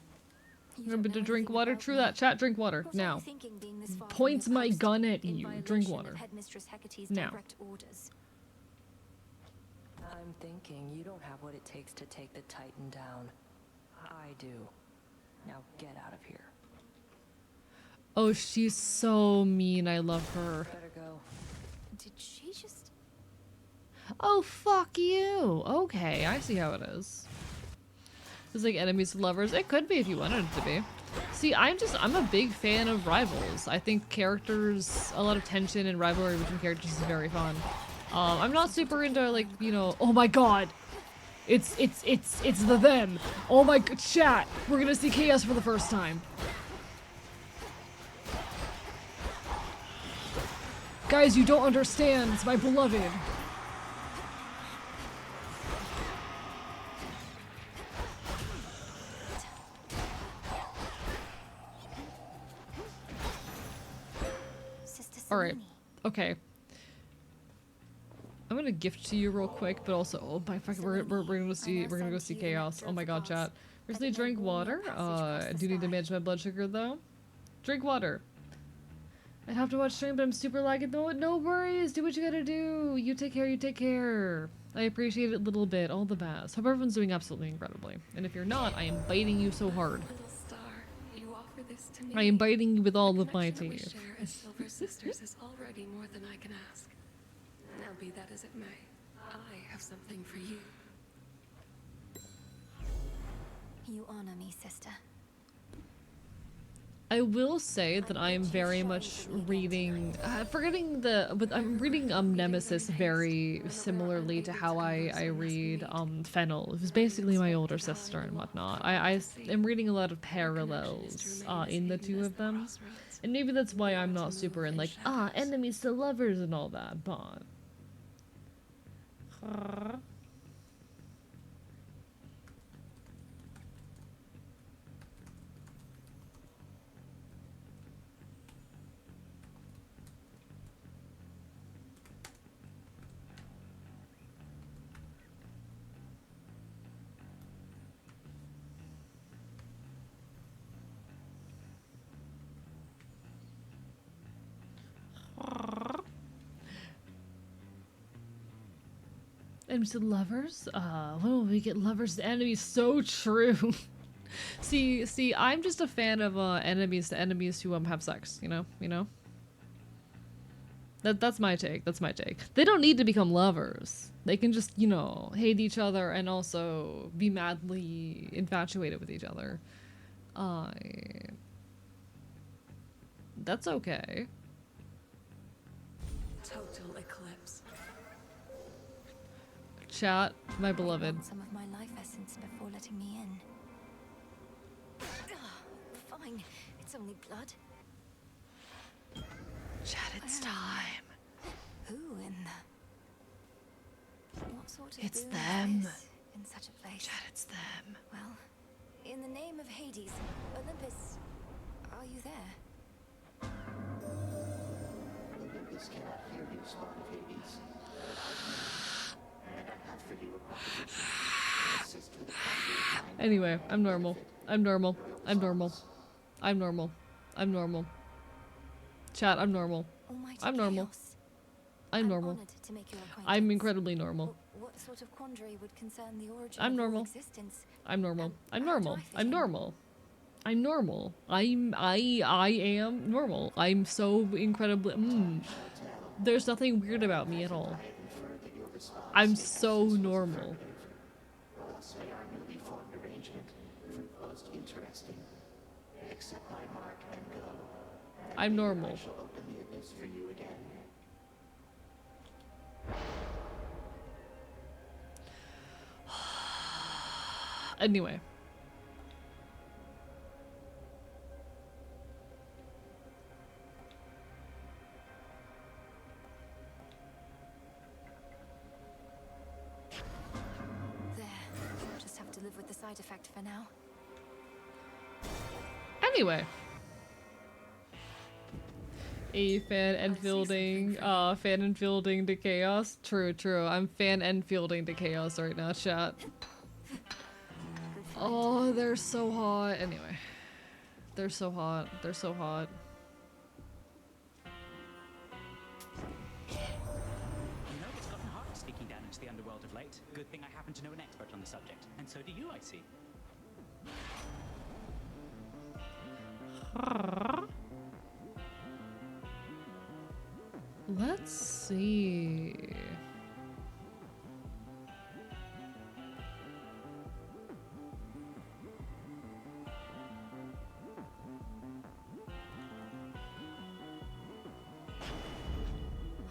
Speaker 2: Remember to drink water. True that. Chat, drink water
Speaker 5: What are you
Speaker 2: now.
Speaker 5: thinking being this far from
Speaker 2: Points
Speaker 5: your
Speaker 2: my
Speaker 5: post,
Speaker 2: gun at
Speaker 5: in
Speaker 2: you.
Speaker 5: violation
Speaker 2: Drink
Speaker 5: of
Speaker 2: water.
Speaker 5: Headmistress Hecate's
Speaker 2: Now.
Speaker 5: direct orders?
Speaker 15: I'm thinking you don't have what it takes to take the Titan down. I do. Now get out of here.
Speaker 2: Oh, she's so mean. I love her.
Speaker 15: Better go.
Speaker 5: Did she just...
Speaker 2: Oh, fuck you. Okay, I see how it is. It's like enemies to lovers. It could be if you wanted it to be. See, I'm a big fan of rivals. I think characters, a lot of tension and rivalry between characters is very fun. I'm not super into, like, you know, oh my god. It's the them. Oh my god, chat. We're gonna see chaos for the first time. Guys, you don't understand. It's my beloved. All right. Okay. I'm gonna gift to you real quick, but also, oh my fuck, we're gonna go see chaos. Oh my god, chat. Recently drank water. Do you need to manage my blood sugar though? Drink water. I'd have to watch stream, but I'm super lagging. No worries. Do what you gotta do. You take care. You take care. I appreciate it a little bit. All the best. Hope everyone's doing absolutely incredibly. And if you're not, I am biting you so hard.
Speaker 13: Little star, you offer this to me.
Speaker 2: I am biting you with all of my
Speaker 13: Connection we
Speaker 2: teeth.
Speaker 13: share as Silver Sisters is already more than I can ask. Now be that as it may, I have something for you.
Speaker 5: You honor me, sister.
Speaker 2: I will say that I am very much reading, I'm reading Nemesis very similarly to how I read Fennel, who's basically my older sister and whatnot. I am reading a lot of parallels in the two of them, and maybe that's why I'm not super in like enemies to lovers and all that, but. Enemies to lovers? When will we get lovers to enemies? So true. see, I'm just a fan of enemies to enemies who have sex, you know? That's my take. That's my take. They don't need to become lovers. They can just, you know, hate each other and also be madly infatuated with each other. That's okay.
Speaker 13: Total eclipse.
Speaker 2: Chat, my beloved.
Speaker 5: Some of my life essence before letting me in. Fine, it's only blood.
Speaker 2: Chat, it's time.
Speaker 5: Who in the... What sort of
Speaker 2: It's
Speaker 5: boon
Speaker 2: them.
Speaker 5: is this in such a place?
Speaker 2: Chat, it's them.
Speaker 5: Well, in the name of Hades, Olympus, are you there?
Speaker 18: Olympus cannot hear you, spawn of Hades. And I have for you a proposition. Assist with the conjuring mind.
Speaker 2: Anyway, I'm normal. I'm normal. I'm normal. I'm normal. I'm normal. Chat, I'm normal.
Speaker 5: Almighty
Speaker 2: I'm normal.
Speaker 5: chaos.
Speaker 2: I'm normal.
Speaker 5: honored to make your acquaintance.
Speaker 2: I'm incredibly normal.
Speaker 5: What sort of quandary would concern the origin
Speaker 2: I'm
Speaker 5: of all
Speaker 2: normal.
Speaker 5: existence?
Speaker 2: I'm normal. I'm
Speaker 5: how do
Speaker 2: normal.
Speaker 5: I fit
Speaker 2: I'm
Speaker 5: in?
Speaker 2: normal. I'm normal. I am normal. I'm so incredibly There's nothing weird about me at all. I'm so normal.
Speaker 18: Thus may our newly formed arrangement prove most interesting. Accept my mark and go. And
Speaker 2: I'm
Speaker 18: later
Speaker 2: normal.
Speaker 18: I shall open the abyss for you again.
Speaker 2: Anyway.
Speaker 5: There. I'll just have to live with the side effect for now.
Speaker 2: Anyway. A fan and fielding to chaos. True. I'm fan and fielding to chaos right now, chat. Oh, they're so hot. Anyway. They're so hot. They're so hot.
Speaker 7: You know, it's gotten harder sneaking down into the underworld of late. Good thing I happen to know an expert on the subject. And so do you, I see.
Speaker 2: Let's see.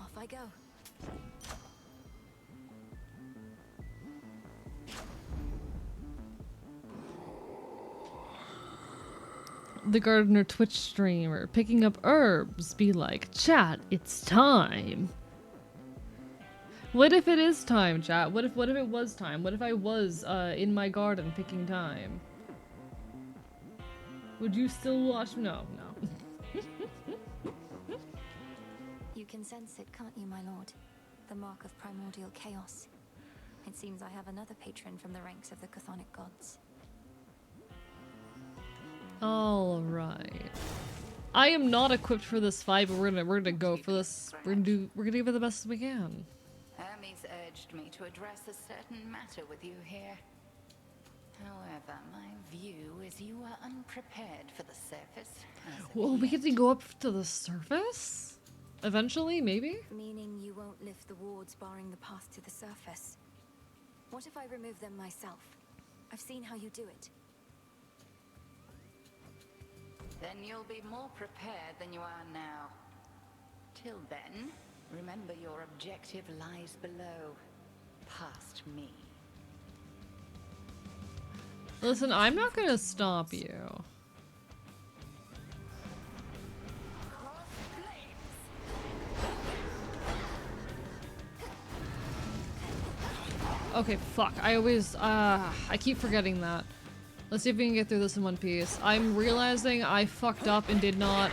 Speaker 5: Off I go.
Speaker 2: The gardener Twitch streamer picking up herbs be like, chat, it's time. What if it is time, chat? What if it was time? What if I was in my garden picking time? Would you still watch? No.
Speaker 5: You can sense it, can't you, my lord? The mark of primordial chaos. It seems I have another patron from the ranks of the chthonic gods.
Speaker 2: All right. I am not equipped for this fight, but we're gonna go for this. We're gonna give it the best we can.
Speaker 10: Hermes urged me to address a certain matter with you here. However, my view is you are unprepared for the surface.
Speaker 2: Well, we get to go up to the surface? Eventually, maybe?
Speaker 5: Meaning you won't lift the wards barring the path to the surface. What if I remove them myself? I've seen how you do it.
Speaker 10: Then you'll be more prepared than you are now. Till then, remember your objective lies below, past me.
Speaker 2: Listen, I'm not gonna stop you. Okay, fuck. I keep forgetting that. Let's see if we can get through this in one piece. I'm realizing I fucked up and did not,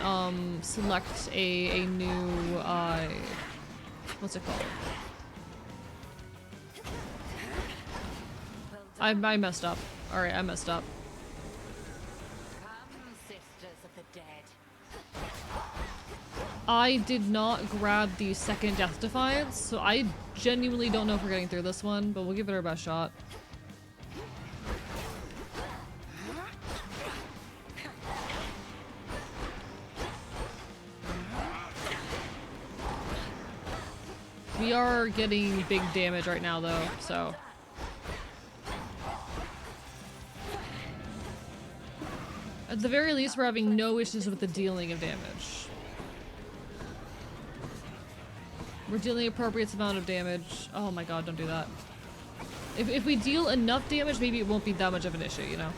Speaker 2: select a new, what's it called? I messed up. Alright, I messed up.
Speaker 10: Come, sisters of the dead.
Speaker 2: I did not grab the second Death Defiance, so I genuinely don't know if we're getting through this one, but we'll give it our best shot. We are getting big damage right now, though, so... At the very least, we're having no issues with the dealing of damage. We're dealing appropriate amount of damage. Oh my god, don't do that. If we deal enough damage, maybe it won't be that much of an issue, you know?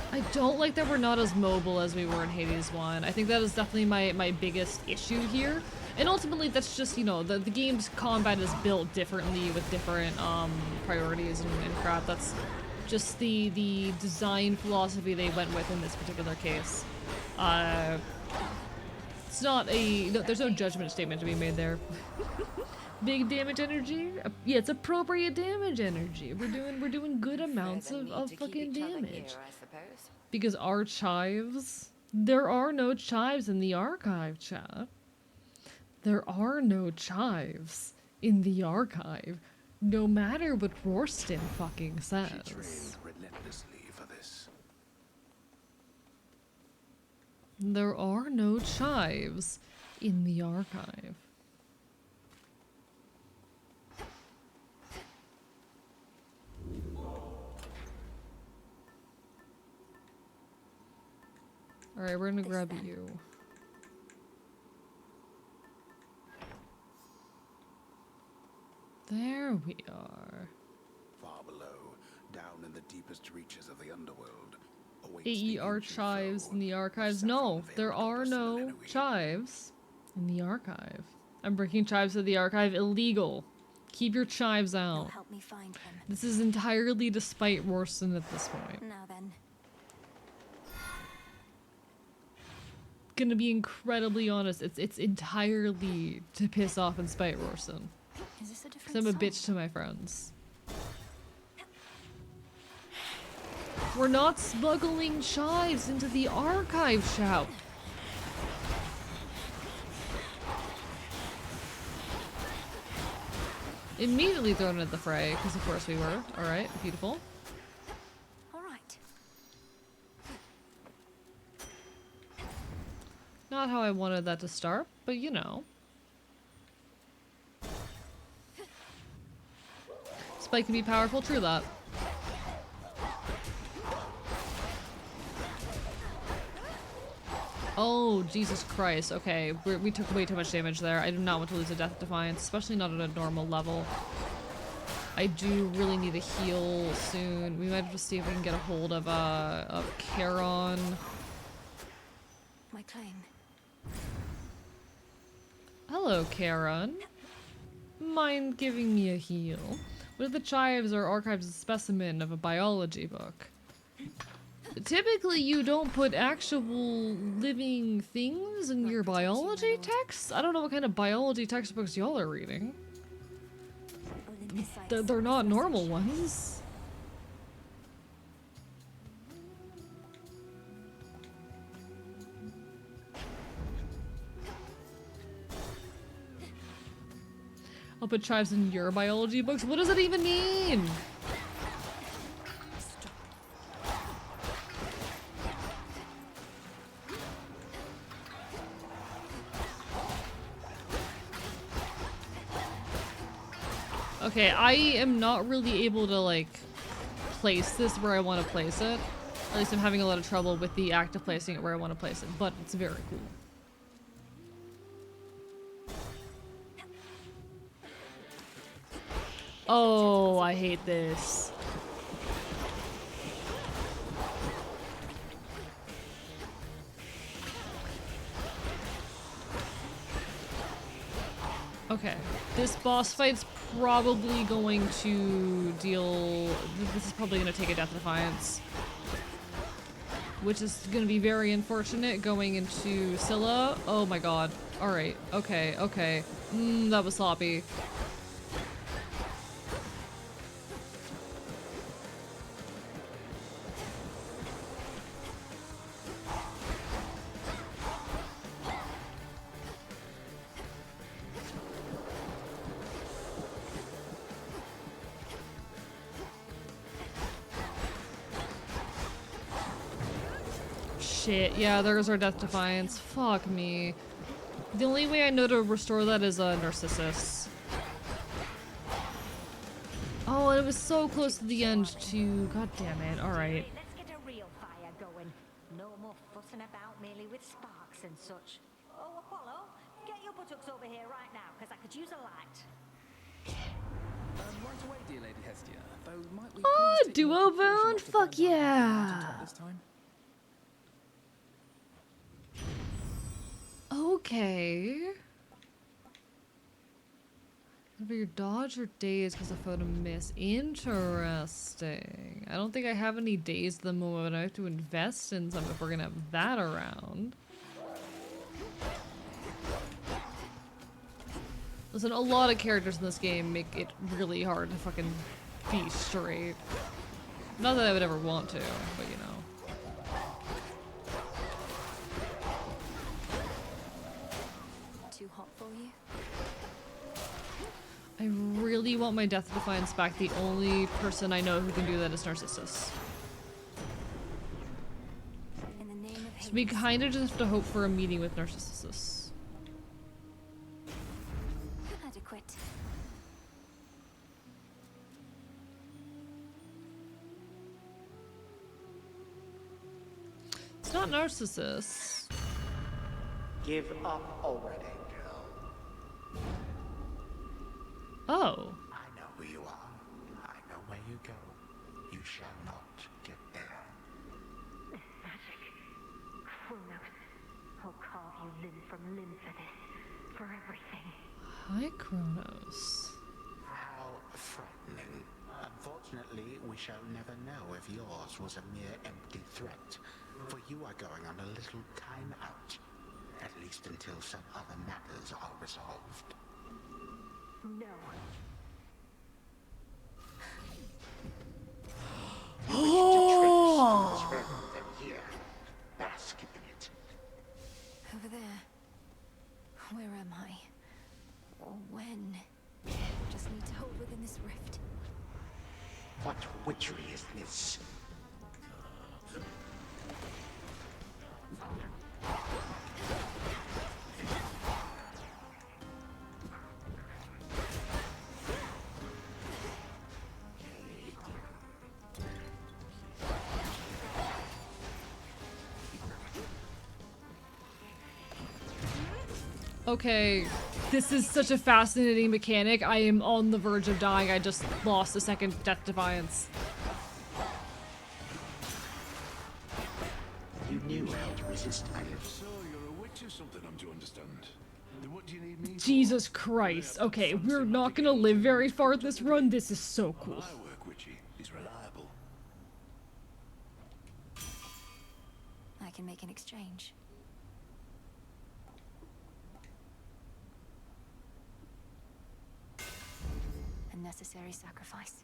Speaker 2: I don't like that we're not as mobile as we were in Hades 1. I think that is definitely my biggest issue here. And ultimately, that's just, you know, the game's combat is built differently with different priorities and crap. That's just the design philosophy they went with in this particular case. It's not a... No, there's no judgment statement to be made there. Big damage energy? Yeah, it's appropriate damage energy. We're doing good amounts of fucking damage. Because archives? There are no chives in the archive, chat. There are no chives in the archive. No matter what Rorston fucking says.
Speaker 6: She trained relentlessly for this.
Speaker 2: There are no chives in the archive. Alright, we're gonna grab you. There we are.
Speaker 6: Far below, down in the deepest reaches of the underworld, awaits
Speaker 2: AE
Speaker 6: the
Speaker 2: archives in the archives. No, there are no chives in the archive. I'm breaking chives of the archive illegal. Keep your chives out.
Speaker 5: Help me find him.
Speaker 2: This is entirely despite Rorston at this point.
Speaker 5: Now then.
Speaker 2: gonna be incredibly honest. It's entirely to piss off and spite Rorson.
Speaker 5: Is this a
Speaker 2: Because
Speaker 5: different
Speaker 2: I'm a
Speaker 5: song?
Speaker 2: bitch to my friends. We're not smuggling chives into the archive shout. Immediately thrown into the fray, because of course we were. Alright, beautiful.
Speaker 5: All right.
Speaker 2: Not how I wanted that to start, but you know. Spike can be powerful, true that. Oh, Jesus Christ. Okay, we took way too much damage there. I do not want to lose a Death Defiance, especially not at a normal level. I do really need a heal soon. We might just see if we can get a hold of Charon.
Speaker 5: My claim.
Speaker 2: Hello, Charon. Mind giving me a heal? What if the chives are archived as a specimen of a biology book? Typically, you don't put actual living things in your biology texts? I don't know what kind of biology textbooks y'all are reading. They're not normal ones. I'll put chives in your biology books? What does it even mean? Okay, I am not really able to, like, place this where I want to place it. At least I'm having a lot of trouble with the act of placing it where I want to place it, but it's very cool. Oh, I hate this. Okay, this boss fight's probably going to deal... This is probably going to take a Death Defiance. Which is going to be very unfortunate going into Scylla. Oh my god. Alright, okay, okay. That was sloppy. Shit, yeah, there's our Death Defiance. Fuck me. The only way I know to restore that is Narcissus. Oh, and it was so close to the end too. God damn it. Alright.
Speaker 12: Let's get a real fire going. No more fussing about merely with sparks and such. Oh, Apollo, get your buttocks over here right now, because I could use a light.
Speaker 19: Right away, dear Lady Hestia. Though might we
Speaker 2: Oh,
Speaker 19: please take
Speaker 2: duo
Speaker 19: more precaution
Speaker 2: bone?
Speaker 19: not to
Speaker 2: Fuck
Speaker 19: burn down the
Speaker 2: yeah.
Speaker 19: mountaintop this time?
Speaker 2: Okay. Whether you dodge or daze because of photo miss. Interesting. I don't think I have any days at the moment. I have to invest in some if we're gonna have that around. Listen, a lot of characters in this game make it really hard to fucking be straight. Not that I would ever want to, but you know.
Speaker 5: Too hot for you?
Speaker 2: I really want my Death Defiance back. The only person I know who can do that is Narcissus.
Speaker 5: In the name of
Speaker 2: So we kind of just have to hope for a meeting with Narcissus.
Speaker 5: adequate.
Speaker 2: It's not Narcissus.
Speaker 18: Give up already, girl.
Speaker 2: Oh.
Speaker 18: I know who you are. I know where you go. You shall not get there.
Speaker 12: Magic. Chronos. I'll carve you limb from limb for this. For everything.
Speaker 2: Hi, Kronos.
Speaker 18: How frightening. Unfortunately, we shall never know if yours was a mere empty threat. For you are going on a little time out. At least until some other matters are resolved.
Speaker 12: No.
Speaker 18: You wish to trace them here. Bask in it.
Speaker 5: Over there. Where am I? Or when? Just need to hold within this rift.
Speaker 18: What witchery is this?
Speaker 2: Okay, this is such a fascinating mechanic. I am on the verge of dying. I just lost a second Death Defiance.
Speaker 18: You knew how to resist iron.
Speaker 6: So you're a witch or something, I'm to understand. Then what do you need me for?
Speaker 2: Jesus Christ. Okay, we're not gonna live very far this run. This is so cool.
Speaker 6: My work, witchy, is reliable.
Speaker 5: I can make an exchange. A necessary sacrifice.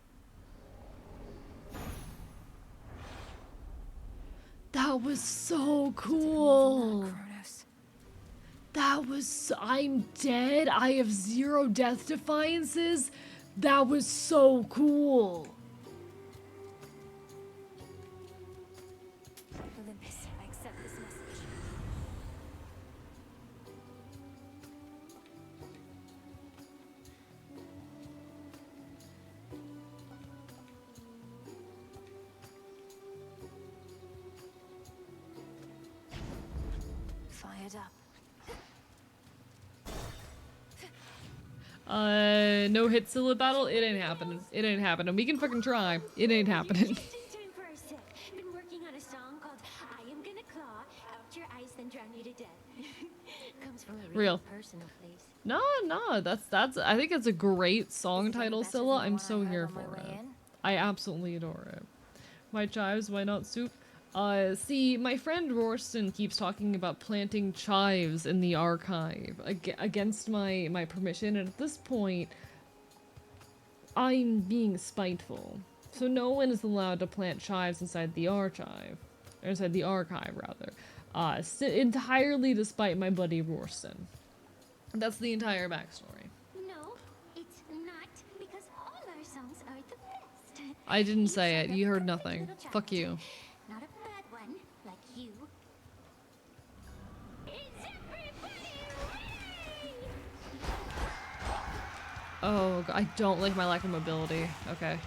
Speaker 2: That was so cool. That was, I'm dead. I have 0 Death Defiances. That was so cool.
Speaker 5: Olympus, I accept this message. Fired up.
Speaker 2: No hit Scylla battle? It ain't happening. It ain't happening. We can fucking try. It ain't happening.
Speaker 12: Just in time for a sec. Been working on a song called I Am Gonna Claw Out Your Eyes Then Drown You to Death. Comes from a
Speaker 2: Real.
Speaker 12: personal place.
Speaker 2: No, that's, I think it's a great song title, Scylla. I'm so here for it. I absolutely adore it. My chives, why not soup? See, my friend Rorston keeps talking about planting chives in the archive against my permission, and at this point, I'm being spiteful. So no one is allowed to plant chives inside the archive. Or inside the archive, rather. Entirely despite my buddy Rorston. That's the entire backstory.
Speaker 12: No, it's not, because all our songs are the best.
Speaker 2: I didn't say it. You heard nothing. Fuck you.
Speaker 12: Not a bad one, like you. Is everybody ready?
Speaker 2: Oh, I don't like my lack of mobility. Okay.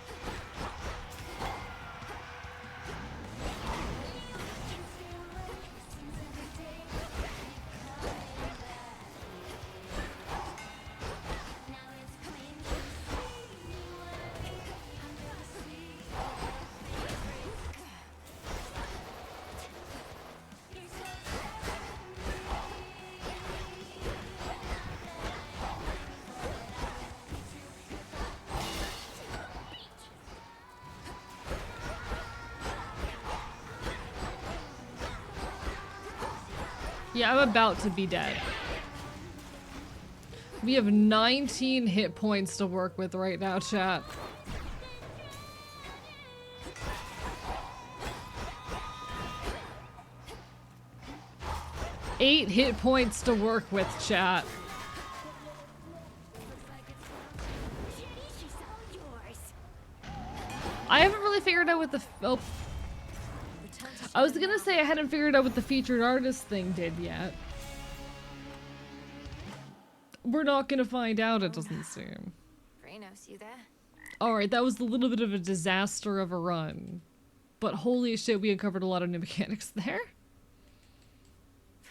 Speaker 2: Yeah, I'm about to be dead. We have 19 hit points to work with right now, chat. Eight hit points to work with, chat. I haven't really figured out what the... Oh. I was gonna say I hadn't figured out what the featured artist thing did yet. We're not gonna find out, it doesn't seem.
Speaker 5: Reynos, you there?
Speaker 2: Alright, that was a little bit of a disaster of a run. But holy shit, we uncovered a lot of new mechanics there.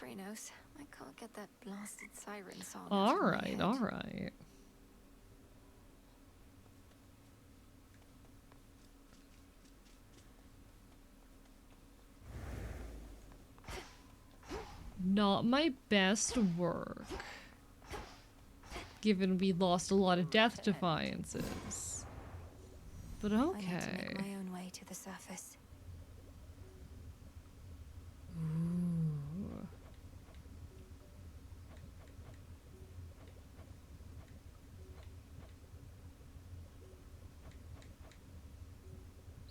Speaker 5: Reynos, I can't get that blasted siren song.
Speaker 2: Alright, alright. Not my best work. Given we lost a lot of Death Defiances. But
Speaker 5: I need to
Speaker 2: okay.
Speaker 5: make my own way to the surface.
Speaker 2: Ooh.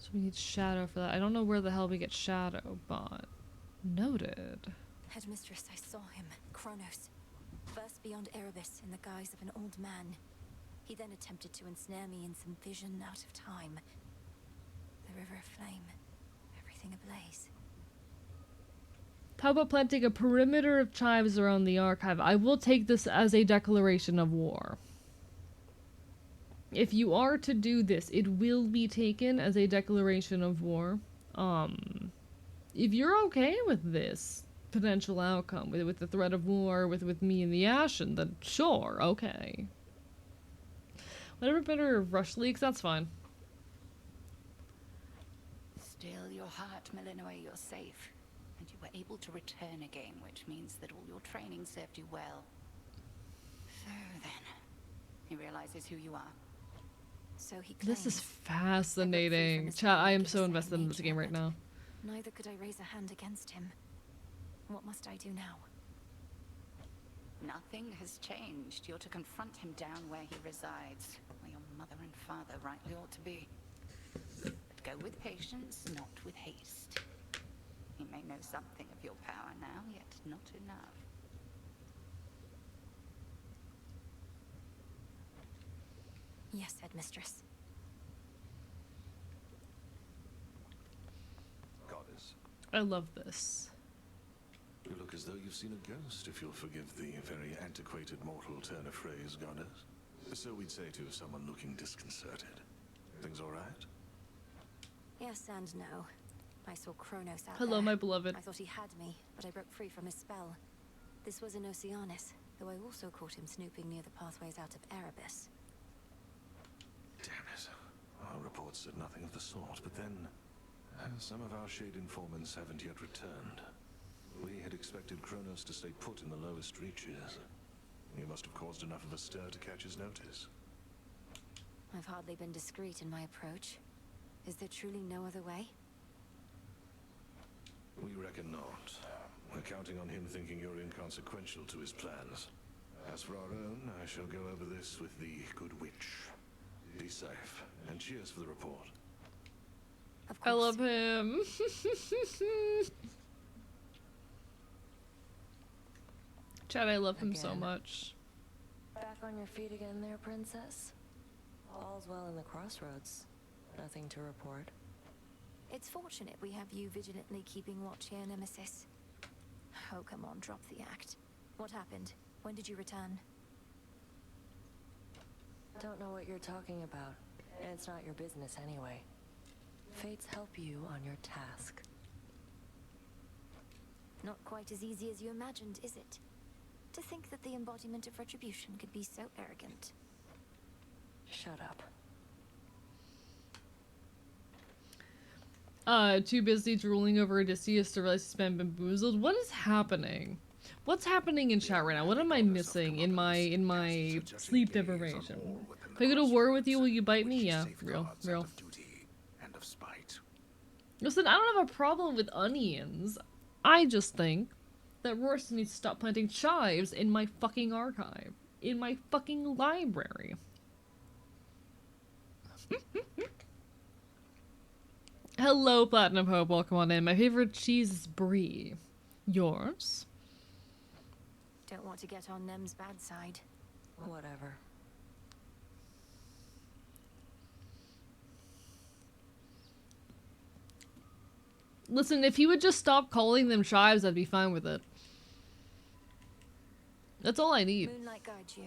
Speaker 2: So we need shadow for that. I don't know where the hell we get shadow, but noted.
Speaker 5: Headmistress, I saw him, Kronos. First beyond Erebus in the guise of an old man. He then attempted to ensnare me in some vision out of time. The river aflame, everything ablaze.
Speaker 2: How about planting a perimeter of chives around the archive? I will take this as a declaration of war. If you are to do this, it will be taken as a declaration of war. If you're okay with this potential outcome, with the threat of war, with me and the Ashen, then sure, okay. Whatever better rush leaks, that's fine.
Speaker 10: Still your heart, Melinoe, you're safe. And you were able to return again, which means that all your training served you well. So then, he realizes who you are.
Speaker 5: So he
Speaker 2: This is
Speaker 5: claims.
Speaker 2: fascinating. Chat, I am so invested in this game right now.
Speaker 5: Neither could I raise a hand against him. What must I do now?
Speaker 10: Nothing has changed. You're to confront him down where he resides, where your mother and father rightly ought to be. But go with patience, not with haste. He may know something of your power now, yet not enough.
Speaker 5: Yes, Headmistress.
Speaker 20: Goddess,
Speaker 2: I love this.
Speaker 20: you look as though you've seen a ghost, if you'll forgive the very antiquated mortal turn of phrase, Goddess. So we'd say to someone looking disconcerted. Things all right?
Speaker 5: Yes and no. I saw Kronos out
Speaker 2: Hello,
Speaker 5: there.
Speaker 2: my beloved.
Speaker 5: I thought he had me, but I broke free from his spell. This was in Oceanus, though I also caught him snooping near the pathways out of Erebus.
Speaker 20: Damn it. Our reports said nothing of the sort, but then some of our shade informants haven't yet returned. We had expected Kronos to stay put in the lowest reaches. You must have caused enough of a stir to catch his notice.
Speaker 5: I've hardly been discreet in my approach. Is there truly no other way?
Speaker 20: We reckon not. We're counting on him thinking you're inconsequential to his plans. As for our own, I shall go over this with the good witch. Be safe, and cheers for the report.
Speaker 2: I love him. Chad, I love him so
Speaker 15: Again.
Speaker 2: much.
Speaker 15: Back on your feet again there, princess? All's well in the crossroads. Nothing to report.
Speaker 5: It's fortunate we have you vigilantly keeping watch here, Nemesis. Oh, come on, drop the act. What happened? When did you return?
Speaker 15: Don't know what you're talking about, and it's not your business anyway. Fates help you on your task.
Speaker 5: Not quite as easy as you imagined, is it? To think that the embodiment of retribution could be so arrogant.
Speaker 15: Shut up.
Speaker 2: Too busy drooling over Odysseus to realize he's been bamboozled. What is happening? What's happening in chat right now? What am I missing in my sleep deprivation? If I go to war with you, will you bite me? Yeah, real.
Speaker 6: And of spite.
Speaker 2: Listen, I don't have a problem with onions. I just think that Royston needs to stop planting chives in my fucking archive. In my fucking library. Hello, Platinum Hope. Welcome on in. My favorite cheese is brie. Yours?
Speaker 5: Don't want to get on Nem's bad side.
Speaker 15: Whatever.
Speaker 2: Listen, if he would just stop calling them chives, I'd be fine with it. That's all I need.
Speaker 5: Moonlight guides you.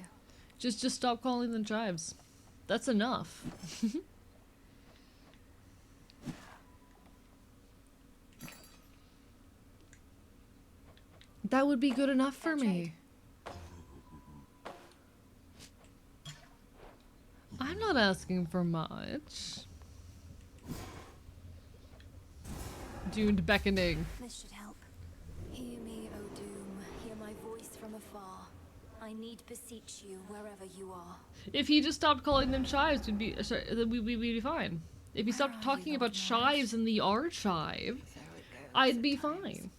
Speaker 2: Just stop calling them chives. That's enough. That would be good enough for me. I'm not asking for much. Doomed beckoning.
Speaker 5: This should help. Hear me, O Doom. Hear my voice from afar. I need beseech you wherever you are.
Speaker 2: If he just stopped calling them chives, we'd be fine. If he stopped talking about chives in the archive, I'd be fine.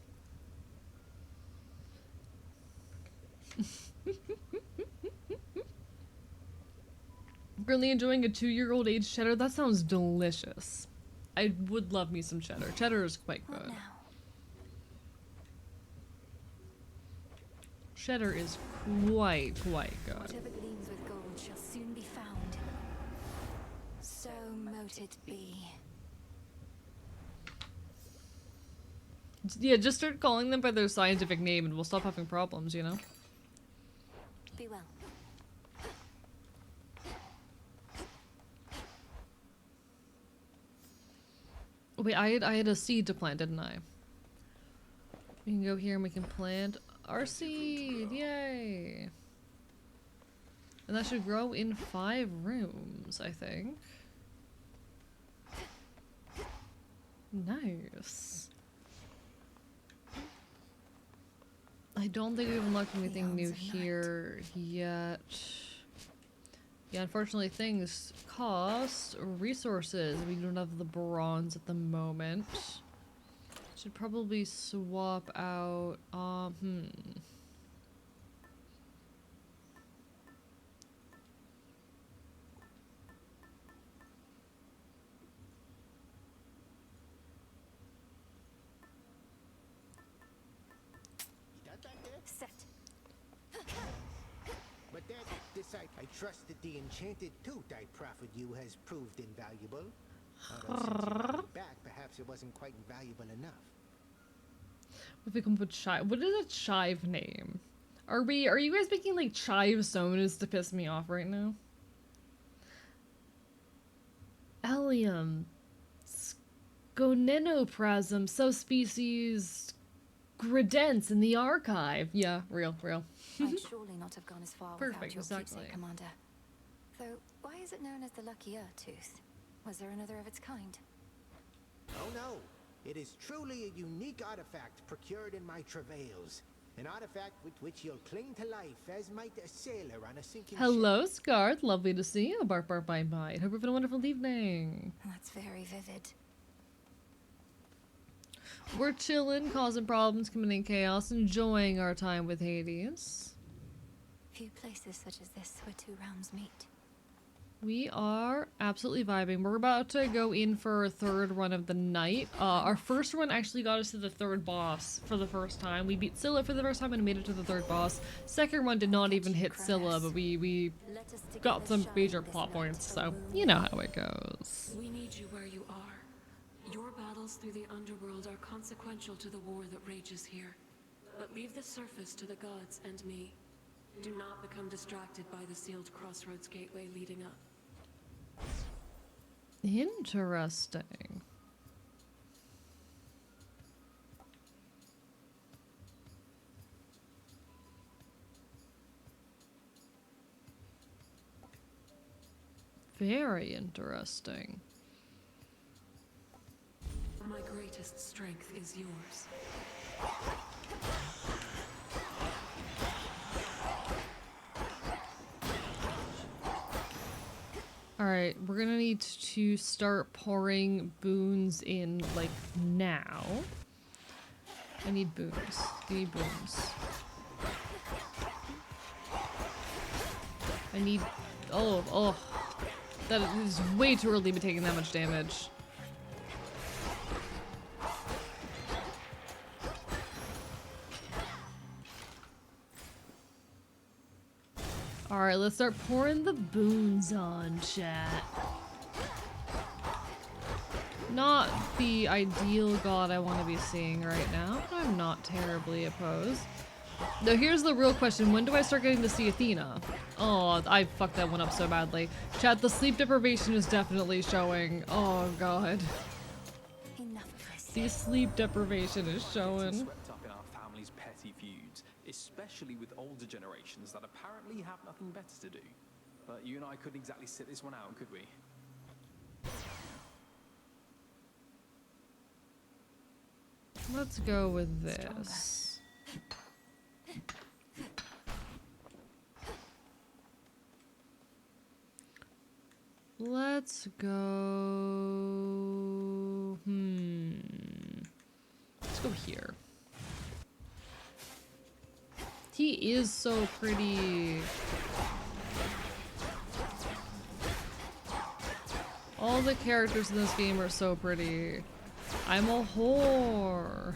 Speaker 2: Really enjoying a 2-year-old aged cheddar? That sounds delicious. I would love me some cheddar. Cheddar is quite good. Cheddar is quite good.
Speaker 5: Whatever gleams with gold shall soon be found. So mote it be.
Speaker 2: Yeah, just start calling them by their scientific name and we'll stop having problems, you know?
Speaker 5: Be well.
Speaker 2: Wait, I had a seed to plant, didn't I? We can go here and we can plant our seed! Yay! And that should grow in 5 rooms, I think. Nice. I don't think we've unlocked anything new here yet. Yeah, unfortunately things cost resources. We don't have the bronze at the moment. Should probably swap out,
Speaker 5: Set.
Speaker 16: But that, I trust that the enchanted tooth I proffered you has proved invaluable. Although since you brought it back, perhaps it wasn't quite invaluable enough.
Speaker 2: if we can put chive, what is a chive name? Are you guys making like chive sodas to piss me off right now? Allium. Sconenoplasm, subspecies Gradence in the archive. Yeah, real.
Speaker 5: I'd surely not have gone as far
Speaker 2: Perfect,
Speaker 5: without your
Speaker 2: exactly.
Speaker 5: keepsake, Commander. Though, why is it known as the Lucky Tooth? Was there another of its kind?
Speaker 16: Oh no, it is truly a unique artifact procured in my travails. An artifact with which you'll cling to life as might a sailor on a sinking
Speaker 2: Hello, Scarth. Lovely to see you. Bark, bark, bite, bite. Hope you're having a wonderful evening.
Speaker 5: That's very vivid.
Speaker 2: We're chilling, causing problems, committing chaos, enjoying our time with Hades.
Speaker 5: Few places such as this where two realms meet.
Speaker 2: We are absolutely vibing. We're about to go in for a 3rd run of the night. Our first run actually got us to the 3rd boss for the first time. We beat Scylla for the first time and made it to the 3rd boss. Second run did not even hit Scylla, but we got some major plot points, so you know how it goes.
Speaker 13: We need you where you are. Your battles through the underworld are consequential to the war that rages here. But leave the surface to the gods and me. Do not become distracted by the sealed crossroads gateway leading up.
Speaker 2: Interesting. Very interesting.
Speaker 13: My greatest strength is yours.
Speaker 2: Alright, we're gonna need to start pouring boons in, like, now. I need boons. I need boons. I need... Oh. That is way too early to be taking that much damage. Alright, let's start pouring the boons on, chat. Not the ideal god I want to be seeing right now, but I'm not terribly opposed. Now here's the real question, when do I start getting to see Athena? Oh, I fucked that one up so badly. Chat, the sleep deprivation is definitely showing. Oh god. The sleep deprivation is showing.
Speaker 19: Swept up in our family's petty feuds, especially with older generations that apparently have nothing better to do. But you and I couldn't exactly sit this one out, could we?
Speaker 2: Let's go with this. Let's go... Let's go here. He is so pretty. All the characters in this game are so pretty. I'm a whore.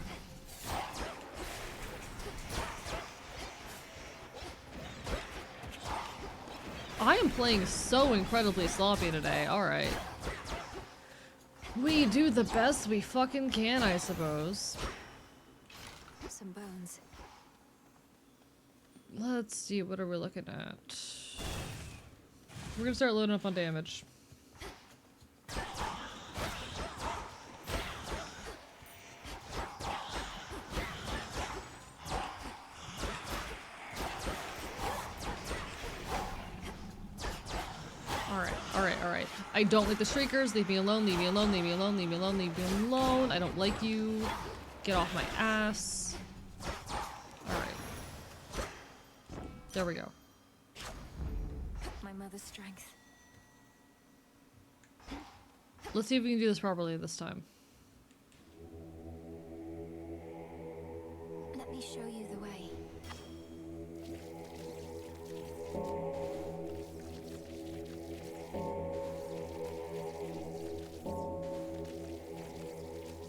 Speaker 2: I am playing so incredibly sloppy today. Alright. We do the best we fucking can, I suppose.
Speaker 5: Some bones.
Speaker 2: Let's see, what are we looking at? We're gonna start loading up on damage. Alright. I don't like the Shriekers. Leave me alone, leave me alone, leave me alone, leave me alone, leave me alone. I don't like you. Get off my ass. Alright. There we go.
Speaker 5: My mother's strength.
Speaker 2: Let's see if we can do this properly this time.
Speaker 5: Let me show you the way.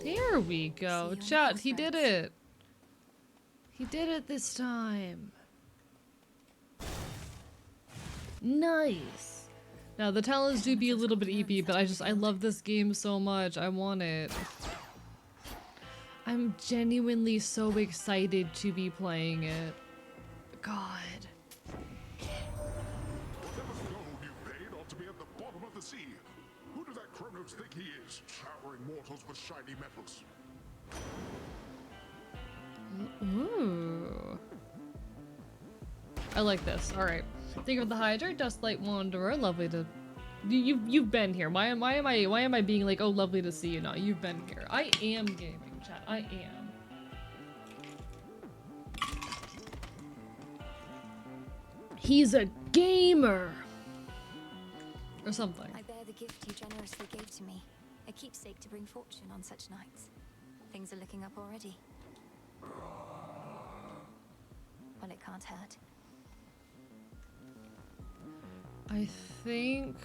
Speaker 2: There we go. Chat, he did it. He did it this time. Nice. Now the talents do be a little bit EP, but I love this game so much. I want it. I'm genuinely so excited to be playing it. God.
Speaker 17: Whatever gold you paid ought to be at the bottom of the sea. Who does that Kronos think he is? Showering mortals with shiny metals.
Speaker 2: Ooh. I like this. Alright. Think of the Hydrate, Dustlight Wanderer. Lovely to... You've been here. Why am I being like, oh, lovely to see you now? You've been here. I am gaming, chat. I am. He's a gamer! Or something.
Speaker 5: I bear the gift you generously gave to me. A keepsake to bring fortune on such nights. Things are looking up already. Well, it can't hurt.
Speaker 2: I think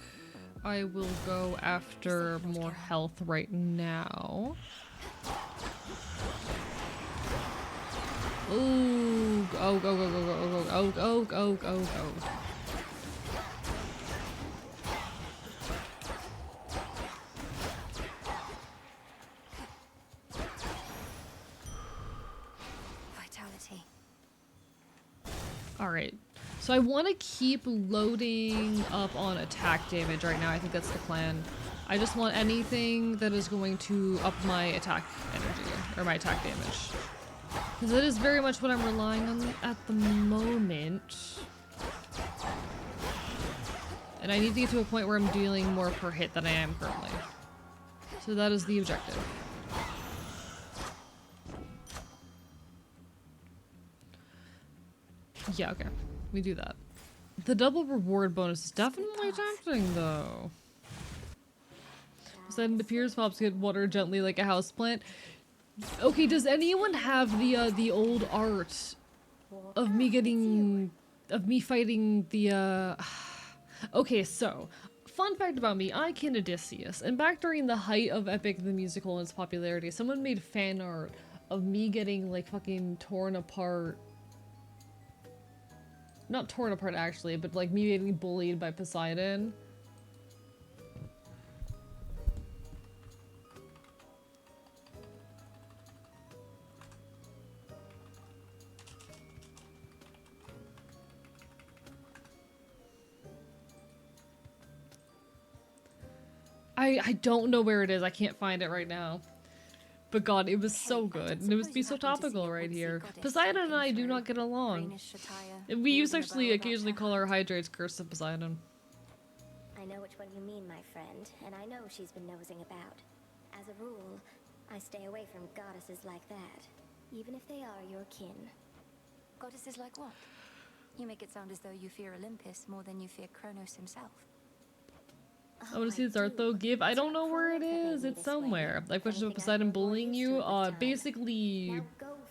Speaker 2: I will go after more health right now. Ooh, go, go, go, go, go, go, go, go, go, go.
Speaker 5: Vitality.
Speaker 2: All right. So I want to keep loading up on attack damage right now. I think that's the plan. I just want anything that is going to up my attack energy, or my attack damage. Because that is very much what I'm relying on at the moment. And I need to get to a point where I'm dealing more per hit than I am currently. So that is the objective. Yeah, okay. We do that. The double reward bonus is definitely tempting, though. So then appears pops get water gently like a houseplant. Okay, does anyone have the old art of me fighting the Okay, so fun fact about me, I can Odysseus, and back during the height of Epic the Musical and its popularity, someone made fan art of me getting like fucking torn apart. Not torn apart actually, but like me getting bullied by Poseidon. I don't know where it is. I can't find it right now. But God, it was so good. And it would be so topical right here. Poseidon and I do not get along. We used to actually occasionally call our Hydrates Curse of Poseidon.
Speaker 12: I know which one you mean, my friend, and I know she's been nosing about. As a rule, I stay away from goddesses like that, even if they are your kin.
Speaker 5: Goddesses like what? You make it sound as though you fear Olympus more than you fear Kronos himself.
Speaker 2: I want to see this art though. Give. I don't know where it is. It's somewhere. Like questions of Poseidon bullying you. Basically,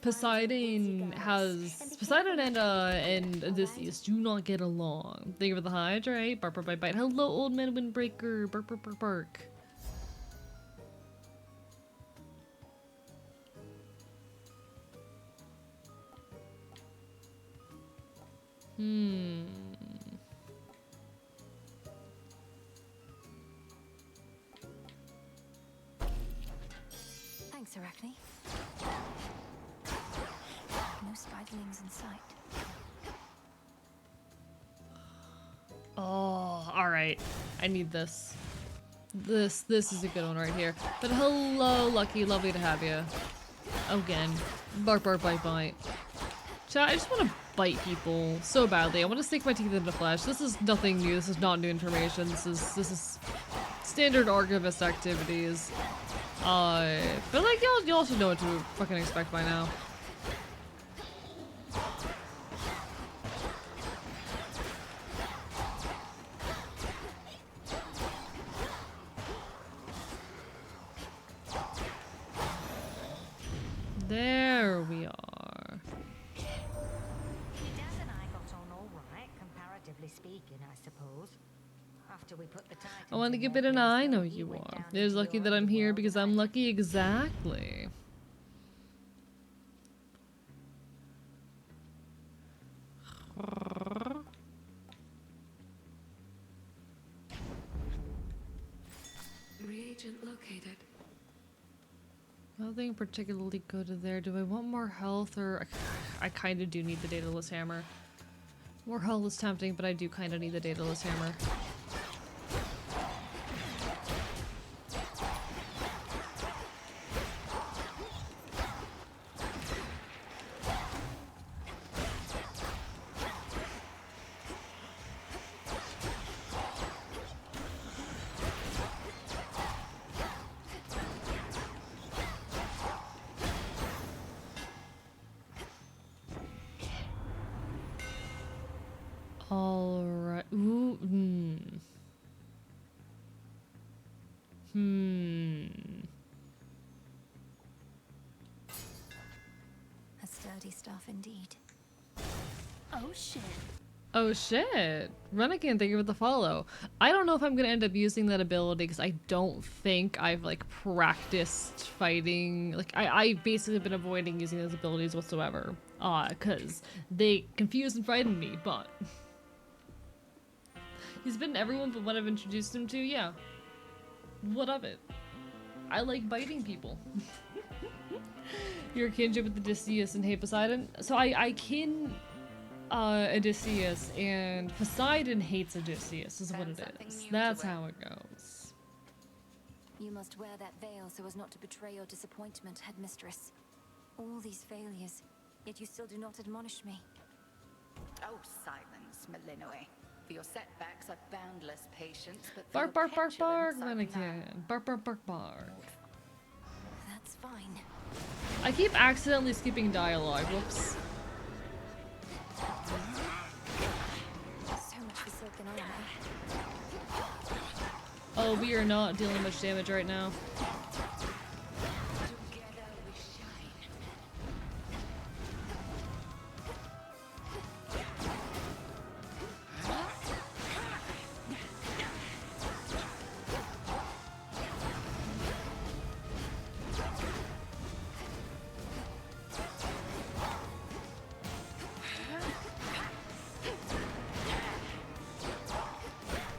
Speaker 2: Poseidon and Odysseus do not get along. Thank you for the hydrate. Bark, bark, bite, bite. Hello, old man windbreaker. Bark, bark, bark, bark.
Speaker 5: Thanks, Arachne. No spiderlings in sight.
Speaker 2: Oh, alright. I need this. This is a good one right here. But hello, Lucky. Lovely to have you. Again. Bark, bark, bite, bite. Chat, I just want to bite people so badly. I want to stick my teeth into flesh. This is nothing new. This is not new information. This is standard archivist activities. But like y'all should know what to fucking expect by now. There we are.
Speaker 21: Daz and I got on all right, comparatively speaking, I suppose. After we put the
Speaker 2: I want to give it an eye. I know you are. It is lucky that I'm here because I'm lucky exactly.
Speaker 13: Reagent located.
Speaker 2: Nothing particularly good there. Do I want more health or... I kind of do need the dataless hammer. More health is tempting, but I do kind of need the dataless hammer. Alright. Ooh.
Speaker 5: A sturdy stuff indeed.
Speaker 12: Oh shit.
Speaker 2: Oh shit. Renegade, thank you for the follow. I don't know if I'm gonna end up using that ability because I don't think I've like practiced fighting. Like I basically been avoiding using those abilities whatsoever. Cause they confuse and frighten me, but he's been everyone but what I've introduced him to, yeah. What of it? I like biting people. You're a kinship with Odysseus and hate Poseidon. So I kin Odysseus, and Poseidon hates Odysseus is what it is. That's how it goes.
Speaker 5: You must wear that veil so as not to betray your disappointment, headmistress. All these failures, yet you still do not admonish me.
Speaker 10: Oh, silence, Malinoe. For your setbacks, I've boundless patience, but for
Speaker 2: Bark,
Speaker 10: your
Speaker 2: bark, bark, bark,
Speaker 10: petulance, I've
Speaker 2: Mannequin. Bark, bark, bark, bark.
Speaker 5: That's fine.
Speaker 2: I keep accidentally skipping dialogue. Whoops.
Speaker 5: So much for silken armor.
Speaker 2: Oh, we are not dealing much damage right now.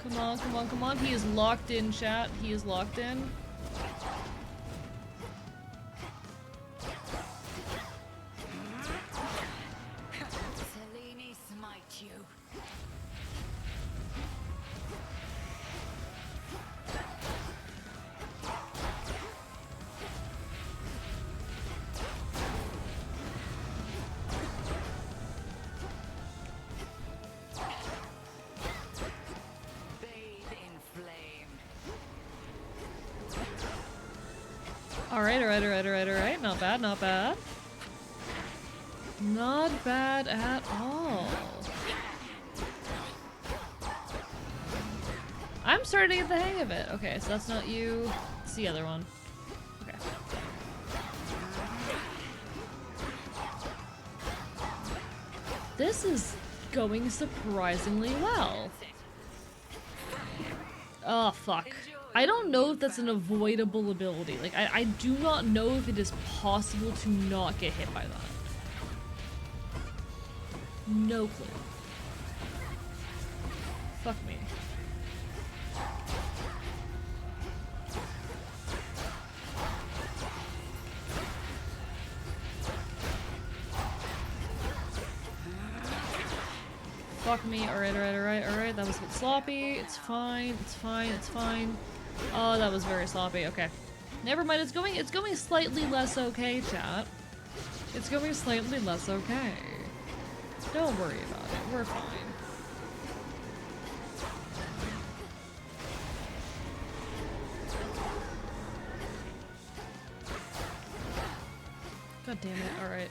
Speaker 2: Come on, come on, come on. He is locked in, chat. He is locked in.
Speaker 10: Selene, smite you.
Speaker 2: Alright, alright, alright, alright, alright. Not bad, not bad. Not bad at all. I'm starting to get the hang of it. Okay, so that's not you. It's the other one. Okay. This is going surprisingly well. Oh, fuck. I don't know if that's an avoidable ability. Like, I do not know if it is possible to not get hit by that. No clue. Fuck me. Fuck me. Alright. That was a bit sloppy. It's fine. Oh, that was very sloppy. Okay. Never mind. It's going slightly less okay, chat. It's going slightly less okay. Don't worry about it. We're fine. God damn it. Alright.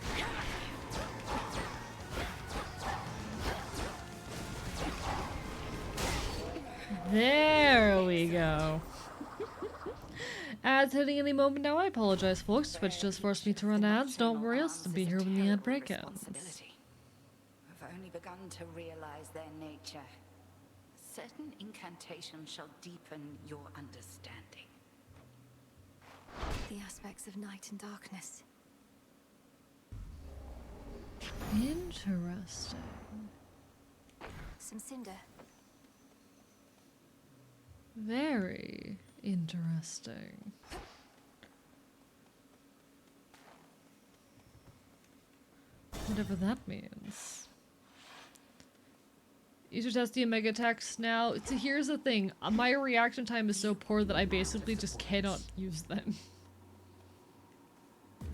Speaker 2: There we go. Ads hitting any moment now. I apologize, folks. Twitch just forced me to run ads. Don't worry, I'll still be here when the ad break ends.
Speaker 10: I've only begun to realize their nature. Certain incantations shall deepen your understanding.
Speaker 5: The aspects of night and darkness.
Speaker 2: Interesting.
Speaker 5: Some cinder.
Speaker 2: Very interesting. Whatever that means. User test the Omega text now. So here's the thing. My reaction time is so poor that I basically just cannot use them.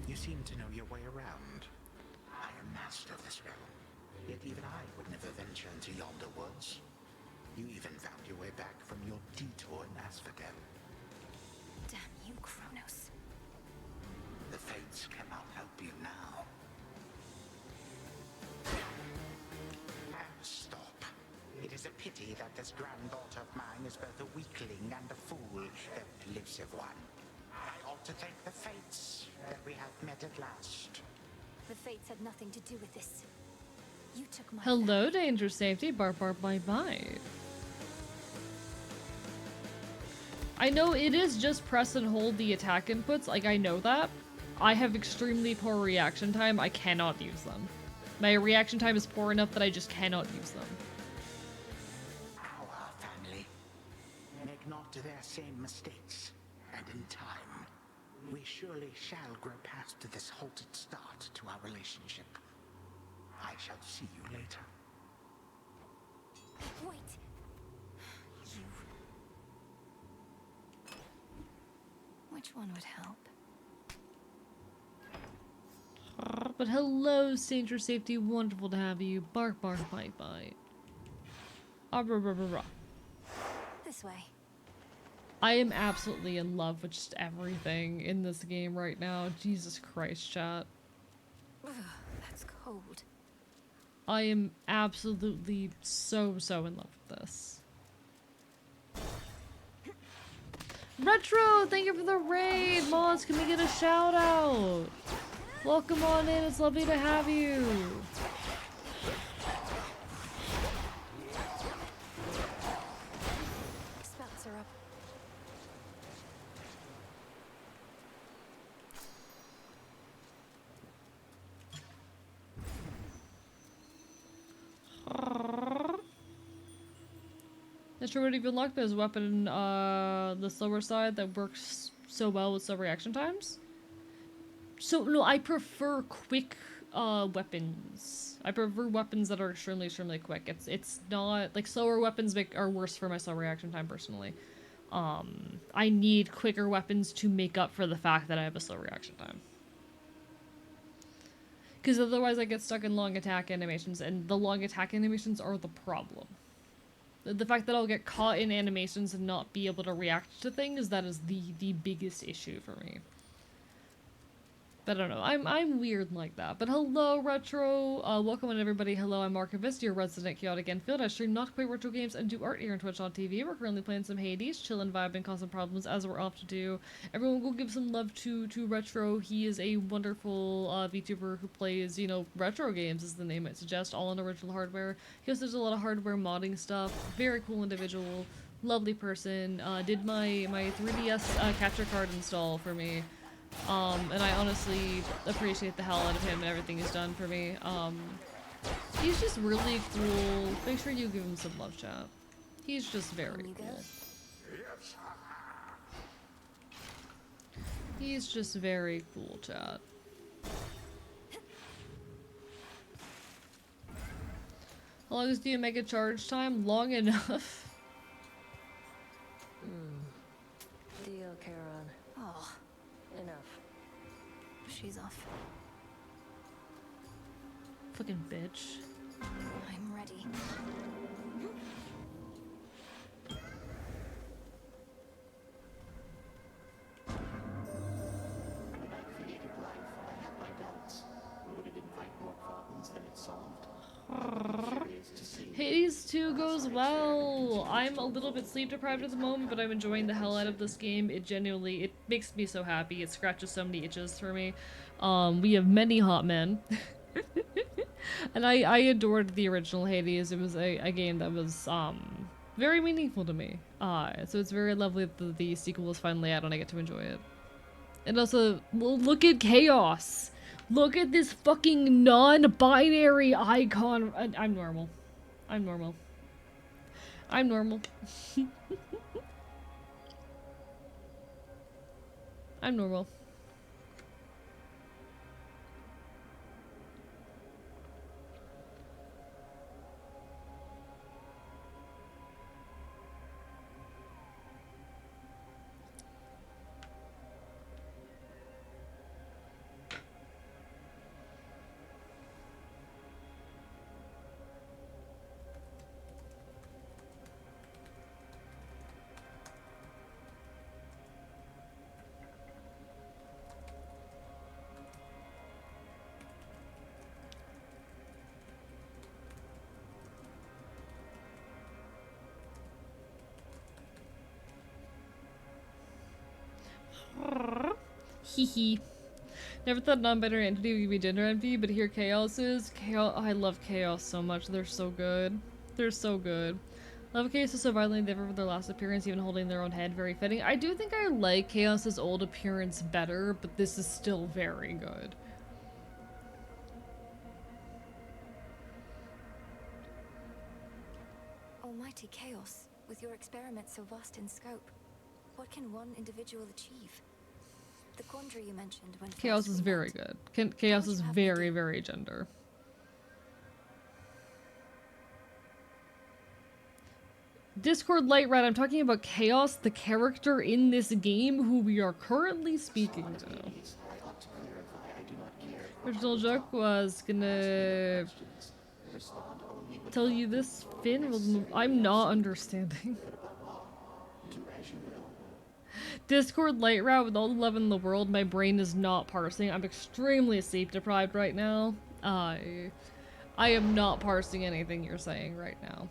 Speaker 18: You seem to know your way around. I am master of this realm. Yet even I would never venture into yonder woods. You even found your way back from your detour in Asphodel.
Speaker 5: Damn you, Kronos.
Speaker 18: The fates cannot help you now. Stop. It is a pity that this granddaughter of mine is both a weakling and a fool, though elusive one. I ought to thank the fates that we have met at last.
Speaker 5: The fates had nothing to do with this. You took my
Speaker 2: Hello, danger safety. Bark, bye, bye. I know it is just press and hold the attack inputs. Like, I know that. I have extremely poor reaction time. I cannot use them. My reaction time is poor enough that I just cannot use them.
Speaker 18: Our family. Make not their same mistakes, and in time, we surely shall grow past this halted start to our relationship. I shall see you later.
Speaker 5: Wait. You. Which one would help?
Speaker 2: But hello, danger safety. Wonderful to have you. Bark, bite, bite.
Speaker 5: This way.
Speaker 2: I am absolutely in love with just everything in this game right now. Jesus Christ, chat.
Speaker 5: Ugh, that's cold.
Speaker 2: I am absolutely so in love with this. Retro, thank you for the raid. Mods, can we get a shout out? Welcome on in, it's lovely to have you.
Speaker 5: Spells are up.
Speaker 2: Not sure what even luck. There's a weapon the slower side that works so well with slow reaction times. So no, I prefer quick weapons. I prefer weapons that are extremely quick. It's not like slower weapons are worse for my slow reaction time personally. I need quicker weapons to make up for the fact that I have a slow reaction time. Because otherwise I get stuck in long attack animations, and the long attack animations are the problem. The fact that I'll get caught in animations and not be able to react to things, that is the biggest issue for me. But I don't know, I'm weird like that. But hello, Retro! Welcome on everybody. Hello, I'm Archivist, your resident chaotic Enfield. I stream not quite retro games and do art here on Twitch.tv. We're currently playing some Hades, chillin', vibing, causing problems as we're off to do. Everyone go give some love to Retro. He is a wonderful VTuber who plays, you know, retro games, as the name might suggest, all on original hardware. He also does a lot of hardware modding stuff. Very cool individual. Lovely person. Did my 3DS capture card install for me. And I honestly appreciate the hell out of him and everything he's done for me. He's just really cool. Make sure you give him some love, chat. He's just very cool. He's just very cool, chat. How long is the Omega charge time? Long enough.
Speaker 15: Deal, Charon.
Speaker 5: Oh,
Speaker 15: Enough.
Speaker 5: she's off.
Speaker 2: Fucking bitch.
Speaker 5: I'm ready.
Speaker 2: Hades 2 goes well. I'm a little bit sleep deprived at the moment, but I'm enjoying the hell out of this game. It genuinely, it makes me so happy. It scratches so many itches for me. We have many hot men. And I adored the original Hades. It was a game that was very meaningful to me. So it's very lovely that the sequel is finally out and I get to enjoy it. And also, look at Chaos. Look at this fucking non-binary icon. I'm normal. I'm normal. I'm normal. I'm normal. Hehe. Never thought non-binary entity would be gender envy, but here Chaos is. Chaos. I love Chaos so much. They're so good. They're so good. Love Chaos is so violently different from their last appearance, even holding their own head. Very fitting. I do think I like Chaos's old appearance better, but this is still very good.
Speaker 5: Almighty Chaos, with your experiments so vast in scope, what can one individual achieve? The quandary you mentioned when
Speaker 2: Chaos is very good. Chaos is very, very gender. Discord Light Rat, I'm talking about Chaos, the character in this game who we are currently speaking to. Original joke was gonna tell you this, Finn. I'm not understanding. Discord Light Rat, with all the love in the world, my brain is not parsing. I'm extremely sleep deprived right now. I am not parsing anything you're saying right now.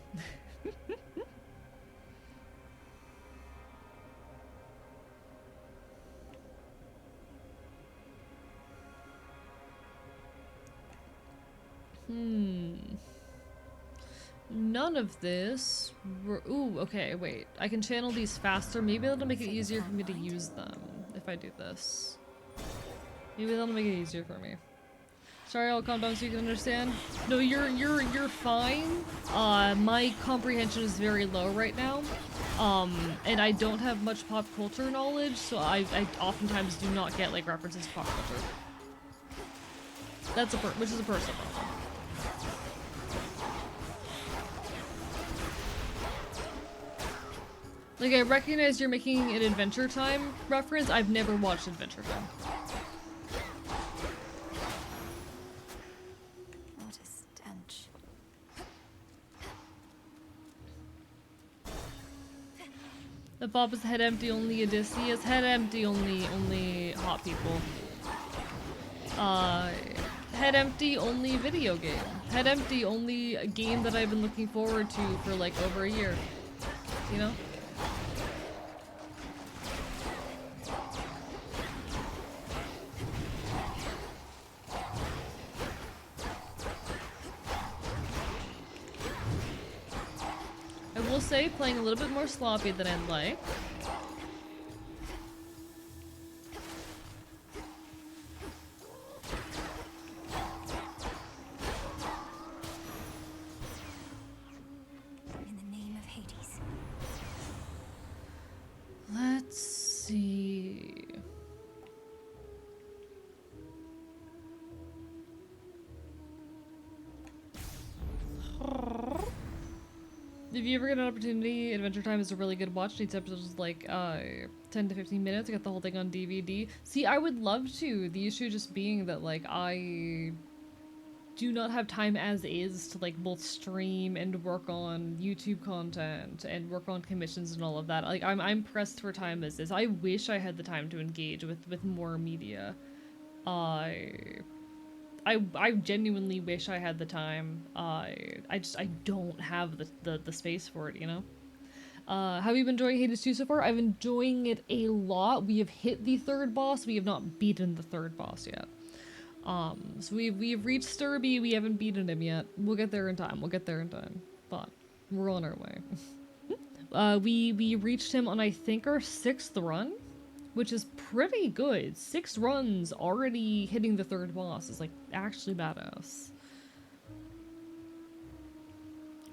Speaker 2: None of this. Ooh, okay, wait. I can channel these faster. Maybe that'll make it easier for me to use them if I do this. Maybe that'll make it easier for me. Sorry, I'll calm down so you can understand. No, you're fine. My comprehension is very low right now. And I don't have much pop culture knowledge, so I oftentimes do not get like references to pop culture. That's which is a personal problem. Like, I recognize you're making an Adventure Time reference. I've never watched Adventure Time.
Speaker 5: What a stench.
Speaker 2: The Bob is head empty, only Odysseus. Head empty, only hot people. Head empty, only video game. Head empty, only a game that I've been looking forward to for like over a year. You know? I will say, playing a little bit more sloppy than I'd like.
Speaker 5: In the name of Hades,
Speaker 2: if you ever get an opportunity, Adventure Time is a really good watch. Each episode is like 10 to 15 minutes. I got the whole thing on DVD. See, I would love to. The issue just being that like I do not have time as is to like both stream and work on YouTube content and work on commissions and all of that. Like I'm pressed for time as is. I wish I had the time to engage with more media. I genuinely wish I had the time. I don't have the space for it, you know? Have you been enjoying Hades 2 so far? I've been enjoying it a lot. We have hit the third boss. We have not beaten the third boss yet. So we've reached Sturby. We haven't beaten him yet. We'll get there in time. We'll get there in time. But we're on our way. We reached him on, I think, our 6th run, which is pretty good. 6 runs already hitting the third boss is like actually badass.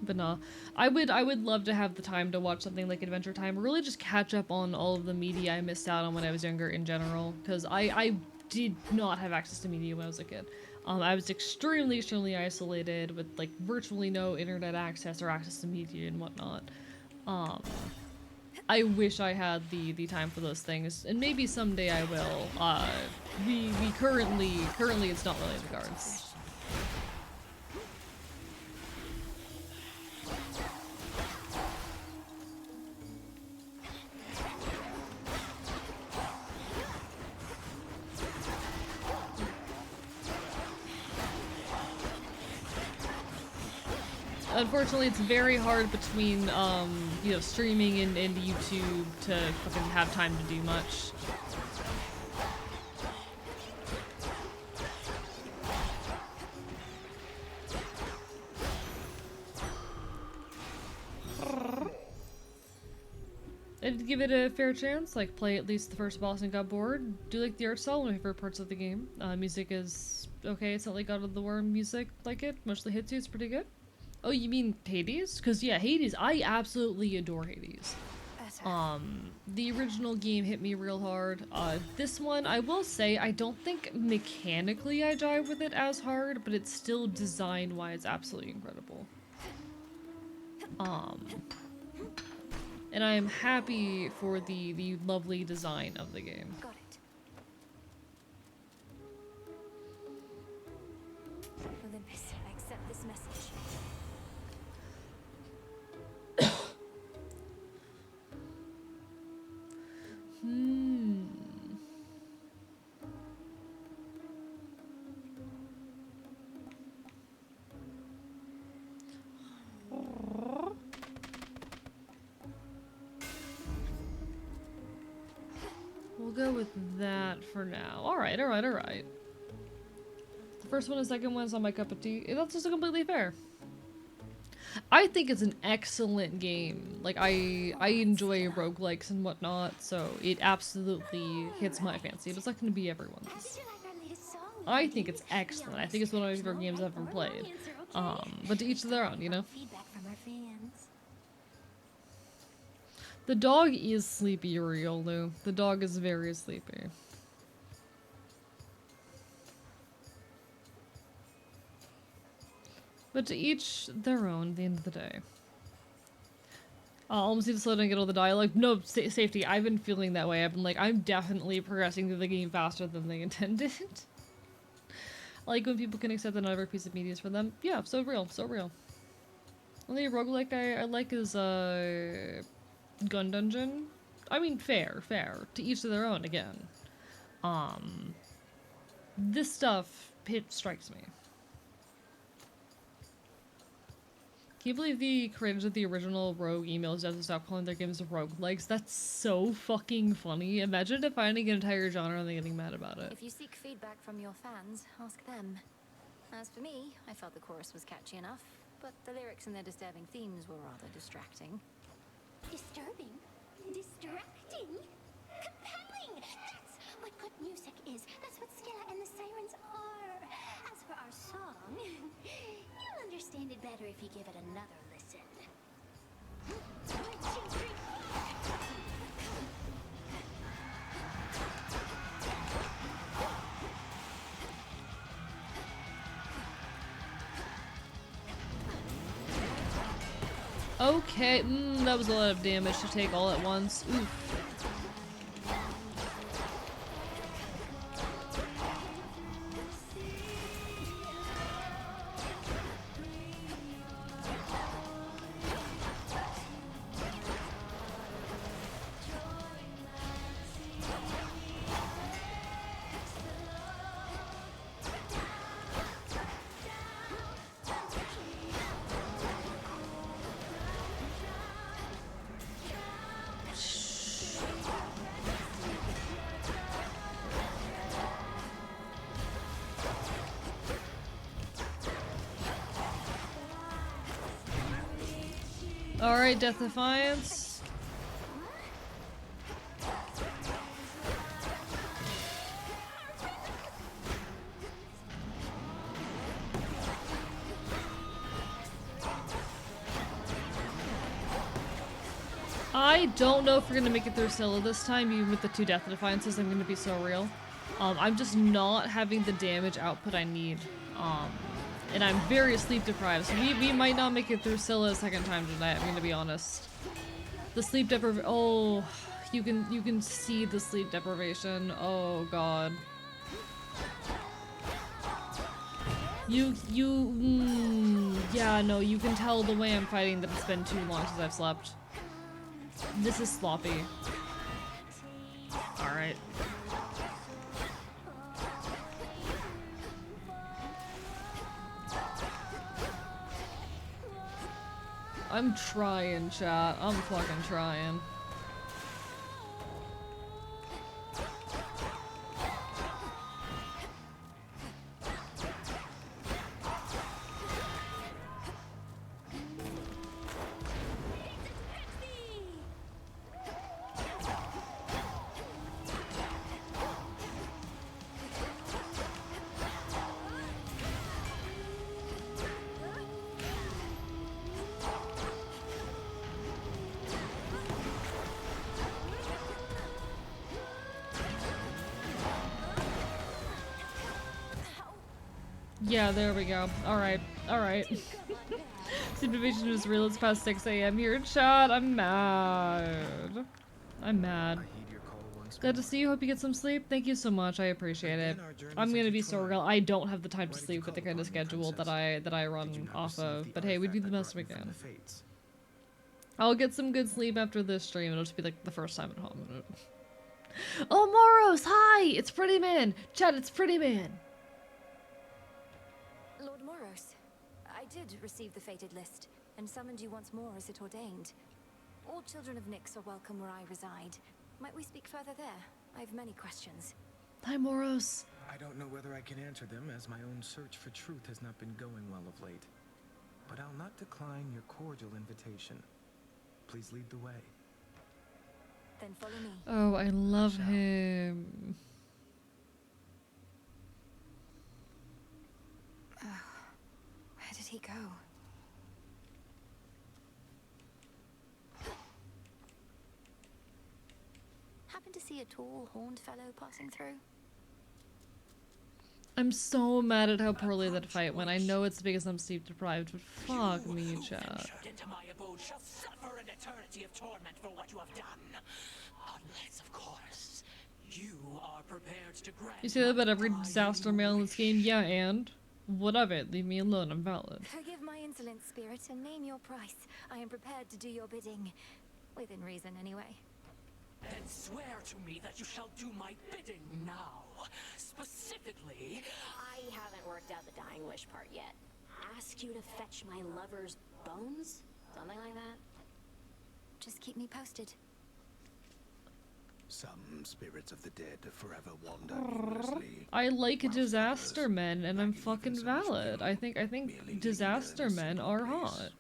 Speaker 2: But nah, I would love to have the time to watch something like Adventure Time, really just catch up on all of the media I missed out on when I was younger in general, because I did not have access to media when I was a kid. I was extremely isolated with like virtually no internet access or access to media and whatnot. I wish I had the time for those things, and maybe someday I will. We currently it's not really in the cards. Unfortunately, it's very hard between, you know, streaming and YouTube to fucking have time to do much. I'd give it a fair chance, like play at least the first boss and got bored. Do like the art style, one of my favorite parts of the game. Music is okay, it's not like God of the War music like it, mostly hits you, it's pretty good. Oh, you mean Hades? Because, yeah, Hades, I absolutely adore Hades. The original game hit me real hard. This one, I will say, I don't think mechanically I jive with it as hard, but it's still design-wise absolutely incredible. And I am happy for the lovely design of the game.
Speaker 5: Got it. Olympus, I accept this message.
Speaker 2: We'll go with that for now. Alright. The first one and second one's not my cup of tea. That's just completely fair. I think it's an excellent game. Like, I enjoy roguelikes and whatnot, so it absolutely hits my fancy, but it's not going to be everyone's. I think it's excellent. I think it's one of my favorite games I've ever played. But to each their own, you know? The dog is sleepy, Uriolu. The dog is very sleepy. But to each their own at the end of the day. Almost need to slow down and get all the dialogue. No, safety. I've been feeling that way. I've been like, I'm definitely progressing through the game faster than they intended. I like when people can accept that not every piece of media is for them. Yeah, so real, so real. Only roguelike I like is, Gun Dungeon. I mean, fair. To each of their own, again. This stuff, it strikes me. Can you believe the creators of the original Rogue emails have to stop calling their games roguelikes? That's so fucking funny. Imagine defining an entire genre and then getting mad about it.
Speaker 5: If you seek feedback from your fans, ask them. As for me, I felt the chorus was catchy enough, but the lyrics and their disturbing themes were rather distracting.
Speaker 12: Disturbing? Distracting? Compelling! That's what good music is. That's what Skilla and the Sirens are. As for our song, you'll understand it better if you give it another listen. 1, 2, 3, 4.
Speaker 2: Okay, that was a lot of damage to take all at once. Oof. Alright, Death Defiance. I don't know if we're gonna make it through Scylla this time, even with the 2 Death Defiances. I'm gonna be so real. I'm just not having the damage output I need. And I'm very sleep deprived, so we might not make it through Scylla a second time tonight, I'm gonna be honest. The sleep deprivation, oh, you can see the sleep deprivation, oh god. Yeah, no, you can tell the way I'm fighting that it's been too long since I've slept. This is sloppy. Alright. I'm trying, chat. I'm fucking trying. Yeah, there we go. Alright, alright. Sleep deprivation is real, it's past 6 AM here in chat. I'm mad. I'm mad. Glad to see you, hope you get some sleep. Thank you so much, I appreciate it. I'm gonna be so real. I don't have the time to sleep with the kind of schedule that I run off of. But hey, we do the best we can. I'll get some good sleep after this stream. It'll just be like the first time at home. Oh, Moros, hi! It's Pretty Man! Chat, it's Pretty Man!
Speaker 5: Lord Moros, I did receive the fated list, and summoned you once more as it ordained. All children of Nyx are welcome where I reside. Might we speak further there? I have many questions.
Speaker 2: Hi, Moros.
Speaker 9: I don't know whether I can answer them, as my own search for truth has not been going well of late. But I'll not decline your cordial invitation. Please lead the way.
Speaker 5: Then follow me.
Speaker 2: Oh, I love him.
Speaker 5: Oh, where did he go? Happen to see a tall, horned fellow passing through?
Speaker 2: I'm so mad at how poorly that fight went. I know it's because I'm sleep deprived, but fuck me, chat.
Speaker 3: Into my abode shall suffer an eternity of torment for what you have done. Unless, of course, you are prepared to grant.
Speaker 2: You say that about every disaster mail in this game? Yeah, and? What of it? Leave me alone, I'm valid.
Speaker 5: Forgive my insolent spirit and name your price. I am prepared to do your bidding. Within reason, anyway.
Speaker 3: Then swear to me that you shall do my bidding now. Specifically,
Speaker 14: I haven't worked out the dying wish part yet. Ask you to fetch my lover's bones? Something like that?
Speaker 5: Just keep me posted.
Speaker 6: Some spirits of the dead forever wander aimlessly.
Speaker 2: I like disaster men, and I'm fucking valid. I think disaster men are hot.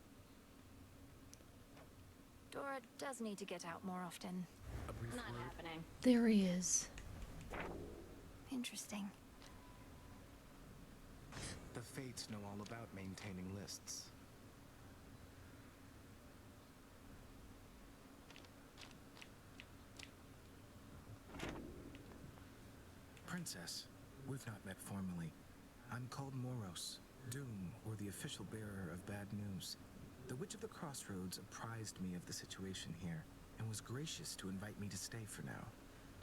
Speaker 5: Dora does need to get out more often.
Speaker 14: Not happening.
Speaker 2: There he is.
Speaker 5: Interesting.
Speaker 9: The Fates know all about maintaining lists. Princess, we've not met formally. I'm called Moros, Doom, or the official bearer of bad news. The Witch of the Crossroads apprised me of the situation here and was gracious to invite me to stay for now.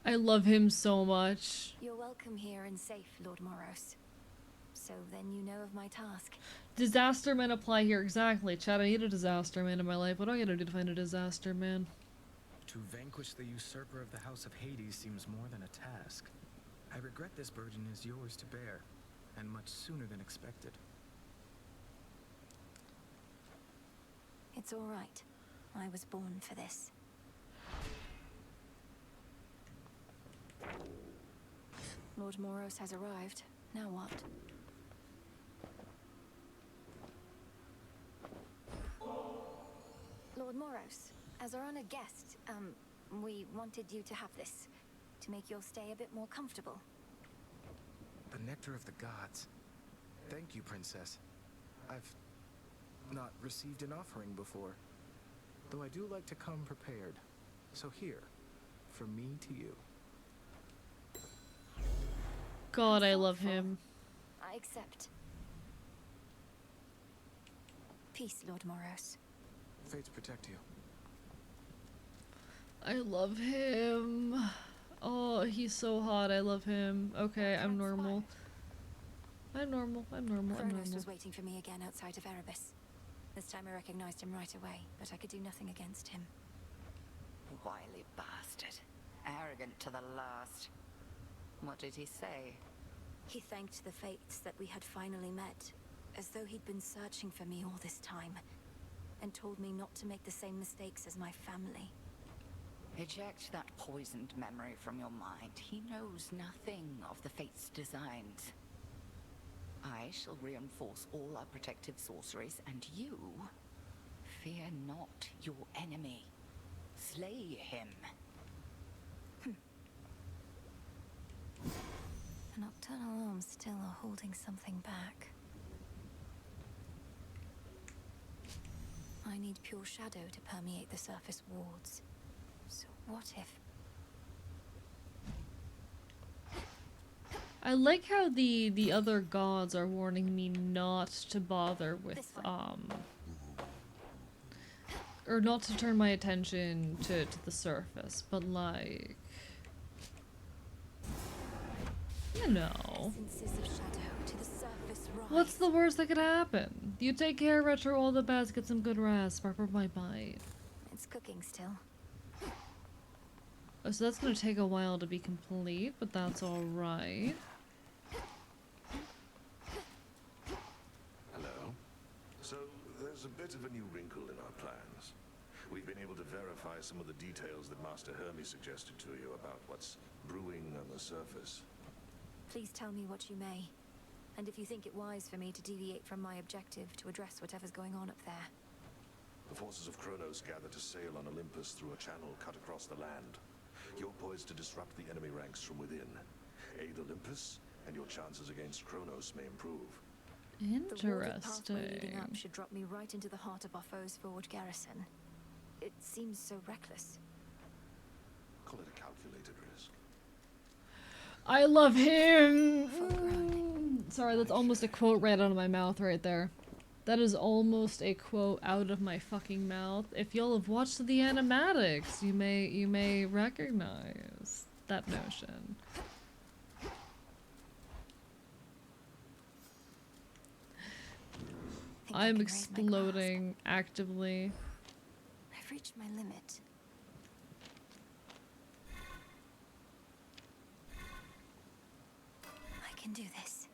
Speaker 2: I love him so much.
Speaker 5: You're welcome here and safe, Lord Moros. So then you know of my task.
Speaker 2: Disaster men apply here, exactly. Chad, I need a disaster man in my life. What do I gotta do to find a disaster man?
Speaker 9: To vanquish the usurper of the House of Hades seems more than a task. I regret this burden is yours to bear, and much sooner than expected.
Speaker 5: It's all right. I was born for this. Lord Moros has arrived. Now what? Lord Moros, as our honored guest, we wanted you to have this, to make your stay a bit more comfortable.
Speaker 9: The nectar of the gods. Thank you, Princess. I've not received an offering before, though I do like to come prepared. So here, from me to you.
Speaker 2: God, I love him.
Speaker 5: I accept. Peace, Lord Moros.
Speaker 9: Fates protect you.
Speaker 2: I love him. Oh, he's so hot. I love him. Okay, I'm normal. I'm normal. I'm normal. I'm
Speaker 5: Kronos
Speaker 2: normal.
Speaker 5: was waiting for me again outside of Erebus. This time I recognized him right away, but I could do nothing against him.
Speaker 10: Wily bastard. Arrogant to the last. What did he say?
Speaker 5: He thanked the fates that we had finally met, as though he'd been searching for me all this time, and told me not to make the same mistakes as my family.
Speaker 10: Eject that poisoned memory from your mind. He knows nothing of the fate's designs. I shall reinforce all our protective sorceries, and you fear not your enemy. Slay him.
Speaker 5: The nocturnal arms still are holding something back. I need pure shadow to permeate the surface wards. So what if...
Speaker 2: I like how the other gods are warning me not to bother with or not to turn my attention to the surface, but like, you know,
Speaker 5: essences of shadow to the surface rise.
Speaker 2: what's the worst that could happen? You take care, Retro, all the best, get some good rest, Pepper my bite.
Speaker 5: It's cooking still.
Speaker 2: Oh, so that's gonna take a while to be complete, but that's alright.
Speaker 20: Hello. So, there's a bit of a new wrinkle in our plans. We've been able to verify some of the details that Master Hermes suggested to you about what's brewing on the surface.
Speaker 5: Please tell me what you may. And if you think it wise for me to deviate from my objective to address whatever's going on up there.
Speaker 20: The forces of Kronos gather to sail on Olympus through a channel cut across the land. You're poised to disrupt the enemy ranks from within. Aid Olympus, and your chances against Kronos may improve.
Speaker 5: The warded pathway leading
Speaker 2: Interesting.
Speaker 5: up should drop me right into the heart of our foe's forward garrison. It seems so reckless.
Speaker 20: Call it a calculated risk.
Speaker 2: I love him! Sorry, that's almost a quote right out of my mouth right there. That is almost a quote out of my fucking mouth. If y'all have watched the animatics, you may recognize that notion. I'm exploding actively.
Speaker 5: I've reached my limit. I can do this.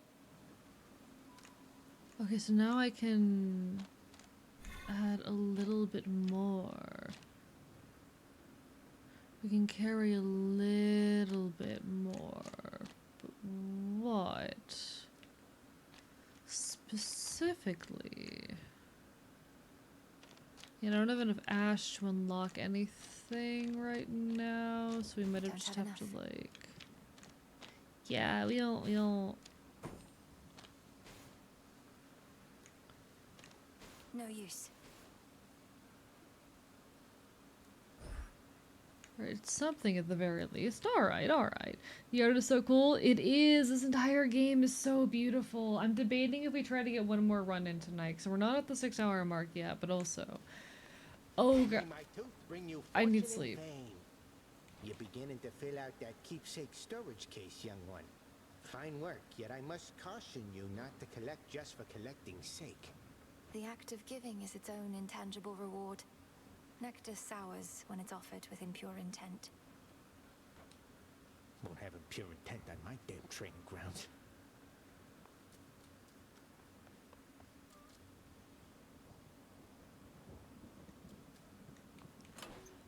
Speaker 2: Okay, so now I can add a little bit more. We can carry a little bit more. But what? Specifically? Yeah, I don't have enough ash to unlock anything right now, so we might have just have to like... Yeah, we don't...
Speaker 5: No use.
Speaker 2: Alright, something at the very least. Alright, alright. The art is so cool. It is. This entire game is so beautiful. I'm debating if we try to get one more run in tonight, because we're not at the 6-hour mark yet, but also... Oh god. I need sleep.
Speaker 16: You're beginning to fill out that keepsake storage case, young one. Fine work, yet I must caution you not to collect just for collecting's sake.
Speaker 5: The act of giving is its own intangible reward. Nectar sours when it's offered with impure intent.
Speaker 16: Won't have impure intent on my damn training grounds.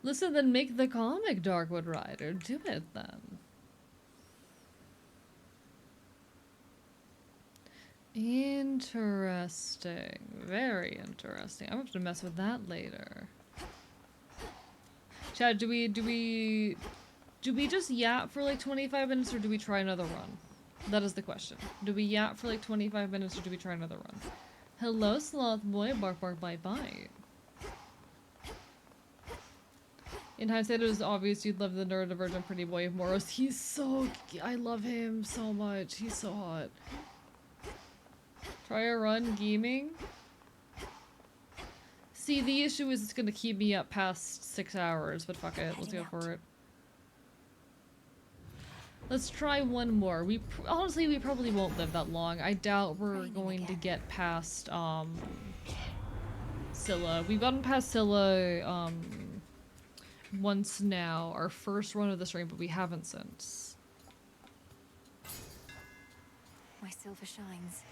Speaker 2: Listen, then make the comic, Darkwood Rider. Do it then. Interesting. Very interesting. I'm gonna have to mess with that later. Chad, do we just yap for like 25 minutes or do we try another run? That is the question. Do we yap for like 25 minutes or do we try another run? Hello, Sloth Boy. Bark, bark, bite, bite. In hindsight, it was obvious you'd love the neurodivergent pretty boy of Moros. He's so... I love him so much. He's so hot. Try a run gaming? See, the issue is it's gonna keep me up past 6 hours, but fuck it. Let's go for it. Let's try one more. Honestly, we probably won't live that long. I doubt we're going to get past, Scylla. We've gotten past Scylla, once now, our first run of the stream, but we haven't since.
Speaker 5: My silver shines.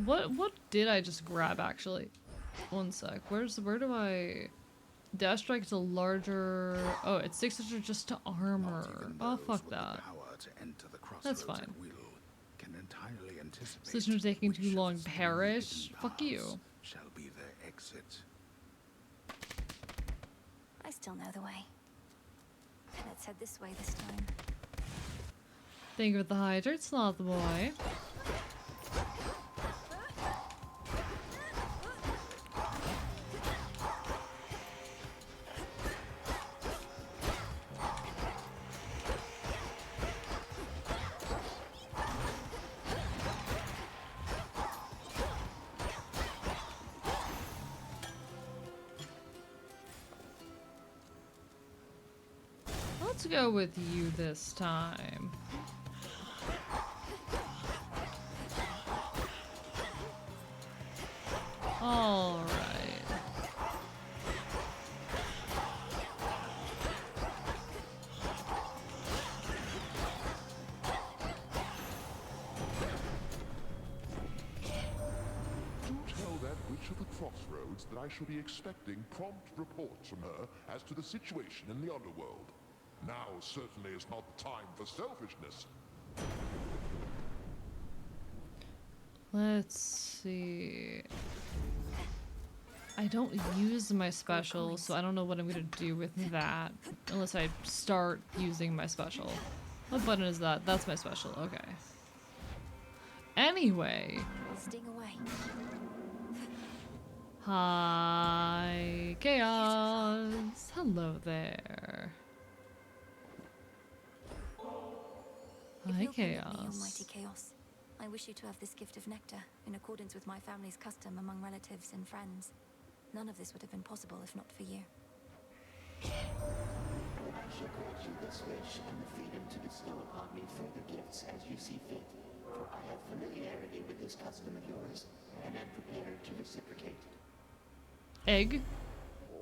Speaker 2: What did I just grab actually? One sec. Where do I... Dash strike is a larger... Oh, it's 600 just to armor. Oh, fuck that. That's fine. Decision of taking too long perish? Fuck you.
Speaker 6: Shall be their exit.
Speaker 5: I still know the way. Let's head this way this time.
Speaker 2: Think of the hydrate, Sloth Boy. Let's go with you this time. All right.
Speaker 17: Do tell that witch of the crossroads that I shall be expecting prompt reports from her as to the situation in the underworld. Now certainly is not the time for selfishness.
Speaker 2: Let's see. I don't use my special, so I don't know what I'm gonna do with that. Unless I start using my special. What button is that? That's my special, okay. Anyway.
Speaker 5: Sting away.
Speaker 2: Hi, Chaos. Hello there. Hi, Chaos.
Speaker 5: Me, almighty Chaos. I wish you to have this gift of nectar, in accordance with my family's custom among relatives and friends. None of this would have been possible if not for you.
Speaker 4: I shall grant you this wish and the freedom to bestow upon me further gifts as you see fit, for I have familiarity with this custom of yours, and am prepared to reciprocate.
Speaker 2: Egg?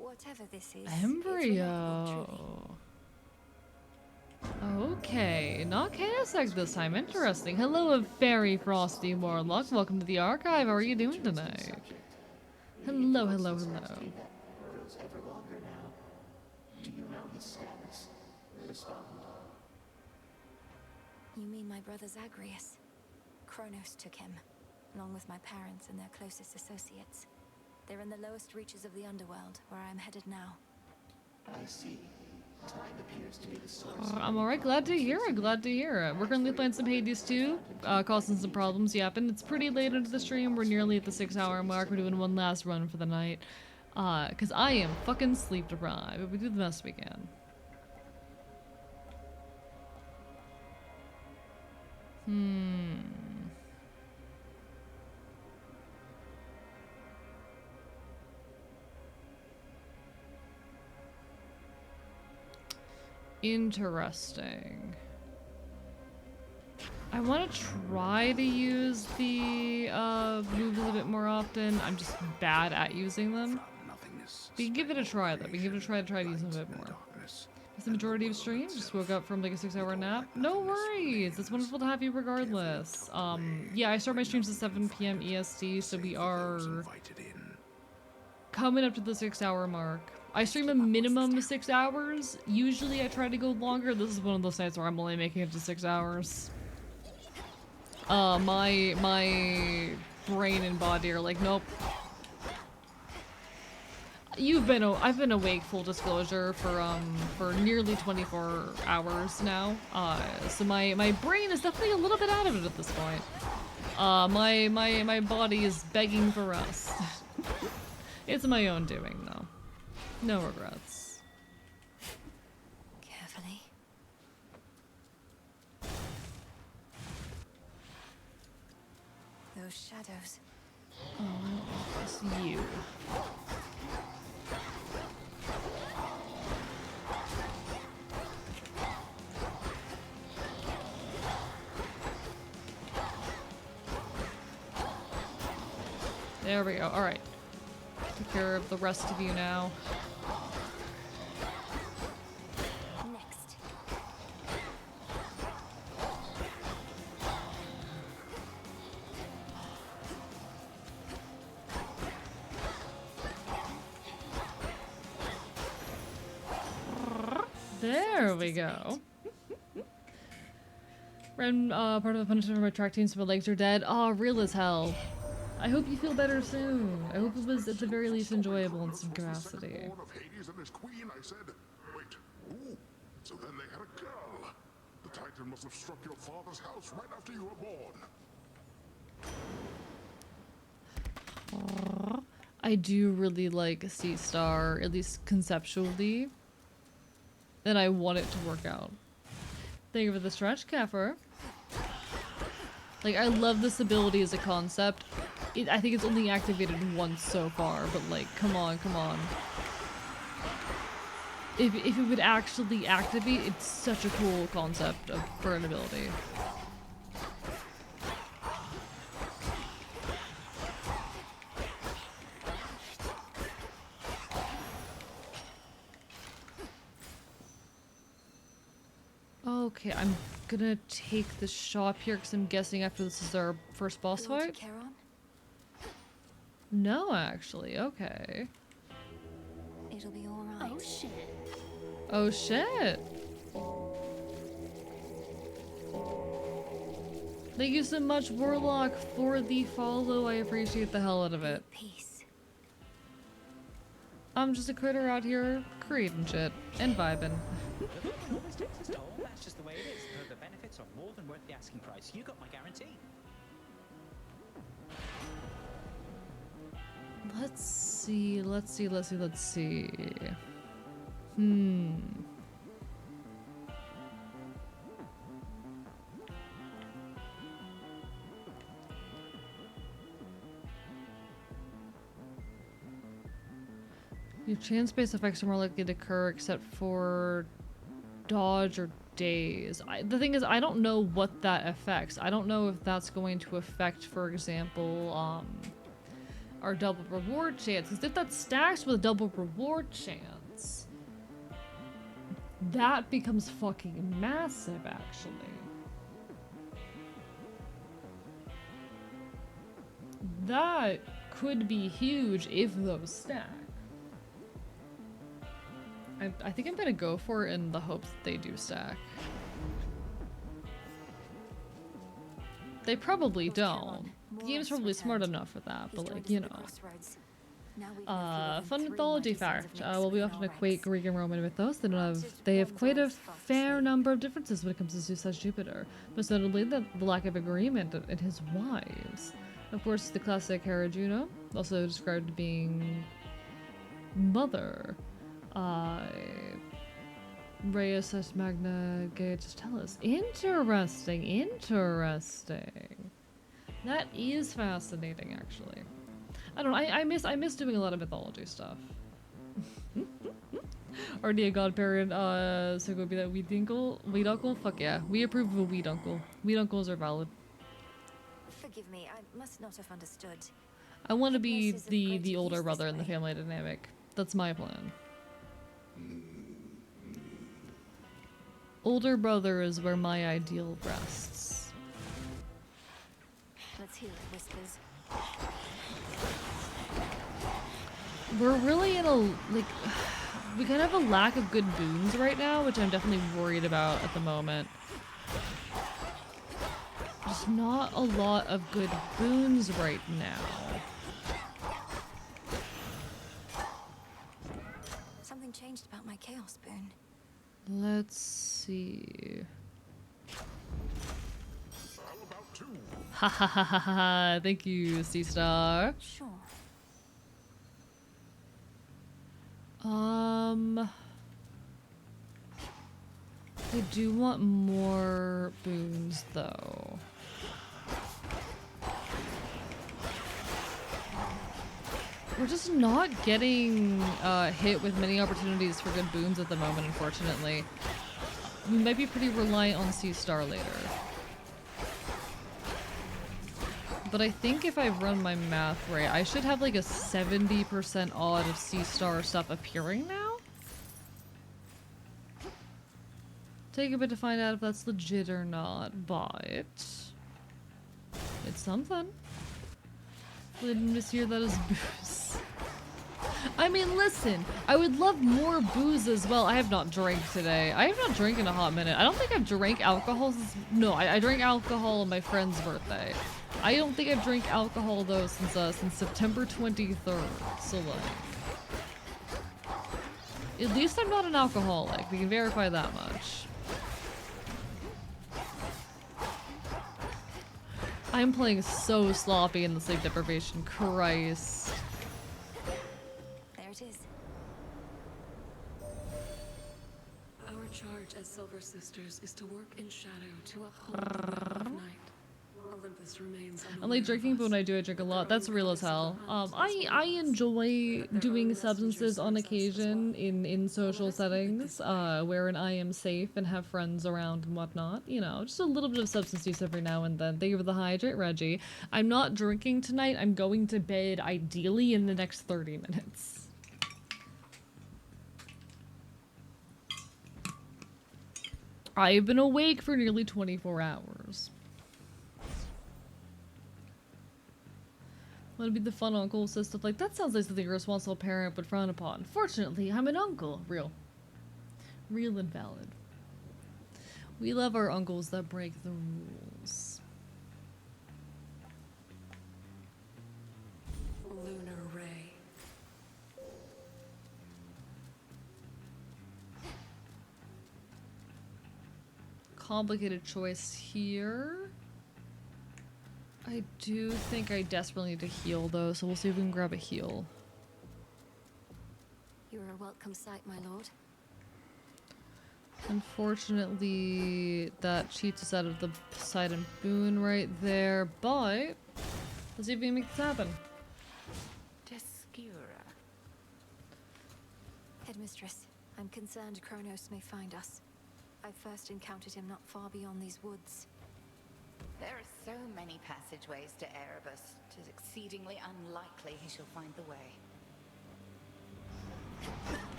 Speaker 5: Whatever this is,
Speaker 2: Embryo. Okay, not Chaos Egg this time. Interesting. Hello, a very frosty Morlock. Welcome to the archive. How are you doing tonight? Hello, hello, hello.
Speaker 4: Grows ever longer now. Do you know his status? Respond.
Speaker 5: You mean my brother Zagreus? Kronos took him, along with my parents and their closest associates. They're in the lowest reaches of the underworld, where I am headed now.
Speaker 4: I see. Time appears to be the source.
Speaker 2: I'm alright, glad to hear it, glad to hear it. We're currently playing some Hades 2, causing some problems, yep, and it's pretty late into the stream. We're nearly at the 6-hour mark. We're doing one last run for the night. Cause I am fucking sleep deprived, but we do the best we can. Interesting. I want to try to use the moves a bit more often. I'm just bad at using them. We can give it a try though. We can give it a try to use them a bit more. It's the majority of stream. Just woke up from like a 6-hour nap. No worries. It's wonderful to have you regardless. Yeah, I start my streams at 7 p.m. EST, so we are coming up to the 6-hour mark. I stream a minimum of 6 hours. Usually I try to go longer. This is one of those nights where I'm only making it to 6 hours. My brain and body are like, nope. I've been awake, full disclosure, for nearly 24 hours now. So my brain is definitely a little bit out of it at this point. My body is begging for rest. It's my own doing though. No regrets.
Speaker 5: Carefully. Those shadows.
Speaker 2: Oh, it's you. There we go. Alright. Take care of the rest of you now.
Speaker 5: Next.
Speaker 2: There we go. Ren, part of the punishment for my track team, so my legs are dead. Aw, real as hell. I hope you feel better soon. I hope it was at the very least enjoyable in some capacity.
Speaker 17: Born of Hades and his queen, I said. Wait, ooh, so then they had a girl. The Titan must have struck your father's house right after you were born.
Speaker 2: I do really like Sea Star, at least conceptually. And I want it to work out. Thank you for the stretch, Kefir. Like, I love this ability as a concept. I think it's only activated once so far, but like, come on, come on. If it would actually activate, it's such a cool concept for an ability. Okay, I'm gonna take the shop here because I'm guessing after this is our first boss fight. No, actually. Okay.
Speaker 5: It'll be all right.
Speaker 12: Oh shit.
Speaker 2: Oh shit. Thank you so much, Warlock, for the follow. I appreciate the hell out of it.
Speaker 5: Peace.
Speaker 2: I'm just a critter out here creating shit and vibing.
Speaker 7: Always takes its toll. That's just the way it is. The benefits are more than worth the asking price. You got my guarantee.
Speaker 2: Let's see. Your chance-based effects are more likely to occur except for dodge or daze. The thing is, I don't know what that affects. I don't know if that's going to affect, for example, our double reward chance. Because if that stacks with a double reward chance, that becomes fucking massive, actually. That could be huge if those stack. I think I'm gonna go for it in the hopes that they do stack. They probably don't. The game's probably smart enough for that, but like, you know. Fun mythology fact. While we often equate Greek and Roman mythos, they have quite a fair number of differences when it comes to Zeus Jupiter. Most notably, the lack of agreement in his wives. Of course, the classic Hera Juno, also described being mother. Rhea says Magna Gaetus Tellus. Interesting, interesting. That is fascinating, actually. I don't know, I miss doing a lot of mythology stuff. Already a godparent, so go be that weed uncle? Weed uncle? Fuck yeah. We approve of a weed uncle. Weed uncles are valid.
Speaker 5: Forgive me, I must not have understood.
Speaker 2: I want to be the older brother in the family dynamic. That's my plan. Older brother is where my ideal rests.
Speaker 5: Let's hear it, Whispers.
Speaker 2: We're really in a, like, we kind of have a lack of good boons right now, which I'm definitely worried about at the moment. There's not a lot of good boons right now.
Speaker 5: Something changed about my chaos boon.
Speaker 2: Let's see. Ha ha ha ha ha! Thank you, Sea Star.
Speaker 5: Sure.
Speaker 2: I do want more boons though. We're just not getting hit with many opportunities for good boons at the moment, unfortunately. We might be pretty reliant on Sea Star later. But I think if I run my math right, I should have like a 70% odd of Sea Star stuff appearing now? Take a bit to find out if that's legit or not, but it's something. Didn't mishear that as booze. I mean, listen, I would love more booze as well. I have not drank today. I have not drank in a hot minute. I don't think I've drank alcohol since... No, I drank alcohol on my friend's birthday. I don't think I've drank alcohol though since September 23rd. So like... At least I'm not an alcoholic. We can verify that much. I'm playing so sloppy in the sleep deprivation. Christ.
Speaker 5: There it is.
Speaker 13: Our charge as Silver Sisters is to work in shadow to uphold the will of night. Olympus remains
Speaker 2: I'm like drinking, but when I do, I drink a lot. That's real as hell. I enjoy doing substances on occasion in social settings, wherein I am safe and have friends around and whatnot. You know, just a little bit of substance use every now and then. Thank you for the hydrate, Reggie. I'm not drinking tonight. I'm going to bed ideally in the next 30 minutes. I've been awake for nearly 24 hours. Want to be the fun uncle, so stuff like that sounds like something a responsible parent would frown upon. Fortunately, I'm an uncle. Real and valid. We love our uncles that break the rules.
Speaker 13: Lunar Ray.
Speaker 2: Complicated choice here. I do think I desperately need to heal though, so we'll see if we can grab a heal.
Speaker 5: You're a welcome sight, my lord.
Speaker 2: Unfortunately, that cheats us out of the Poseidon boon right there, but let's see if we can make this happen.
Speaker 10: Descura.
Speaker 5: Headmistress, I'm concerned Kronos may find us. I first encountered him not far beyond these woods.
Speaker 10: There are so many passageways to Erebus. It is exceedingly unlikely he shall find the way.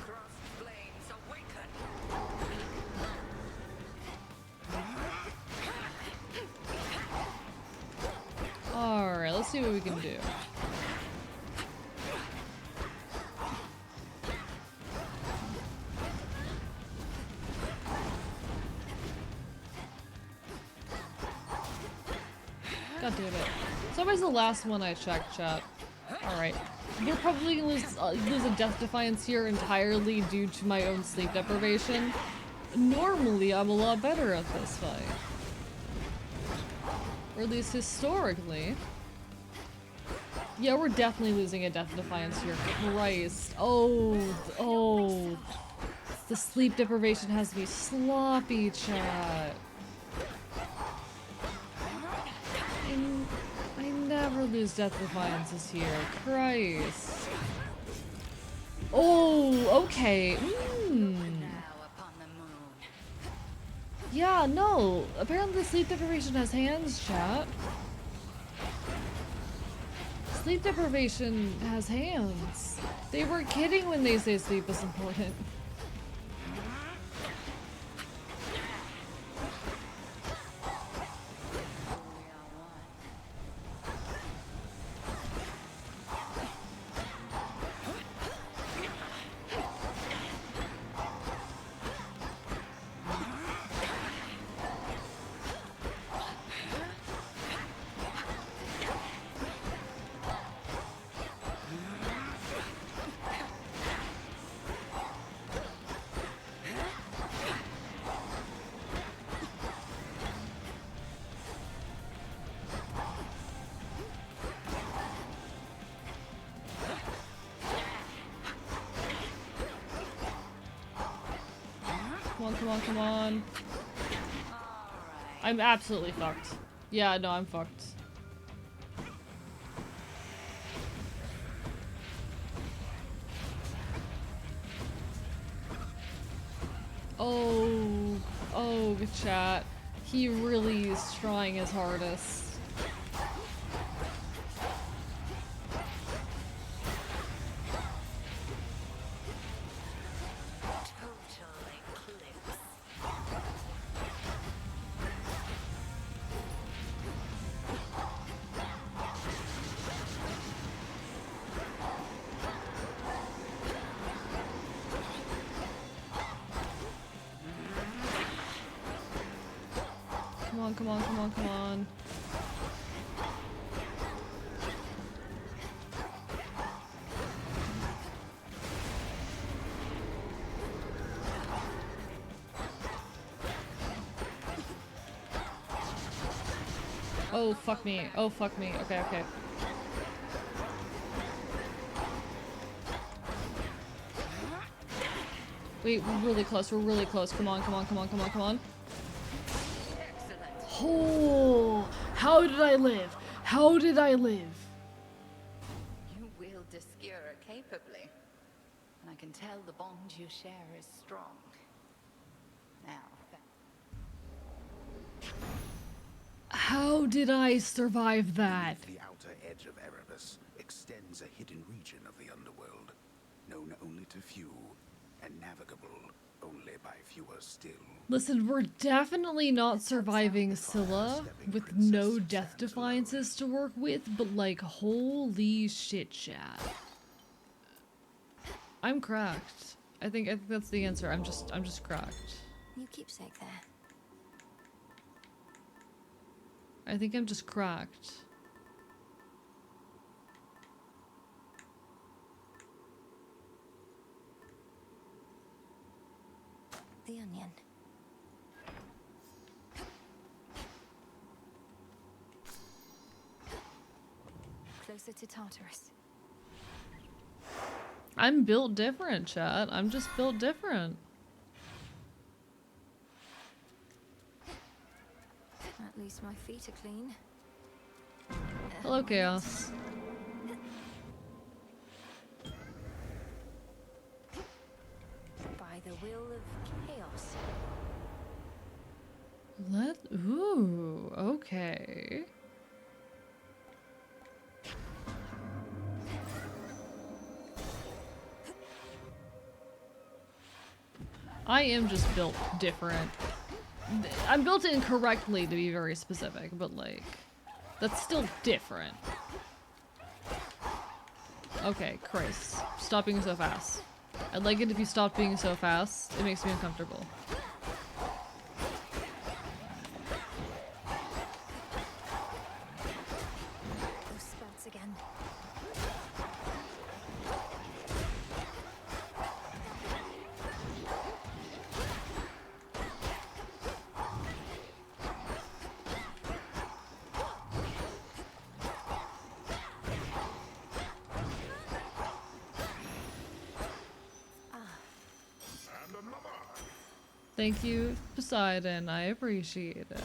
Speaker 10: Cross flames awaken!
Speaker 2: Alright, let's see what we can do. God damn it. It's always the last one I check, chat. Alright. We're probably gonna lose a Death Defiance here entirely due to my own sleep deprivation. Normally, I'm a lot better at this fight. Or at least historically. Yeah, we're definitely losing a Death Defiance here. Christ. Oh. The sleep deprivation has me sloppy, chat. I never lose Death Defiances here. Christ. Oh, okay. Yeah, no. Apparently the sleep deprivation has hands, chat. Sleep deprivation has hands. They weren't kidding when they say sleep is important. Come on. I'm absolutely fucked. Yeah, no, I'm fucked. Oh, good chat. He really is trying his hardest. Come on. Oh, fuck me. Okay. Wait, we're really close. Come on. Oh, how did I live?
Speaker 10: You wield Obscura capably, and I can tell the bond you share is strong. Now,
Speaker 2: How did I survive that?
Speaker 6: The outer edge of Erebus extends a hidden region of the underworld, known only to few, and navigable only by fewer still.
Speaker 2: Listen, we're definitely not surviving Scylla with no Death Defiances to work with, but like, holy shit, chat. I'm cracked. I think that's the answer. I'm just cracked.
Speaker 5: New keepsake there.
Speaker 2: I think I'm just cracked.
Speaker 5: The onion. Closer to Tartarus.
Speaker 2: I'm built different, chat. I'm just built different.
Speaker 5: At least my feet are clean.
Speaker 2: Hello, Chaos.
Speaker 5: By the will of chaos.
Speaker 2: Ooh, okay. I am just built different. I'm built incorrectly, to be very specific, but like, that's still different. Okay, Christ. Stop being so fast. I'd like it if you stopped being so fast. It makes me uncomfortable.
Speaker 5: Those spouts again.
Speaker 2: Thank you, Poseidon. I appreciate it.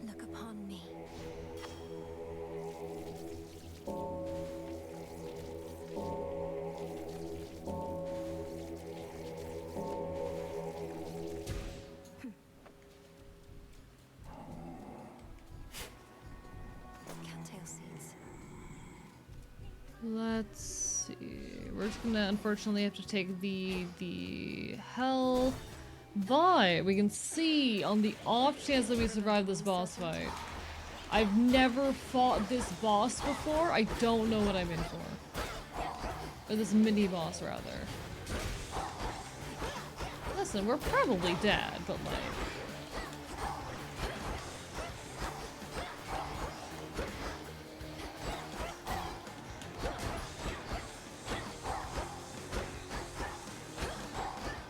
Speaker 5: Look upon me. Cattail seeds.
Speaker 2: Let's see. We're just gonna unfortunately have to take the hell. But we can see on the off chance that we survive this boss fight. I've never fought this boss before. I don't know what I'm in for. Or this mini boss rather. Listen, we're probably dead, but like.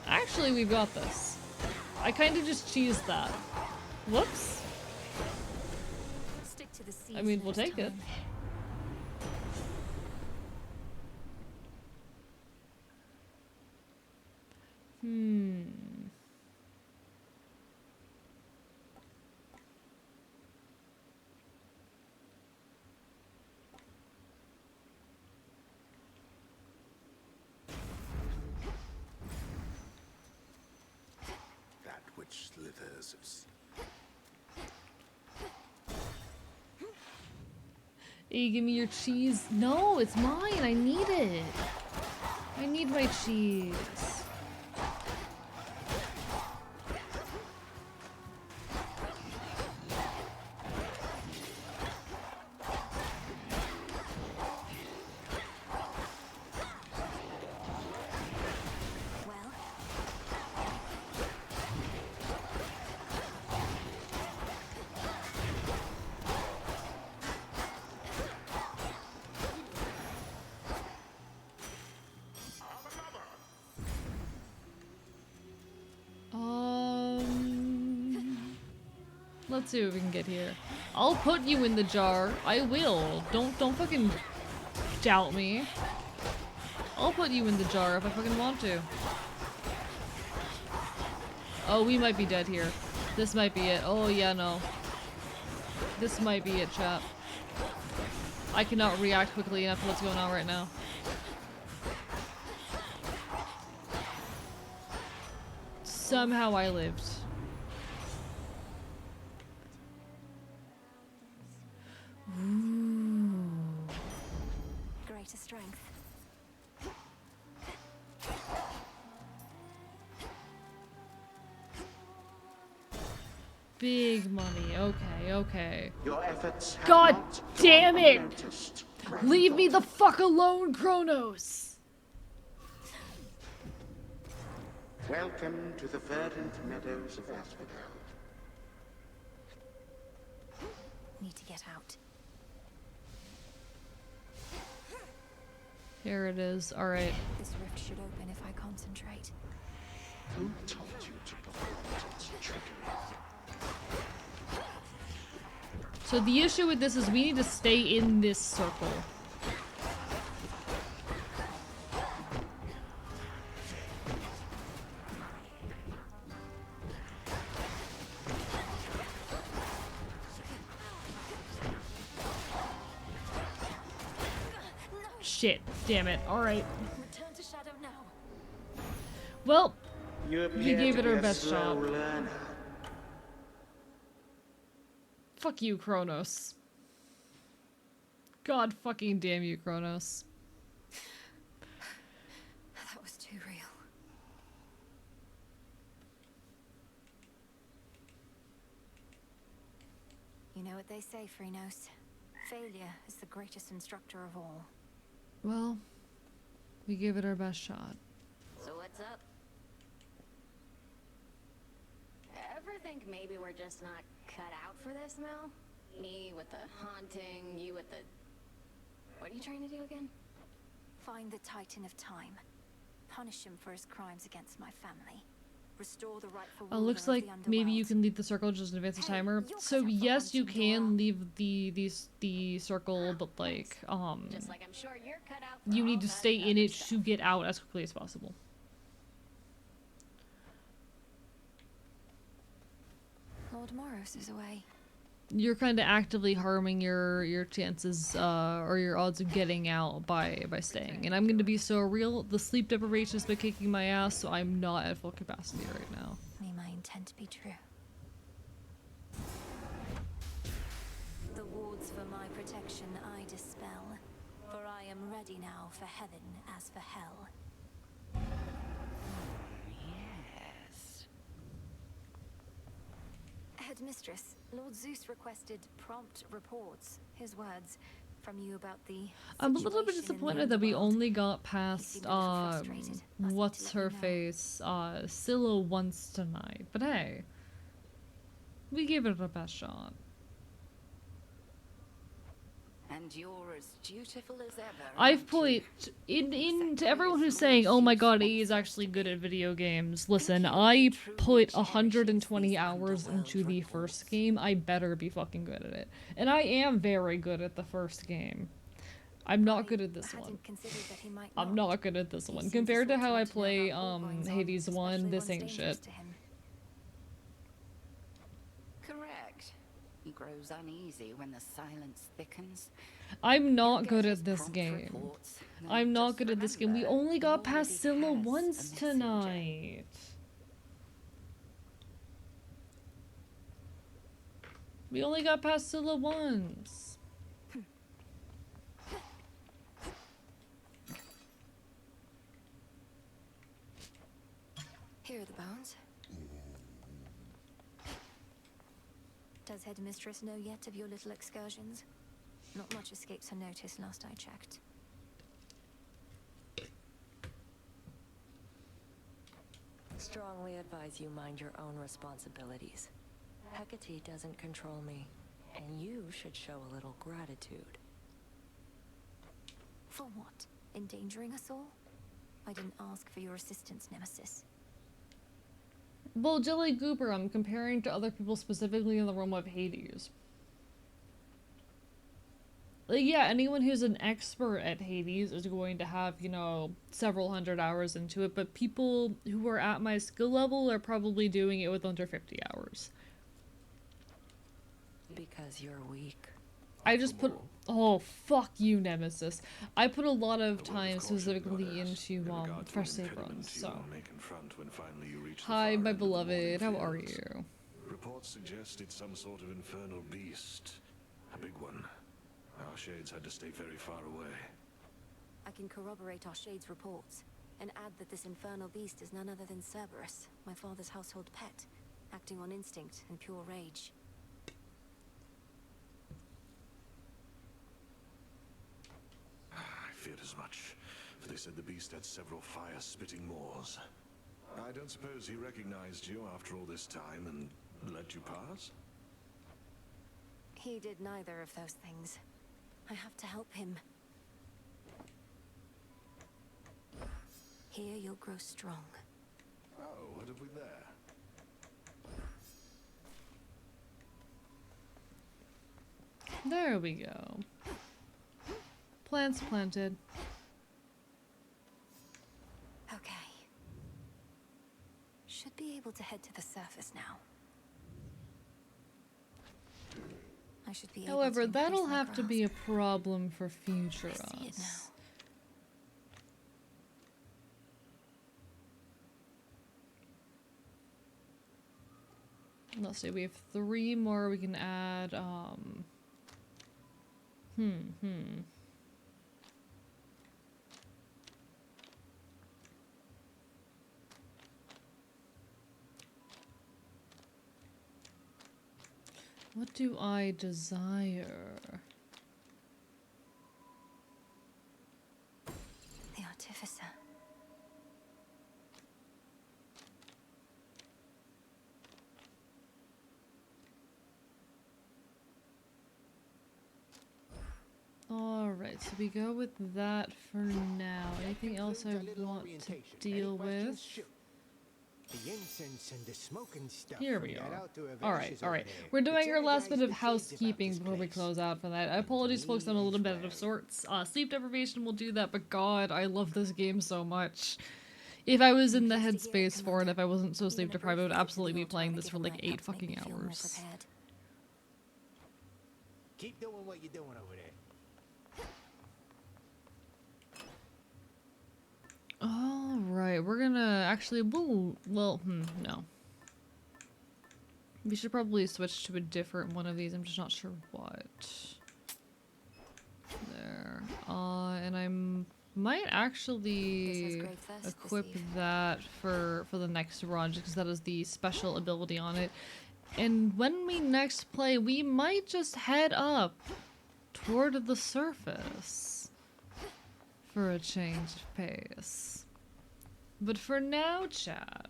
Speaker 2: Actually, we've got this. I kind of just cheesed that. Whoops.
Speaker 5: Stick to the
Speaker 2: I mean, we'll take it.
Speaker 6: That which slithers
Speaker 2: Hey, give me your cheese. No, it's mine. I need it. I need my cheese. Let's see what we can get here. I'll put you in the jar. I will. Don't fucking doubt me. I'll put you in the jar if I fucking want to. Oh, we might be dead here. This might be it. Oh, yeah, no. This might be it, chat. I cannot react quickly enough to what's going on right now. Somehow I lived.
Speaker 5: Greater strength.
Speaker 2: Big money. Okay, okay.
Speaker 18: Your efforts have
Speaker 2: God
Speaker 18: not
Speaker 2: damn
Speaker 18: gone
Speaker 2: it!
Speaker 18: unnoticed.
Speaker 2: Leave me the fuck alone, Kronos!
Speaker 18: Welcome to the verdant meadows of Asphodel.
Speaker 5: Need to get out.
Speaker 2: Here it is. Alright.
Speaker 5: This rift should open if I concentrate.
Speaker 18: Who told you to perform its trickery?
Speaker 2: So the issue with this is we need to stay in this circle. Shit. Damn it. Alright.
Speaker 5: Return to shadow now.
Speaker 2: Well,
Speaker 18: You
Speaker 2: we gave
Speaker 18: appear
Speaker 2: it
Speaker 18: to
Speaker 2: our
Speaker 18: be a
Speaker 2: best
Speaker 18: slow
Speaker 2: shot.
Speaker 18: learner.
Speaker 2: Fuck you, Kronos. God fucking damn you, Kronos.
Speaker 5: That was too real. You know what they say, Phrynos? Failure is the greatest instructor of all.
Speaker 2: Well, we gave it our best shot.
Speaker 14: So what's up? Ever think maybe we're just not cut out for this, Mel? Me with the haunting, you with the... What are you trying to do again?
Speaker 5: Find the Titan of Time. Punish him for his crimes against my family. Restore the rightful
Speaker 2: Looks
Speaker 5: ruler
Speaker 2: like
Speaker 5: of the
Speaker 2: maybe you
Speaker 5: underworld.
Speaker 2: can leave the circle just advance the timer. So yes, you can leave the circle, but like
Speaker 14: Just like I'm sure you're cut out for
Speaker 2: you
Speaker 14: all
Speaker 2: need to
Speaker 14: that
Speaker 2: stay in
Speaker 14: other
Speaker 2: it
Speaker 14: stuff.
Speaker 2: to get out as quickly as possible.
Speaker 5: Lord Moros is away.
Speaker 2: You're kind of actively harming your chances or your odds of getting out by staying. And I'm going to be so real, the sleep deprivation has been kicking my ass, so I'm not at full capacity right now.
Speaker 5: May my intent be true. The wards for my protection I dispel, for I am ready now for heaven as for hell.
Speaker 10: Yes.
Speaker 5: Headmistress, Lord Zeus requested prompt reports, his words, from you about the
Speaker 2: I'm a little bit
Speaker 5: situation in the
Speaker 2: disappointed that we
Speaker 5: underworld.
Speaker 2: only got past what's her face Scylla once tonight, but hey, we gave it our best shot.
Speaker 10: And you're as dutiful as ever.
Speaker 2: I've
Speaker 10: aren't
Speaker 2: played to everyone who's saying, "Oh my God, he is actually good at video games." Listen, I put 120 hours into the first game. I better be fucking good at it, and I am very good at the first game. I'm not good at this one. I'm not good at this one compared to how I play Hades 1. This ain't shit.
Speaker 10: Correct. He grows uneasy when the silence thickens.
Speaker 2: I'm not good at this game. I'm not good at this game. We only got past Scylla once tonight. We only got past Scylla once.
Speaker 5: Here are the bones. Does Headmistress know yet of your little excursions? Not much escapes her notice last I checked.
Speaker 15: Strongly advise you mind your own responsibilities. Hecate doesn't control me, and you should show a little gratitude.
Speaker 5: For what? Endangering us all? I didn't ask for your assistance, Nemesis.
Speaker 2: Well, Jelly Goober, I'm comparing to other people specifically in the realm of Hades. Like, yeah, anyone who's an expert at Hades is going to have, you know, several hundred hours into it, but people who are at my skill level are probably doing it with under 50 hours.
Speaker 15: Because you're weak.
Speaker 2: I just put... Oh, fuck you, Nemesis. I put a lot of time specifically into, fresh save runs, so... Hi, my beloved, how are you?
Speaker 20: Reports suggest it's some sort of infernal beast. A big one. Our shades had to stay very far away.
Speaker 5: I can corroborate our Shade's reports, and add that this infernal beast is none other than Cerberus, my father's household pet, acting on instinct and pure rage.
Speaker 20: I feared as much, for they said the beast had several fire-spitting maws. I don't suppose he recognized you after all this time and let you pass?
Speaker 5: He did neither of those things. I have to help him. Here you'll grow strong.
Speaker 20: Oh, what have we there?
Speaker 2: There we go. Plants planted.
Speaker 5: Okay. Should be able to head to the surface now. I should be
Speaker 2: However,
Speaker 5: able to
Speaker 2: that'll
Speaker 5: increase my
Speaker 2: have to be a problem for future
Speaker 5: I see it
Speaker 2: us. Let's see, we have 3 more we can add, What do I desire?
Speaker 5: The Artificer.
Speaker 2: Alright, so we go with that for now. Anything else I want to deal with?
Speaker 16: The incense and the smoking stuff.
Speaker 2: Here
Speaker 16: from
Speaker 2: we
Speaker 16: that
Speaker 2: are.
Speaker 16: altar of
Speaker 2: Alright,
Speaker 16: ashes over
Speaker 2: alright.
Speaker 16: there.
Speaker 2: We're doing
Speaker 16: It's
Speaker 2: our last bit of
Speaker 16: energized the shades about
Speaker 2: housekeeping
Speaker 16: this
Speaker 2: before we
Speaker 16: place.
Speaker 2: close out for that. Apologies, folks, I'm a little bit out of sorts. Sleep deprivation will do that, but God, I love this game so much. If I was in the headspace for it, if I wasn't so sleep deprived, I would absolutely be playing this for like 8 fucking hours.
Speaker 16: Keep doing what you're doing over there.
Speaker 2: Alright, we're gonna actually, no. We should probably switch to a different one of these, I'm just not sure what. There. And I might actually equip that for the next run, just because that is the special ability on it. And when we next play, we might just head up toward the surface for a change of pace. But for now, chat,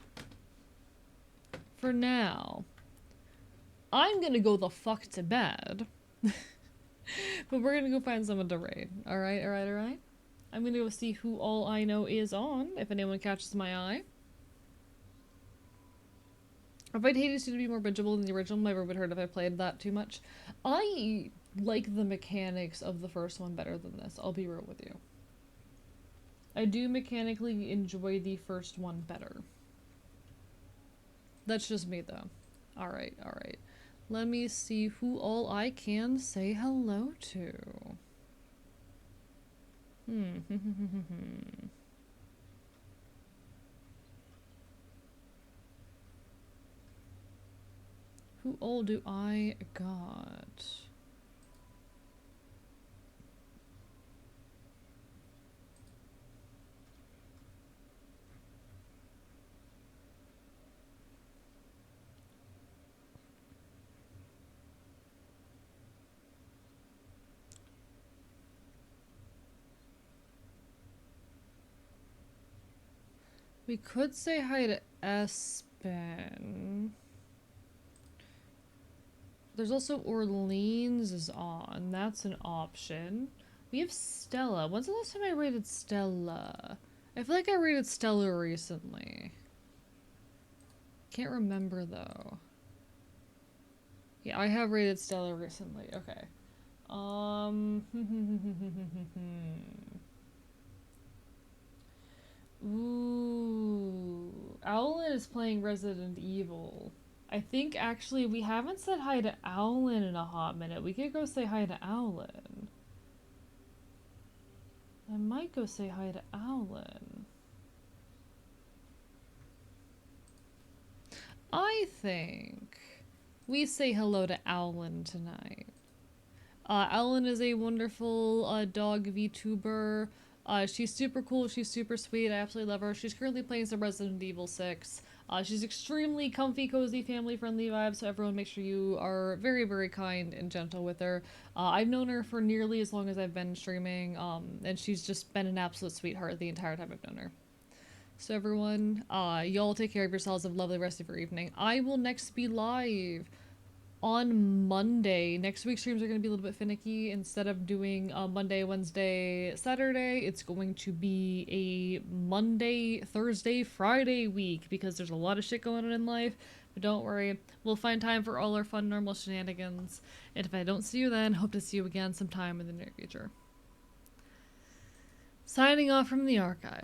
Speaker 2: for now, I'm gonna go the fuck to bed. But we're gonna go find someone to raid. Alright, alright, alright? I'm gonna go see who all I know is on, if anyone catches my eye. I find Hades to be more bingeable than the original. Never would hurt if I played that too much. I like the mechanics of the first one better than this, I'll be real with you. I do mechanically enjoy the first one better. That's just me though. Alright, alright. Let me see who all I can say hello to. Who all do I got? We could say hi to Espen. There's also Orleans is on. That's an option. We have Stella. When's the last time I rated Stella? I feel like I rated Stella recently. Can't remember though. Yeah, I have rated Stella recently. Okay. Ooh. Owlin is playing Resident Evil. I think actually we haven't said hi to Owlin in a hot minute. We could go say hi to Owlin. I might go say hi to Owlin. I think we say hello to Owlin tonight. Owlin is a wonderful dog VTuber. She's super cool, she's super sweet, I absolutely love her. She's currently playing some Resident Evil 6. She's extremely comfy, cozy, family-friendly vibes, so everyone make sure you are very, very kind and gentle with her. I've known her for nearly as long as I've been streaming, and she's just been an absolute sweetheart the entire time I've known her. So everyone, y'all take care of yourselves, have a lovely rest of your evening. I will next be live on Monday. Next week's streams are going to be a little bit finicky. Instead of doing Monday, Wednesday, Saturday, it's going to be a Monday, Thursday, Friday week because there's a lot of shit going on in life. But don't worry, we'll find time for all our fun, normal shenanigans. And if I don't see you then, hope to see you again sometime in the near future. Signing off from the archive.